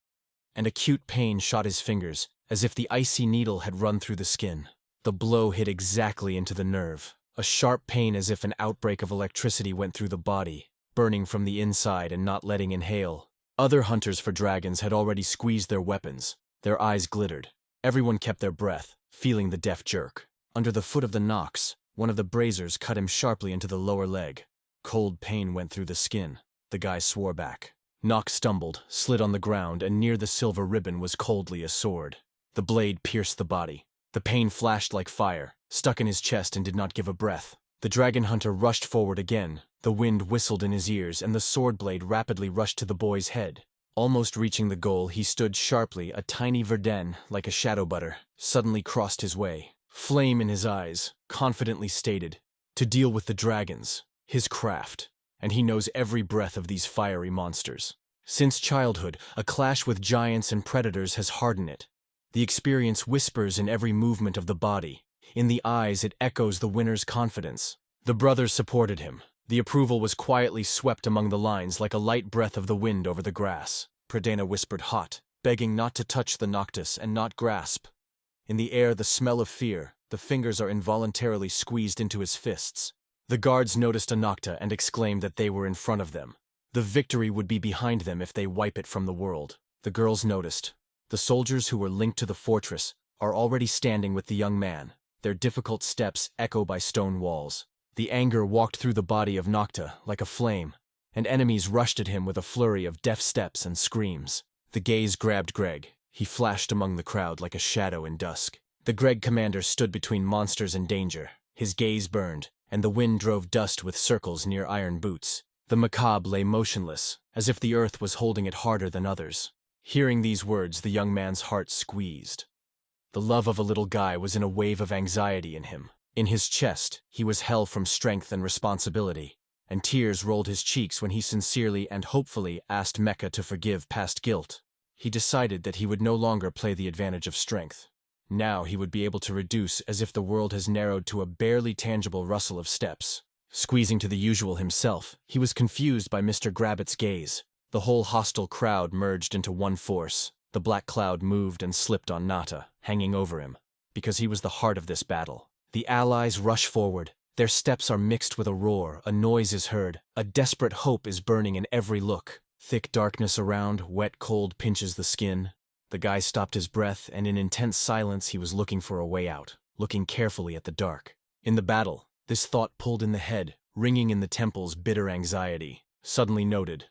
and acute pain shot his fingers, as if the icy needle had run through the skin. The blow hit exactly into the nerve. A sharp pain as if an outbreak of electricity went through the body, burning from the inside and not letting inhale. Other hunters for dragons had already squeezed their weapons. Their eyes glittered. Everyone kept their breath, feeling the deft jerk. Under the foot of the Nox, one of the braziers cut him sharply into the lower leg. Cold pain went through the skin. The guy swore back. Nox stumbled, slid on the ground, and near the silver ribbon was coldly a sword. The blade pierced the body. The pain flashed like fire, stuck in his chest and did not give a breath. The dragon hunter rushed forward again. The wind whistled in his ears, and the sword blade rapidly rushed to the boy's head. Almost reaching the goal, he stood sharply. A tiny Verden, like a shadow butter, suddenly crossed his way. Flame in his eyes, confidently stated, to deal with the dragons, his craft, and he knows every breath of these fiery monsters. Since childhood, a clash with giants and predators has hardened it. The experience whispers in every movement of the body. In the eyes, it echoes the winner's confidence. The brothers supported him. The approval was quietly swept among the lines like a light breath of the wind over the grass. Pradena whispered hot, begging not to touch the Noctis and not grasp. In the air, the smell of fear. The fingers are involuntarily squeezed into his fists. The guards noticed a Nocta and exclaimed that they were in front of them. The victory would be behind them if they wipe it from the world. The girls noticed. The soldiers who were linked to the fortress are already standing with the young man, their difficult steps echo by stone walls. The anger walked through the body of Nocta like a flame, and enemies rushed at him with a flurry of deft steps and screams. The gaze grabbed Greg. He flashed among the crowd like a shadow in dusk. The Greg commander stood between monsters and danger. His gaze burned, and the wind drove dust with circles near iron boots. The macabre lay motionless, as if the earth was holding it harder than others. Hearing these words, the young man's heart squeezed. The love of a little guy was in a wave of anxiety in him. In his chest, he was hell from strength and responsibility, and tears rolled his cheeks when he sincerely and hopefully asked Mecha to forgive past guilt. He decided that he would no longer play the advantage of strength. Now he would be able to reduce as if the world has narrowed to a barely tangible rustle of steps. Squeezing to the usual himself, he was confused by Mr. Grabbit's gaze. The whole hostile crowd merged into one force. The black cloud moved and slipped on Nata, hanging over him, because he was the heart of this battle. The allies rush forward. Their steps are mixed with a roar, a noise is heard, a desperate hope is burning in every look. Thick darkness around, wet cold pinches the skin. The guy stopped his breath, and in intense silence he was looking for a way out, looking carefully at the dark. In the battle, this thought pulled in the head, ringing in the temples bitter anxiety. Suddenly noted.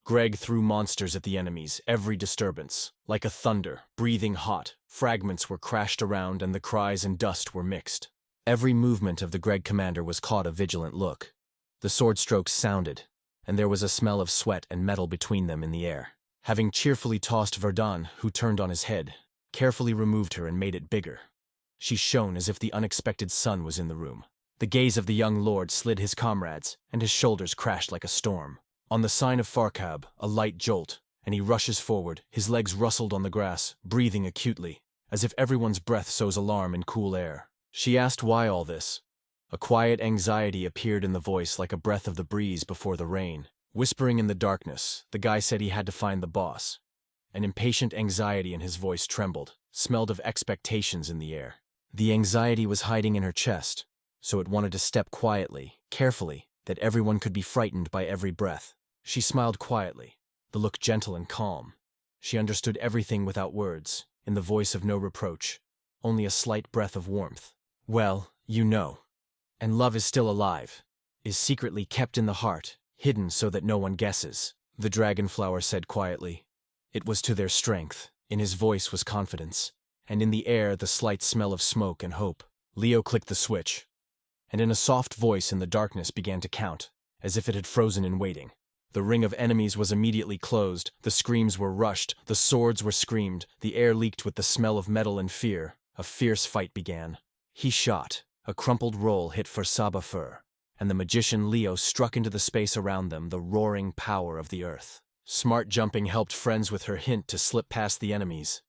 Greg threw monsters at the enemies, every disturbance. Like a thunder, breathing hot, fragments were crashed around and the cries and dust were mixed. Every movement of the Greg commander was caught a vigilant look. The sword strokes sounded, and there was a smell of sweat and metal between them in the air. Having cheerfully tossed Verdun, who turned on his head, carefully removed her and made it bigger. She shone as if the unexpected sun was in the room. The gaze of the young lord slid his comrades, and his shoulders crashed like a storm. On the sign of Farkab, a light jolt, and he rushes forward, his legs rustled on the grass, breathing acutely, as if everyone's breath sows alarm in cool air. She asked why all this. A quiet anxiety appeared in the voice like a breath of the breeze before the rain. Whispering in the darkness, the guy said he had to find the boss. An impatient anxiety in his voice trembled, smelled of expectations in the air. The anxiety was hiding in her chest, so it wanted to step quietly, carefully, that everyone could be frightened by every breath. She smiled quietly, the look gentle and calm. She understood everything without words, in the voice of no reproach, only a slight breath of warmth. Well, you know. And love is still alive, is secretly kept in the heart, hidden so that no one guesses, the dragonflower said quietly. It was to their strength. In his voice was confidence, and in the air the slight smell of smoke and hope. Leo clicked the switch, and in a soft voice in the darkness began to count, as if it had frozen in waiting. The ring of enemies was immediately closed, the screams were rushed, the swords were screamed, the air leaked with the smell of metal and fear. A fierce fight began. He shot. A crumpled roll hit for Saba Fur, and the magician Leo struck into the space around them, the roaring power of the earth. Smart jumping helped friends with her hint to slip past the enemies.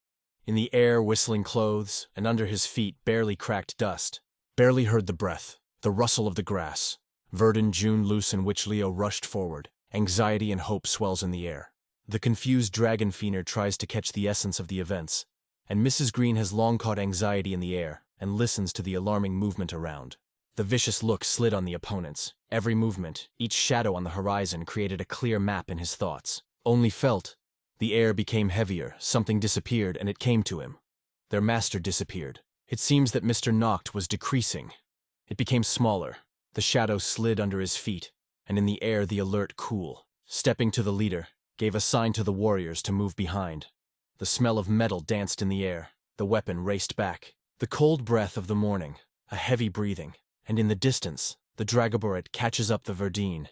In the air, whistling clothes, and under his feet, barely cracked dust. Barely heard the breath, the rustle of the grass. Verdun June loose in which Leo rushed forward. Anxiety and hope swells in the air. The confused dragon fiender tries to catch the essence of the events, and Mrs. Green has long caught anxiety in the air and listens to the alarming movement around. The vicious look slid on the opponents. Every movement, each shadow on the horizon created a clear map in his thoughts. Only felt. The air became heavier, something disappeared, and it came to him. Their master disappeared. It seems that Mr. Noct was decreasing. It became smaller. The shadow slid under his feet, and in the air the alert cool. Stepping to the leader, gave a sign to the warriors to move behind. The smell of metal danced in the air. The weapon raced back. The cold breath of the morning, a heavy breathing, and in the distance, the Dragoboret catches up the Verdine.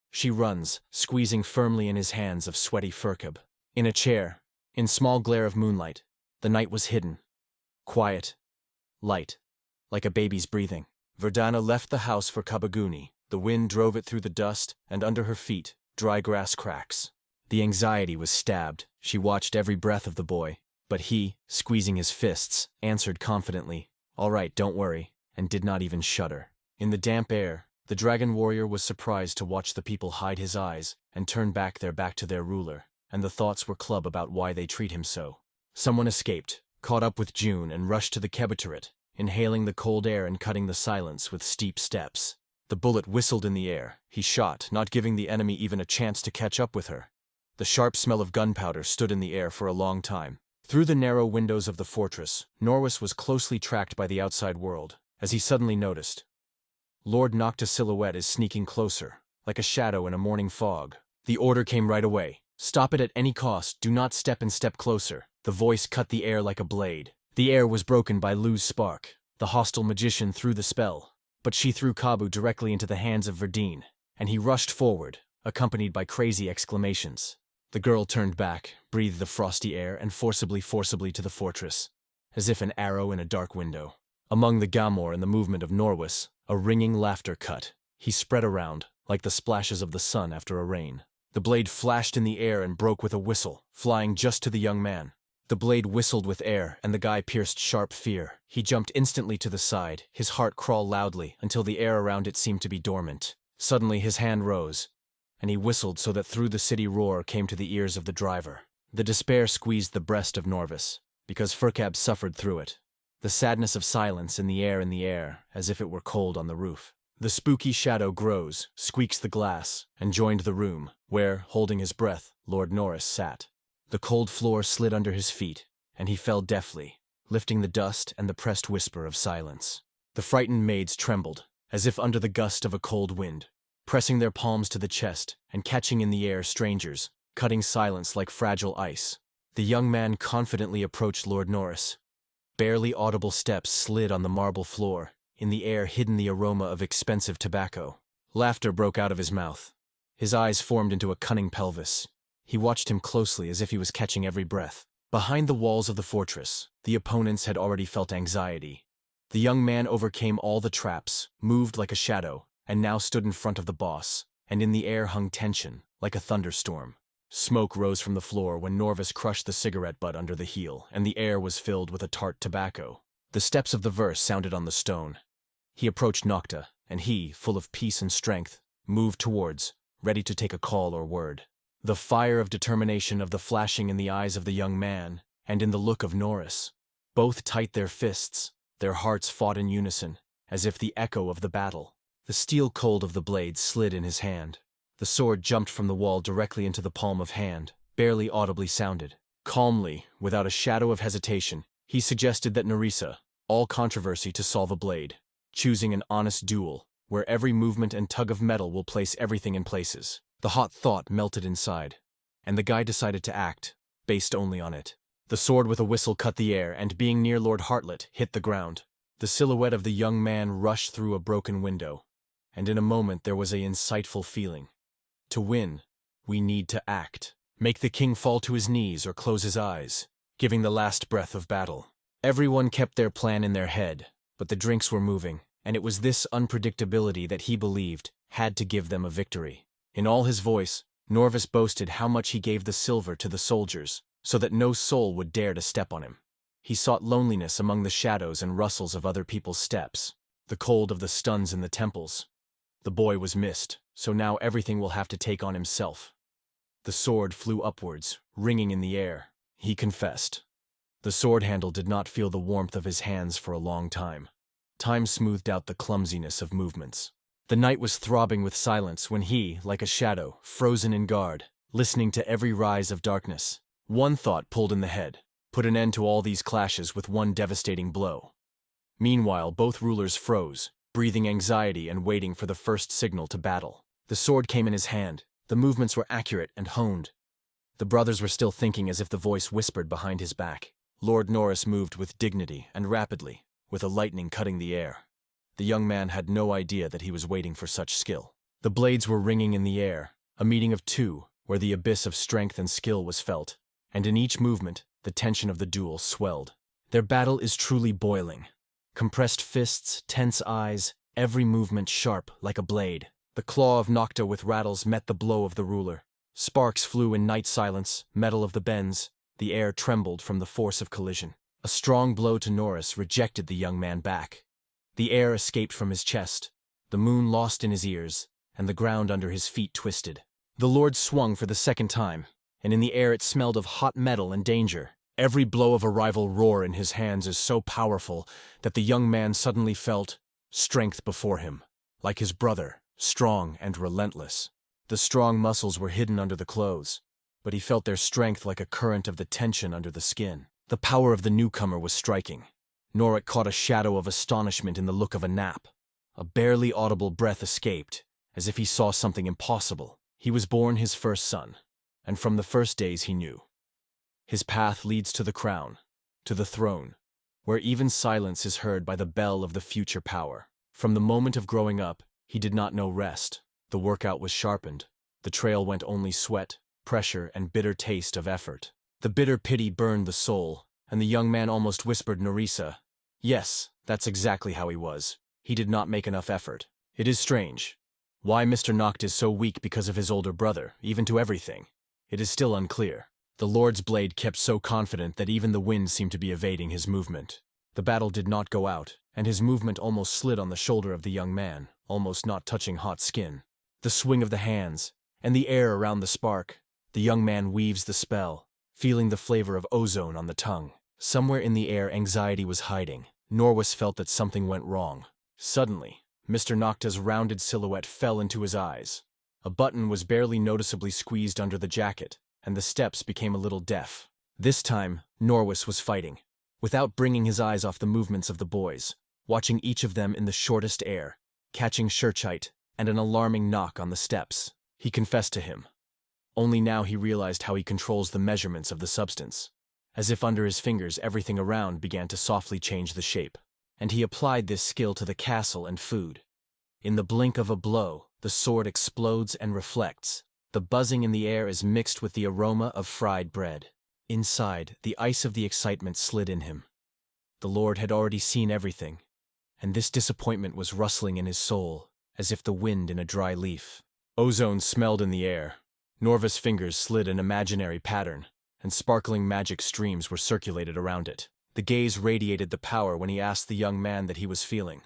She runs, squeezing firmly in his hands of sweaty Furkab. In a chair, in small glare of moonlight, the night was hidden. Quiet. Light. Like a baby's breathing. Verdana left the house for Kabaguni. The wind drove it through the dust, and under her feet, dry grass cracks. The anxiety was stabbed. She watched every breath of the boy. But he, squeezing his fists, answered confidently, "All right, don't worry," and did not even shudder. In the damp air, the dragon warrior was surprised to watch the people hide his eyes and turn back to their ruler, and the thoughts were club about why they treat him so. Someone escaped, caught up with June, and rushed to the Kebuteret, inhaling the cold air and cutting the silence with steep steps. The bullet whistled in the air. He shot, not giving the enemy even a chance to catch up with her. The sharp smell of gunpowder stood in the air for a long time. Through the narrow windows of the fortress, Norwis was closely tracked by the outside world, as he suddenly noticed. Lord Noctis' silhouette is sneaking closer, like a shadow in a morning fog. The order came right away. Stop it at any cost, do not step and step closer. The voice cut the air like a blade. The air was broken by Lu's spark. The hostile magician threw the spell. but she threw Kabu directly into the hands of Verdine, and he rushed forward, accompanied by crazy exclamations. The girl turned back, breathed the frosty air, and forcibly to the fortress, as if an arrow in a dark window. Among the Gamor and the movement of Norwis, a ringing laughter cut. He spread around, like the splashes of the sun after a rain. The blade flashed in the air and broke with a whistle, flying just to the young man. The blade whistled with air, and the guy pierced sharp fear. He jumped instantly to the side, his heart crawled loudly until the air around it seemed to be dormant. Suddenly his hand rose, and he whistled so that through the city roar came to the ears of the driver. The despair squeezed the breast of Norvis, because Furcab suffered through it. The sadness of silence in the air, as if it were cold on the roof. The spooky shadow grows, squeaks the glass, and joined the room, where, holding his breath, Lord Norris sat. The cold floor slid under his feet, and he fell deftly, lifting the dust and the pressed whisper of silence. The frightened maids trembled, as if under the gust of a cold wind, pressing their palms to the chest and catching in the air strangers, cutting silence like fragile ice. The young man confidently approached Lord Norris. Barely audible steps slid on the marble floor, in the air hidden the aroma of expensive tobacco. Laughter broke out of his mouth. His eyes formed into a cunning pelvis. He watched him closely as if he was catching every breath. Behind the walls of the fortress, the opponents had already felt anxiety. The young man overcame all the traps, moved like a shadow, and now stood in front of the boss, and in the air hung tension, like a thunderstorm. Smoke rose from the floor when Norvis crushed the cigarette butt under the heel, and the air was filled with a tart tobacco. The steps of the verse sounded on the stone. He approached Nocta, and he, full of peace and strength, moved towards, ready to take a call or word. The fire of determination of the flashing in the eyes of the young man, and in the look of Norris. Both tight their fists, their hearts fought in unison, as if the echo of the battle. The steel cold of the blade slid in his hand. The sword jumped from the wall directly into the palm of hand, barely audibly sounded. Calmly, without a shadow of hesitation, he suggested that Nerissa, all controversy to solve a blade, choosing an honest duel, where every movement and tug of metal will place everything in places. The hot thought melted inside, and the guy decided to act, based only on it. The sword with a whistle cut the air, and being near Lord Hartlett, hit the ground. The silhouette of the young man rushed through a broken window, and in a moment there was an insightful feeling. To win, we need to act. Make the king fall to his knees or close his eyes, giving the last breath of battle. Everyone kept their plan in their head, but the drinks were moving, and it was this unpredictability that he believed had to give them a victory. In all his voice, Norvis boasted how much he gave the silver to the soldiers, so that no soul would dare to step on him. He sought loneliness among the shadows and rustles of other people's steps, the cold of the stuns in the temples. The boy was missed, so now everything will have to take on himself. The sword flew upwards, ringing in the air. He confessed. The sword handle did not feel the warmth of his hands for a long time. Time smoothed out the clumsiness of movements. The night was throbbing with silence when he, like a shadow, frozen in guard, listening to every rise of darkness. One thought pulled in the head, put an end to all these clashes with one devastating blow. Meanwhile, both rulers froze, breathing anxiety and waiting for the first signal to battle. The sword came in his hand. The movements were accurate and honed. The brothers were still thinking as if the voice whispered behind his back. Lord Norris moved with dignity and rapidly, with a lightning cutting the air. The young man had no idea that he was waiting for such skill. The blades were ringing in the air, a meeting of two, where the abyss of strength and skill was felt, and in each movement, the tension of the duel swelled. Their battle is truly boiling. Compressed fists, tense eyes, every movement sharp like a blade. The claw of Nocta with rattles met the blow of the ruler. Sparks flew in night silence, metal of the bends. The air trembled from the force of collision. A strong blow to Norris rejected the young man back. The air escaped from his chest, the moon lost in his ears, and the ground under his feet twisted. The lord swung for the second time, and in the air it smelled of hot metal and danger. Every blow of a rival roar in his hands is so powerful that the young man suddenly felt strength before him, like his brother, strong and relentless. The strong muscles were hidden under the clothes, but he felt their strength like a current of the tension under the skin. The power of the newcomer was striking. Noric caught a shadow of astonishment in the look of a nap. A barely audible breath escaped, as if he saw something impossible. He was born his first son, and from the first days he knew. His path leads to the crown, to the throne, where even silence is heard by the bell of the future power. From the moment of growing up, he did not know rest. The workout was sharpened. The trail went only sweat, pressure, and bitter taste of effort. The bitter pity burned the soul, and the young man almost whispered Nerissa. Yes, that's exactly how he was. He did not make enough effort. It is strange. Why Mr. Noct is so weak because of his older brother, even to everything. It is still unclear. The Lord's blade kept so confident that even the wind seemed to be evading his movement. The battle did not go out, and his movement almost slid on the shoulder of the young man, almost not touching hot skin. The swing of the hands, and the air around the spark. The young man weaves the spell, feeling the flavor of ozone on the tongue. Somewhere in the air anxiety was hiding. Norwis felt that something went wrong. Suddenly, Mr. Nocta's rounded silhouette fell into his eyes. A button was barely noticeably squeezed under the jacket, and the steps became a little deaf. This time, Norwis was fighting, without bringing his eyes off the movements of the boys, watching each of them in the shortest air, catching Shurchite and an alarming knock on the steps. He confessed to him. Only now he realized how he controls the measurements of the substance. As if under his fingers everything around began to softly change the shape. And he applied this skill to the castle and food. In the blink of a blow, the sword explodes and reflects. The buzzing in the air is mixed with the aroma of fried bread. Inside, the ice of the excitement slid in him. The Lord had already seen everything, and this disappointment was rustling in his soul, as if the wind in a dry leaf. Ozone smelled in the air. Norva's fingers slid an imaginary pattern, and sparkling magic streams were circulated around it. The gaze radiated the power when he asked the young man that he was feeling.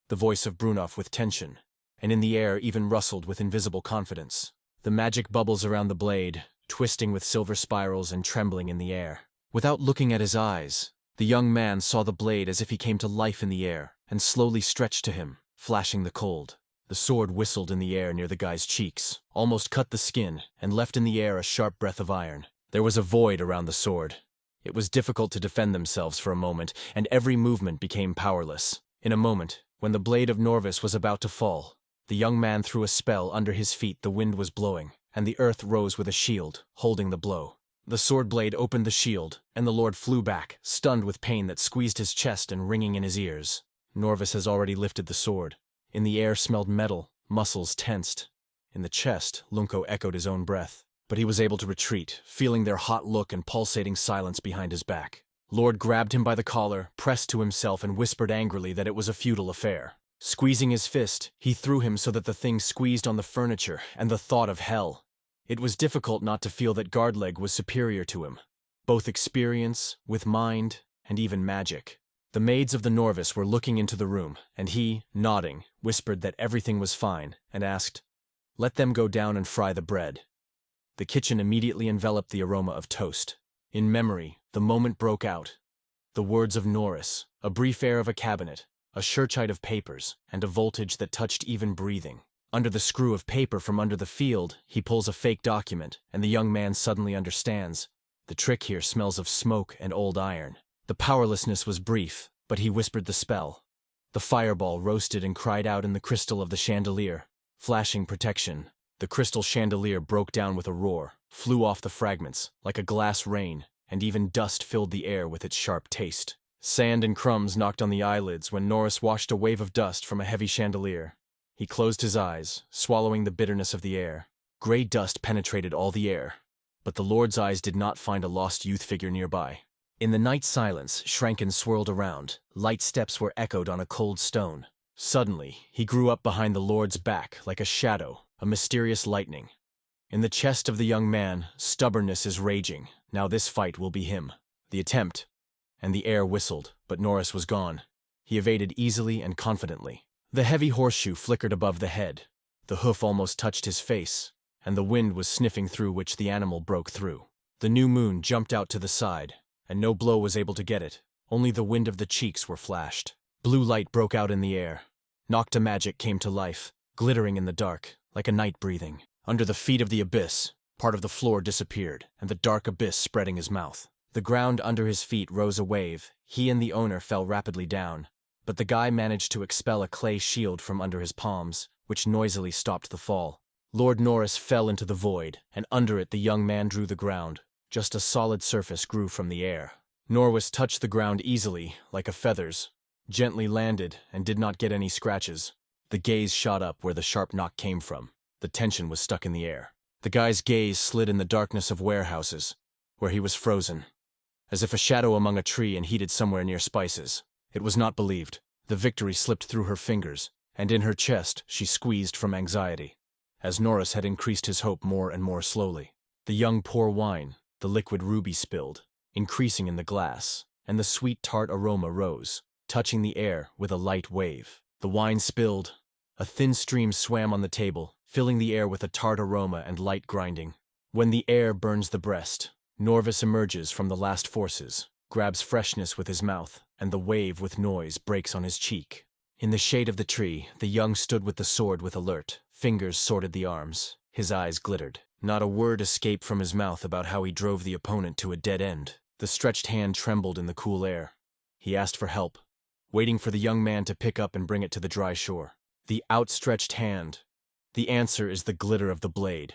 The voice of Brunov with tension, and in the air even rustled with invisible confidence. The magic bubbles around the blade, twisting with silver spirals and trembling in the air. Without looking at his eyes, the young man saw the blade as if he came to life in the air, and slowly stretched to him, flashing the cold. The sword whistled in the air near the guy's cheeks, almost cut the skin, and left in the air a sharp breath of iron. There was a void around the sword. It was difficult to defend themselves for a moment, and every movement became powerless. In a moment, when the blade of Norvis was about to fall, the young man threw a spell under his feet. The wind was blowing, and the earth rose with a shield, holding the blow. The sword blade opened the shield, and the Lord flew back, stunned with pain that squeezed his chest and ringing in his ears. Norvis has already lifted the sword. In the air smelled metal, muscles tensed. In the chest, Lunko echoed his own breath. But he was able to retreat, feeling their hot look and pulsating silence behind his back. Lord grabbed him by the collar, pressed to himself, and whispered angrily that it was a futile affair. Squeezing his fist, he threw him so that the thing squeezed on the furniture, and the thought of hell. It was difficult not to feel that Guardleg was superior to him, both experience, with mind, and even magic. The maids of the Norvis were looking into the room, and he, nodding, whispered that everything was fine, and asked, "Let them go down and fry the bread." The kitchen immediately enveloped the aroma of toast. In memory, the moment broke out. The words of Norris, a brief air of a cabinet, a Shurchite of papers, and a voltage that touched even breathing. Under the screw of paper from under the field, he pulls a fake document, and the young man suddenly understands. The trick here smells of smoke and old iron. The powerlessness was brief, but he whispered the spell. The fireball roasted and cried out in the crystal of the chandelier, flashing protection. The crystal chandelier broke down with a roar, flew off the fragments, like a glass rain, and even dust filled the air with its sharp taste. Sand and crumbs knocked on the eyelids when Norris washed a wave of dust from a heavy chandelier. He closed his eyes, swallowing the bitterness of the air. Gray dust penetrated all the air, but the Lord's eyes did not find a lost youth figure nearby. In the night silence, Shranken swirled around. Light steps were echoed on a cold stone. Suddenly, he grew up behind the Lord's back like a shadow, a mysterious lightning. In the chest of the young man, stubbornness is raging. Now this fight will be him. The attempt, and the air whistled, but Norris was gone. He evaded easily and confidently. The heavy horseshoe flickered above the head. The hoof almost touched his face, and the wind was sniffing through which the animal broke through. The new moon jumped out to the side, and no blow was able to get it. Only the wind of the cheeks were flashed. Blue light broke out in the air. Nocta magic came to life, glittering in the dark, like a night breathing. Under the feet of the abyss, part of the floor disappeared, and the dark abyss spreading his mouth. The ground under his feet rose a wave. He and the owner fell rapidly down, but the guy managed to expel a clay shield from under his palms, which noisily stopped the fall. Lord Norris fell into the void, and under it the young man drew the ground. Just a solid surface grew from the air. Norris touched the ground easily, like a feather's. gently landed and did not get any scratches. The gaze shot up where the sharp knock came from. The tension was stuck in the air. The guy's gaze slid in the darkness of warehouses, where he was frozen, as if a shadow among a tree and heated somewhere near spices. It was not believed. The victory slipped through her fingers, and in her chest she squeezed from anxiety, as Norris had increased his hope more and more slowly. The young pour wine, the liquid ruby spilled, increasing in the glass, and the sweet tart aroma rose, touching the air with a light wave. The wine spilled. A thin stream swam on the table, filling the air with a tart aroma and light grinding. When the air burns the breast, Norvis emerges from the last forces, grabs freshness with his mouth, and the wave with noise breaks on his cheek. In the shade of the tree, the young stood with the sword with alert, fingers sorted the arms. His eyes glittered. Not a word escaped from his mouth about how he drove the opponent to a dead end. The stretched hand trembled in the cool air. He asked for help, waiting for the young man to pick up and bring it to the dry shore. The outstretched hand. The answer is the glitter of the blade.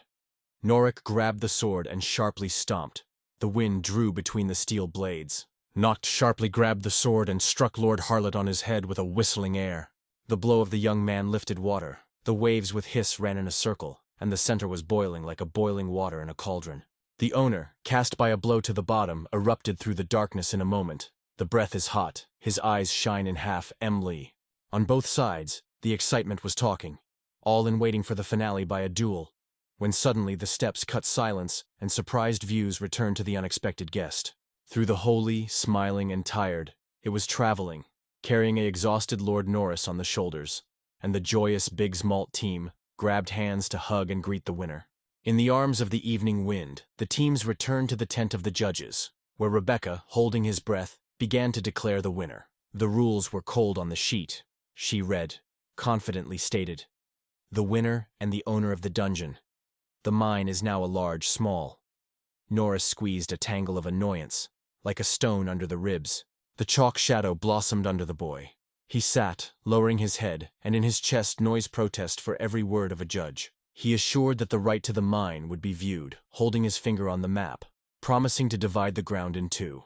Norik grabbed the sword and sharply stomped. The wind drew between the steel blades. Noct sharply grabbed the sword and struck Lord Harlot on his head with a whistling air. The blow of the young man lifted water. The waves with hiss ran in a circle, and the center was boiling like a boiling water in a cauldron. The owner, cast by a blow to the bottom, erupted through the darkness in a moment. The breath is hot. His eyes shine in half Lee. On both sides, the excitement was talking, all in waiting for the finale by a duel, when suddenly the steps cut silence and surprised views returned to the unexpected guest. Through the holy, smiling and tired, it was traveling, carrying a exhausted Lord Norris on the shoulders, and the joyous Biggs Malt team grabbed hands to hug and greet the winner. In the arms of the evening wind, the teams returned to the tent of the judges, where Rebecca, holding his breath, began to declare the winner. The rules were cold on the sheet. She read, confidently stated, "The winner and the owner of the dungeon. The mine is now a large small." Norris squeezed a tangle of annoyance, like a stone under the ribs. The chalk shadow blossomed under the boy. He sat, lowering his head, and in his chest noise protest for every word of a judge. He assured that the right to the mine would be viewed, holding his finger on the map, promising to divide the ground in two.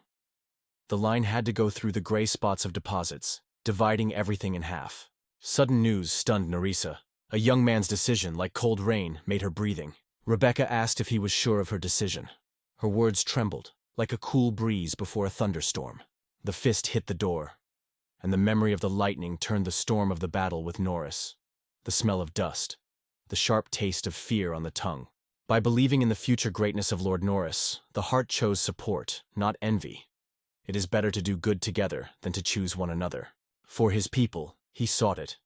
The line had to go through the gray spots of deposits, dividing everything in half. Sudden news stunned Nerissa. A young man's decision, like cold rain, made her breathing. Rebecca asked if he was sure of her decision. Her words trembled, like a cool breeze before a thunderstorm. The fist hit the door, and the memory of the lightning turned the storm of the battle with Norris. The smell of dust, the sharp taste of fear on the tongue. By believing in the future greatness of Lord Norris, the heart chose support, not envy. It is better to do good together than to choose one another. For his people, he sought it.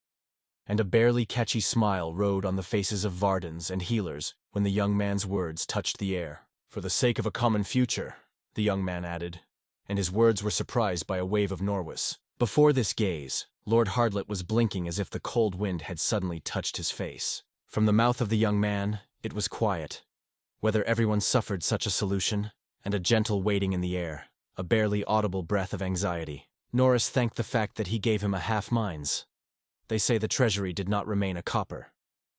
And a barely catchy smile rode on the faces of Vardens and healers when the young man's words touched the air. "For the sake of a common future," the young man added, and his words were surprised by a wave of Norwis. Before this gaze, Lord Hardlet was blinking as if the cold wind had suddenly touched his face. From the mouth of the young man, it was quiet. Whether everyone suffered such a solution, and a gentle waiting in the air, a barely audible breath of anxiety. Norris thanked the fact that he gave him a half-minds. They say the treasury did not remain a copper.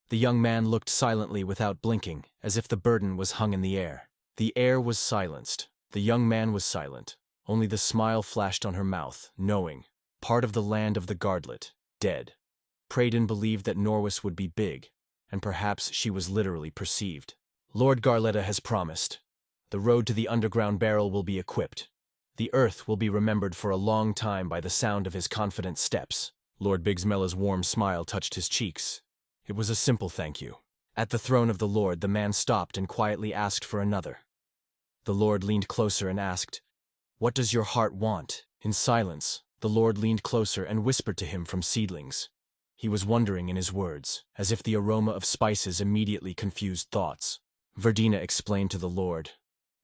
The young man looked silently without blinking, as if the burden was hung in the air. The air was silenced. The young man was silent. Only the smile flashed on her mouth, knowing, part of the land of the Gardlet, dead. Praedon believed that Norwis would be big, and perhaps she was literally perceived. Lord Garletta has promised. The road to the underground barrel will be equipped. The earth will be remembered for a long time by the sound of his confident steps. Lord Bigsmella's warm smile touched his cheeks. It was a simple thank you. At the throne of the Lord, the man stopped and quietly asked for another. The Lord leaned closer and asked, "What does your heart want?" In silence, the Lord leaned closer and whispered to him from seedlings. He was wondering in his words, as if the aroma of spices immediately confused thoughts. Verdina explained to the Lord.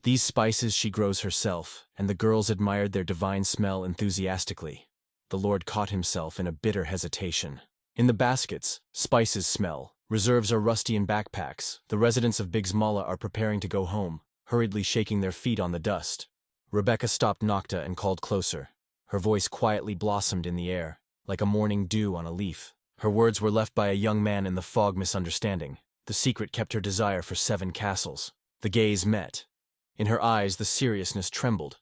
These spices she grows herself, and the girls admired their divine smell enthusiastically. The Lord caught himself in a bitter hesitation. In the baskets, spices smell. Reserves are rusty in backpacks. The residents of Bigsmala are preparing to go home, hurriedly shaking their feet on the dust. Rebecca stopped Nocta and called closer. Her voice quietly blossomed in the air, like a morning dew on a leaf. Her words were left by a young man in the fog misunderstanding. The secret kept her desire for 7 castles. The gaze met. In her eyes the seriousness trembled,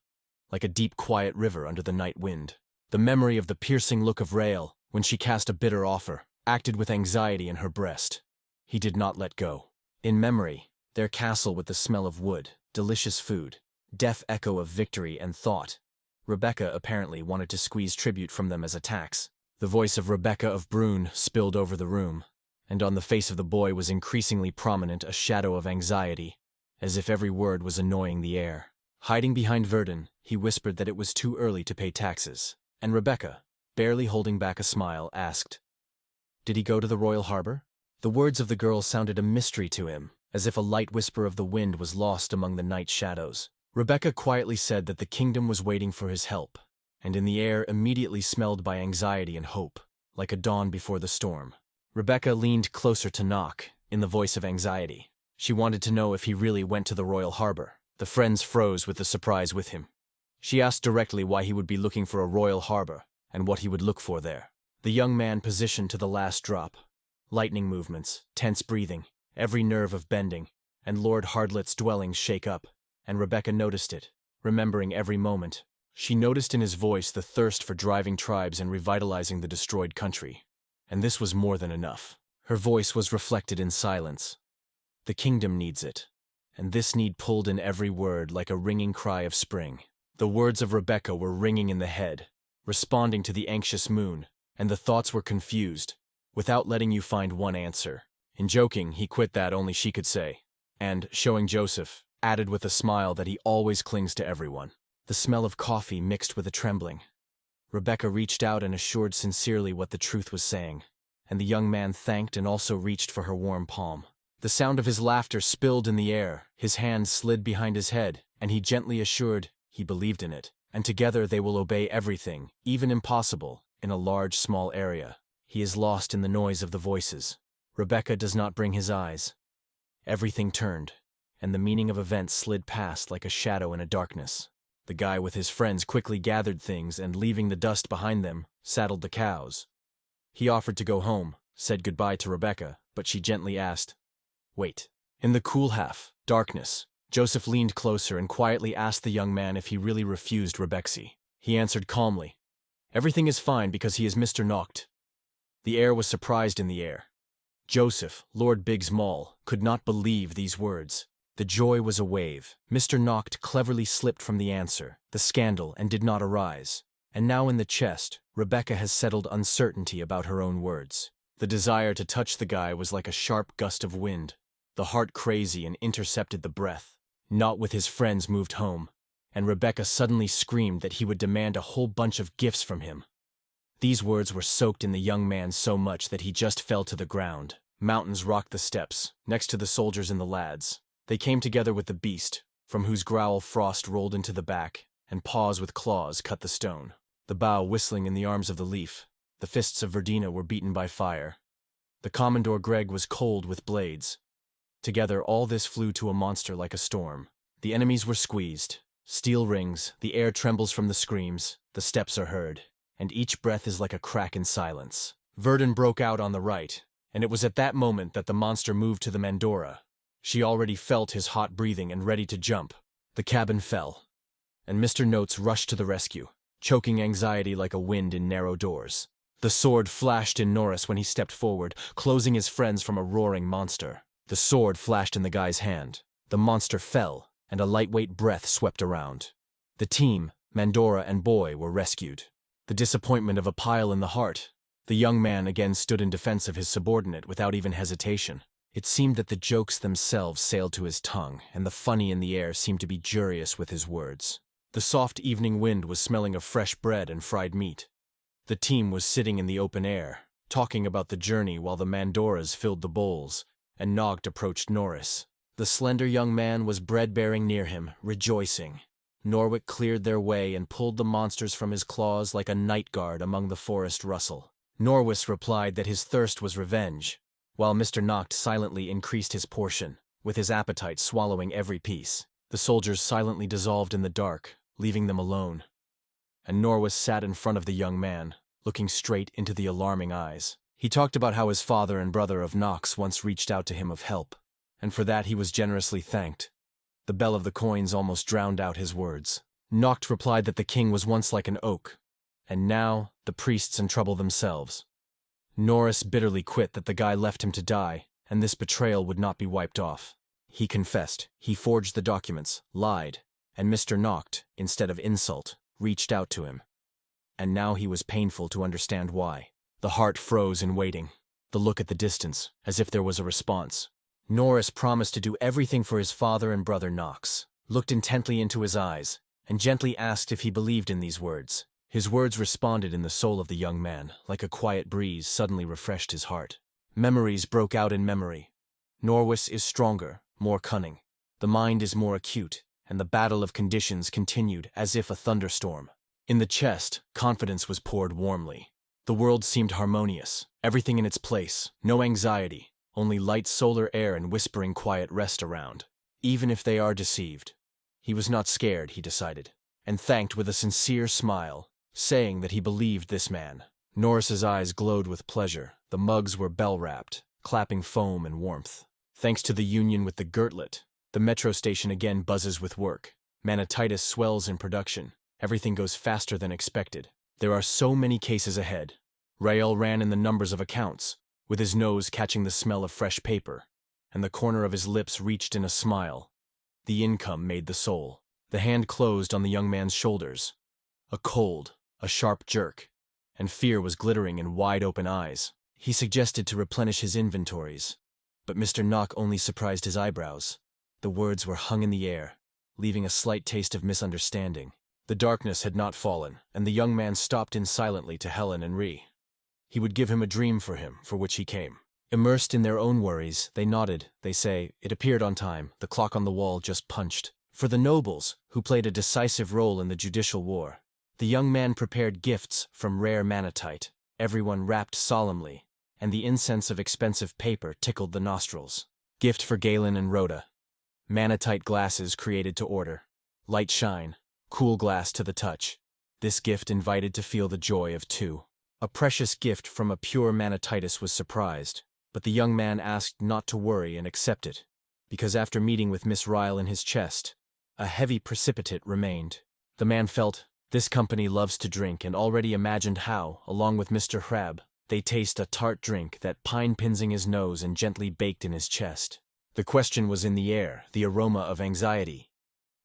like a deep quiet river under the night wind. The memory of the piercing look of Rael, when she cast a bitter offer, acted with anxiety in her breast. He did not let go. In memory, their castle with the smell of wood, delicious food, deaf echo of victory and thought. Rebecca apparently wanted to squeeze tribute from them as a tax. The voice of Rebecca of Brune spilled over the room, and on the face of the boy was increasingly prominent a shadow of anxiety, as if every word was annoying the air. Hiding behind Verdun, he whispered that it was too early to pay taxes, and Rebecca, barely holding back a smile, asked, "Did he go to the royal harbor?" The words of the girl sounded a mystery to him, as if a light whisper of the wind was lost among the night shadows. Rebecca quietly said that the kingdom was waiting for his help, and in the air immediately smelled by anxiety and hope, like a dawn before the storm. Rebecca leaned closer to Nock, in the voice of anxiety. She wanted to know if he really went to the royal harbor. The friends froze with the surprise with him. She asked directly why he would be looking for a royal harbor, and what he would look for there. The young man positioned to the last drop. Lightning movements, tense breathing, every nerve of bending, and Lord Hardlet's dwellings shake up, and Rebecca noticed it, remembering every moment. She noticed in his voice the thirst for driving tribes and revitalizing the destroyed country. And this was more than enough. Her voice was reflected in silence. The kingdom needs it. And this need pulled in every word like a ringing cry of spring. The words of Rebecca were ringing in the head, responding to the anxious moon, and the thoughts were confused, without letting you find one answer. In joking, he quit that only she could say, and, showing Joseph, added with a smile that he always clings to everyone. The smell of coffee mixed with a trembling. Rebecca reached out and assured sincerely what the truth was saying, and the young man thanked and also reached for her warm palm. The sound of his laughter spilled in the air, his hand slid behind his head, and he gently assured he believed in it, and together they will obey everything, even impossible, in a large, small area. He is lost in the noise of the voices. Rebecca does not bring his eyes. Everything turned, and the meaning of events slid past like a shadow in a darkness. The guy with his friends quickly gathered things and, leaving the dust behind them, saddled the cows. He offered to go home, said goodbye to Rebecca, but she gently asked, "Wait." In the cool darkness, Joseph leaned closer and quietly asked the young man if he really refused Rebecca. He answered calmly, "Everything is fine because he is Mr. Noct." The air was surprised in the air. Joseph, Lord Biggs Maul, could not believe these words. The joy was a wave. Mr. Noct cleverly slipped from the answer, the scandal, and did not arise. And now in the chest, Rebecca has settled uncertainty about her own words. The desire to touch the guy was like a sharp gust of wind. The heart crazy and intercepted the breath. Not with his friends moved home, and Rebecca suddenly screamed that he would demand a whole bunch of gifts from him. These words were soaked in the young man so much that he just fell to the ground. Mountains rocked the steps, next to the soldiers and the lads. They came together with the beast, from whose growl frost rolled into the back, and paws with claws cut the stone. The bough whistling in the arms of the leaf. The fists of Verdina were beaten by fire. The Commodore Greg was cold with blades. Together all this flew to a monster like a storm. The enemies were squeezed. Steel rings, the air trembles from the screams, the steps are heard, and each breath is like a crack in silence. Verdun broke out on the right, and it was at that moment that the monster moved to the Mandora. She already felt his hot breathing and ready to jump. The cabin fell, and Mr. Notes rushed to the rescue, choking anxiety like a wind in narrow doors. The sword flashed in Norris when he stepped forward, closing his friends from a roaring monster. The sword flashed in the guy's hand. The monster fell, and a lightweight breath swept around. The team, Mandora and Boy, were rescued. The disappointment of a pile in the heart. The young man again stood in defense of his subordinate without even hesitation. It seemed that the jokes themselves sailed to his tongue, and the funny in the air seemed to be jurious with his words. The soft evening wind was smelling of fresh bread and fried meat. The team was sitting in the open air, talking about the journey while the Mandoras filled the bowls, and Nogt approached Norris. The slender young man was bread-bearing near him, rejoicing. Norwick cleared their way and pulled the monsters from his claws like a night guard among the forest rustle. Norwis replied that his thirst was revenge, while Mr. Noct silently increased his portion, with his appetite swallowing every piece. The soldiers silently dissolved in the dark, leaving them alone. And Norwis sat in front of the young man, looking straight into the alarming eyes. He talked about how his father and brother of Nox once reached out to him of help, and for that he was generously thanked. The bell of the coins almost drowned out his words. Noct replied that the king was once like an oak, And now, the priests in trouble themselves. Norris bitterly quit that the guy left him to die, and this betrayal would not be wiped off. He confessed, he forged the documents, lied, and Mr. Noct, instead of insult, reached out to him. And now he was painful to understand why. The heart froze in waiting, the look at the distance, as if there was a response. Norris promised to do everything for his father and brother Knox, looked intently into his eyes, and gently asked if he believed in these words. His words responded in the soul of the young man, like a quiet breeze suddenly refreshed his heart. Memories broke out in memory. Norwis is stronger, more cunning. The mind is more acute, and the battle of conditions continued as if a thunderstorm. In the chest, confidence was poured warmly. The world seemed harmonious, everything in its place, no anxiety, only light solar air and whispering quiet rest around. Even if they are deceived. He was not scared, he decided, and thanked with a sincere smile, saying that he believed this man. Norris's eyes glowed with pleasure. The mugs were bell-wrapped, clapping foam and warmth. Thanks to the union with the Gertlet, the metro station again buzzes with work. Manatitis swells in production. Everything goes faster than expected. There are so many cases ahead. Rael ran in the numbers of accounts, with his nose catching the smell of fresh paper, and the corner of his lips reached in a smile. The income made the soul. The hand closed on the young man's shoulders. A cold, a sharp jerk, and fear was glittering in wide-open eyes. He suggested to replenish his inventories, but Mr. Nock only surprised his eyebrows. The words were hung in the air, leaving a slight taste of misunderstanding. The darkness had not fallen, and the young man stopped in silently to Helen and Ree. He would give him a dream for him, for which he came. Immersed in their own worries, they nodded. They say, it appeared on time, the clock on the wall just punched. For the nobles, who played a decisive role in the judicial war, the young man prepared gifts from rare manatite. Everyone rapped solemnly, and the incense of expensive paper tickled the nostrils. Gift for Galen and Rhoda. Manatite glasses created to order. Light shine, cool glass to the touch. This gift invited to feel the joy of two. A precious gift from a pure manatitis was surprised, but the young man asked not to worry and accept it, because after meeting with Miss Ryle in his chest, a heavy precipitate remained. The man felt, this company loves to drink, and already imagined how, along with Mr. Hrab, they taste a tart drink that pine-pins in his nose and gently baked in his chest. The question was in the air, the aroma of anxiety.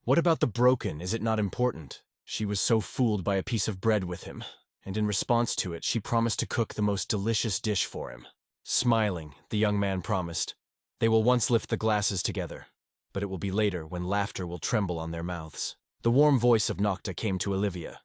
What about the broken? Is it not important? She was so fooled by a piece of bread with him, and in response to it she promised to cook the most delicious dish for him. Smiling, the young man promised, they will once lift the glasses together, but it will be later when laughter will tremble on their mouths. The warm voice of Nocta came to Olivia.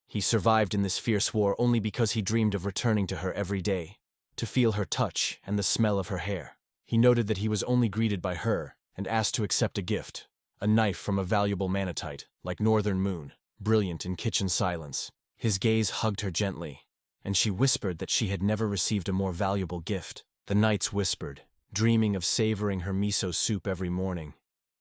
He survived in this fierce war only because he dreamed of returning to her every day, to feel her touch and the smell of her hair. He noted that he was only greeted by her and asked to accept a gift, a knife from a valuable manatite, like Northern Moon, brilliant in kitchen silence. His gaze hugged her gently, and she whispered that she had never received a more valuable gift. The knights whispered, dreaming of savoring her miso soup every morning,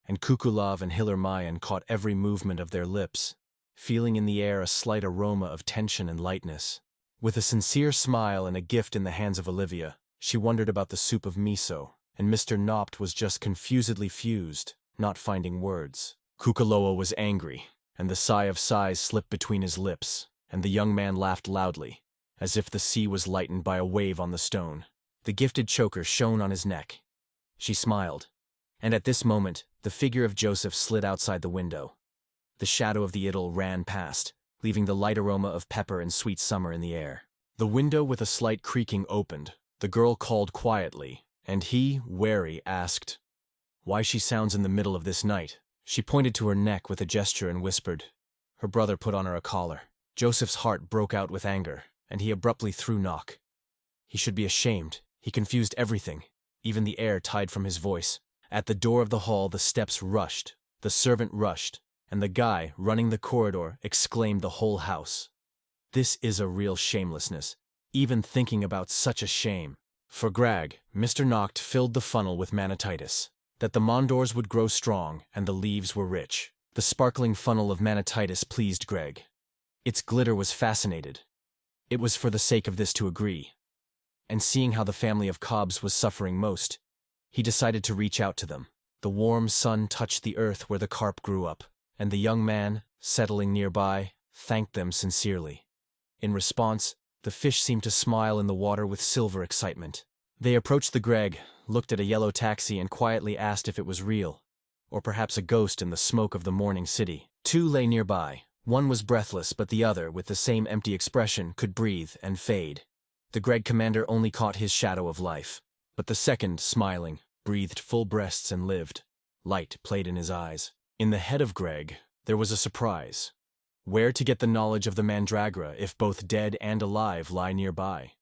and Kukulov and Hillermayan caught every movement of their lips, feeling in the air a slight aroma of tension and lightness. With a sincere smile and a gift in the hands of Olivia, she wondered about the soup of miso, and Mr. Nopt was just confusedly fused, not finding words. Kukaloa was angry, and the sigh of sighs slipped between his lips, and the young man laughed loudly, as if the sea was lightened by a wave on the stone. The gifted choker shone on his neck. She smiled, and at this moment, the figure of Joseph slid outside the window. The shadow of the idol ran past, leaving the light aroma of pepper and sweet summer in the air. The window with a slight creaking opened. The girl called quietly, and he, wary, asked, why she sounds in the middle of this night. She pointed to her neck with a gesture and whispered. Her brother put on her a collar. Joseph's heart broke out with anger, and he abruptly threw Knock. He should be ashamed. He confused everything, even the air tied from his voice. At the door of the hall the steps rushed, the servant rushed, and the guy, running the corridor, exclaimed the whole house. This is a real shamelessness, even thinking about such a shame. For Grag, Mr. Noct filled the funnel with manatitis, that the Mondors would grow strong and the leaves were rich. The sparkling funnel of manatitis pleased Greg. Its glitter was fascinated. It was for the sake of this to agree. And seeing how the family of Cobbs was suffering most, he decided to reach out to them. The warm sun touched the earth where the carp grew up, and the young man, settling nearby, thanked them sincerely. In response, the fish seemed to smile in the water with silver excitement. They approached the Greg, looked at a yellow taxi and quietly asked if it was real, or perhaps a ghost in the smoke of the morning city. Two lay nearby. One was breathless, but the other, with the same empty expression, could breathe and fade. The Greg commander only caught his shadow of life, but the second, smiling, breathed full breaths and lived. Light played in his eyes. In the head of Greg, there was a surprise. Where to get the knowledge of the mandragora if both dead and alive lie nearby?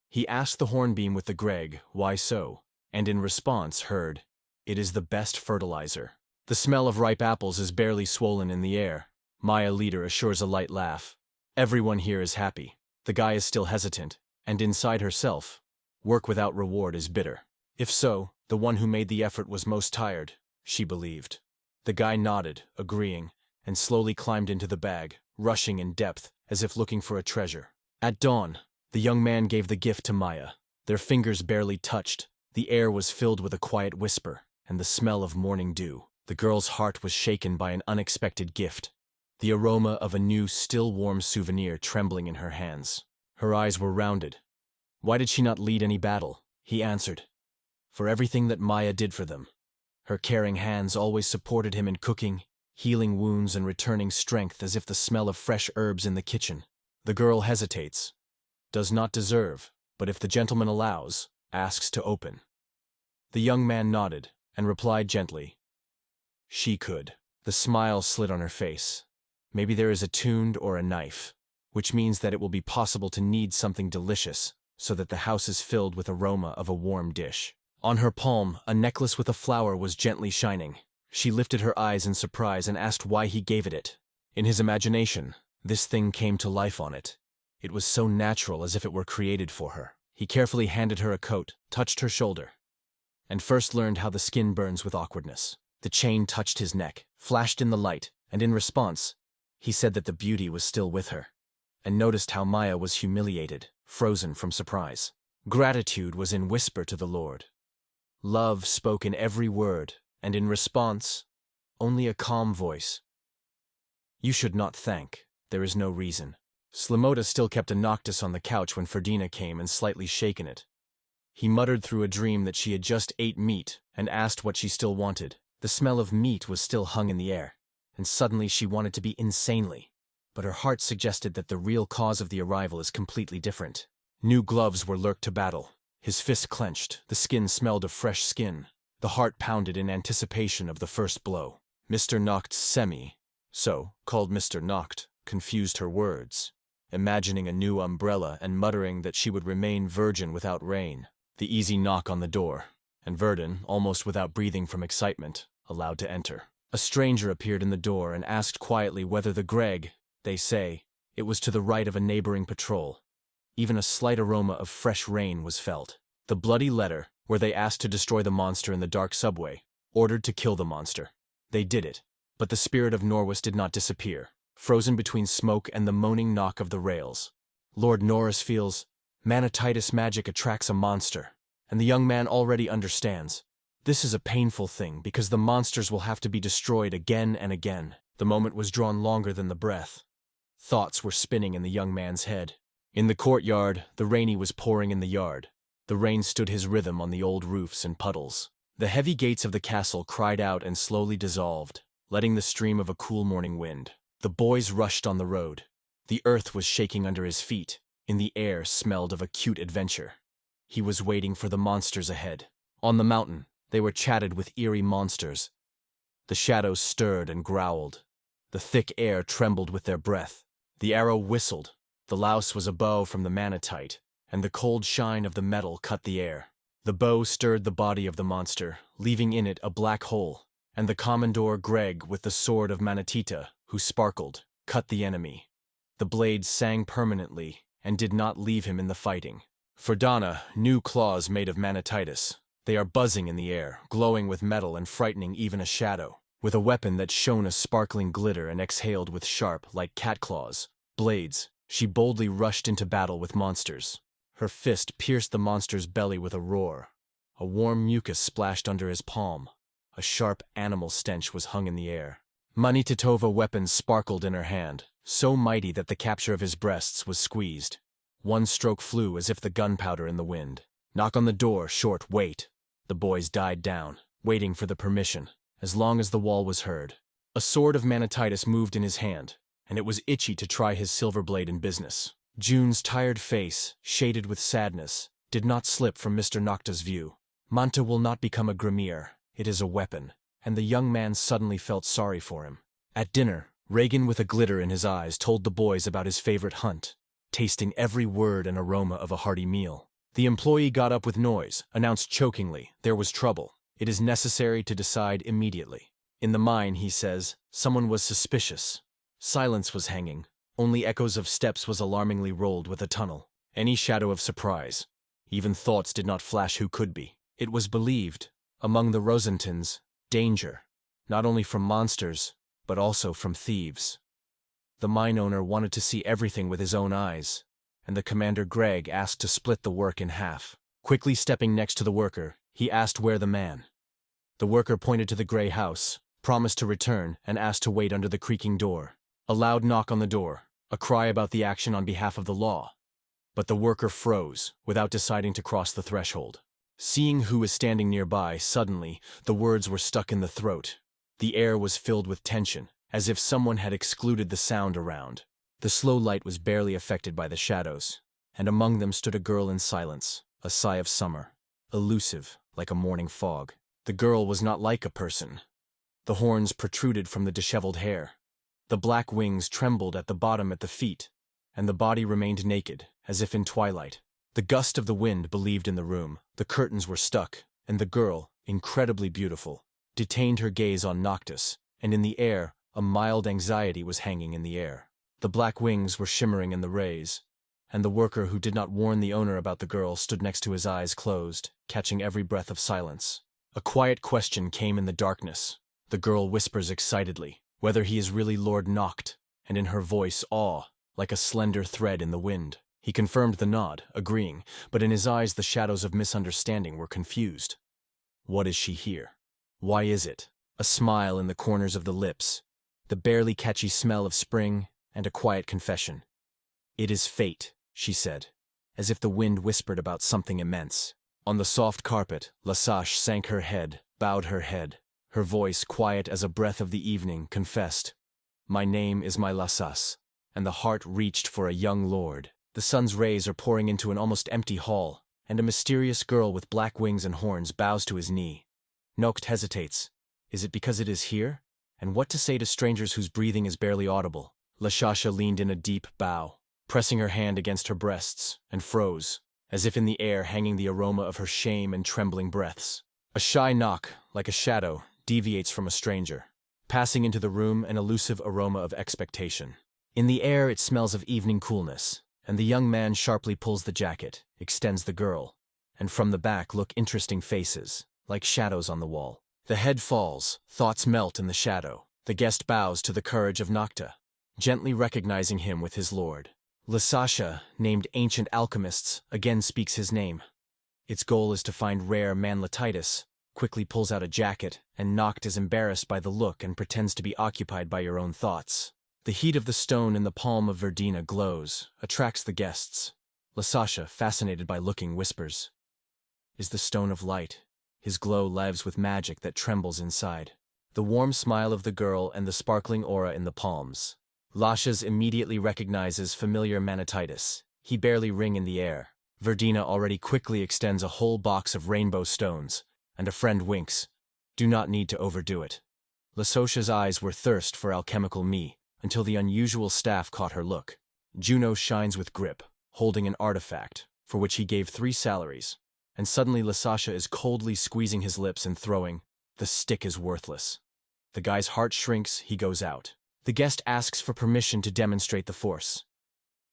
He asked the hornbeam with the Greg, why so, and in response heard, "It is the best fertilizer." The smell of ripe apples is barely swollen in the air. Maya leader assures a light laugh. Everyone here is happy. The guy is still hesitant, and inside herself, work without reward is bitter. If so, the one who made the effort was most tired, she believed. The guy nodded, agreeing, and slowly climbed into the bag, rushing in depth, as if looking for a treasure. At dawn, the young man gave the gift to Maya. Their fingers barely touched. The air was filled with a quiet whisper, and the smell of morning dew. The girl's heart was shaken by an unexpected gift. The aroma of a new, still warm souvenir trembling in her hands. Her eyes were rounded. Why did she not lead any battle? He answered. For everything that Maya did for them. Her caring hands always supported him in cooking, healing wounds and returning strength as if the smell of fresh herbs in the kitchen. The girl hesitates. Does not deserve, but if the gentleman allows, asks to open. The young man nodded and replied gently. She could. The smile slid on her face. Maybe there is a tuned or a knife, which means that it will be possible to knead something delicious, so that the house is filled with aroma of a warm dish. On her palm, a necklace with a flower was gently shining. She lifted her eyes in surprise and asked why he gave it. In his imagination, this thing came to life on it. It was so natural as if it were created for her. He carefully handed her a coat, touched her shoulder, and first learned how the skin burns with awkwardness. The chain touched his neck, flashed in the light, and in response, he said that the beauty was still with her, and noticed how Maya was humiliated, frozen from surprise. Gratitude was in whisper to the Lord. Love spoke in every word, and in response, only a calm voice. You should not thank. There is no reason. Slimota still kept a noctis on the couch when Ferdina came and slightly shaken it. He muttered through a dream that she had just ate meat and asked what she still wanted. The smell of meat was still hung in the air, and suddenly she wanted to be insanely. But her heart suggested that the real cause of the arrival is completely different. New gloves were lurked to battle. His fist clenched, the skin smelled of fresh skin. The heart pounded in anticipation of the first blow. Mr. Nocht's so called Mr. Nocht, confused her words, imagining a new umbrella and muttering that she would remain virgin without rain. The easy knock on the door, and Verdun, almost without breathing from excitement, allowed to enter. A stranger appeared in the door and asked quietly whether the Greg, they say, it was to the right of a neighboring patrol. Even a slight aroma of fresh rain was felt. The bloody letter, where they asked to destroy the monster in the dark subway, ordered to kill the monster. They did it, but the spirit of Norwis did not disappear, frozen between smoke and the moaning knock of the rails. Lord Norris feels, Manatitis magic attracts a monster, and the young man already understands. This is a painful thing because the monsters will have to be destroyed again and again. The moment was drawn longer than the breath. Thoughts were spinning in the young man's head. In the courtyard, the rainy was pouring in the yard. The rain stood his rhythm on the old roofs and puddles. The heavy gates of the castle cried out and slowly dissolved, letting the stream of a cool morning wind. The boys rushed on the road. The earth was shaking under his feet. In the air smelled of acute adventure. He was waiting for the monsters ahead. On the mountain, they were chatted with eerie monsters. The shadows stirred and growled. The thick air trembled with their breath. The arrow whistled. The louse was a bow from the manatite, and the cold shine of the metal cut the air. The bow stirred the body of the monster, leaving in it a black hole, and the Commodore Greg with the sword of Manatita, who sparkled, cut the enemy. The blade sang permanently and did not leave him in the fighting. For Donna, new claws made of manatitis. They are buzzing in the air, glowing with metal and frightening even a shadow. With a weapon that shone a sparkling glitter and exhaled with sharp, like cat claws, blades, she boldly rushed into battle with monsters. Her fist pierced the monster's belly with a roar. A warm mucus splashed under his palm. A sharp animal stench was hung in the air. Manititova weapons sparkled in her hand, so mighty that the capture of his breasts was squeezed. One stroke flew as if the gunpowder in the wind. Knock on the door, short, wait. The boys died down, waiting for the permission, as long as the wall was heard. A sword of Manititis moved in his hand, and it was itchy to try his silver blade in business. June's tired face, shaded with sadness, did not slip from Mr. Nocta's view. Manta will not become a Grimir, it is a weapon, and the young man suddenly felt sorry for him. At dinner, Reagan with a glitter in his eyes told the boys about his favorite hunt, tasting every word and aroma of a hearty meal. The employee got up with noise, announced chokingly, there was trouble. It is necessary to decide immediately. In the mine, he says, someone was suspicious. Silence was hanging. Only echoes of steps was alarmingly rolled with a tunnel. Any shadow of surprise. Even thoughts did not flash who could be. It was believed, among the Rosentons, danger, not only from monsters, but also from thieves. The mine owner wanted to see everything with his own eyes, and the commander Greg asked to split the work in half. Quickly stepping next to the worker, he asked where the man. The worker pointed to the gray house, promised to return, and asked to wait under the creaking door. A loud knock on the door, a cry about the action on behalf of the law. But the worker froze, without deciding to cross the threshold. Seeing who was standing nearby, suddenly, the words were stuck in the throat. The air was filled with tension, as if someone had excluded the sound around. The slow light was barely affected by the shadows, and among them stood a girl in silence, a sigh of summer, elusive, like a morning fog. The girl was not like a person. The horns protruded from the disheveled hair. The black wings trembled at the bottom at the feet, and the body remained naked, as if in twilight. The gust of the wind believed in the room, the curtains were stuck, and the girl, incredibly beautiful, detained her gaze on Noctis, and in the air, a mild anxiety was hanging in the air. The black wings were shimmering in the rays, and the worker who did not warn the owner about the girl stood next to his eyes closed, catching every breath of silence. A quiet question came in the darkness. The girl whispers excitedly, whether he is really Lord Noct, and in her voice awe, like a slender thread in the wind. He confirmed the nod, agreeing, but in his eyes the shadows of misunderstanding were confused. What is she here? Why is it? A smile in the corners of the lips, the barely catchy smell of spring, and a quiet confession. It is fate, she said, as if the wind whispered about something immense. On the soft carpet, Lasache sank her head, bowed her head. Her voice, quiet as a breath of the evening, confessed, "My name is my Lasas," and the heart reached for a young lord. The sun's rays are pouring into an almost empty hall, and a mysterious girl with black wings and horns bows to his knee. Noct hesitates. Is it because it is here? And what to say to strangers whose breathing is barely audible? Lashasha leaned in a deep bow, pressing her hand against her breasts, and froze, as if in the air hanging the aroma of her shame and trembling breaths. A shy knock, like a shadow, deviates from a stranger, passing into the room an elusive aroma of expectation. In the air it smells of evening coolness, and the young man sharply pulls the jacket, extends the girl, and from the back look interesting faces, like shadows on the wall. The head falls, thoughts melt in the shadow. The guest bows to the courage of Nocta, gently recognizing him with his lord. Lasasha, named Ancient Alchemists, again speaks his name. Its goal is to find rare manletitis, quickly pulls out a jacket, and Noct is embarrassed by the look and pretends to be occupied by your own thoughts. The heat of the stone in the palm of Verdina glows, attracts the guests. Lasasha, fascinated by looking, whispers, "Is the stone of light." His glow lives with magic that trembles inside. The warm smile of the girl and the sparkling aura in the palms. Lashas immediately recognizes familiar manatitis. He barely ring in the air. Verdina already quickly extends a whole box of rainbow stones, and a friend winks. Do not need to overdo it. Lasosha's eyes were thirst for alchemical me, until the unusual staff caught her look. Juno shines with grip, holding an artifact, for which he gave 3 salaries, and suddenly Lasasha is coldly squeezing his lips and throwing, "The stick is worthless." The guy's heart shrinks, he goes out. The guest asks for permission to demonstrate the force.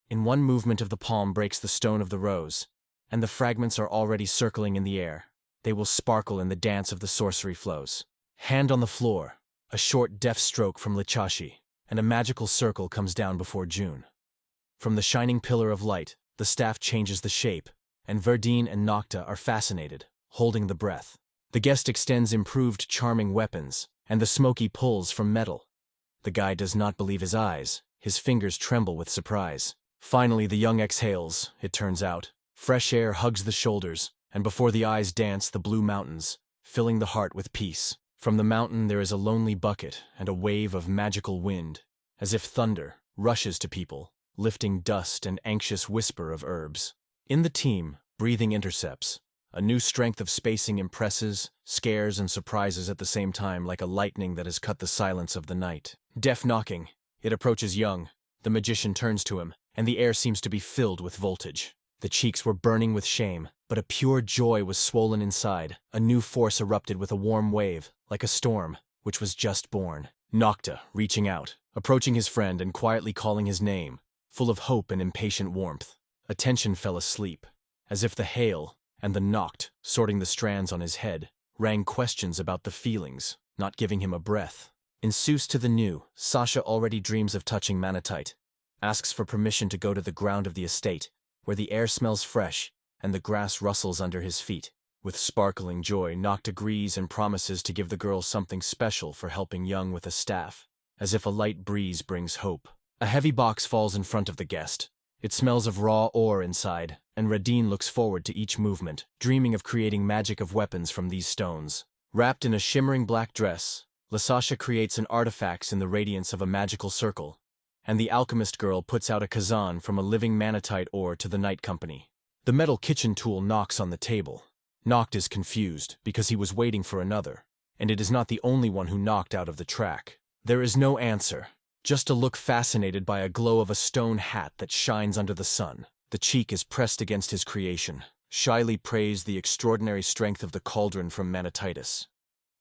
In one movement of the palm breaks the stone of the rose, and the fragments are already circling in the air. They will sparkle in the dance of the sorcery flows. Hand on the floor, a short deft stroke from Lichashi, and a magical circle comes down before June. From the shining pillar of light, the staff changes the shape, and Verdine and Nocta are fascinated, holding the breath. The guest extends improved charming weapons, and the smoky pulls from metal. The guy does not believe his eyes. His fingers tremble with surprise. Finally, the young exhales, it turns out. Fresh air hugs the shoulders, and before the eyes dance the blue mountains, filling the heart with peace. From the mountain there is a lonely bucket and a wave of magical wind, as if thunder, rushes to people, lifting dust and anxious whisper of herbs. In the team, breathing intercepts. A new strength of spacing impresses, scares, and surprises at the same time like a lightning that has cut the silence of the night. Deaf knocking. It approaches Young. The magician turns to him, and the air seems to be filled with voltage. The cheeks were burning with shame, but a pure joy was swollen inside. A new force erupted with a warm wave, like a storm, which was just born. Nocta, reaching out, approaching his friend and quietly calling his name, full of hope and impatient warmth. Attention fell asleep, as if the hail and the Noct, sorting the strands on his head, rang questions about the feelings, not giving him a breath. In Seuss to the New, Sasha already dreams of touching manatite, asks for permission to go to the ground of the estate, where the air smells fresh and the grass rustles under his feet. With sparkling joy, Noct agrees and promises to give the girl something special for helping Young with a staff, as if a light breeze brings hope. A heavy box falls in front of the guest. It smells of raw ore inside, and Radine looks forward to each movement, dreaming of creating magic of weapons from these stones. Wrapped in a shimmering black dress, Lasasha creates an artifacts in the radiance of a magical circle, and the alchemist girl puts out a kazan from a living manatite ore to the night company. The metal kitchen tool knocks on the table. Noct is confused, because he was waiting for another, and it is not the only one who knocked out of the track. There is no answer, just a look fascinated by a glow of a stone hat that shines under the sun. The cheek is pressed against his creation, shyly praised the extraordinary strength of the cauldron from Manatitis.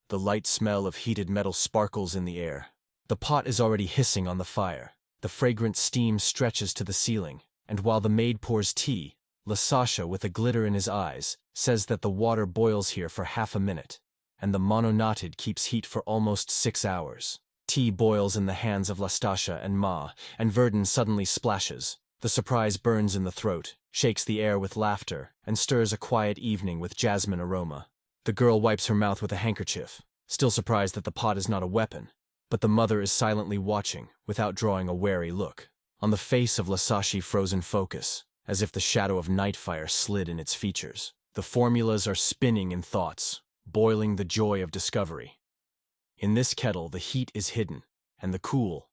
The light smell of heated metal sparkles in the air. The pot is already hissing on the fire. The fragrant steam stretches to the ceiling, and while the maid pours tea, Lasasha, with a glitter in his eyes, says that the water boils here for half a minute, and the mononotid keeps heat for almost 6 hours. Tea boils in the hands of Lastasha and Ma, and Verdun suddenly splashes. The surprise burns in the throat, shakes the air with laughter, and stirs a quiet evening with jasmine aroma. The girl wipes her mouth with a handkerchief, still surprised that the pot is not a weapon, but the mother is silently watching, without drawing a wary look. On the face of Lasashi frozen focus, as if the shadow of Nightfire slid in its features. The formulas are spinning in thoughts, boiling the joy of discovery. In this kettle the heat is hidden, and the cool,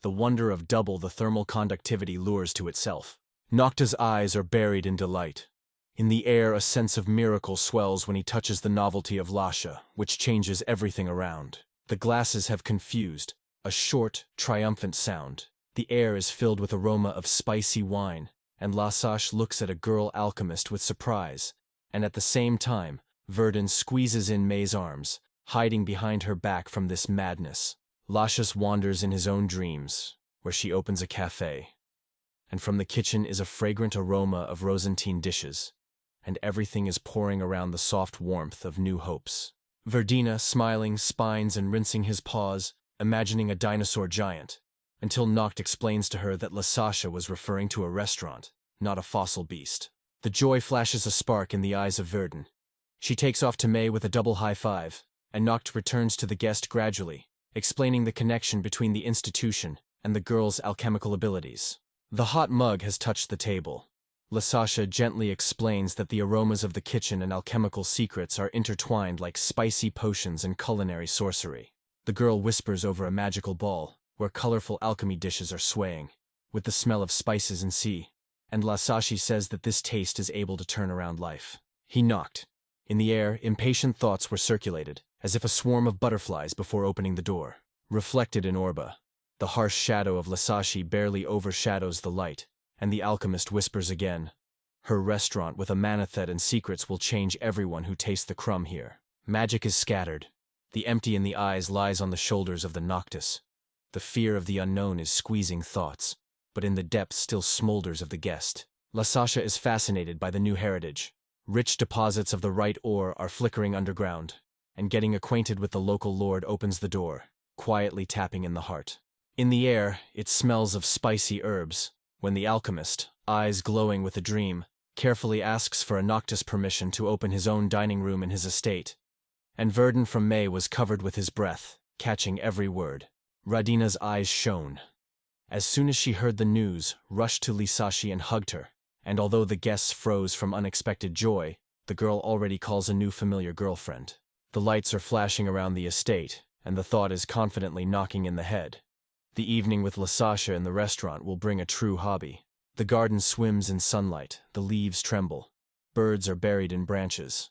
the wonder of double the thermal conductivity lures to itself. Nocta's eyes are buried in delight. In the air a sense of miracle swells when he touches the novelty of Lasha, which changes everything around. The glasses have confused, a short, triumphant sound. The air is filled with aroma of spicy wine, and Lasash looks at a girl alchemist with surprise, and at the same time, Verdun squeezes in May's arms, hiding behind her back from this madness. Lashus wanders in his own dreams, where she opens a cafe, and from the kitchen is a fragrant aroma of Rosentine dishes, and everything is pouring around the soft warmth of new hopes. Verdina, smiling, spines and rinsing his paws, imagining a dinosaur giant, until Noct explains to her that Lasasha was referring to a restaurant, not a fossil beast. The joy flashes a spark in the eyes of Verdun. She takes off to May with a double high five, and Noct returns to the guest gradually, explaining the connection between the institution and the girl's alchemical abilities. The hot mug has touched the table. Lasasha gently explains that the aromas of the kitchen and alchemical secrets are intertwined like spicy potions and culinary sorcery. The girl whispers over a magical ball, where colorful alchemy dishes are swaying, with the smell of spices and sea, and Lasashi says that this taste is able to turn around life. He knocked. In the air, impatient thoughts were circulated, as if a swarm of butterflies before opening the door. Reflected in Orba, the harsh shadow of Lasashi barely overshadows the light, and the alchemist whispers again, "Her restaurant with a manathet and secrets will change everyone who tastes the crumb here." Magic is scattered. The empty in the eyes lies on the shoulders of the Noctis. The fear of the unknown is squeezing thoughts, but in the depths still smolders of the guest. Lasasha is fascinated by the new heritage. Rich deposits of the right ore are flickering underground, and getting acquainted with the local lord opens the door, quietly tapping in the heart. In the air, it smells of spicy herbs, when the alchemist, eyes glowing with a dream, carefully asks for a Noctis permission to open his own dining room in his estate. And Verdun from May was covered with his breath, catching every word. Radina's eyes shone. As soon as she heard the news, rushed to Lisashi and hugged her, and although the guests froze from unexpected joy, the girl already calls a new familiar girlfriend. The lights are flashing around the estate, and the thought is confidently knocking in the head. The evening with Lisasha in the restaurant will bring a true hobby. The garden swims in sunlight, the leaves tremble, birds are buried in branches.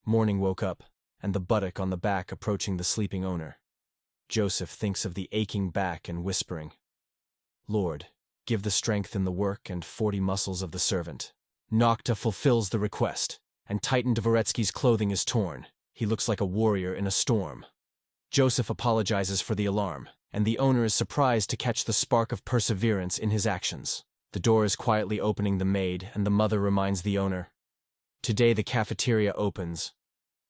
Morning woke up, and the buttock on the back approaching the sleeping owner. Joseph thinks of the aching back and whispering, "Lord, give the strength in the work and 40 muscles of the servant." Nocta fulfills the request, and Titan Dvoretsky's clothing is torn. He looks like a warrior in a storm. Joseph apologizes for the alarm, and the owner is surprised to catch the spark of perseverance in his actions. The door is quietly opening the maid, and the mother reminds the owner, "Today the cafeteria opens."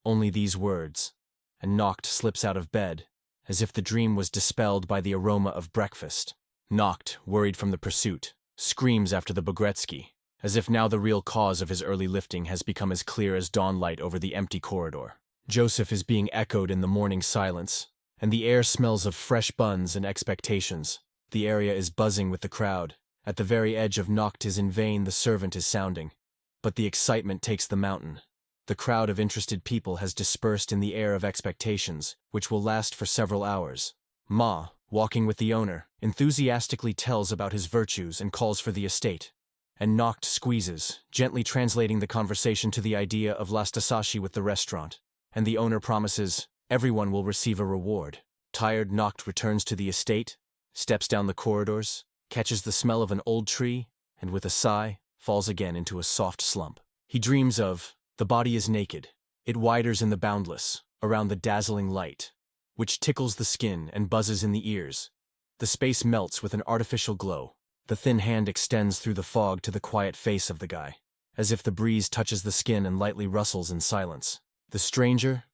Only these words, and Noct slips out of bed, as if the dream was dispelled by the aroma of breakfast. Noct, worried from the pursuit, screams after the Bogretsky, as if now the real cause of his early lifting has become as clear as dawnlight over the empty corridor. Joseph is being echoed in the morning silence, and the air smells of fresh buns and expectations. The area is buzzing with the crowd. At the very edge of Noct is in vain the servant is sounding. But the excitement takes the mountain. The crowd of interested people has dispersed in the air of expectations, which will last for several hours. Ma, walking with the owner, enthusiastically tells about his virtues and calls for the estate. And Noct squeezes, gently translating the conversation to the idea of Lastasashi with the restaurant. And the owner promises, everyone will receive a reward. Tired, Noct returns to the estate, steps down the corridors, catches the smell of an old tree, and with a sigh, falls again into a soft slump. He dreams of, the body is naked. It widers in the boundless, around the dazzling light, which tickles the skin and buzzes in the ears. The space melts with an artificial glow. The thin hand extends through the fog to the quiet face of the guy, as if the breeze touches the skin and lightly rustles in silence. The stranger,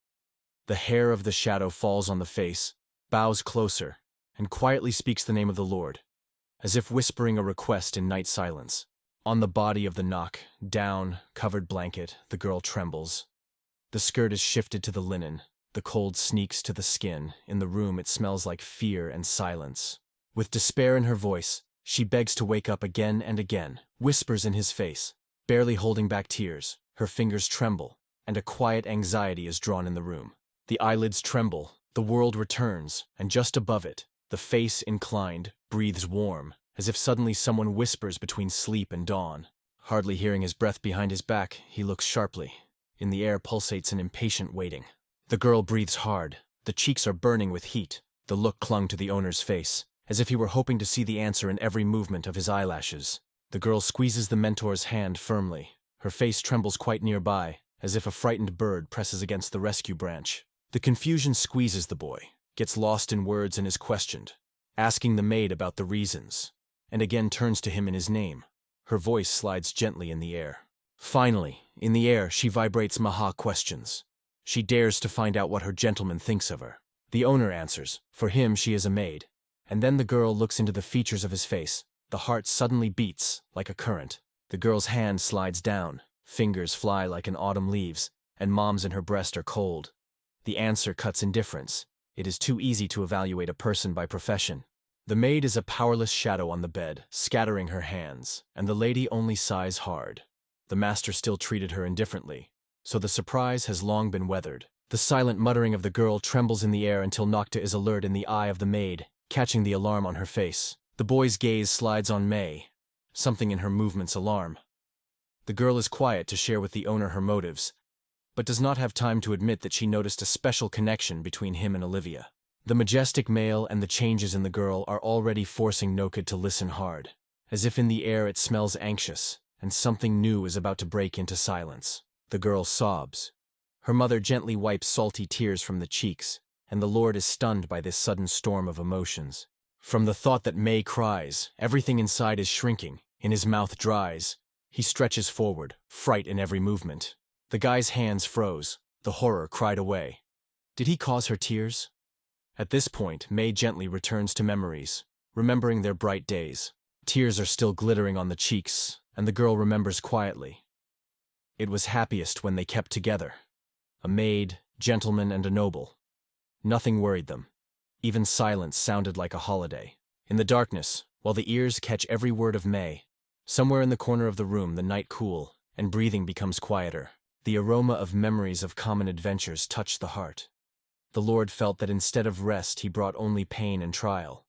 the hair of the shadow falls on the face, bows closer, and quietly speaks the name of the Lord, as if whispering a request in night silence. On the body of the Noct, down, covered blanket, the girl trembles. The skirt is shifted to the linen. The cold sneaks to the skin. In the room it smells like fear and silence. With despair in her voice, she begs to wake up again and again, whispers in his face, barely holding back tears. Her fingers tremble, and a quiet anxiety is drawn in the room. The eyelids tremble, the world returns, and just above it, the face inclined, breathes warm, as if suddenly someone whispers between sleep and dawn. Hardly hearing his breath behind his back, he looks sharply. In the air pulsates an impatient waiting. The girl breathes hard. The cheeks are burning with heat. The look clung to the owner's face, as if he were hoping to see the answer in every movement of his eyelashes. The girl squeezes the mentor's hand firmly. Her face trembles quite nearby, as if a frightened bird presses against the rescue branch. The confusion squeezes the boy, gets lost in words and is questioned, asking the maid about the reasons, and again turns to him in his name. Her voice slides gently in the air. Finally, in the air, she vibrates Maha questions. She dares to find out what her gentleman thinks of her. The owner answers, for him she is a maid. And then the girl looks into the features of his face. The heart suddenly beats, like a current. The girl's hand slides down, fingers fly like an autumn leaves, and mom's in her breast are cold. The answer cuts indifference. It is too easy to evaluate a person by profession. The maid is a powerless shadow on the bed, scattering her hands, and the lady only sighs hard. The master still treated her indifferently, so the surprise has long been weathered. The silent muttering of the girl trembles in the air until Nocta is alert in the eye of the maid, catching the alarm on her face. The boy's gaze slides on May. Something in her movements alarm. The girl is quiet to share with the owner her motives, but does not have time to admit that she noticed a special connection between him and Olivia. The majestic male and the changes in the girl are already forcing Nokid to listen hard, as if in the air it smells anxious, and something new is about to break into silence. The girl sobs. Her mother gently wipes salty tears from the cheeks, and the Lord is stunned by this sudden storm of emotions. From the thought that May cries, everything inside is shrinking, in his mouth dries. He stretches forward, fright in every movement. The guy's hands froze. The horror cried away. Did he cause her tears? At this point, May gently returns to memories, remembering their bright days. Tears are still glittering on the cheeks, and the girl remembers quietly. It was happiest when they kept together. A maid, gentleman, and a noble. Nothing worried them. Even silence sounded like a holiday. In the darkness, while the ears catch every word of May, somewhere in the corner of the room the night cool, and breathing becomes quieter. The aroma of memories of common adventures touched the heart. The Lord felt that instead of rest he brought only pain and trial,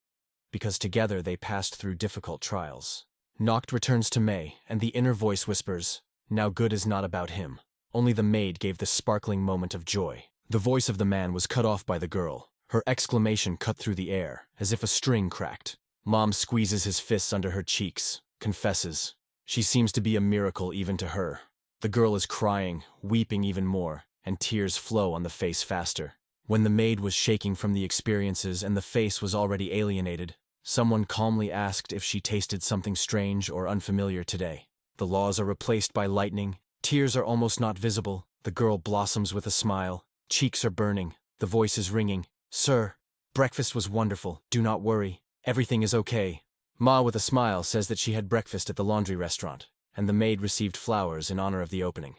because together they passed through difficult trials. Noct returns to May, and the inner voice whispers, "Now good is not about him." Only the maid gave the sparkling moment of joy. The voice of the man was cut off by the girl. Her exclamation cut through the air, as if a string cracked. Mom squeezes his fists under her cheeks, confesses. She seems to be a miracle even to her. The girl is crying, weeping even more, and tears flow on the face faster. When the maid was shaking from the experiences and the face was already alienated, someone calmly asked if she tasted something strange or unfamiliar today. The laws are replaced by lightning, tears are almost not visible, the girl blossoms with a smile, cheeks are burning, the voice is ringing. "Sir, breakfast was wonderful, do not worry, everything is okay." Ma with a smile says that she had breakfast at the laundry restaurant, and the maid received flowers in honor of the opening.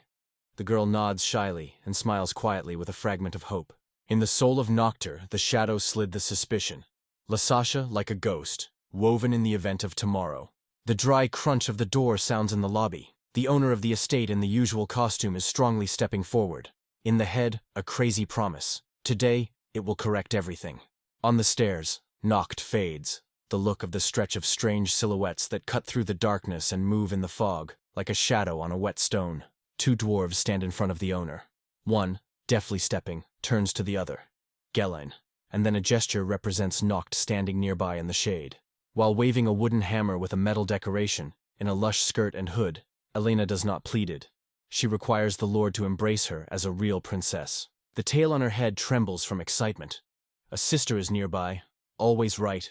The girl nods shyly and smiles quietly with a fragment of hope. In the soul of Noctur, the shadow slid the suspicion. Lasasha like a ghost, woven in the event of tomorrow. The dry crunch of the door sounds in the lobby. The owner of the estate in the usual costume is strongly stepping forward. In the head, a crazy promise. Today, it will correct everything. On the stairs, Noct fades. The look of the stretch of strange silhouettes that cut through the darkness and move in the fog, like a shadow on a wet stone. Two dwarves stand in front of the owner. One, deftly stepping, turns to the other. Gelain. And then a gesture represents Noct standing nearby in the shade. While waving a wooden hammer with a metal decoration, in a lush skirt and hood, Elena does not plead. She requires the Lord to embrace her as a real princess. The tail on her head trembles from excitement. A sister is nearby, always right,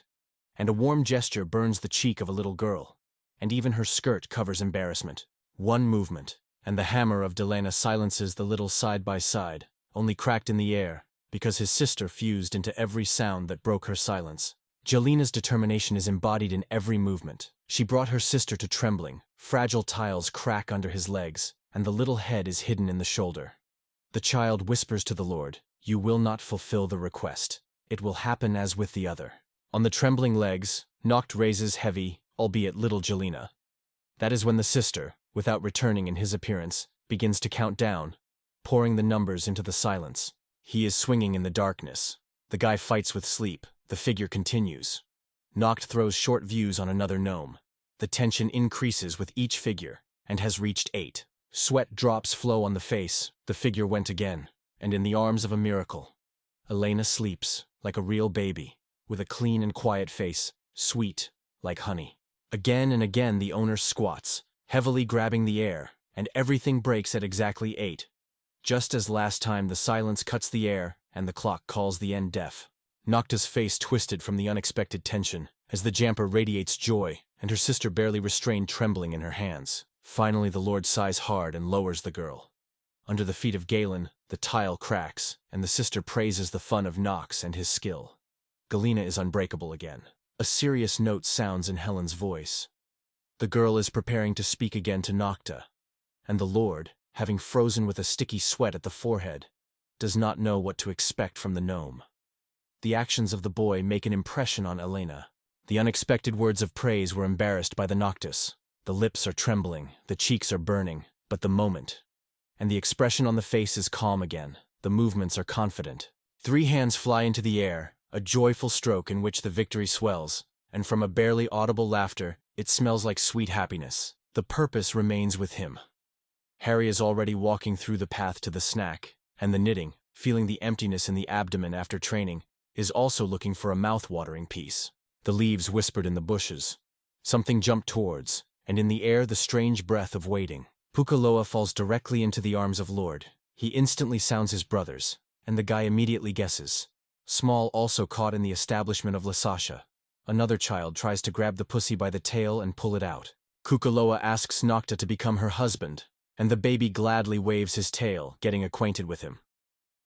and a warm gesture burns the cheek of a little girl, and even her skirt covers embarrassment. One movement, and the hammer of Delena silences the little side-by-side, only cracked in the air, because his sister fused into every sound that broke her silence. Jelena's determination is embodied in every movement. She brought her sister to trembling, fragile tiles crack under his legs, and the little head is hidden in the shoulder. The child whispers to the Lord, "You will not fulfill the request. It will happen as with the other." On the trembling legs, Noct raises heavy, albeit little Jelena. That is when the sister, without returning in his appearance, begins to count down, pouring the numbers into the silence. He is swinging in the darkness. The guy fights with sleep. The figure continues. Noct throws short views on another gnome. The tension increases with each figure, and has reached 8. Sweat drops flow on the face. The figure went again, and in the arms of a miracle. Elena sleeps, like a real baby, with a clean and quiet face, sweet, like honey. Again and again the owner squats, heavily grabbing the air, and everything breaks at exactly 8. Just as last time the silence cuts the air, and the clock calls the end deaf. Nocta's face twisted from the unexpected tension, as the Jamper radiates joy, and her sister barely restrained trembling in her hands. Finally the Lord sighs hard and lowers the girl. Under the feet of Galen, the tile cracks, and the sister praises the fun of Nox and his skill. Galena is unbreakable again. A serious note sounds in Helen's voice. The girl is preparing to speak again to Nocta, and the Lord, having frozen with a sticky sweat at the forehead, does not know what to expect from the gnome. The actions of the boy make an impression on Elena. The unexpected words of praise were embarrassed by the Noctis. The lips are trembling, the cheeks are burning, but the moment. And the expression on the face is calm again. The movements are confident. 3 hands fly into the air, a joyful stroke in which the victory swells, and from a barely audible laughter, it smells like sweet happiness. The purpose remains with him. Harry is already walking through the path to the snack, and the knitting, feeling the emptiness in the abdomen after training, is also looking for a mouth-watering piece. The leaves whispered in the bushes. Something jumped towards, and in the air the strange breath of waiting. Pukaloa falls directly into the arms of Lord. He instantly sounds his brothers, and the guy immediately guesses. Small also caught in the establishment of Lasasha. Another child tries to grab the pussy by the tail and pull it out. Kukaloa asks Nocta to become her husband, and the baby gladly waves his tail, getting acquainted with him.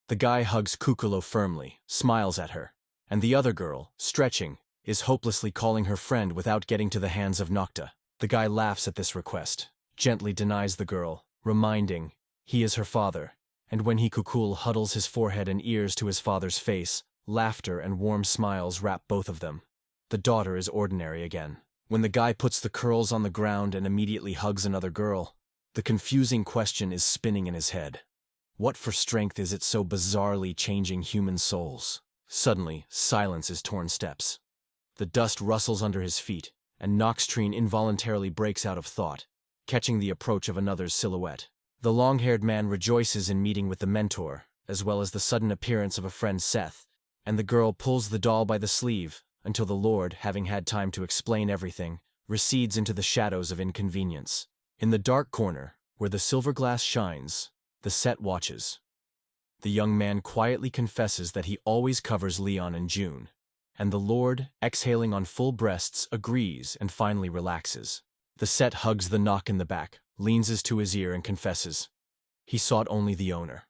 The guy hugs Kukalo firmly, smiles at her, and the other girl, stretching, is hopelessly calling her friend without getting to the hands of Nocta. The guy laughs at this request, gently denies the girl, reminding he is her father, and when he Kukul huddles his forehead and ears to his father's face, laughter and warm smiles wrap both of them. The daughter is ordinary again. When the guy puts the curls on the ground and immediately hugs another girl, the confusing question is spinning in his head. What for strength is it so bizarrely changing human souls? Suddenly, silence is torn steps. The dust rustles under his feet, and Noxtrine involuntarily breaks out of thought, catching the approach of another's silhouette. The long-haired man rejoices in meeting with the mentor, as well as the sudden appearance of a friend Seth, and the girl pulls the doll by the sleeve, until the Lord, having had time to explain everything, recedes into the shadows of inconvenience. In the dark corner, where the silver glass shines, the Set watches. The young man quietly confesses that he always covers Leon and June, and the Lord, exhaling on full breasts, agrees and finally relaxes. The Set hugs the Nock in the back, leans to his ear and confesses. He sought only the owner.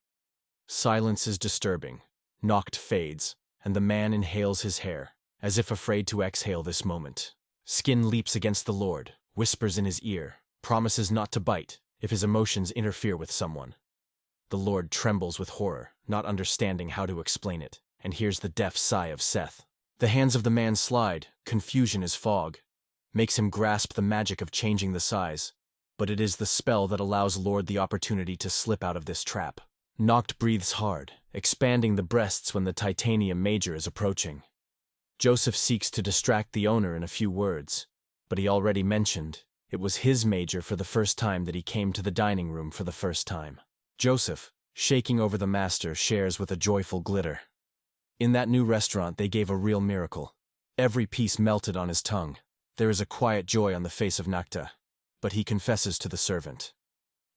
Silence is disturbing. Noct fades, and the man inhales his hair, as if afraid to exhale this moment. Skin leaps against the Lord, whispers in his ear, promises not to bite if his emotions interfere with someone. The Lord trembles with horror, not understanding how to explain it, and hears the deaf sigh of Seth. The hands of the man slide, confusion is fog, makes him grasp the magic of changing the size, but it is the spell that allows Lord the opportunity to slip out of this trap. Noct breathes hard, expanding the breasts when the titanium major is approaching. Joseph seeks to distract the owner in a few words, but he already mentioned it was his major for the first time that he came to the dining room for the first time. Joseph, shaking over the master, shares with a joyful glitter. In that new restaurant they gave a real miracle. Every piece melted on his tongue. There is a quiet joy on the face of Nocta, but he confesses to the servant.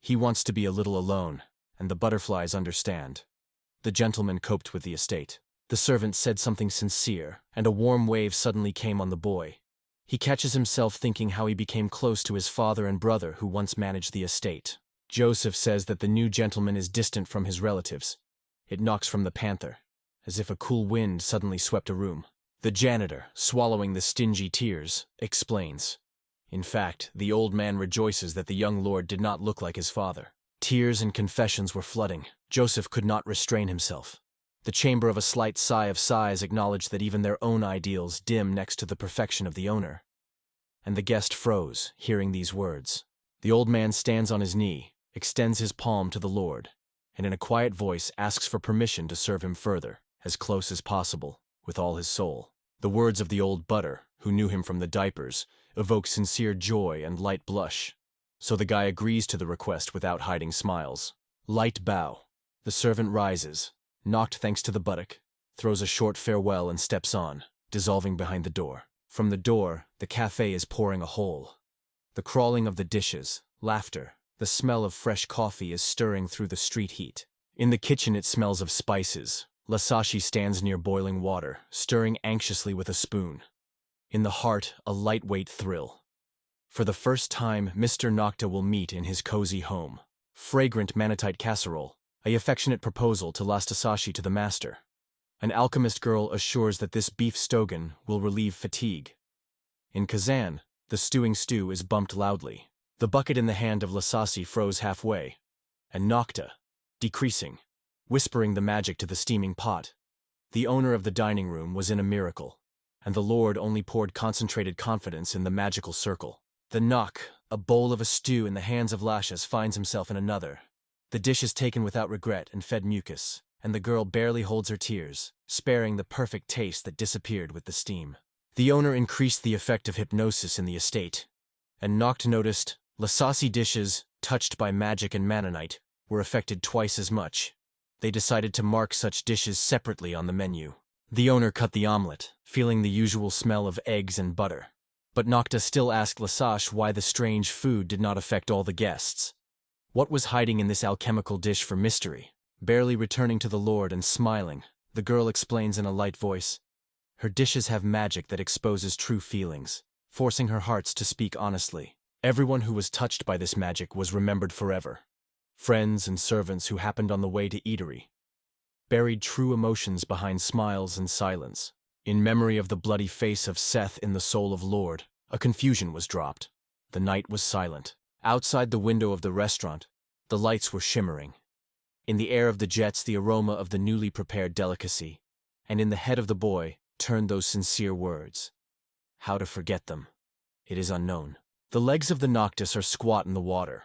He wants to be a little alone, and the butterflies understand. The gentleman coped with the estate. The servant said something sincere, and a warm wave suddenly came on the boy. He catches himself thinking how he became close to his father and brother who once managed the estate. Joseph says that the new gentleman is distant from his relatives. It knocks from the panther, as if a cool wind suddenly swept a room. The janitor, swallowing the stingy tears, explains. In fact, the old man rejoices that the young lord did not look like his father. Tears and confessions were flooding. Joseph could not restrain himself. The chamber of a slight sigh of sighs acknowledged that even their own ideals dim next to the perfection of the owner. And the guest froze, hearing these words. The old man stands on his knee, extends his palm to the Lord, and in a quiet voice asks for permission to serve him further, as close as possible, with all his soul. The words of the old butter, who knew him from the diapers, evoke sincere joy and light blush. So the guy agrees to the request without hiding smiles. Light bow. The servant rises, Noct thanks to the buttock, throws a short farewell and steps on, dissolving behind the door. From the door, the cafe is pouring a hole. The crawling of the dishes, laughter, the smell of fresh coffee is stirring through the street heat. In the kitchen it smells of spices. Lasashi stands near boiling water, stirring anxiously with a spoon. In the heart, a lightweight thrill. For the first time, Mr. Nocta will meet in his cozy home. Fragrant manatite casserole, a affectionate proposal to Lastasashi to the master. An alchemist girl assures that this beef stogan will relieve fatigue. In Kazan, the stewing stew is bumped loudly. The bucket in the hand of Lasasi froze halfway, and Nocta, decreasing, whispering the magic to the steaming pot. The owner of the dining room was in a miracle, and the Lord only poured concentrated confidence in the magical circle. The Nock, a bowl of a stew in the hands of Lashas, finds himself in another. The dish is taken without regret and fed mucus, and the girl barely holds her tears, sparing the perfect taste that disappeared with the steam. The owner increased the effect of hypnosis in the estate, and Noct noticed Lasasi dishes, touched by magic and manonite, were affected twice as much. They decided to mark such dishes separately on the menu. The owner cut the omelet, feeling the usual smell of eggs and butter. But Nocta still asked Lasash why the strange food did not affect all the guests. What was hiding in this alchemical dish for mystery? Barely returning to the Lord and smiling, the girl explains in a light voice. Her dishes have magic that exposes true feelings, forcing her hearts to speak honestly. Everyone who was touched by this magic was remembered forever. Friends and servants who happened on the way to eatery buried true emotions behind smiles and silence. In memory of the bloody face of Seth in the soul of Lord, a confusion was dropped. The night was silent. Outside the window of the restaurant, the lights were shimmering. In the air of the jets, the aroma of the newly prepared delicacy, and in the head of the boy turned those sincere words. How to forget them? It is unknown. The legs of the Noctis are squat in the water.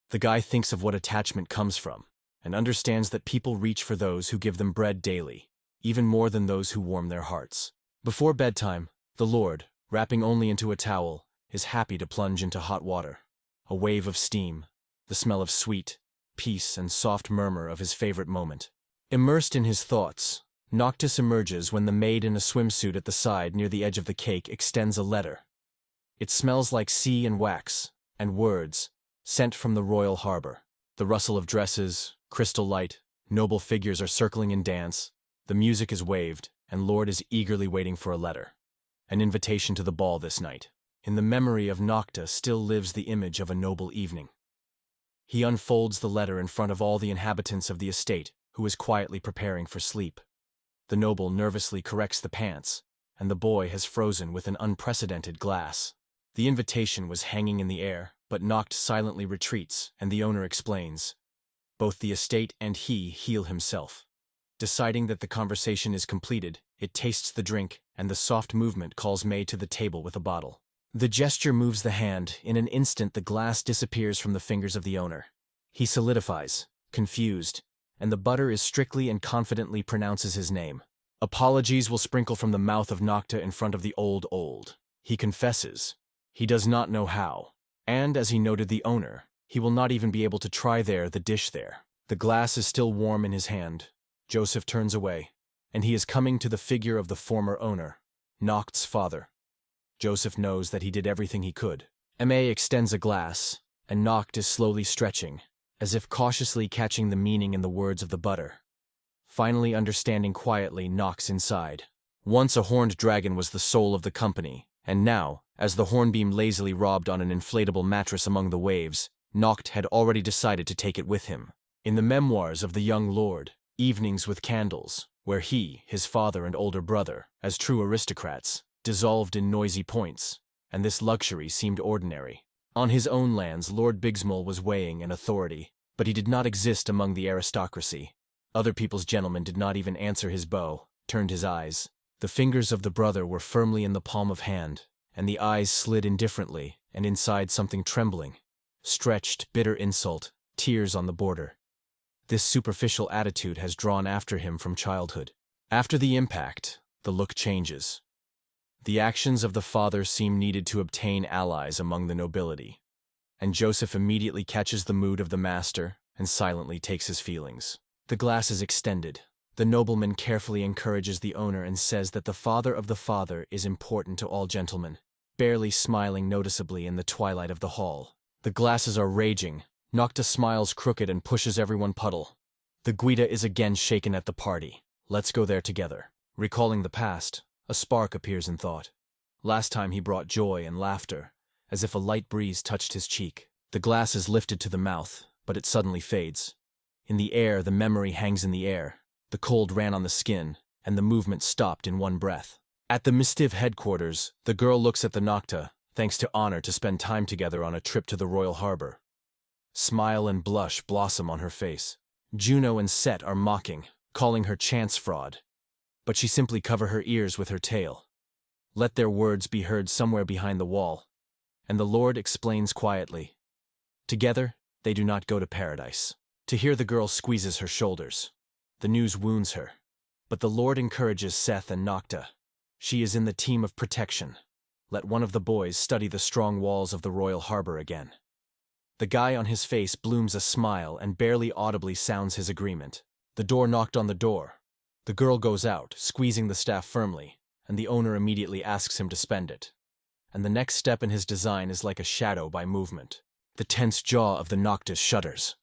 The guy thinks of what attachment comes from, and understands that people reach for those who give them bread daily, even more than those who warm their hearts. Before bedtime, the Lord, wrapping only into a towel, is happy to plunge into hot water. A wave of steam, the smell of sweet, peace and soft murmur of his favorite moment. Immersed in his thoughts, Noctis emerges when the maid in a swimsuit at the side near the edge of the cake extends a letter. It smells like sea and wax, and words, sent from the royal harbor. The rustle of dresses, crystal light, noble figures are circling in dance, the music is waved, and Lord is eagerly waiting for a letter. An invitation to the ball this night. In the memory of Nocta still lives the image of a noble evening. He unfolds the letter in front of all the inhabitants of the estate, who is quietly preparing for sleep. The noble nervously corrects the pants, and the boy has frozen with an unprecedented glass. The invitation was hanging in the air, but Noct silently retreats, and the owner explains. Both the estate and he heal himself. Deciding that the conversation is completed, it tastes the drink, and the soft movement calls May to the table with a bottle. The gesture moves the hand. In an instant the glass disappears from the fingers of the owner. He solidifies, confused, and the butter is strictly and confidently pronounces his name. Apologies will sprinkle from the mouth of Nocta in front of the old. He confesses. He does not know how. And, as he noted the owner, he will not even be able to try the dish there. The glass is still warm in his hand. Joseph turns away, and he is coming to the figure of the former owner, Noct's father. Joseph knows that he did everything he could. Ma extends a glass, and Noct is slowly stretching, as if cautiously catching the meaning in the words of the butter. Finally understanding quietly, knocks inside. Once a horned dragon was the soul of the company, and now, as the hornbeam lazily robbed on an inflatable mattress among the waves, Noct had already decided to take it with him. In the memoirs of the young lord, Evenings with Candles, where he, his father and older brother, as true aristocrats, dissolved in noisy points, and this luxury seemed ordinary. On his own lands Lord Bigsmole was weighing an authority, but he did not exist among the aristocracy. Other people's gentlemen did not even answer his bow, turned his eyes. The fingers of the brother were firmly in the palm of hand, and the eyes slid indifferently, and inside something trembling. Stretched, bitter insult, tears on the border. This superficial attitude has drawn after him from childhood. After the impact, the look changes. The actions of the father seem needed to obtain allies among the nobility, and Joseph immediately catches the mood of the master and silently takes his feelings. The glass is extended. The nobleman carefully encourages the owner and says that the father of the father is important to all gentlemen, barely smiling noticeably in the twilight of the hall. The glasses are raging. Nocta smiles crooked and pushes everyone puddle. The Guida is again shaken at the party. Let's go there together. Recalling the past, a spark appears in thought. Last time he brought joy and laughter, as if a light breeze touched his cheek. The glass is lifted to the mouth, but it suddenly fades. In the air, the memory hangs in the air. The cold ran on the skin, and the movement stopped in one breath. At the Mistiv headquarters, the girl looks at the Nocta, thanks to honor to spend time together on a trip to the royal harbor. Smile and blush blossom on her face. Juno and Set are mocking, calling her chance fraud. But she simply cover her ears with her tail. Let their words be heard somewhere behind the wall. And the Lord explains quietly. Together, they do not go to paradise. To hear the girl squeezes her shoulders. The news wounds her. But the Lord encourages Seth and Nocta. She is in the team of protection. Let one of the boys study the strong walls of the royal harbor again. The guy on his face blooms a smile and barely audibly sounds his agreement. The door knocked on the door. The girl goes out, squeezing the staff firmly, and the owner immediately asks him to spend it. And the next step in his design is like a shadow by movement. The tense jaw of the Noctis shudders.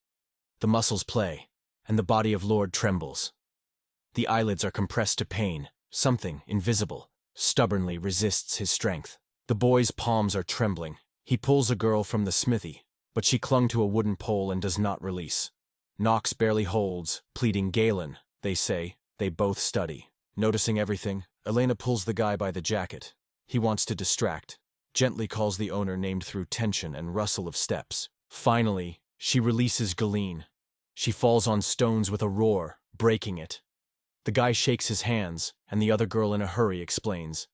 The muscles play, and the body of Lord trembles. The eyelids are compressed to pain. Something, invisible, stubbornly resists his strength. The boy's palms are trembling. He pulls a girl from the smithy, but she clung to a wooden pole and does not release. Knox barely holds, pleading Galen, they say. They both study. Noticing everything, Elena pulls the guy by the jacket. He wants to distract, gently calls the owner named through tension and rustle of steps. Finally, she releases Galeen. She falls on stones with a roar, breaking it. The guy shakes his hands, and the other girl in a hurry explains.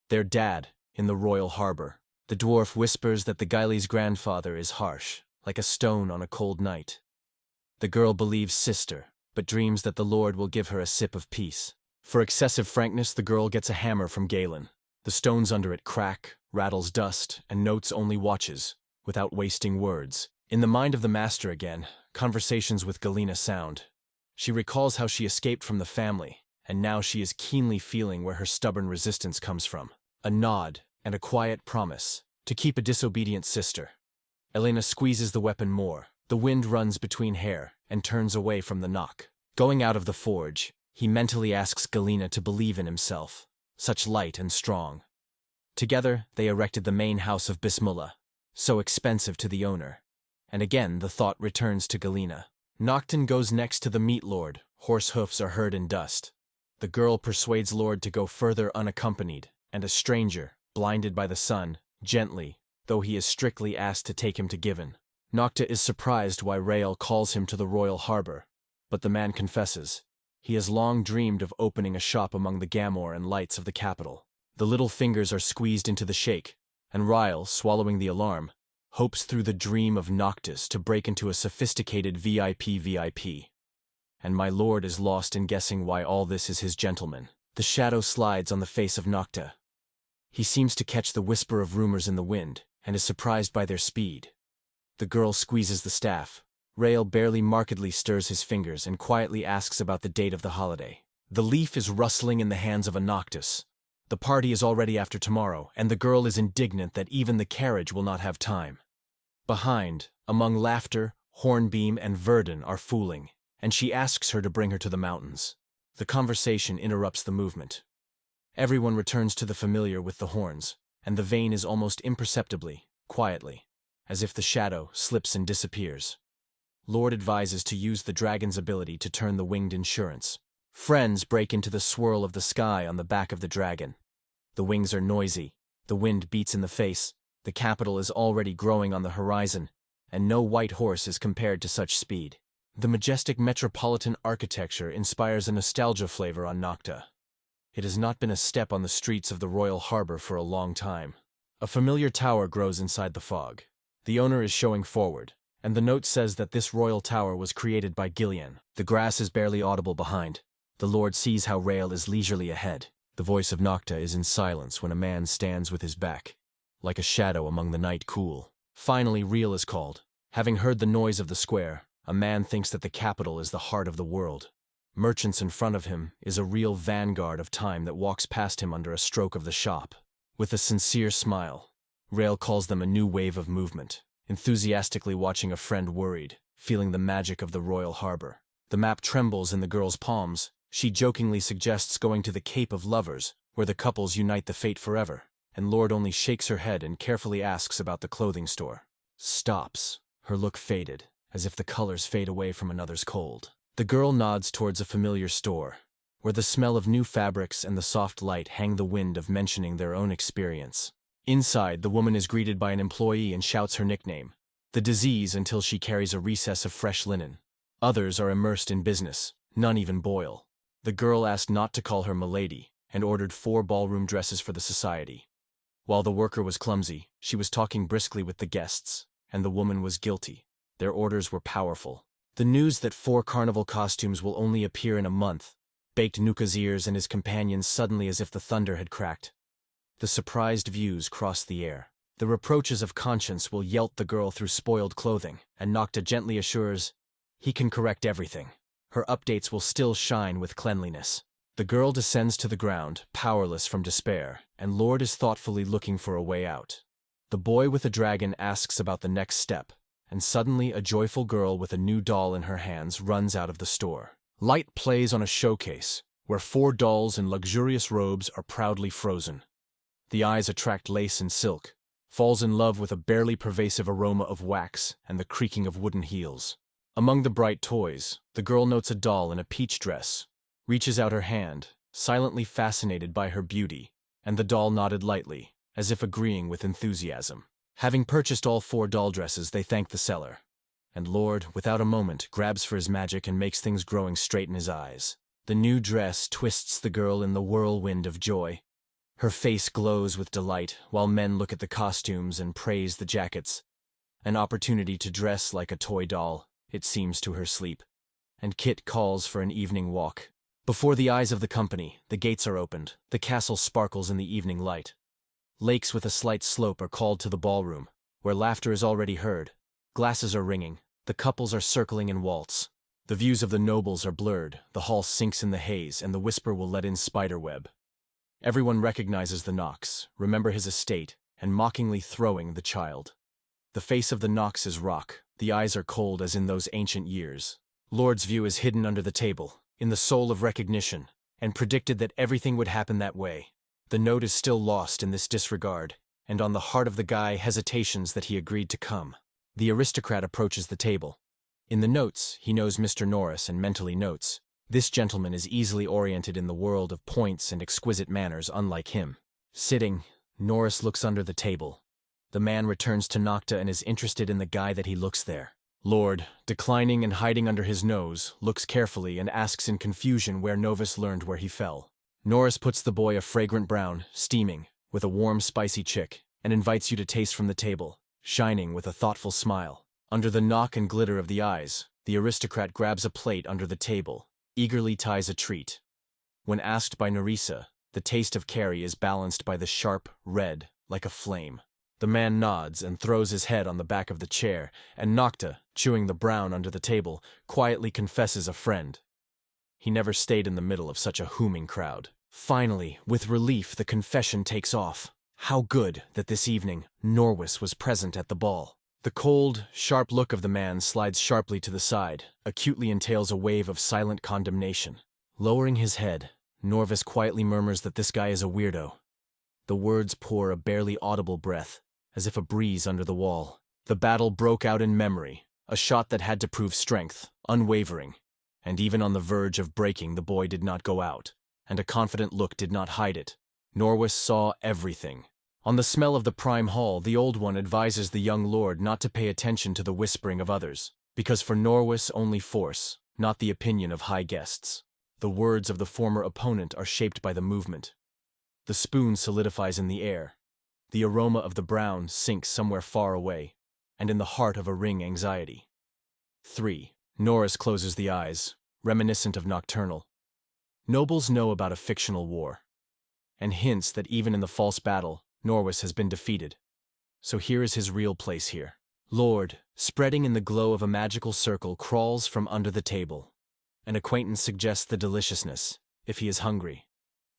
Their dad, in the royal harbor. The dwarf whispers that the Gaile's grandfather is harsh, like a stone on a cold night. The girl believes sister, but dreams that the Lord will give her a sip of peace. For excessive frankness, the girl gets a hammer from Galen. The stones under it crack, rattles dust, and notes only watches, without wasting words. In the mind of the master again, conversations with Galena sound. She recalls how she escaped from the family, and now she is keenly feeling where her stubborn resistance comes from. A nod, and a quiet promise, to keep a disobedient sister. Elena squeezes the weapon more. The wind runs between hair, and turns away from the knock. Going out of the forge, he mentally asks Galena to believe in himself, such light and strong. Together, they erected the main house of Bismillah, so expensive to the owner. And again the thought returns to Galena. Nocton goes next to the meat lord. Horse hoofs are heard in dust. The girl persuades Lord to go further unaccompanied, and a stranger, blinded by the sun, gently, though he is strictly asked to take him to Given. Nocta is surprised why Rael calls him to the royal harbor, but the man confesses. He has long dreamed of opening a shop among the glamour and lights of the capital. The little fingers are squeezed into the shake, and Rael, swallowing the alarm, hopes through the dream of Noctis to break into a sophisticated VIP. And my lord is lost in guessing why all this is his gentleman. The shadow slides on the face of Nocta. He seems to catch the whisper of rumors in the wind, and is surprised by their speed. The girl squeezes the staff. Rael barely markedly stirs his fingers and quietly asks about the date of the holiday. The leaf is rustling in the hands of a Noctis. The party is already after tomorrow, and the girl is indignant that even the carriage will not have time. Behind, among laughter, Hornbeam and Verdun are fooling, and she asks her to bring her to the mountains. The conversation interrupts the movement. Everyone returns to the familiar with the horns, and the vein is almost imperceptibly, quietly, as if the shadow slips and disappears. Lord advises to use the dragon's ability to turn the winged insurance. Friends break into the swirl of the sky on the back of the dragon. The wings are noisy, the wind beats in the face, the capital is already growing on the horizon, and no white horse is compared to such speed. The majestic metropolitan architecture inspires a nostalgia flavor on Nocta. It has not been a step on the streets of the royal harbor for a long time. A familiar tower grows inside the fog. The owner is showing forward, and the note says that this royal tower was created by Gillian. The grass is barely audible behind. The lord sees how Rael is leisurely ahead. The voice of Nocta is in silence when a man stands with his back, like a shadow among the night cool. Finally, Reel is called. Having heard the noise of the square, a man thinks that the capital is the heart of the world. Merchants in front of him is a real vanguard of time that walks past him under a stroke of the shop. With a sincere smile, Rael calls them a new wave of movement, enthusiastically watching a friend worried, feeling the magic of the royal harbor. The map trembles in the girl's palms. She jokingly suggests going to the Cape of Lovers, where the couples unite the fate forever, and Lord only shakes her head and carefully asks about the clothing store. Stops, her look faded, as if the colors fade away from another's cold. The girl nods towards a familiar store, where the smell of new fabrics and the soft light hang the wind of mentioning their own experience. Inside, the woman is greeted by an employee and shouts her nickname, the disease, until she carries a recess of fresh linen. Others are immersed in business, none even boil. The girl asked not to call her Milady, and ordered 4 ballroom dresses for the society. While the worker was clumsy, she was talking briskly with the guests, and the woman was guilty. Their orders were powerful. The news that 4 carnival costumes will only appear in a month baked Nuka's ears and his companions suddenly as if the thunder had cracked. The surprised views crossed the air. The reproaches of conscience will yelt the girl through spoiled clothing, and Nocta gently assures, he can correct everything. Her updates will still shine with cleanliness. The girl descends to the ground, powerless from despair, and Lord is thoughtfully looking for a way out. The boy with a dragon asks about the next step, and suddenly a joyful girl with a new doll in her hands runs out of the store. Light plays on a showcase, where 4 dolls in luxurious robes are proudly frozen. The eyes attract lace and silk, falls in love with a barely pervasive aroma of wax and the creaking of wooden heels. Among the bright toys, the girl notes a doll in a peach dress, reaches out her hand, silently fascinated by her beauty, and the doll nodded lightly, as if agreeing with enthusiasm. Having purchased all 4 doll dresses, they thank the seller, and Lord, without a moment, grabs for his magic and makes things growing straight in his eyes. The new dress twists the girl in the whirlwind of joy. Her face glows with delight, while men look at the costumes and praise the jackets. An opportunity to dress like a toy doll, it seems to her sleep. And Kit calls for an evening walk. Before the eyes of the company, the gates are opened, the castle sparkles in the evening light. Lakes with a slight slope are called to the ballroom, where laughter is already heard. Glasses are ringing, the couples are circling in waltz. The views of the nobles are blurred, the hall sinks in the haze, and the whisper will let in spiderweb. Everyone recognizes the Knox, remember his estate, and mockingly throwing the child. The face of the Knox is rock, the eyes are cold as in those ancient years. Lord's view is hidden under the table, in the soul of recognition, and predicted that everything would happen that way. The note is still lost in this disregard, and on the heart of the guy hesitations that he agreed to come. The aristocrat approaches the table. In the notes, he knows Mr. Norris and mentally notes, this gentleman is easily oriented in the world of points and exquisite manners unlike him. Sitting, Norris looks under the table. The man returns to Nocta and is interested in the guy that he looks there. Lord, declining and hiding under his nose, looks carefully and asks in confusion where Novus learned where he fell. Norris puts the boy a fragrant brown, steaming, with a warm spicy chick, and invites you to taste from the table, shining with a thoughtful smile. Under the knock and glitter of the eyes, the aristocrat grabs a plate under the table, eagerly ties a treat. When asked by Nerissa, the taste of Carrie is balanced by the sharp red, like a flame. The man nods and throws his head on the back of the chair, and Nocta, chewing the brown under the table, quietly confesses a friend. He never stayed in the middle of such a hooming crowd. Finally, with relief, the confession takes off. How good that this evening Norwis was present at the ball. The cold, sharp look of the man slides sharply to the side, acutely entails a wave of silent condemnation. Lowering his head, Norvis quietly murmurs that this guy is a weirdo. The words pour a barely audible breath, as if a breeze under the wall. The battle broke out in memory, a shot that had to prove strength, unwavering. And even on the verge of breaking, the boy did not go out, and a confident look did not hide it. Norwis saw everything. On the smell of the prime hall, the old one advises the young lord not to pay attention to the whispering of others, because for Norwis only force, not the opinion of high guests. The words of the former opponent are shaped by the movement. The spoon solidifies in the air. The aroma of the brown sinks somewhere far away, and in the heart of a ring anxiety. 3. Norris closes the eyes, reminiscent of Nocturnal. Nobles know about a fictional war, and hints that even in the false battle, Norwis has been defeated. So here is his real place here. Lord, spreading in the glow of a magical circle, crawls from under the table. An acquaintance suggests the deliciousness, if he is hungry.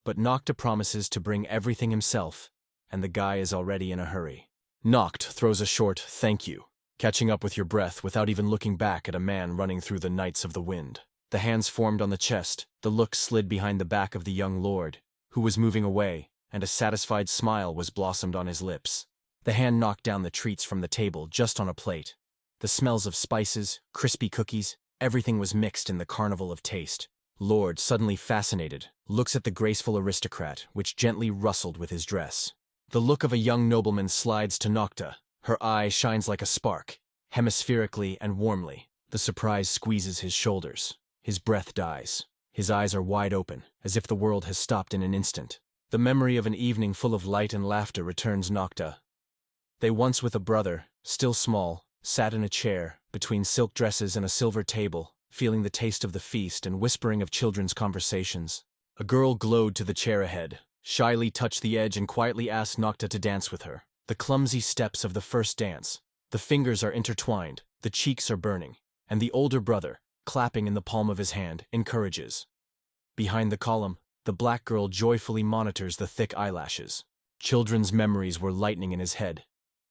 But Nocta promises to bring everything himself, and the guy is already in a hurry. Noct throws a short thank you, catching up with your breath without even looking back at a man running through the nights of the wind. The hands formed on the chest, the look slid behind the back of the young lord, who was moving away, and a satisfied smile was blossomed on his lips. The hand knocked down the treats from the table just on a plate. The smells of spices, crispy cookies, everything was mixed in the carnival of taste. Lord, suddenly fascinated, looks at the graceful aristocrat, which gently rustled with his dress. The look of a young nobleman slides to Nocta. Her eye shines like a spark, hemispherically and warmly. The surprise squeezes his shoulders. His breath dies. His eyes are wide open, as if the world has stopped in an instant. The memory of an evening full of light and laughter returns Nocta. They once with a brother, still small, sat in a chair, between silk dresses and a silver table, feeling the taste of the feast and whispering of children's conversations. A girl glowed to the chair ahead, shyly touched the edge and quietly asked Nocta to dance with her. The clumsy steps of the first dance. The fingers are intertwined, the cheeks are burning, and the older brother, clapping in the palm of his hand, encourages. Behind the column, the black girl joyfully monitors the thick eyelashes. Children's memories were lightning in his head.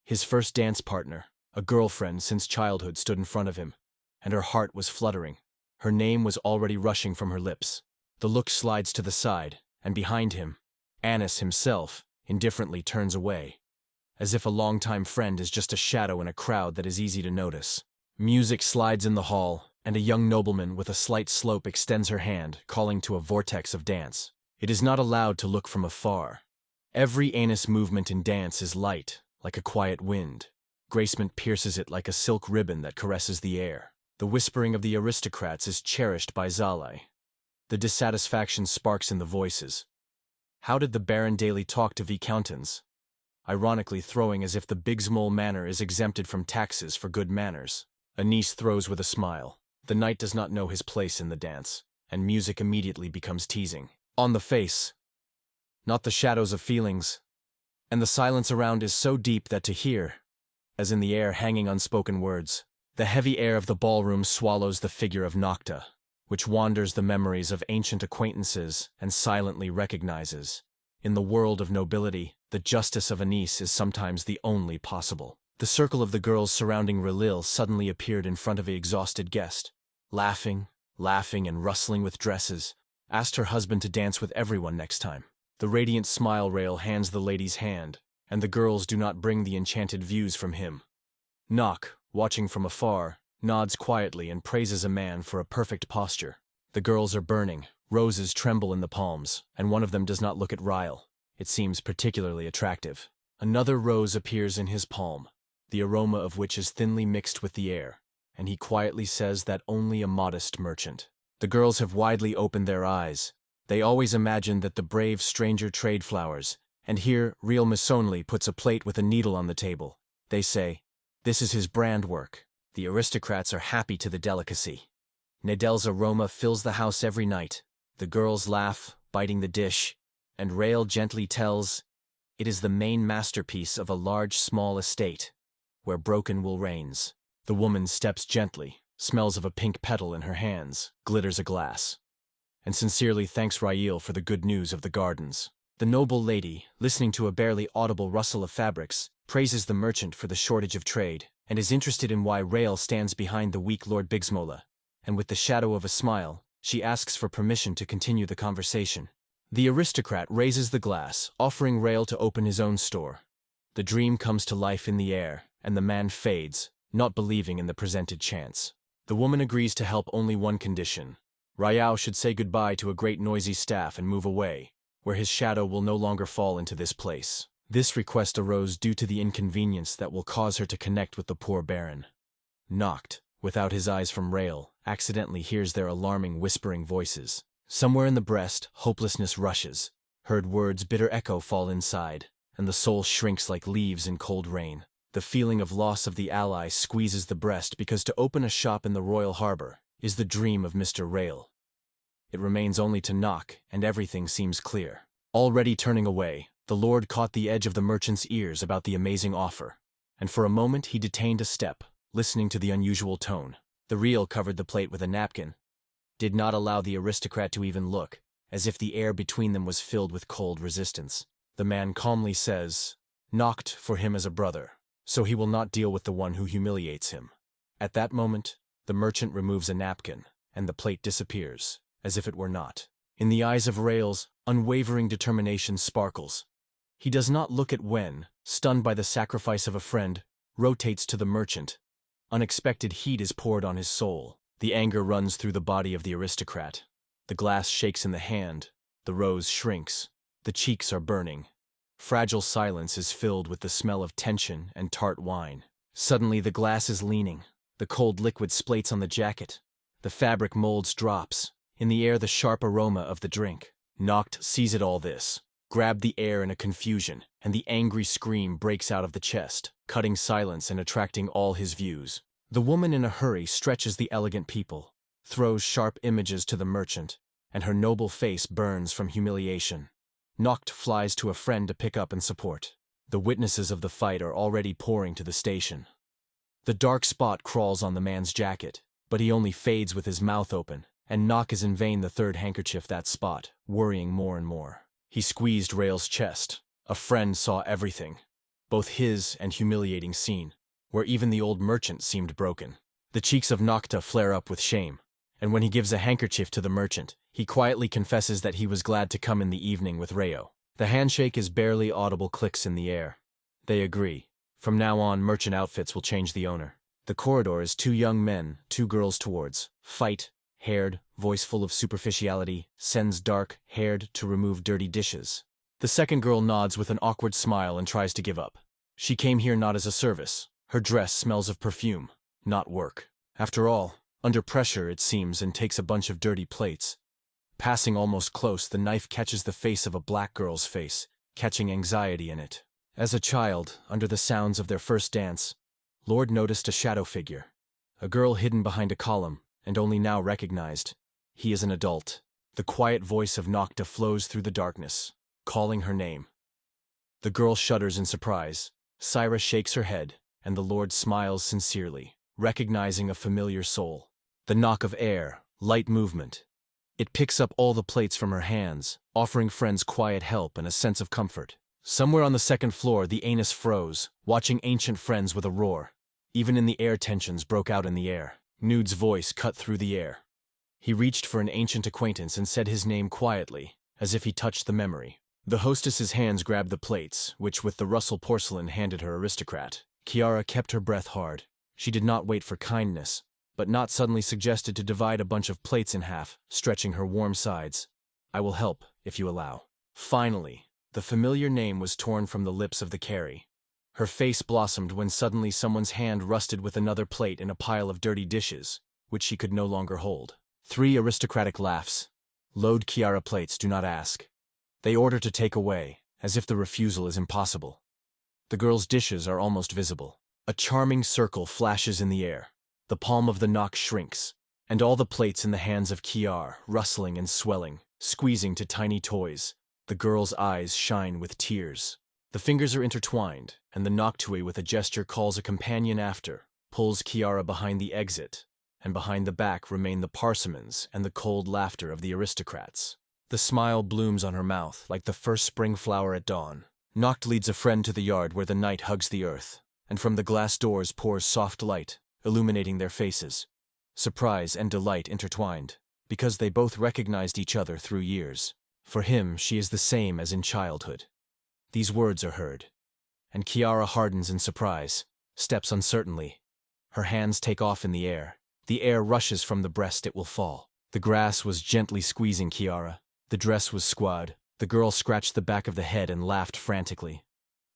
His first dance partner, a girlfriend since childhood, stood in front of him, and her heart was fluttering. Her name was already rushing from her lips. The look slides to the side, and behind him, Annis himself, indifferently turns away, as if a longtime friend is just a shadow in a crowd that is easy to notice. Music slides in the hall, and a young nobleman with a slight slope extends her hand, calling to a vortex of dance. It is not allowed to look from afar. Every Annis movement in dance is light, like a quiet wind. Gracement pierces it like a silk ribbon that caresses the air. The whispering of the aristocrats is cherished by Zalai. The dissatisfaction sparks in the voices. How did the Baron daily talk to Viscountins? Ironically throwing as if the Bigsmole Manor is exempted from taxes for good manners. Anise throws with a smile. The knight does not know his place in the dance, and music immediately becomes teasing. On the face, not the shadows of feelings, and the silence around is so deep that to hear, as in the air hanging unspoken words, the heavy air of the ballroom swallows the figure of Nocta, which wanders the memories of ancient acquaintances and silently recognizes. In the world of nobility, the justice of Anise is sometimes the only possible. The circle of the girls surrounding Relil suddenly appeared in front of the exhausted guest, laughing and rustling with dresses, asked her husband to dance with everyone next time. The radiant smile rail hands the lady's hand, and the girls do not bring the enchanted views from him. Nock, watching from afar, nods quietly and praises a man for a perfect posture. The girls are burning, roses tremble in the palms, and one of them does not look at Ryle. It seems particularly attractive. Another rose appears in his palm, the aroma of which is thinly mixed with the air, and he quietly says that only a modest merchant. The girls have widely opened their eyes. They always imagined that the brave stranger trade flowers, and here Real Misonli puts a plate with a needle on the table. They say, "This is his brand work." The aristocrats are happy to the delicacy. Nadel's aroma fills the house every night. The girls laugh, biting the dish, and Rail gently tells, it is the main masterpiece of a large small estate, where broken wool reigns. The woman steps gently, smells of a pink petal in her hands, glitters a glass, and sincerely thanks Rael for the good news of the gardens. The noble lady, listening to a barely audible rustle of fabrics, praises the merchant for the shortage of trade, and is interested in why Rael stands behind the weak Lord Bigsmola, and with the shadow of a smile, she asks for permission to continue the conversation. The aristocrat raises the glass, offering Rael to open his own store. The dream comes to life in the air, and the man fades, not believing in the presented chance. The woman agrees to help only one condition. Rael should say goodbye to a great noisy staff and move away, where his shadow will no longer fall into this place. This request arose due to the inconvenience that will cause her to connect with the poor Baron. Noct, without his eyes from Rael, accidentally hears their alarming whispering voices. Somewhere in the breast, hopelessness rushes. Heard words bitter echo fall inside, and the soul shrinks like leaves in cold rain. The feeling of loss of the ally squeezes the breast because to open a shop in the royal harbor is the dream of Mr. Rail. It remains only to knock, and everything seems clear. Already turning away, the lord caught the edge of the merchant's ears about the amazing offer, and for a moment he detained a step, listening to the unusual tone. The Real covered the plate with a napkin, did not allow the aristocrat to even look, as if the air between them was filled with cold resistance. The man calmly says, "Knocked for him as a brother, so he will not deal with the one who humiliates him." At that moment, the merchant removes a napkin, and the plate disappears, as if it were not. In the eyes of Rails, unwavering determination sparkles. He does not look at Wen, stunned by the sacrifice of a friend, rotates to the merchant. Unexpected heat is poured on his soul. The anger runs through the body of the aristocrat. The glass shakes in the hand, the rose shrinks, the cheeks are burning. Fragile silence is filled with the smell of tension and tart wine. Suddenly the glass is leaning. The cold liquid splates on the jacket. The fabric molds drops. In the air the sharp aroma of the drink. Noct sees it all this, grabbed the air in a confusion, and the angry scream breaks out of the chest, cutting silence and attracting all his views. The woman in a hurry stretches the elegant people, throws sharp images to the merchant, and her noble face burns from humiliation. Noct flies to a friend to pick up and support. The witnesses of the fight are already pouring to the station. The dark spot crawls on the man's jacket, but he only fades with his mouth open, and Nock is in vain the third handkerchief that spot, worrying more and more. He squeezed Rail's chest. A friend saw everything, both his and humiliating scene, where even the old merchant seemed broken. The cheeks of Nocta flare up with shame, and when he gives a handkerchief to the merchant, he quietly confesses that he was glad to come in the evening with Rayo. The handshake is barely audible clicks in the air. They agree. From now on, merchant outfits will change the owner. The corridor is two young men, two girls towards. Fight, haired, voice full of superficiality, sends dark, haired to remove dirty dishes. The second girl nods with an awkward smile and tries to give up. She came here not as a service. Her dress smells of perfume, not work. After all, under pressure it seems and takes a bunch of dirty plates. Passing almost close, the knife catches the face of a black girl's face, catching anxiety in it. As a child, under the sounds of their first dance, Lord noticed a shadow figure. A girl hidden behind a column, and only now recognized. He is an adult. The quiet voice of Nocta flows through the darkness, calling her name. The girl shudders in surprise. Syra shakes her head, and the Lord smiles sincerely, recognizing a familiar soul. The knock of air, light movement. It picks up all the plates from her hands, offering friends quiet help and a sense of comfort. Somewhere on the second floor, the anus froze, watching ancient friends with a roar. Even in the air, tensions broke out in the air. Nude's voice cut through the air. He reached for an ancient acquaintance and said his name quietly, as if he touched the memory. The hostess's hands grabbed the plates, which with the Russell porcelain handed her aristocrat. Kiara kept her breath hard. She did not wait for kindness, but not suddenly suggested to divide a bunch of plates in half, stretching her warm sides. I will help, if you allow. Finally, the familiar name was torn from the lips of the carry. Her face blossomed when suddenly someone's hand rusted with another plate in a pile of dirty dishes, which she could no longer hold. 3 aristocratic laughs. Load Kiara plates, do not ask. They order to take away, as if the refusal is impossible. The girl's dishes are almost visible. A charming circle flashes in the air. The palm of the knock shrinks, and all the plates in the hands of Kiara, rustling and swelling, squeezing to tiny toys. The girl's eyes shine with tears. The fingers are intertwined, and the Noctui with a gesture calls a companion after, pulls Kiara behind the exit, and behind the back remain the parsimons and the cold laughter of the aristocrats. The smile blooms on her mouth like the first spring flower at dawn. Noct leads a friend to the yard where the night hugs the earth, and from the glass doors pours soft light, illuminating their faces. Surprise and delight intertwined, because they both recognized each other through years. For him, she is the same as in childhood. These words are heard, and Kiara hardens in surprise, steps uncertainly. Her hands take off in the air. The air rushes from the breast, it will fall. The grass was gently squeezing Kiara. The dress was squad. The girl scratched the back of the head and laughed frantically.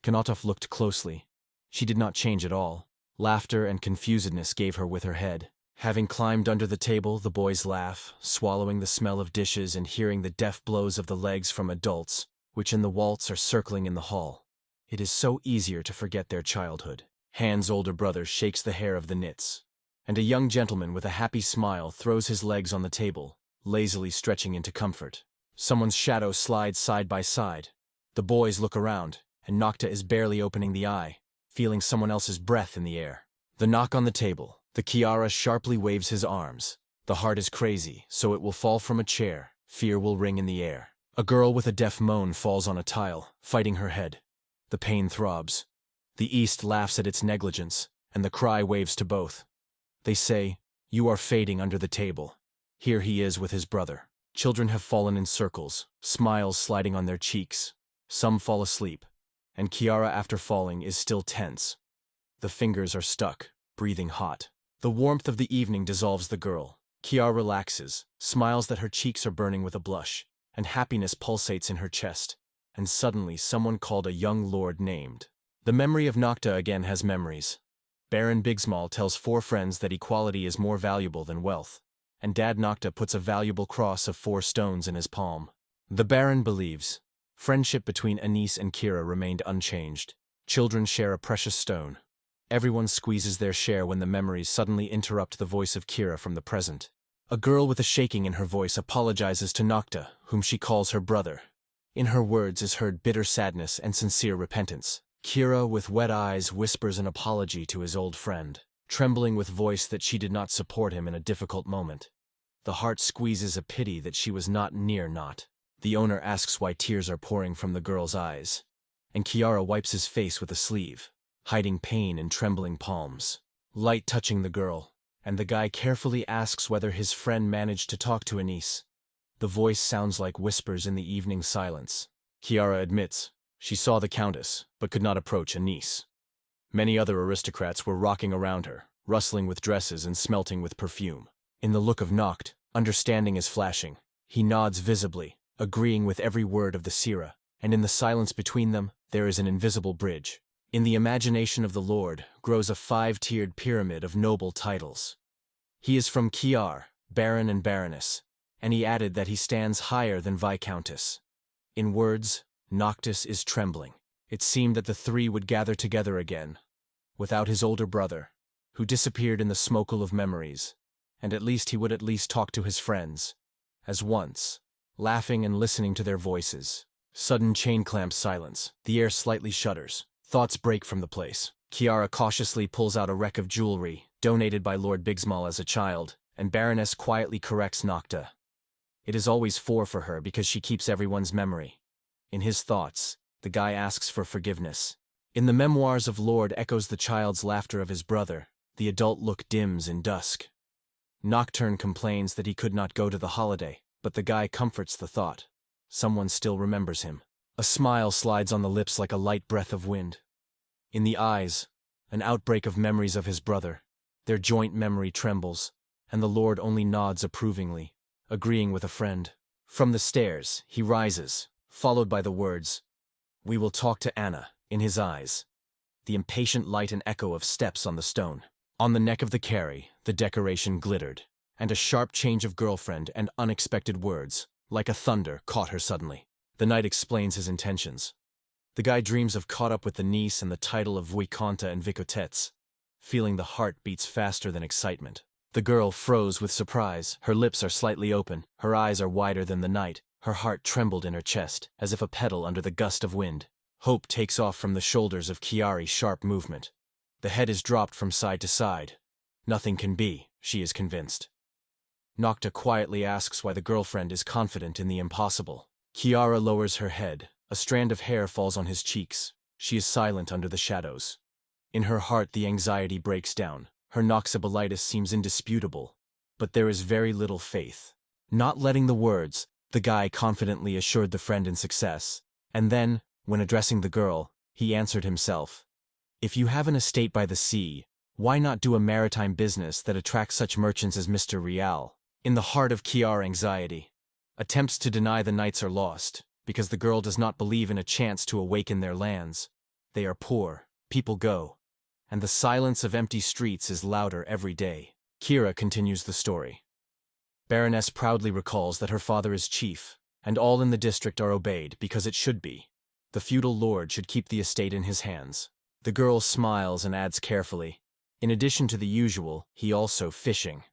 Kanatov looked closely. She did not change at all. Laughter and confusedness gave her with her head. Having climbed under the table, the boys laugh, swallowing the smell of dishes and hearing the deft blows of the legs from adults, which in the waltz are circling in the hall. It is so easier to forget their childhood. Han's older brother shakes the hair of the knits, and a young gentleman with a happy smile throws his legs on the table, lazily stretching into comfort. Someone's shadow slides side by side. The boys look around, and Nocta is barely opening the eye, feeling someone else's breath in the air. The knock on the table. The Kiara sharply waves his arms. The heart is crazy, so it will fall from a chair. Fear will ring in the air. A girl with a deaf moan falls on a tile, fighting her head. The pain throbs. The East laughs at its negligence, and the cry waves to both. They say, "You are fading under the table." Here he is with his brother. Children have fallen in circles, smiles sliding on their cheeks. Some fall asleep, and Kiara, after falling, is still tense. The fingers are stuck, breathing hot. The warmth of the evening dissolves the girl. Kiara relaxes, smiles that her cheeks are burning with a blush, and happiness pulsates in her chest. And suddenly someone called a young lord named. The memory of Nocta again has memories. Baron Bigsmall tells 4 friends that equality is more valuable than wealth, and Dad Nocta puts a valuable cross of 4 stones in his palm. The Baron believes. Friendship between Anise and Kira remained unchanged. Children share a precious stone. Everyone squeezes their share when the memories suddenly interrupt the voice of Kira from the present. A girl with a shaking in her voice apologizes to Nocta, whom she calls her brother. In her words is heard bitter sadness and sincere repentance. Kira, with wet eyes, whispers an apology to his old friend, trembling with voice that she did not support him in a difficult moment. The heart squeezes a pity that she was not near Not. The owner asks why tears are pouring from the girl's eyes, and Kiara wipes his face with a sleeve, hiding pain in trembling palms. Light touching the girl, and the guy carefully asks whether his friend managed to talk to Anise. The voice sounds like whispers in the evening silence. Kiara admits she saw the Countess, but could not approach Anise. Many other aristocrats were rocking around her, rustling with dresses and smelting with perfume. In the look of Noct, understanding is flashing. He nods visibly, agreeing with every word of the Sira, and in the silence between them, there is an invisible bridge. In the imagination of the Lord grows a 5-tiered pyramid of noble titles. He is from Kiar, Baron and Baroness, and he added that he stands higher than Viscountess. In words, Noctis is trembling. It seemed that the three would gather together again, without his older brother, who disappeared in the smoke of memories, and at least he would talk to his friends, as once, laughing and listening to their voices. Sudden chain-clamp silence. The air slightly shudders. Thoughts break from the place. Kiara cautiously pulls out a wreck of jewelry, donated by Lord Bigsmal as a child, and Baroness quietly corrects Nocta. It is always 4 for her because she keeps everyone's memory. In his thoughts, the guy asks for forgiveness. In the memoirs of Lord echoes the child's laughter of his brother. The adult look dims in dusk. Nocturne complains that he could not go to the holiday, but the guy comforts the thought. Someone still remembers him. A smile slides on the lips like a light breath of wind. In the eyes, an outbreak of memories of his brother. Their joint memory trembles, and the Lord only nods approvingly, agreeing with a friend. From the stairs, he rises, followed by the words, "We will talk to Anna," in his eyes. The impatient light and echo of steps on the stone. On the neck of the carry, the decoration glittered, and a sharp change of girlfriend and unexpected words, like a thunder, caught her suddenly. The knight explains his intentions. The guy dreams of caught up with the niece and the title of Vicomte and Vicotets. Feeling the heart beats faster than excitement. The girl froze with surprise. Her lips are slightly open, her eyes are wider than the knight, her heart trembled in her chest, as if a petal under the gust of wind. Hope takes off from the shoulders of Chiari's sharp movement. The head is dropped from side to side. Nothing can be, she is convinced. Nocta quietly asks why the girlfriend is confident in the impossible. Chiara lowers her head. A strand of hair falls on his cheeks. She is silent under the shadows. In her heart the anxiety breaks down. Her noxabilitis seems indisputable, but there is very little faith. Not letting the words, the guy confidently assured the friend in success, and then, when addressing the girl, he answered himself. If you have an estate by the sea, why not do a maritime business that attracts such merchants as Mr. Rial? In the heart of Chiara anxiety, attempts to deny the knights are lost, because the girl does not believe in a chance to awaken their lands. They are poor, people go, and the silence of empty streets is louder every day. Kira continues the story. Baroness proudly recalls that her father is chief, and all in the district are obeyed because it should be. The feudal lord should keep the estate in his hands. The girl smiles and adds carefully, in addition to the usual, he also fishing.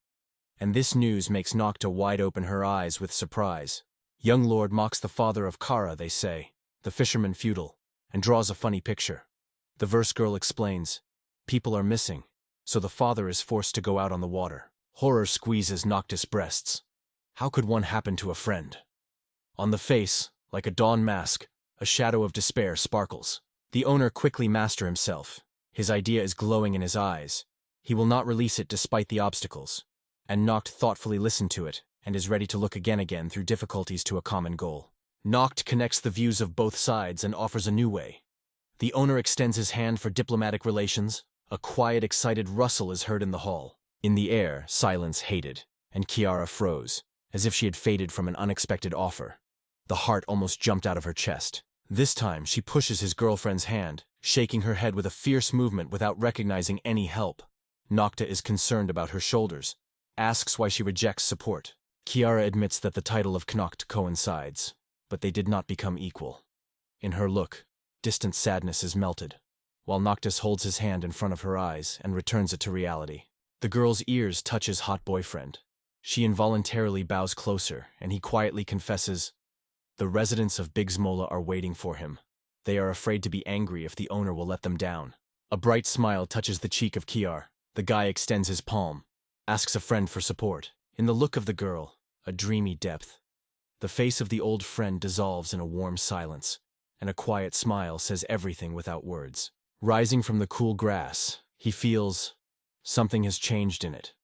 And this news makes Nocta wide open her eyes with surprise. Young lord mocks the father of Kara, they say, the fisherman feudal, and draws a funny picture. The verse girl explains, people are missing, so the father is forced to go out on the water. Horror squeezes Noctis' breasts. How could one happen to a friend? On the face, like a dawn mask, a shadow of despair sparkles. The owner quickly master himself. His idea is glowing in his eyes. He will not release it despite the obstacles. And Noct thoughtfully listened to it, and is ready to look again through difficulties to a common goal. Noct connects the views of both sides and offers a new way. The owner extends his hand for diplomatic relations. A quiet, excited rustle is heard in the hall. In the air, silence hated, and Chiara froze, as if she had faded from an unexpected offer. The heart almost jumped out of her chest. This time, she pushes his girlfriend's hand, shaking her head with a fierce movement without recognizing any help. Nocta is concerned about her shoulders, asks why she rejects support. Chiara admits that the title of Knocht coincides, but they did not become equal. In her look, distant sadness is melted, while Noctis holds his hand in front of her eyes and returns it to reality. The girl's ears touch his hot boyfriend. She involuntarily bows closer, and he quietly confesses, the residents of Bigsmola are waiting for him. They are afraid to be angry if the owner will let them down. A bright smile touches the cheek of Kiar. The guy extends his palm, asks a friend for support. In the look of the girl, a dreamy depth. The face of the old friend dissolves in a warm silence, and a quiet smile says everything without words. Rising from the cool grass, he feels something has changed in it.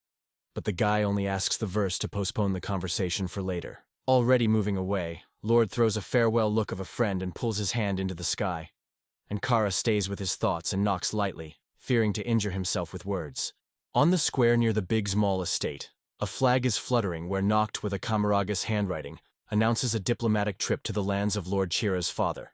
But the guy only asks the verse to postpone the conversation for later. Already moving away, Lord throws a farewell look of a friend and pulls his hand into the sky. And Kara stays with his thoughts and knocks lightly, fearing to injure himself with words. On the square near the Bigsmal estate, a flag is fluttering where Noct with a Camaraga's handwriting announces a diplomatic trip to the lands of Lord Chira's father.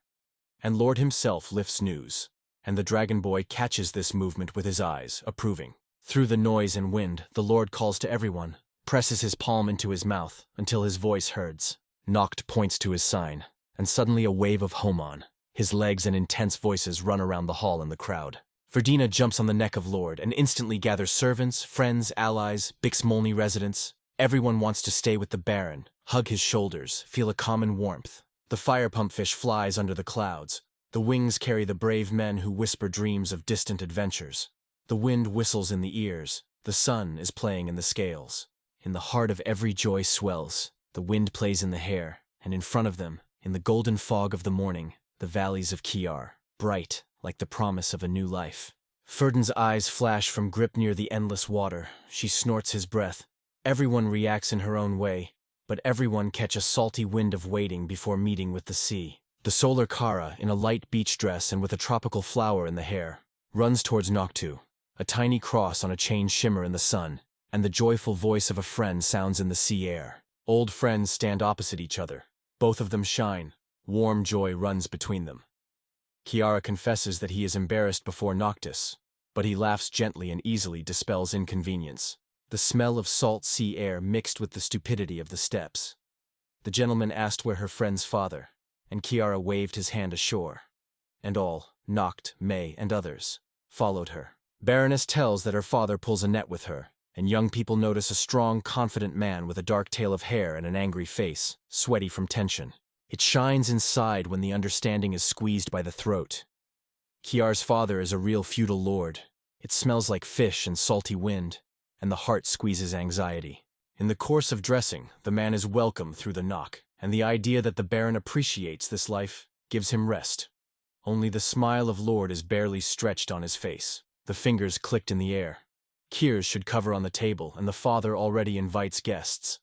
And Lord himself lifts news, and the dragon boy catches this movement with his eyes, approving. Through the noise and wind, the Lord calls to everyone, presses his palm into his mouth until his voice hurts. Noct points to his sign, and suddenly a wave of homon. His legs and intense voices run around the hall and the crowd. Verdina jumps on the neck of Lord and instantly gathers servants, friends, allies, Bixmolny residents. Everyone wants to stay with the Baron, hug his shoulders, feel a common warmth. The fire pump fish flies under the clouds. The wings carry the brave men who whisper dreams of distant adventures. The wind whistles in the ears. The sun is playing in the scales. In the heart of every joy swells. The wind plays in the hair, and in front of them, in the golden fog of the morning, the valleys of Kiar, bright like the promise of a new life. Ferdin's eyes flash from grip near the endless water. She snorts his breath. Everyone reacts in her own way, but everyone catch a salty wind of waiting before meeting with the sea. The solar Kara, in a light beach dress and with a tropical flower in the hair, runs towards Noctu. A tiny cross on a chain shimmer in the sun, and the joyful voice of a friend sounds in the sea air. Old friends stand opposite each other. Both of them shine. Warm joy runs between them. Kiara confesses that he is embarrassed before Noctis, but he laughs gently and easily dispels inconvenience. The smell of salt sea air mixed with the stupidity of the steps. The gentleman asked where her friend's father, and Kiara waved his hand ashore. And all, Noct, May, and others, followed her. Baroness tells that her father pulls a net with her, and young people notice a strong, confident man with a dark tail of hair and an angry face, sweaty from tension. It shines inside when the understanding is squeezed by the throat. Kiar's father is a real feudal lord. It smells like fish and salty wind, and the heart squeezes anxiety. In the course of dressing, the man is welcome through the knock, and the idea that the Baron appreciates this life gives him rest. Only the smile of Lord is barely stretched on his face. The fingers clicked in the air. Kiers should cover on the table, and the father already invites guests.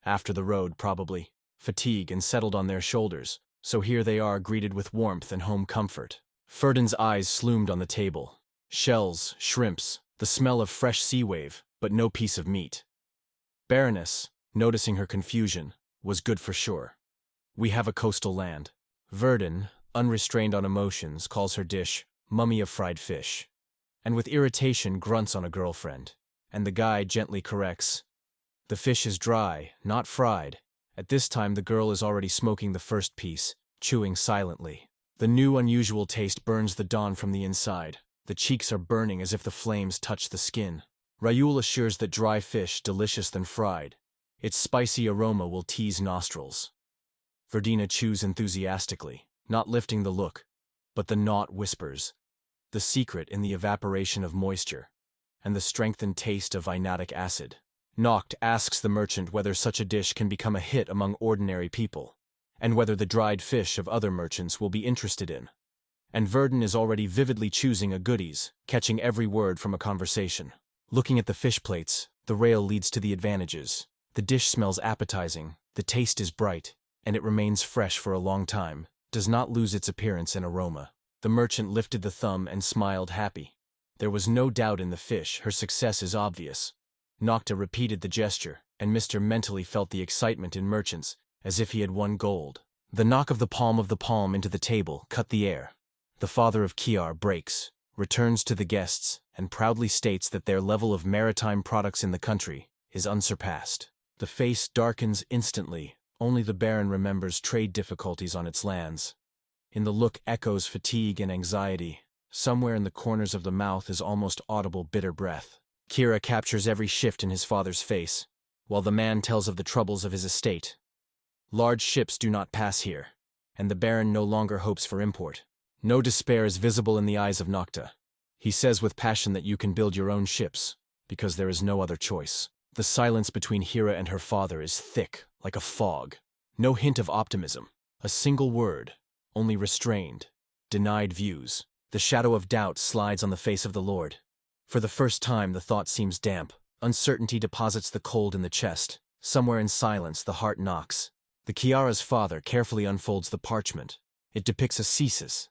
After the road, probably. Fatigue and settled on their shoulders, so here they are greeted with warmth and home comfort. Ferdin's eyes sloomed on the table. Shells, shrimps, the smell of fresh sea wave, but no piece of meat. Baroness, noticing her confusion, was good for sure. We have a coastal land. Verdun, unrestrained on emotions, calls her dish mummy of fried fish, and with irritation grunts on a girlfriend. And the guy gently corrects. The fish is dry, not fried. At this time the girl is already smoking the first piece, chewing silently. The new unusual taste burns the dawn from the inside. The cheeks are burning as if the flames touch the skin. Raoul assures that dry fish, delicious than fried. Its spicy aroma will tease nostrils. Verdina chews enthusiastically, not lifting the look, but the knot whispers. The secret in the evaporation of moisture, and the strengthened taste of initic acid. Noct asks the merchant whether such a dish can become a hit among ordinary people, and whether the dried fish of other merchants will be interested in. And Verdun is already vividly choosing a goodies, catching every word from a conversation. Looking at the fish plates, the rail leads to the advantages. The dish smells appetizing, the taste is bright, and it remains fresh for a long time, does not lose its appearance and aroma. The merchant lifted the thumb and smiled happy. There was no doubt in the fish, her success is obvious. Nocta repeated the gesture, and Mr. mentally felt the excitement in merchants, as if he had won gold. The knock of the palm into the table cut the air. The father of Kiar breaks, returns to the guests, and proudly states that their level of maritime products in the country is unsurpassed. The face darkens instantly. Only the Baron remembers trade difficulties on its lands. In the look echoes fatigue and anxiety. Somewhere in the corners of the mouth is almost audible bitter breath. Kira captures every shift in his father's face, while the man tells of the troubles of his estate. Large ships do not pass here, and the Baron no longer hopes for import. No despair is visible in the eyes of Nocta. He says with passion that you can build your own ships, because there is no other choice. The silence between Hira and her father is thick, like a fog. No hint of optimism. A single word, only restrained, denied views. The shadow of doubt slides on the face of the Lord. For the first time the thought seems damp. Uncertainty deposits the cold in the chest. Somewhere in silence the heart knocks. The Kiara's father carefully unfolds the parchment. It depicts a Cesis.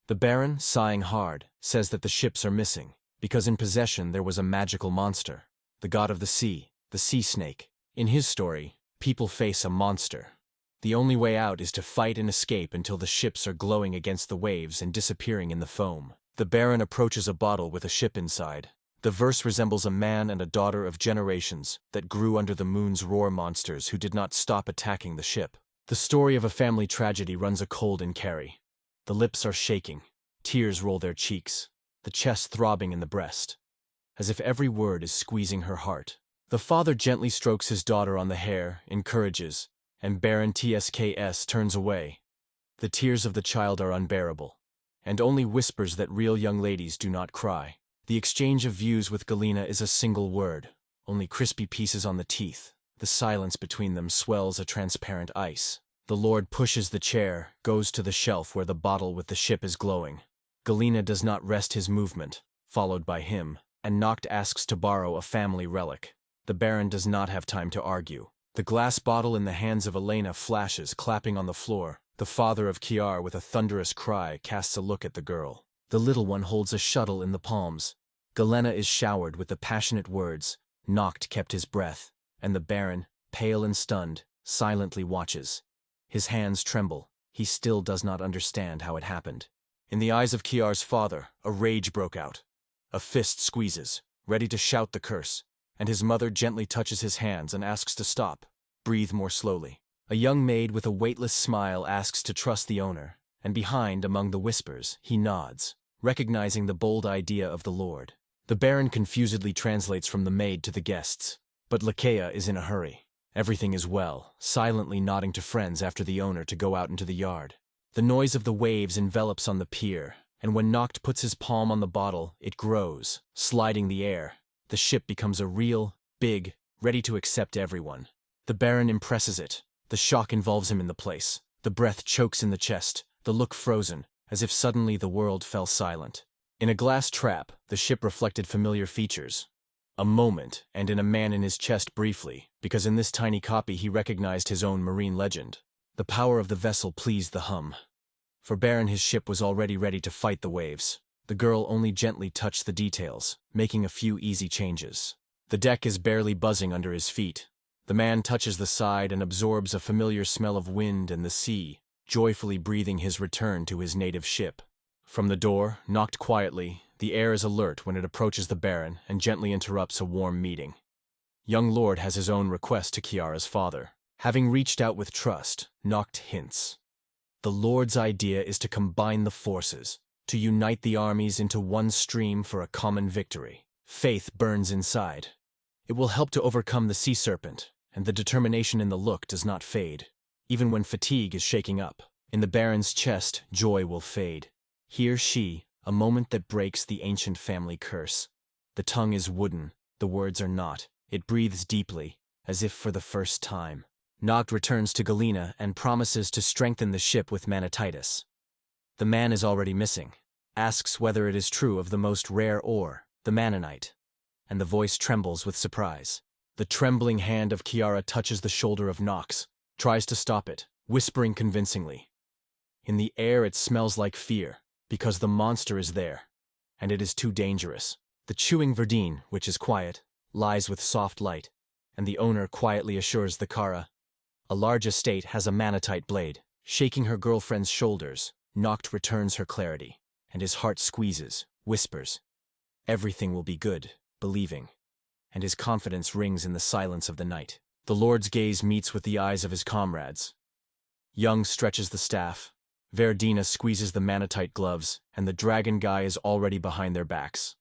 The Baron, sighing hard, says that the ships are missing, because in possession there was a magical monster, the god of the sea snake. In his story, people face a monster. The only way out is to fight and escape until the ships are glowing against the waves and disappearing in the foam. The Baron approaches a bottle with a ship inside. The verse resembles a man and a daughter of generations that grew under the moon's roar monsters who did not stop attacking the ship. The story of a family tragedy runs a cold in Carrie. The lips are shaking, tears roll their cheeks, the chest throbbing in the breast, as if every word is squeezing her heart. The father gently strokes his daughter on the hair, encourages, and Baron TSKS turns away. The tears of the child are unbearable, and only whispers that real young ladies do not cry. The exchange of views with Galena is a single word, only crispy pieces on the teeth. The silence between them swells a transparent ice. The Lord pushes the chair, goes to the shelf where the bottle with the ship is glowing. Galena does not rest his movement, followed by him, and Noct asks to borrow a family relic. The Baron does not have time to argue. The glass bottle in the hands of Elena flashes, clapping on the floor. The father of Kiar, with a thunderous cry, casts a look at the girl. The little one holds a shuttle in the palms. Galena is showered with the passionate words. Noct kept his breath, and the Baron, pale and stunned, silently watches. His hands tremble. He still does not understand how it happened. In the eyes of Kiar's father, a rage broke out. A fist squeezes, ready to shout the curse, and his mother gently touches his hands and asks to stop. Breathe more slowly. A young maid with a weightless smile asks to trust the owner, and behind, among the whispers, he nods, recognizing the bold idea of the Lord. The Baron confusedly translates from the maid to the guests, but Lakea is in a hurry. Everything is well, silently nodding to friends after the owner to go out into the yard. The noise of the waves envelops on the pier, and when Noct puts his palm on the bottle, it grows, sliding the air. The ship becomes a real, big, ready to accept everyone. The Baron impresses it. The shock involves him in the place. The breath chokes in the chest, the look frozen, as if suddenly the world fell silent. In a glass trap, the ship reflected familiar features. A moment, and in a man in his chest briefly, because in this tiny copy he recognized his own marine legend. The power of the vessel pleased the hum. For Baron, his ship was already ready to fight the waves. The girl only gently touched the details, making a few easy changes. The deck is barely buzzing under his feet. The man touches the side and absorbs a familiar smell of wind and the sea, joyfully breathing his return to his native ship. From the door, knocked quietly, the air is alert when it approaches the Baron and gently interrupts a warm meeting. Young Lord has his own request to Kiara's father. Having reached out with trust, Noct hints. The Lord's idea is to combine the forces, to unite the armies into one stream for a common victory. Faith burns inside. It will help to overcome the sea serpent, and the determination in the look does not fade. Even when fatigue is shaking up, in the Baron's chest, joy will fade. Here she, a moment that breaks the ancient family curse. The tongue is wooden, the words are not. It breathes deeply, as if for the first time. Noct returns to Galena and promises to strengthen the ship with manatitis. The man is already missing, asks whether it is true of the most rare ore, the manonite, and the voice trembles with surprise. The trembling hand of Kiara touches the shoulder of Nox, tries to stop it, whispering convincingly. In the air it smells like fear, because the monster is there, and it is too dangerous. The chewing Verdine, which is quiet, lies with soft light, and the owner quietly assures the Kara. A large estate has a manatite blade. Shaking her girlfriend's shoulders, Noct returns her clarity, and his heart squeezes, whispers. Everything will be good, believing, and his confidence rings in the silence of the night. The Lord's gaze meets with the eyes of his comrades. Young stretches the staff, Verdina squeezes the manatite gloves, and the dragon guy is already behind their backs.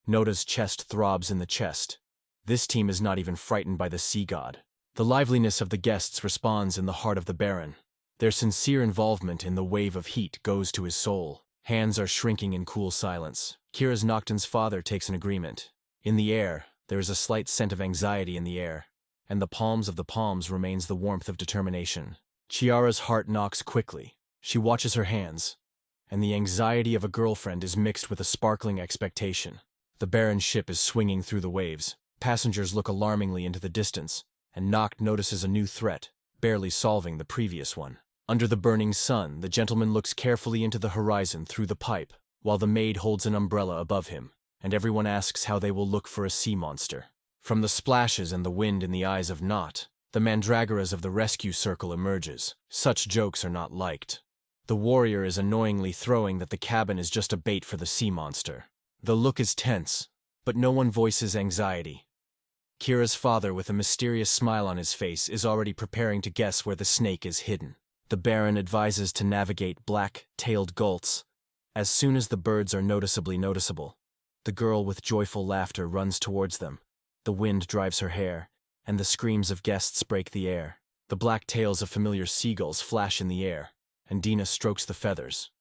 Noda's chest throbs in the chest. This team is not even frightened by the sea god. The liveliness of the guests responds in the heart of the Baron. Their sincere involvement in the wave of heat goes to his soul. Hands are shrinking in cool silence. Kira's Nocton's father takes an agreement. In the air, there is a slight scent of anxiety in the air, and the palms of the palms remains the warmth of determination. Chiara's heart knocks quickly. She watches her hands, and the anxiety of a girlfriend is mixed with a sparkling expectation. The Baron's ship is swinging through the waves. Passengers look alarmingly into the distance, and Noct notices a new threat, barely solving the previous one. Under the burning sun, the gentleman looks carefully into the horizon through the pipe, while the maid holds an umbrella above him, and everyone asks how they will look for a sea monster. From the splashes and the wind in the eyes of Noct, the mandragoras of the rescue circle emerges. Such jokes are not liked. The warrior is annoyingly throwing that the cabin is just a bait for the sea monster. The look is tense, but no one voices anxiety. Kira's father, with a mysterious smile on his face, is already preparing to guess where the snake is hidden. The Baron advises to navigate black-tailed gults as soon as the birds are noticeably noticeable. The girl with joyful laughter runs towards them. The wind drives her hair, and the screams of guests break the air. The black tails of familiar seagulls flash in the air, and Dina strokes the feathers.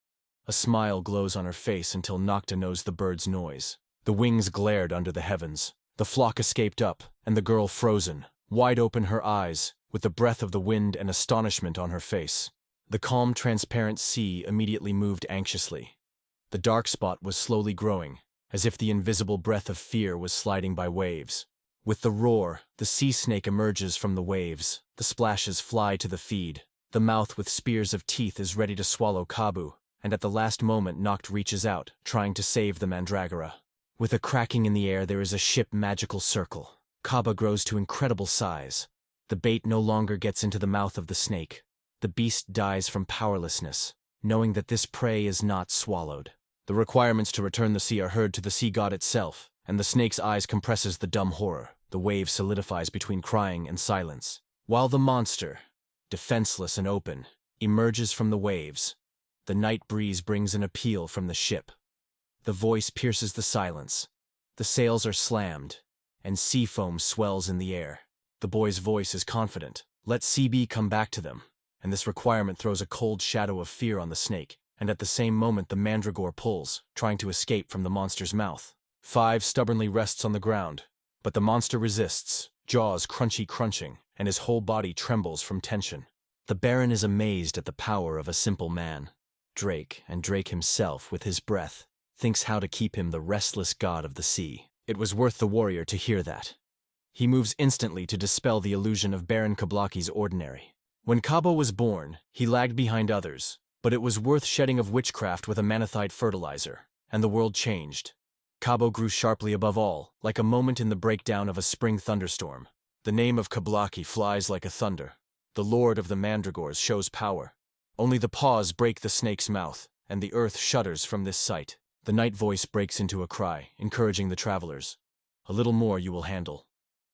A smile glows on her face until Nocta knows the bird's noise. The wings glared under the heavens. The flock escaped up, and the girl frozen, wide open her eyes, with the breath of the wind and astonishment on her face. The calm, transparent sea immediately moved anxiously. The dark spot was slowly growing, as if the invisible breath of fear was sliding by waves. With the roar, the sea snake emerges from the waves. The splashes fly to the feed. The mouth with spears of teeth is ready to swallow Kabu, and at the last moment Noct reaches out, trying to save the mandragora. With a cracking in the air, there is a ship magical circle. Kaba grows to incredible size. The bait no longer gets into the mouth of the snake. The beast dies from powerlessness, knowing that this prey is not swallowed. The requirements to return the sea are heard to the sea god itself, and the snake's eyes compresses the dumb horror. The wave solidifies between crying and silence. While the monster, defenseless and open, emerges from the waves, the night breeze brings an appeal from the ship. The voice pierces the silence. The sails are slammed, and sea foam swells in the air. The boy's voice is confident. Let CB come back to them. And this requirement throws a cold shadow of fear on the snake, and at the same moment the mandragora pulls, trying to escape from the monster's mouth. 5 stubbornly rests on the ground, but the monster resists, jaws crunching, and his whole body trembles from tension. The Baron is amazed at the power of a simple man. Drake, and Drake himself, with his breath, thinks how to keep him the restless god of the sea. It was worth the warrior to hear that. He moves instantly to dispel the illusion of Baron Kablaki's ordinary. When Kabo was born, he lagged behind others, but it was worth shedding of witchcraft with a manathite fertilizer, and the world changed. Kabo grew sharply above all, like a moment in the breakdown of a spring thunderstorm. The name of Kablaki flies like a thunder. The lord of the mandragores shows power. Only the paws break the snake's mouth, and the earth shudders from this sight. The night voice breaks into a cry, encouraging the travelers. A little more you will handle.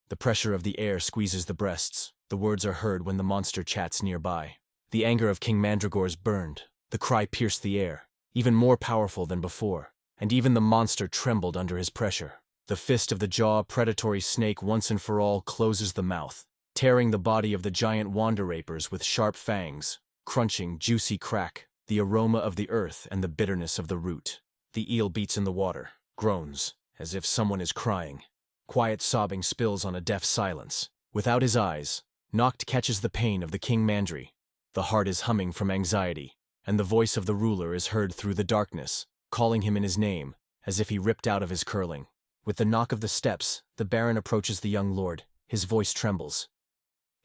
The pressure of the air squeezes the breasts. The words are heard when the monster chats nearby. The anger of King Mandragore's burned. The cry pierced the air, even more powerful than before, and even the monster trembled under his pressure. The fist of the jaw-predatory snake once and for all closes the mouth, tearing the body of the giant wanderapers with sharp fangs, crunching, juicy crack, the aroma of the earth and the bitterness of the root. The eel beats in the water, groans, as if someone is crying. Quiet sobbing spills on a deaf silence. Without his eyes, Noct catches the pain of the King Mandri. The heart is humming from anxiety, and the voice of the ruler is heard through the darkness, calling him in his name, as if he ripped out of his curling. With the knock of the steps, the Baron approaches the young lord. His voice trembles.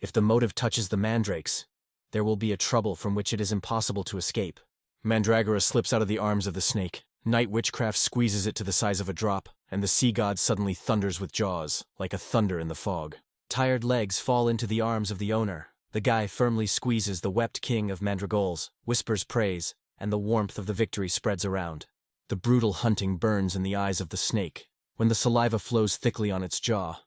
If the motive touches the mandrakes, there will be a trouble from which it is impossible to escape. Mandragora slips out of the arms of the snake. Night witchcraft squeezes it to the size of a drop, and the sea god suddenly thunders with jaws, like a thunder in the fog. Tired legs fall into the arms of the owner. The guy firmly squeezes the wept king of mandragoles, whispers praise, and the warmth of the victory spreads around. The brutal hunting burns in the eyes of the snake. When the saliva flows thickly on its jaw,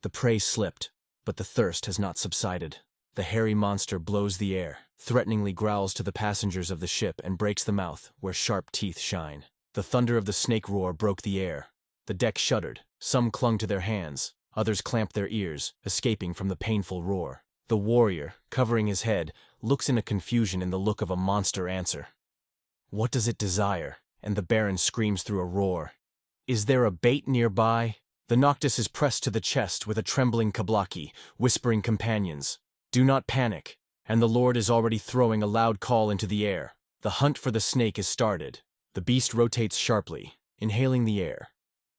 the prey slipped, but the thirst has not subsided. The hairy monster blows the air, threateningly growls to the passengers of the ship and breaks the mouth where sharp teeth shine. The thunder of the snake roar broke the air. The deck shuddered. Some clung to their hands. Others clamped their ears, escaping from the painful roar. The warrior, covering his head, looks in a confusion in the look of a monster answer. What does it desire? And the Baron screams through a roar. Is there a bait nearby? The Noctis is pressed to the chest with a trembling Kablaki, whispering companions. Do not panic. And the Lord is already throwing a loud call into the air. The hunt for the snake is started. The beast rotates sharply, inhaling the air.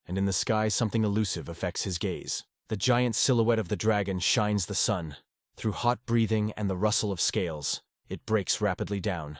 And in the sky something elusive affects his gaze. The giant silhouette of the dragon shines the sun. Through hot breathing and the rustle of scales, it breaks rapidly down.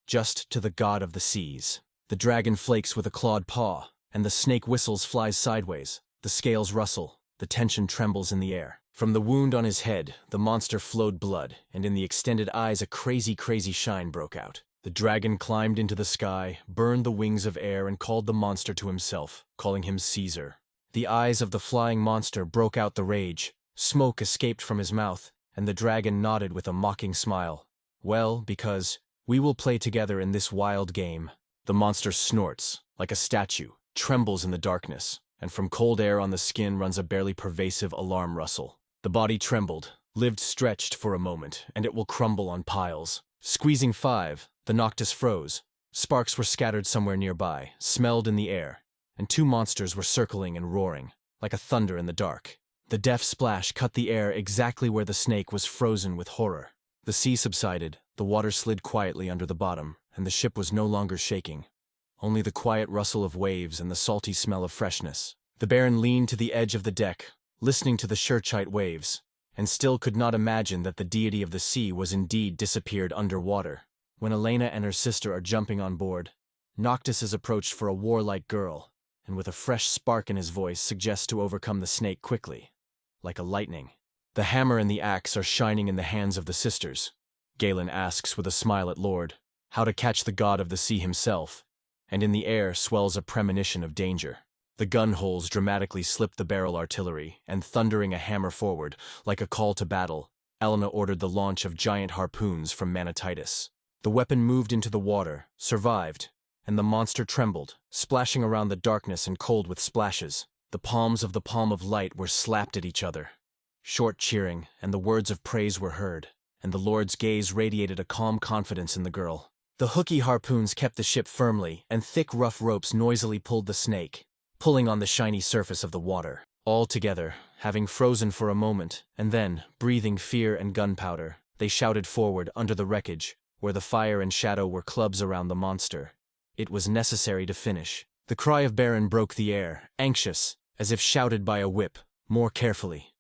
Just to the god of the seas. The dragon flakes with a clawed paw, and the snake whistles flies sideways. The scales rustle, the tension trembles in the air. From the wound on his head, the monster flowed blood, and in the extended eyes a crazy shine broke out. The dragon climbed into the sky, burned the wings of air, and called the monster to himself, calling him Caesar. The eyes of the flying monster broke out the rage, smoke escaped from his mouth, and the dragon nodded with a mocking smile. Well, because we will play together in this wild game. The monster snorts, like a statue, trembles in the darkness, and from cold air on the skin runs a barely pervasive alarm rustle. The body trembled, lived stretched for a moment, and it will crumble on piles. Squeezing 5, the Noctis froze. Sparks were scattered somewhere nearby, smelled in the air, and 2 monsters were circling and roaring, like a thunder in the dark. The deaf splash cut the air exactly where the snake was frozen with horror. The sea subsided, the water slid quietly under the bottom, and the ship was no longer shaking. Only the quiet rustle of waves and the salty smell of freshness. The Baron leaned to the edge of the deck, listening to the Shurchite waves, and still could not imagine that the deity of the sea was indeed disappeared underwater. When Elena and her sister are jumping on board, Noctis is approached for a warlike girl, and with a fresh spark in his voice suggests to overcome the snake quickly, like a lightning. The hammer and the axe are shining in the hands of the sisters. Galen asks with a smile at Lord how to catch the god of the sea himself, and in the air swells a premonition of danger. The gun holes dramatically slip the barrel artillery, and thundering a hammer forward, like a call to battle, Elena ordered the launch of giant harpoons from Manatitis. The weapon moved into the water, survived, and the monster trembled, splashing around the darkness and cold with splashes. The palms of the palm of light were slapped at each other. Short cheering, and the words of praise were heard, and the Lord's gaze radiated a calm confidence in the girl. The hooky harpoons kept the ship firmly, and thick rough ropes noisily pulled the snake, pulling on the shiny surface of the water. All together, having frozen for a moment, and then, breathing fear and gunpowder, they shouted forward under the wreckage, where the fire and shadow were clubs around the monster. It was necessary to finish. The cry of Baron broke the air, anxious, as if shouted by a whip, more carefully.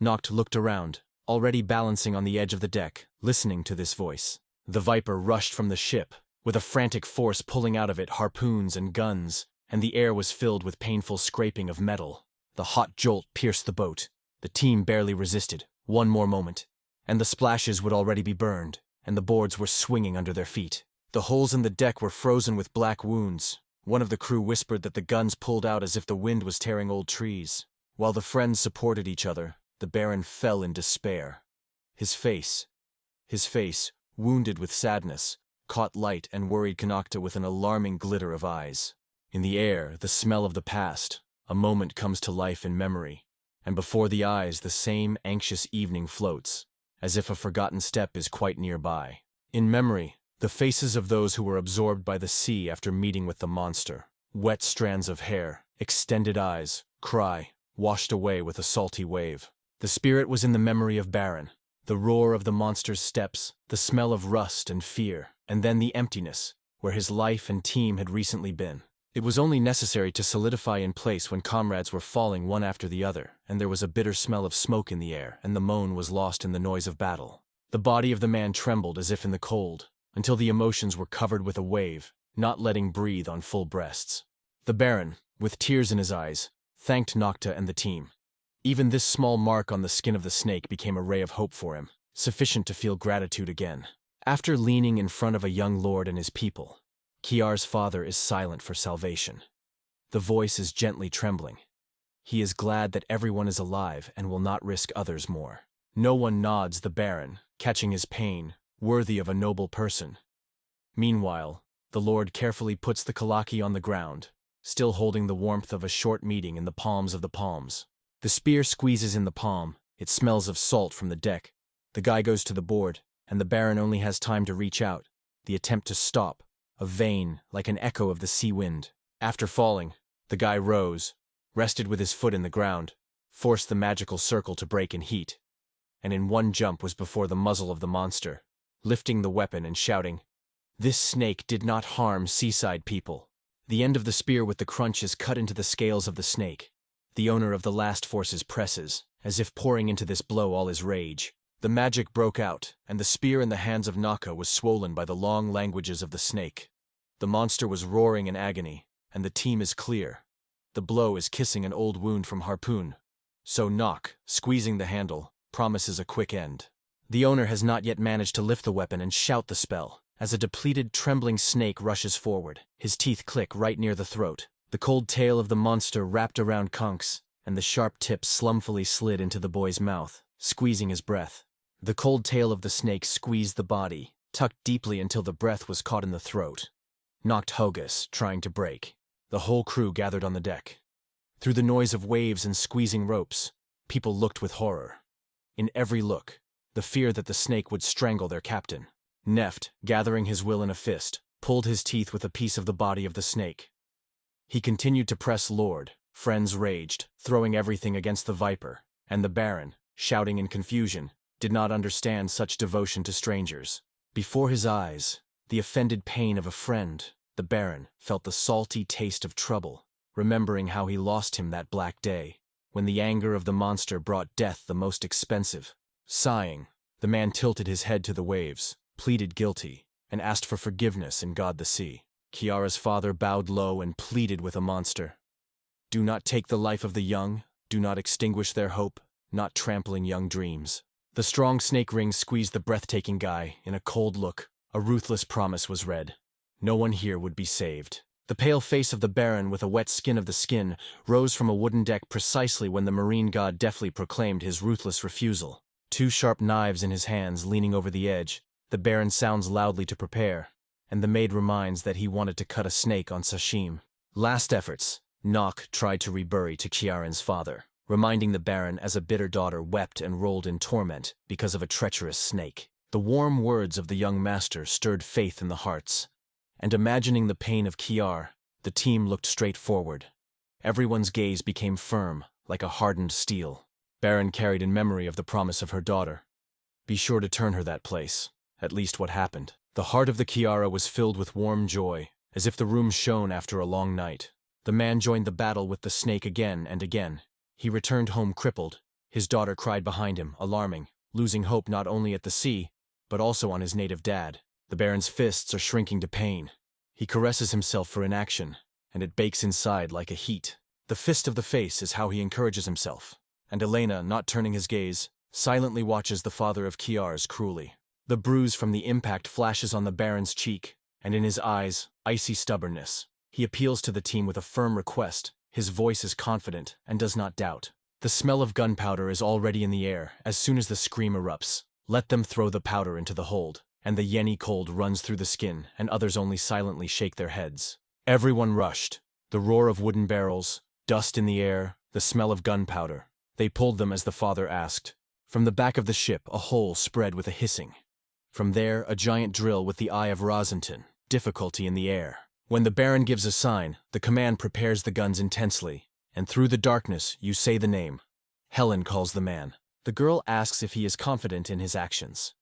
Noct looked around, already balancing on the edge of the deck, listening to this voice. The Viper rushed from the ship, with a frantic force pulling out of it harpoons and guns, and the air was filled with painful scraping of metal. The hot jolt pierced the boat. The team barely resisted. One more moment, and the splashes would already be burned, and the boards were swinging under their feet. The holes in the deck were frozen with black wounds. One of the crew whispered that the guns pulled out as if the wind was tearing old trees. While the friends supported each other, the Baron fell in despair. His face, wounded with sadness, caught light and worried Konokta with an alarming glitter of eyes. In the air, the smell of the past. A moment comes to life in memory, and before the eyes the same anxious evening floats, as if a forgotten step is quite nearby. In memory, the faces of those who were absorbed by the sea after meeting with the monster. Wet strands of hair, extended eyes, cry, washed away with a salty wave. The spirit was in the memory of Baron, the roar of the monster's steps, the smell of rust and fear, and then the emptiness, where his life and team had recently been. It was only necessary to solidify in place when comrades were falling one after the other, and there was a bitter smell of smoke in the air, and the moan was lost in the noise of battle. The body of the man trembled as if in the cold, until the emotions were covered with a wave, not letting breathe on full breasts. The Baron, with tears in his eyes, thanked Nocta and the team. Even this small mark on the skin of the snake became a ray of hope for him, sufficient to feel gratitude again. After leaning in front of a young lord and his people, Kiar's father is silent for salvation. The voice is gently trembling. He is glad that everyone is alive and will not risk others more. No one nods the Baron, catching his pain, worthy of a noble person. Meanwhile, the Lord carefully puts the Kalaki on the ground, still holding the warmth of a short meeting in the palms of the palms. The spear squeezes in the palm, it smells of salt from the deck. The guy goes to the board, and the Baron only has time to reach out, the attempt to stop, a vein like an echo of the sea wind. After falling, the guy rose, rested with his foot in the ground, forced the magical circle to break in heat, and in one jump was before the muzzle of the monster, lifting the weapon and shouting, "This snake did not harm seaside people." The end of the spear with the crunch is cut into the scales of the snake. The owner of the last forces presses, as if pouring into this blow all his rage. The magic broke out, and the spear in the hands of Naka was swollen by the long languages of the snake. The monster was roaring in agony, and the team is clear. The blow is kissing an old wound from Harpoon. So Nock, squeezing the handle, promises a quick end. The owner has not yet managed to lift the weapon and shout the spell, as a depleted, trembling snake rushes forward. His teeth click right near the throat. The cold tail of the monster wrapped around Kunk's, and the sharp tip slumfully slid into the boy's mouth, squeezing his breath. The cold tail of the snake squeezed the body, tucked deeply until the breath was caught in the throat. Knocked Hogus, trying to break. The whole crew gathered on the deck. Through the noise of waves and squeezing ropes, people looked with horror. In every look, the fear that the snake would strangle their captain. Neft, gathering his will in a fist, pulled his teeth with a piece of the body of the snake. He continued to press Lord. Friends raged, throwing everything against the viper, and the Baron, shouting in confusion, did not understand such devotion to strangers. Before his eyes, the offended pain of a friend, the Baron felt the salty taste of trouble, remembering how he lost him that black day, when the anger of the monster brought death the most expensive. Sighing, the man tilted his head to the waves, pleaded guilty, and asked for forgiveness in God the Sea. Kiara's father bowed low and pleaded with a monster. Do not take the life of the young, do not extinguish their hope, not trampling young dreams. The strong snake ring squeezed the breathtaking guy. In a cold look, a ruthless promise was read. No one here would be saved. The pale face of the Baron with a wet skin of the skin rose from a wooden deck precisely when the marine god deftly proclaimed his ruthless refusal. Two sharp knives in his hands leaning over the edge, the Baron sounds loudly to prepare, and the maid reminds that he wanted to cut a snake on sashimi. Last efforts, Nock tried to rebury to Kiaran's father, reminding the Baron as a bitter daughter wept and rolled in torment because of a treacherous snake. The warm words of the young master stirred faith in the hearts, and imagining the pain of Kiar, the team looked straight forward. Everyone's gaze became firm, like a hardened steel. Baron carried in memory of the promise of her daughter. Be sure to turn her that place, at least what happened. The heart of the Kiara was filled with warm joy, as if the room shone after a long night. The man joined the battle with the snake again and again. He returned home crippled. His daughter cried behind him, alarming, losing hope not only at the sea, but also on his native dad. The Baron's fists are shrinking to pain. He caresses himself for inaction, and it bakes inside like a heat. The fist of the face is how he encourages himself, and Elena, not turning his gaze, silently watches the father of Kiar's cruelly. The bruise from the impact flashes on the Baron's cheek, and in his eyes, icy stubbornness. He appeals to the team with a firm request. His voice is confident and does not doubt. The smell of gunpowder is already in the air as soon as the scream erupts. Let them throw the powder into the hold, and the yeni cold runs through the skin, and others only silently shake their heads. Everyone rushed. The roar of wooden barrels, dust in the air, the smell of gunpowder. They pulled them as the father asked. From the back of the ship, a hole spread with a hissing. From there, a giant drill with the eye of Rosenton, difficulty in the air. When the Baron gives a sign, the command prepares the guns intensely, and through the darkness you say the name. Helen calls the man. The girl asks if he is confident in his actions.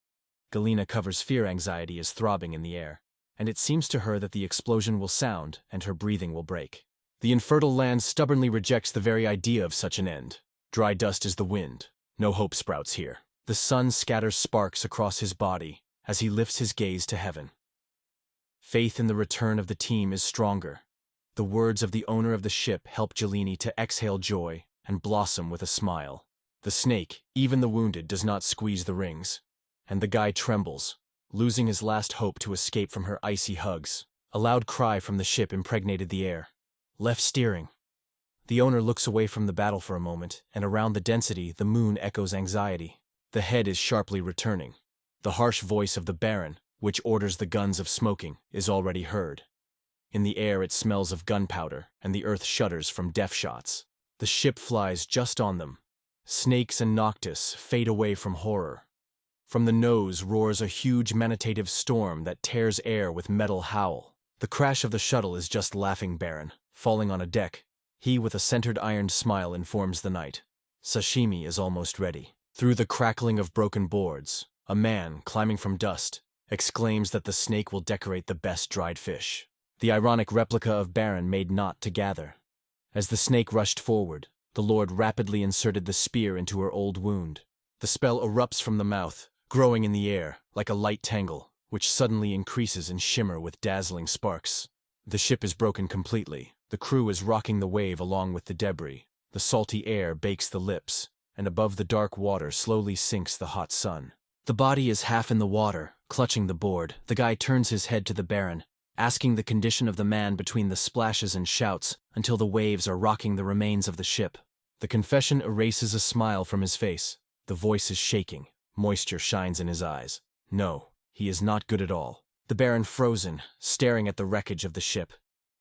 Galena covers fear anxiety is throbbing in the air, and it seems to her that the explosion will sound and her breathing will break. The infertile land stubbornly rejects the very idea of such an end. Dry dust is the wind. No hope sprouts here. The sun scatters sparks across his body as he lifts his gaze to heaven. Faith in the return of the team is stronger. The words of the owner of the ship help Jelini to exhale joy and blossom with a smile. The snake, even the wounded, does not squeeze the rings, and the guy trembles, losing his last hope to escape from her icy hugs. A loud cry from the ship impregnated the air. Left steering. The owner looks away from the battle for a moment, and around the density the moon echoes anxiety. The head is sharply returning. The harsh voice of the Baron, which orders the guns of smoking, is already heard. In the air it smells of gunpowder, and the earth shudders from death shots. The ship flies just on them. Snakes and Noctis fade away from horror. From the nose roars a huge manitative storm that tears air with metal howl. The crash of the shuttle is just laughing Baron, falling on a deck. He with a centered ironed smile informs the knight. Sashimi is almost ready. Through the crackling of broken boards, a man, climbing from dust, exclaims that the snake will decorate the best dried fish. The ironic replica of Baron made not to gather. As the snake rushed forward, the lord rapidly inserted the spear into her old wound. The spell erupts from the mouth, growing in the air, like a light tangle, which suddenly increases in shimmer with dazzling sparks. The ship is broken completely. The crew is rocking the wave along with the debris. The salty air bakes the lips, and above the dark water slowly sinks the hot sun. The body is half in the water, clutching the board. The guy turns his head to the Baron. asking the condition of the man between the splashes and shouts until the waves are rocking the remains of the ship. The confession erases a smile from his face. The voice is shaking. Moisture shines in his eyes. No, he is not good at all. The Baron frozen, staring at the wreckage of the ship.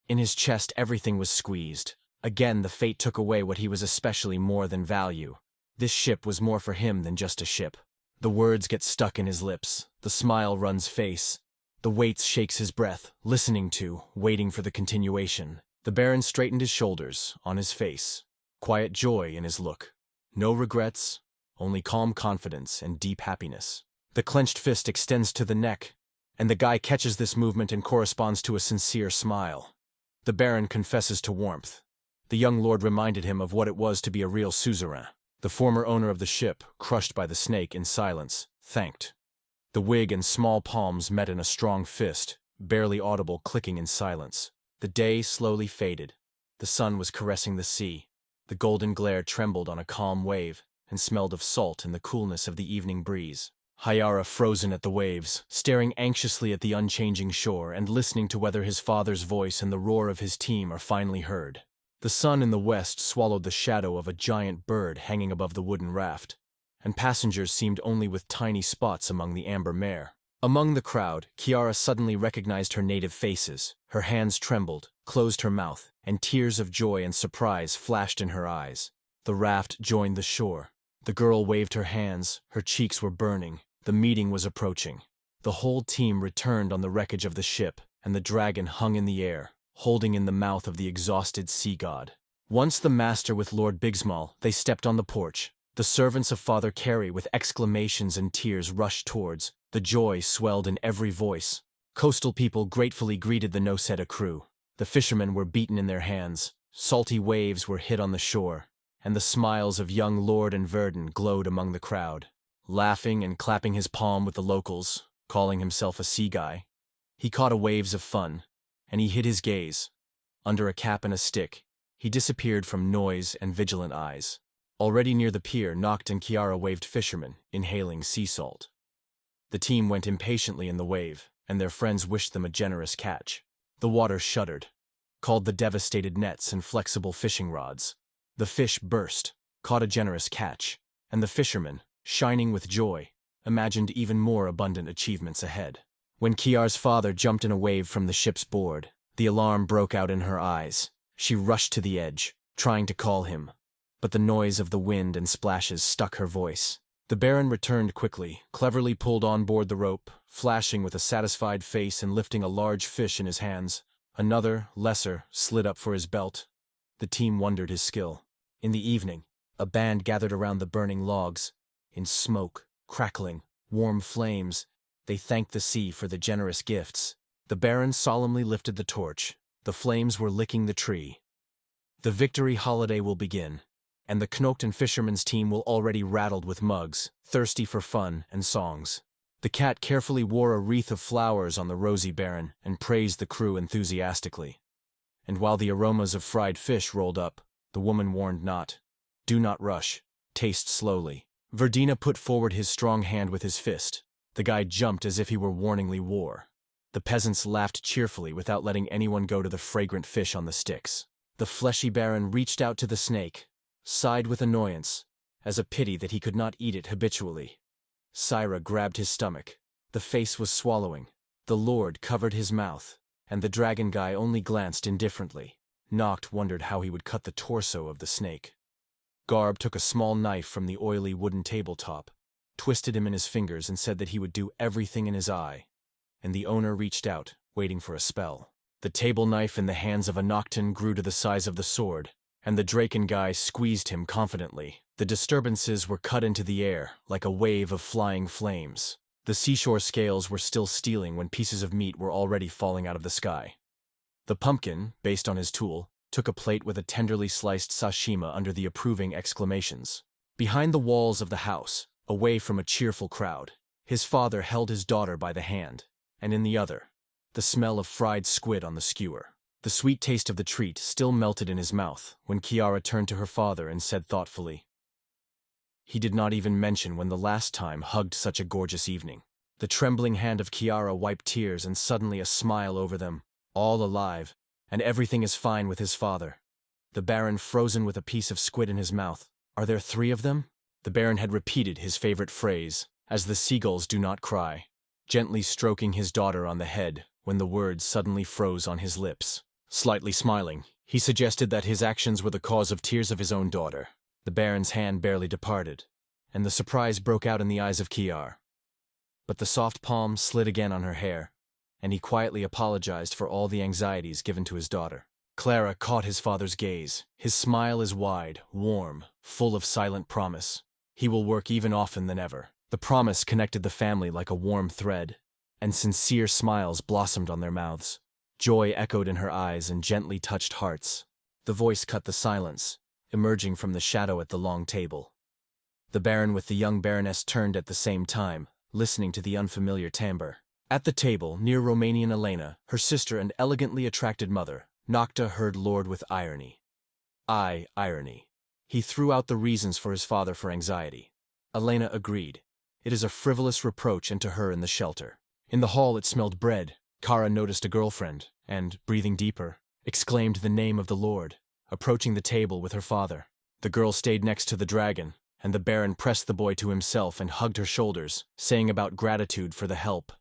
In his chest everything was squeezed. Again the fate took away what he was especially more than value. This ship was more for him than just a ship. The words get stuck in his lips. The smile runs face. The weight shakes his breath, listening to, waiting for the continuation. The Baron straightened his shoulders, on his face. Quiet joy in his look. No regrets, only calm confidence and deep happiness. The clenched fist extends to the neck, and the guy catches this movement and corresponds to a sincere smile. The Baron confesses to warmth. The young lord reminded him of what it was to be a real suzerain. The former owner of the ship, crushed by the snake in silence, thanked. The wig and small palms met in a strong fist, barely audible clicking in silence. The day slowly faded. The sun was caressing the sea. The golden glare trembled on a calm wave and smelled of salt in the coolness of the evening breeze. Hayara frozen at the waves, staring anxiously at the unchanging shore and listening to whether his father's voice and the roar of his team are finally heard. The sun in the west swallowed the shadow of a giant bird hanging above the wooden raft, and passengers seemed only with tiny spots among the amber mare. Among the crowd, Kiara suddenly recognized her native faces. Her hands trembled, closed her mouth, and tears of joy and surprise flashed in her eyes. The raft joined the shore. The girl waved her hands, her cheeks were burning. The meeting was approaching. The whole team returned on the wreckage of the ship, and the dragon hung in the air, holding in the mouth of the exhausted sea god. Once the master with Lord Bigsmal, they stepped on the porch. The servants of Father Carey with exclamations and tears rushed towards. The joy swelled in every voice. Coastal people gratefully greeted the Noseda crew. The fishermen were beaten in their hands. Salty waves were hit on the shore, and the smiles of young Lord and Verdun glowed among the crowd. Laughing and clapping his palm with the locals, calling himself a sea guy, he caught a waves of fun, and he hid his gaze. Under a cap and a stick, he disappeared from noise and vigilant eyes. Already near the pier, Noct and Kiara waved fishermen, inhaling sea salt. The team went impatiently in the wave, and their friends wished them a generous catch. The water shuddered, called the devastated nets and flexible fishing rods. The fish burst, caught a generous catch, and the fishermen, shining with joy, imagined even more abundant achievements ahead. When Kiara's father jumped in a wave from the ship's board, the alarm broke out in her eyes. She rushed to the edge, trying to call him, but the noise of the wind and splashes stuck her voice. The Baron returned quickly, cleverly pulled on board the rope, flashing with a satisfied face and lifting a large fish in his hands. Another, lesser, slid up for his belt. The team wondered his skill. In the evening, a band gathered around the burning logs. In smoke, crackling, warm flames, they thanked the sea for the generous gifts. The Baron solemnly lifted the torch. The flames were licking the tree. The victory holiday will begin, and the Knokten fishermen's team will already rattled with mugs, thirsty for fun and songs. The cat carefully wore a wreath of flowers on the rosy Baron and praised the crew enthusiastically. And while the aromas of fried fish rolled up, the woman warned not. Do not rush. Taste slowly. Verdina put forward his strong hand with his fist. The guy jumped as if he were warningly war. The peasants laughed cheerfully without letting anyone go to the fragrant fish on the sticks. The fleshy Baron reached out to the snake, sighed with annoyance, as a pity that he could not eat it habitually. Syra grabbed his stomach. The face was swallowing. The lord covered his mouth, and the dragon guy only glanced indifferently. Noct wondered how he would cut the torso of the snake. Garb took a small knife from the oily wooden tabletop, twisted him in his fingers and said that he would do everything in his eye. And the owner reached out, waiting for a spell. The table knife in the hands of a Nocton grew to the size of the sword, and the Draken guy squeezed him confidently. The disturbances were cut into the air, like a wave of flying flames. The seashore scales were still stealing when pieces of meat were already falling out of the sky. The pumpkin, based on his tool, took a plate with a tenderly sliced sashima under the approving exclamations. Behind the walls of the house, away from a cheerful crowd, his father held his daughter by the hand, and in the other, the smell of fried squid on the skewer. The sweet taste of the treat still melted in his mouth when Kiara turned to her father and said thoughtfully, "He did not even mention when the last time hugged such a gorgeous evening." The trembling hand of Kiara wiped tears and suddenly a smile over them, all alive, and everything is fine with his father. The Baron frozen with a piece of squid in his mouth. Are there 3 of them? The Baron had repeated his favorite phrase, as the seagulls do not cry, gently stroking his daughter on the head when the words suddenly froze on his lips. Slightly smiling, he suggested that his actions were the cause of tears of his own daughter. The Baron's hand barely departed, and the surprise broke out in the eyes of Kiara. But the soft palm slid again on her hair, and he quietly apologized for all the anxieties given to his daughter. Clara caught his father's gaze. His smile is wide, warm, full of silent promise. He will work even often than ever. The promise connected the family like a warm thread, and sincere smiles blossomed on their mouths. Joy echoed in her eyes and gently touched hearts. The voice cut the silence, emerging from the shadow at the long table. The Baron with the young Baroness turned at the same time, listening to the unfamiliar timbre. At the table, near Romanian Elena, her sister and elegantly attracted mother, Nocta heard Lord with irony. Irony. He threw out the reasons for his father for anxiety. Elena agreed. It is a frivolous reproach and to her in the shelter. In the hall it smelled bread. Kara noticed a girlfriend, and, breathing deeper, exclaimed the name of the Lord, approaching the table with her father. The girl stayed next to the dragon, and the Baron pressed the boy to himself and hugged her shoulders, saying about gratitude for the help.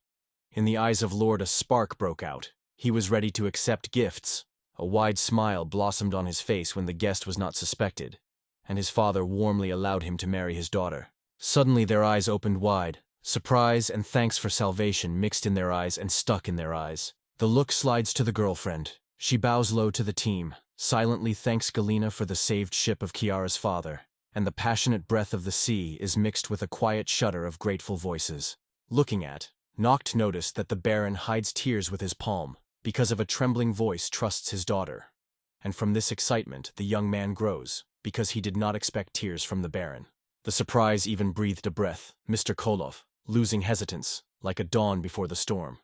In the eyes of Lord a spark broke out. He was ready to accept gifts. A wide smile blossomed on his face when the guest was not suspected, and his father warmly allowed him to marry his daughter. Suddenly their eyes opened wide. Surprise and thanks for salvation mixed in their eyes and stuck in their eyes. The look slides to the girlfriend. She bows low to the team, silently thanks Galena for the saved ship of Kiara's father, and the passionate breath of the sea is mixed with a quiet shudder of grateful voices. Looking at, Noct noticed that the Baron hides tears with his palm, because of a trembling voice trusts his daughter. And from this excitement the young man grows, because he did not expect tears from the Baron. The surprise even breathed a breath, Mr. Kolov, losing hesitance, like a dawn before the storm.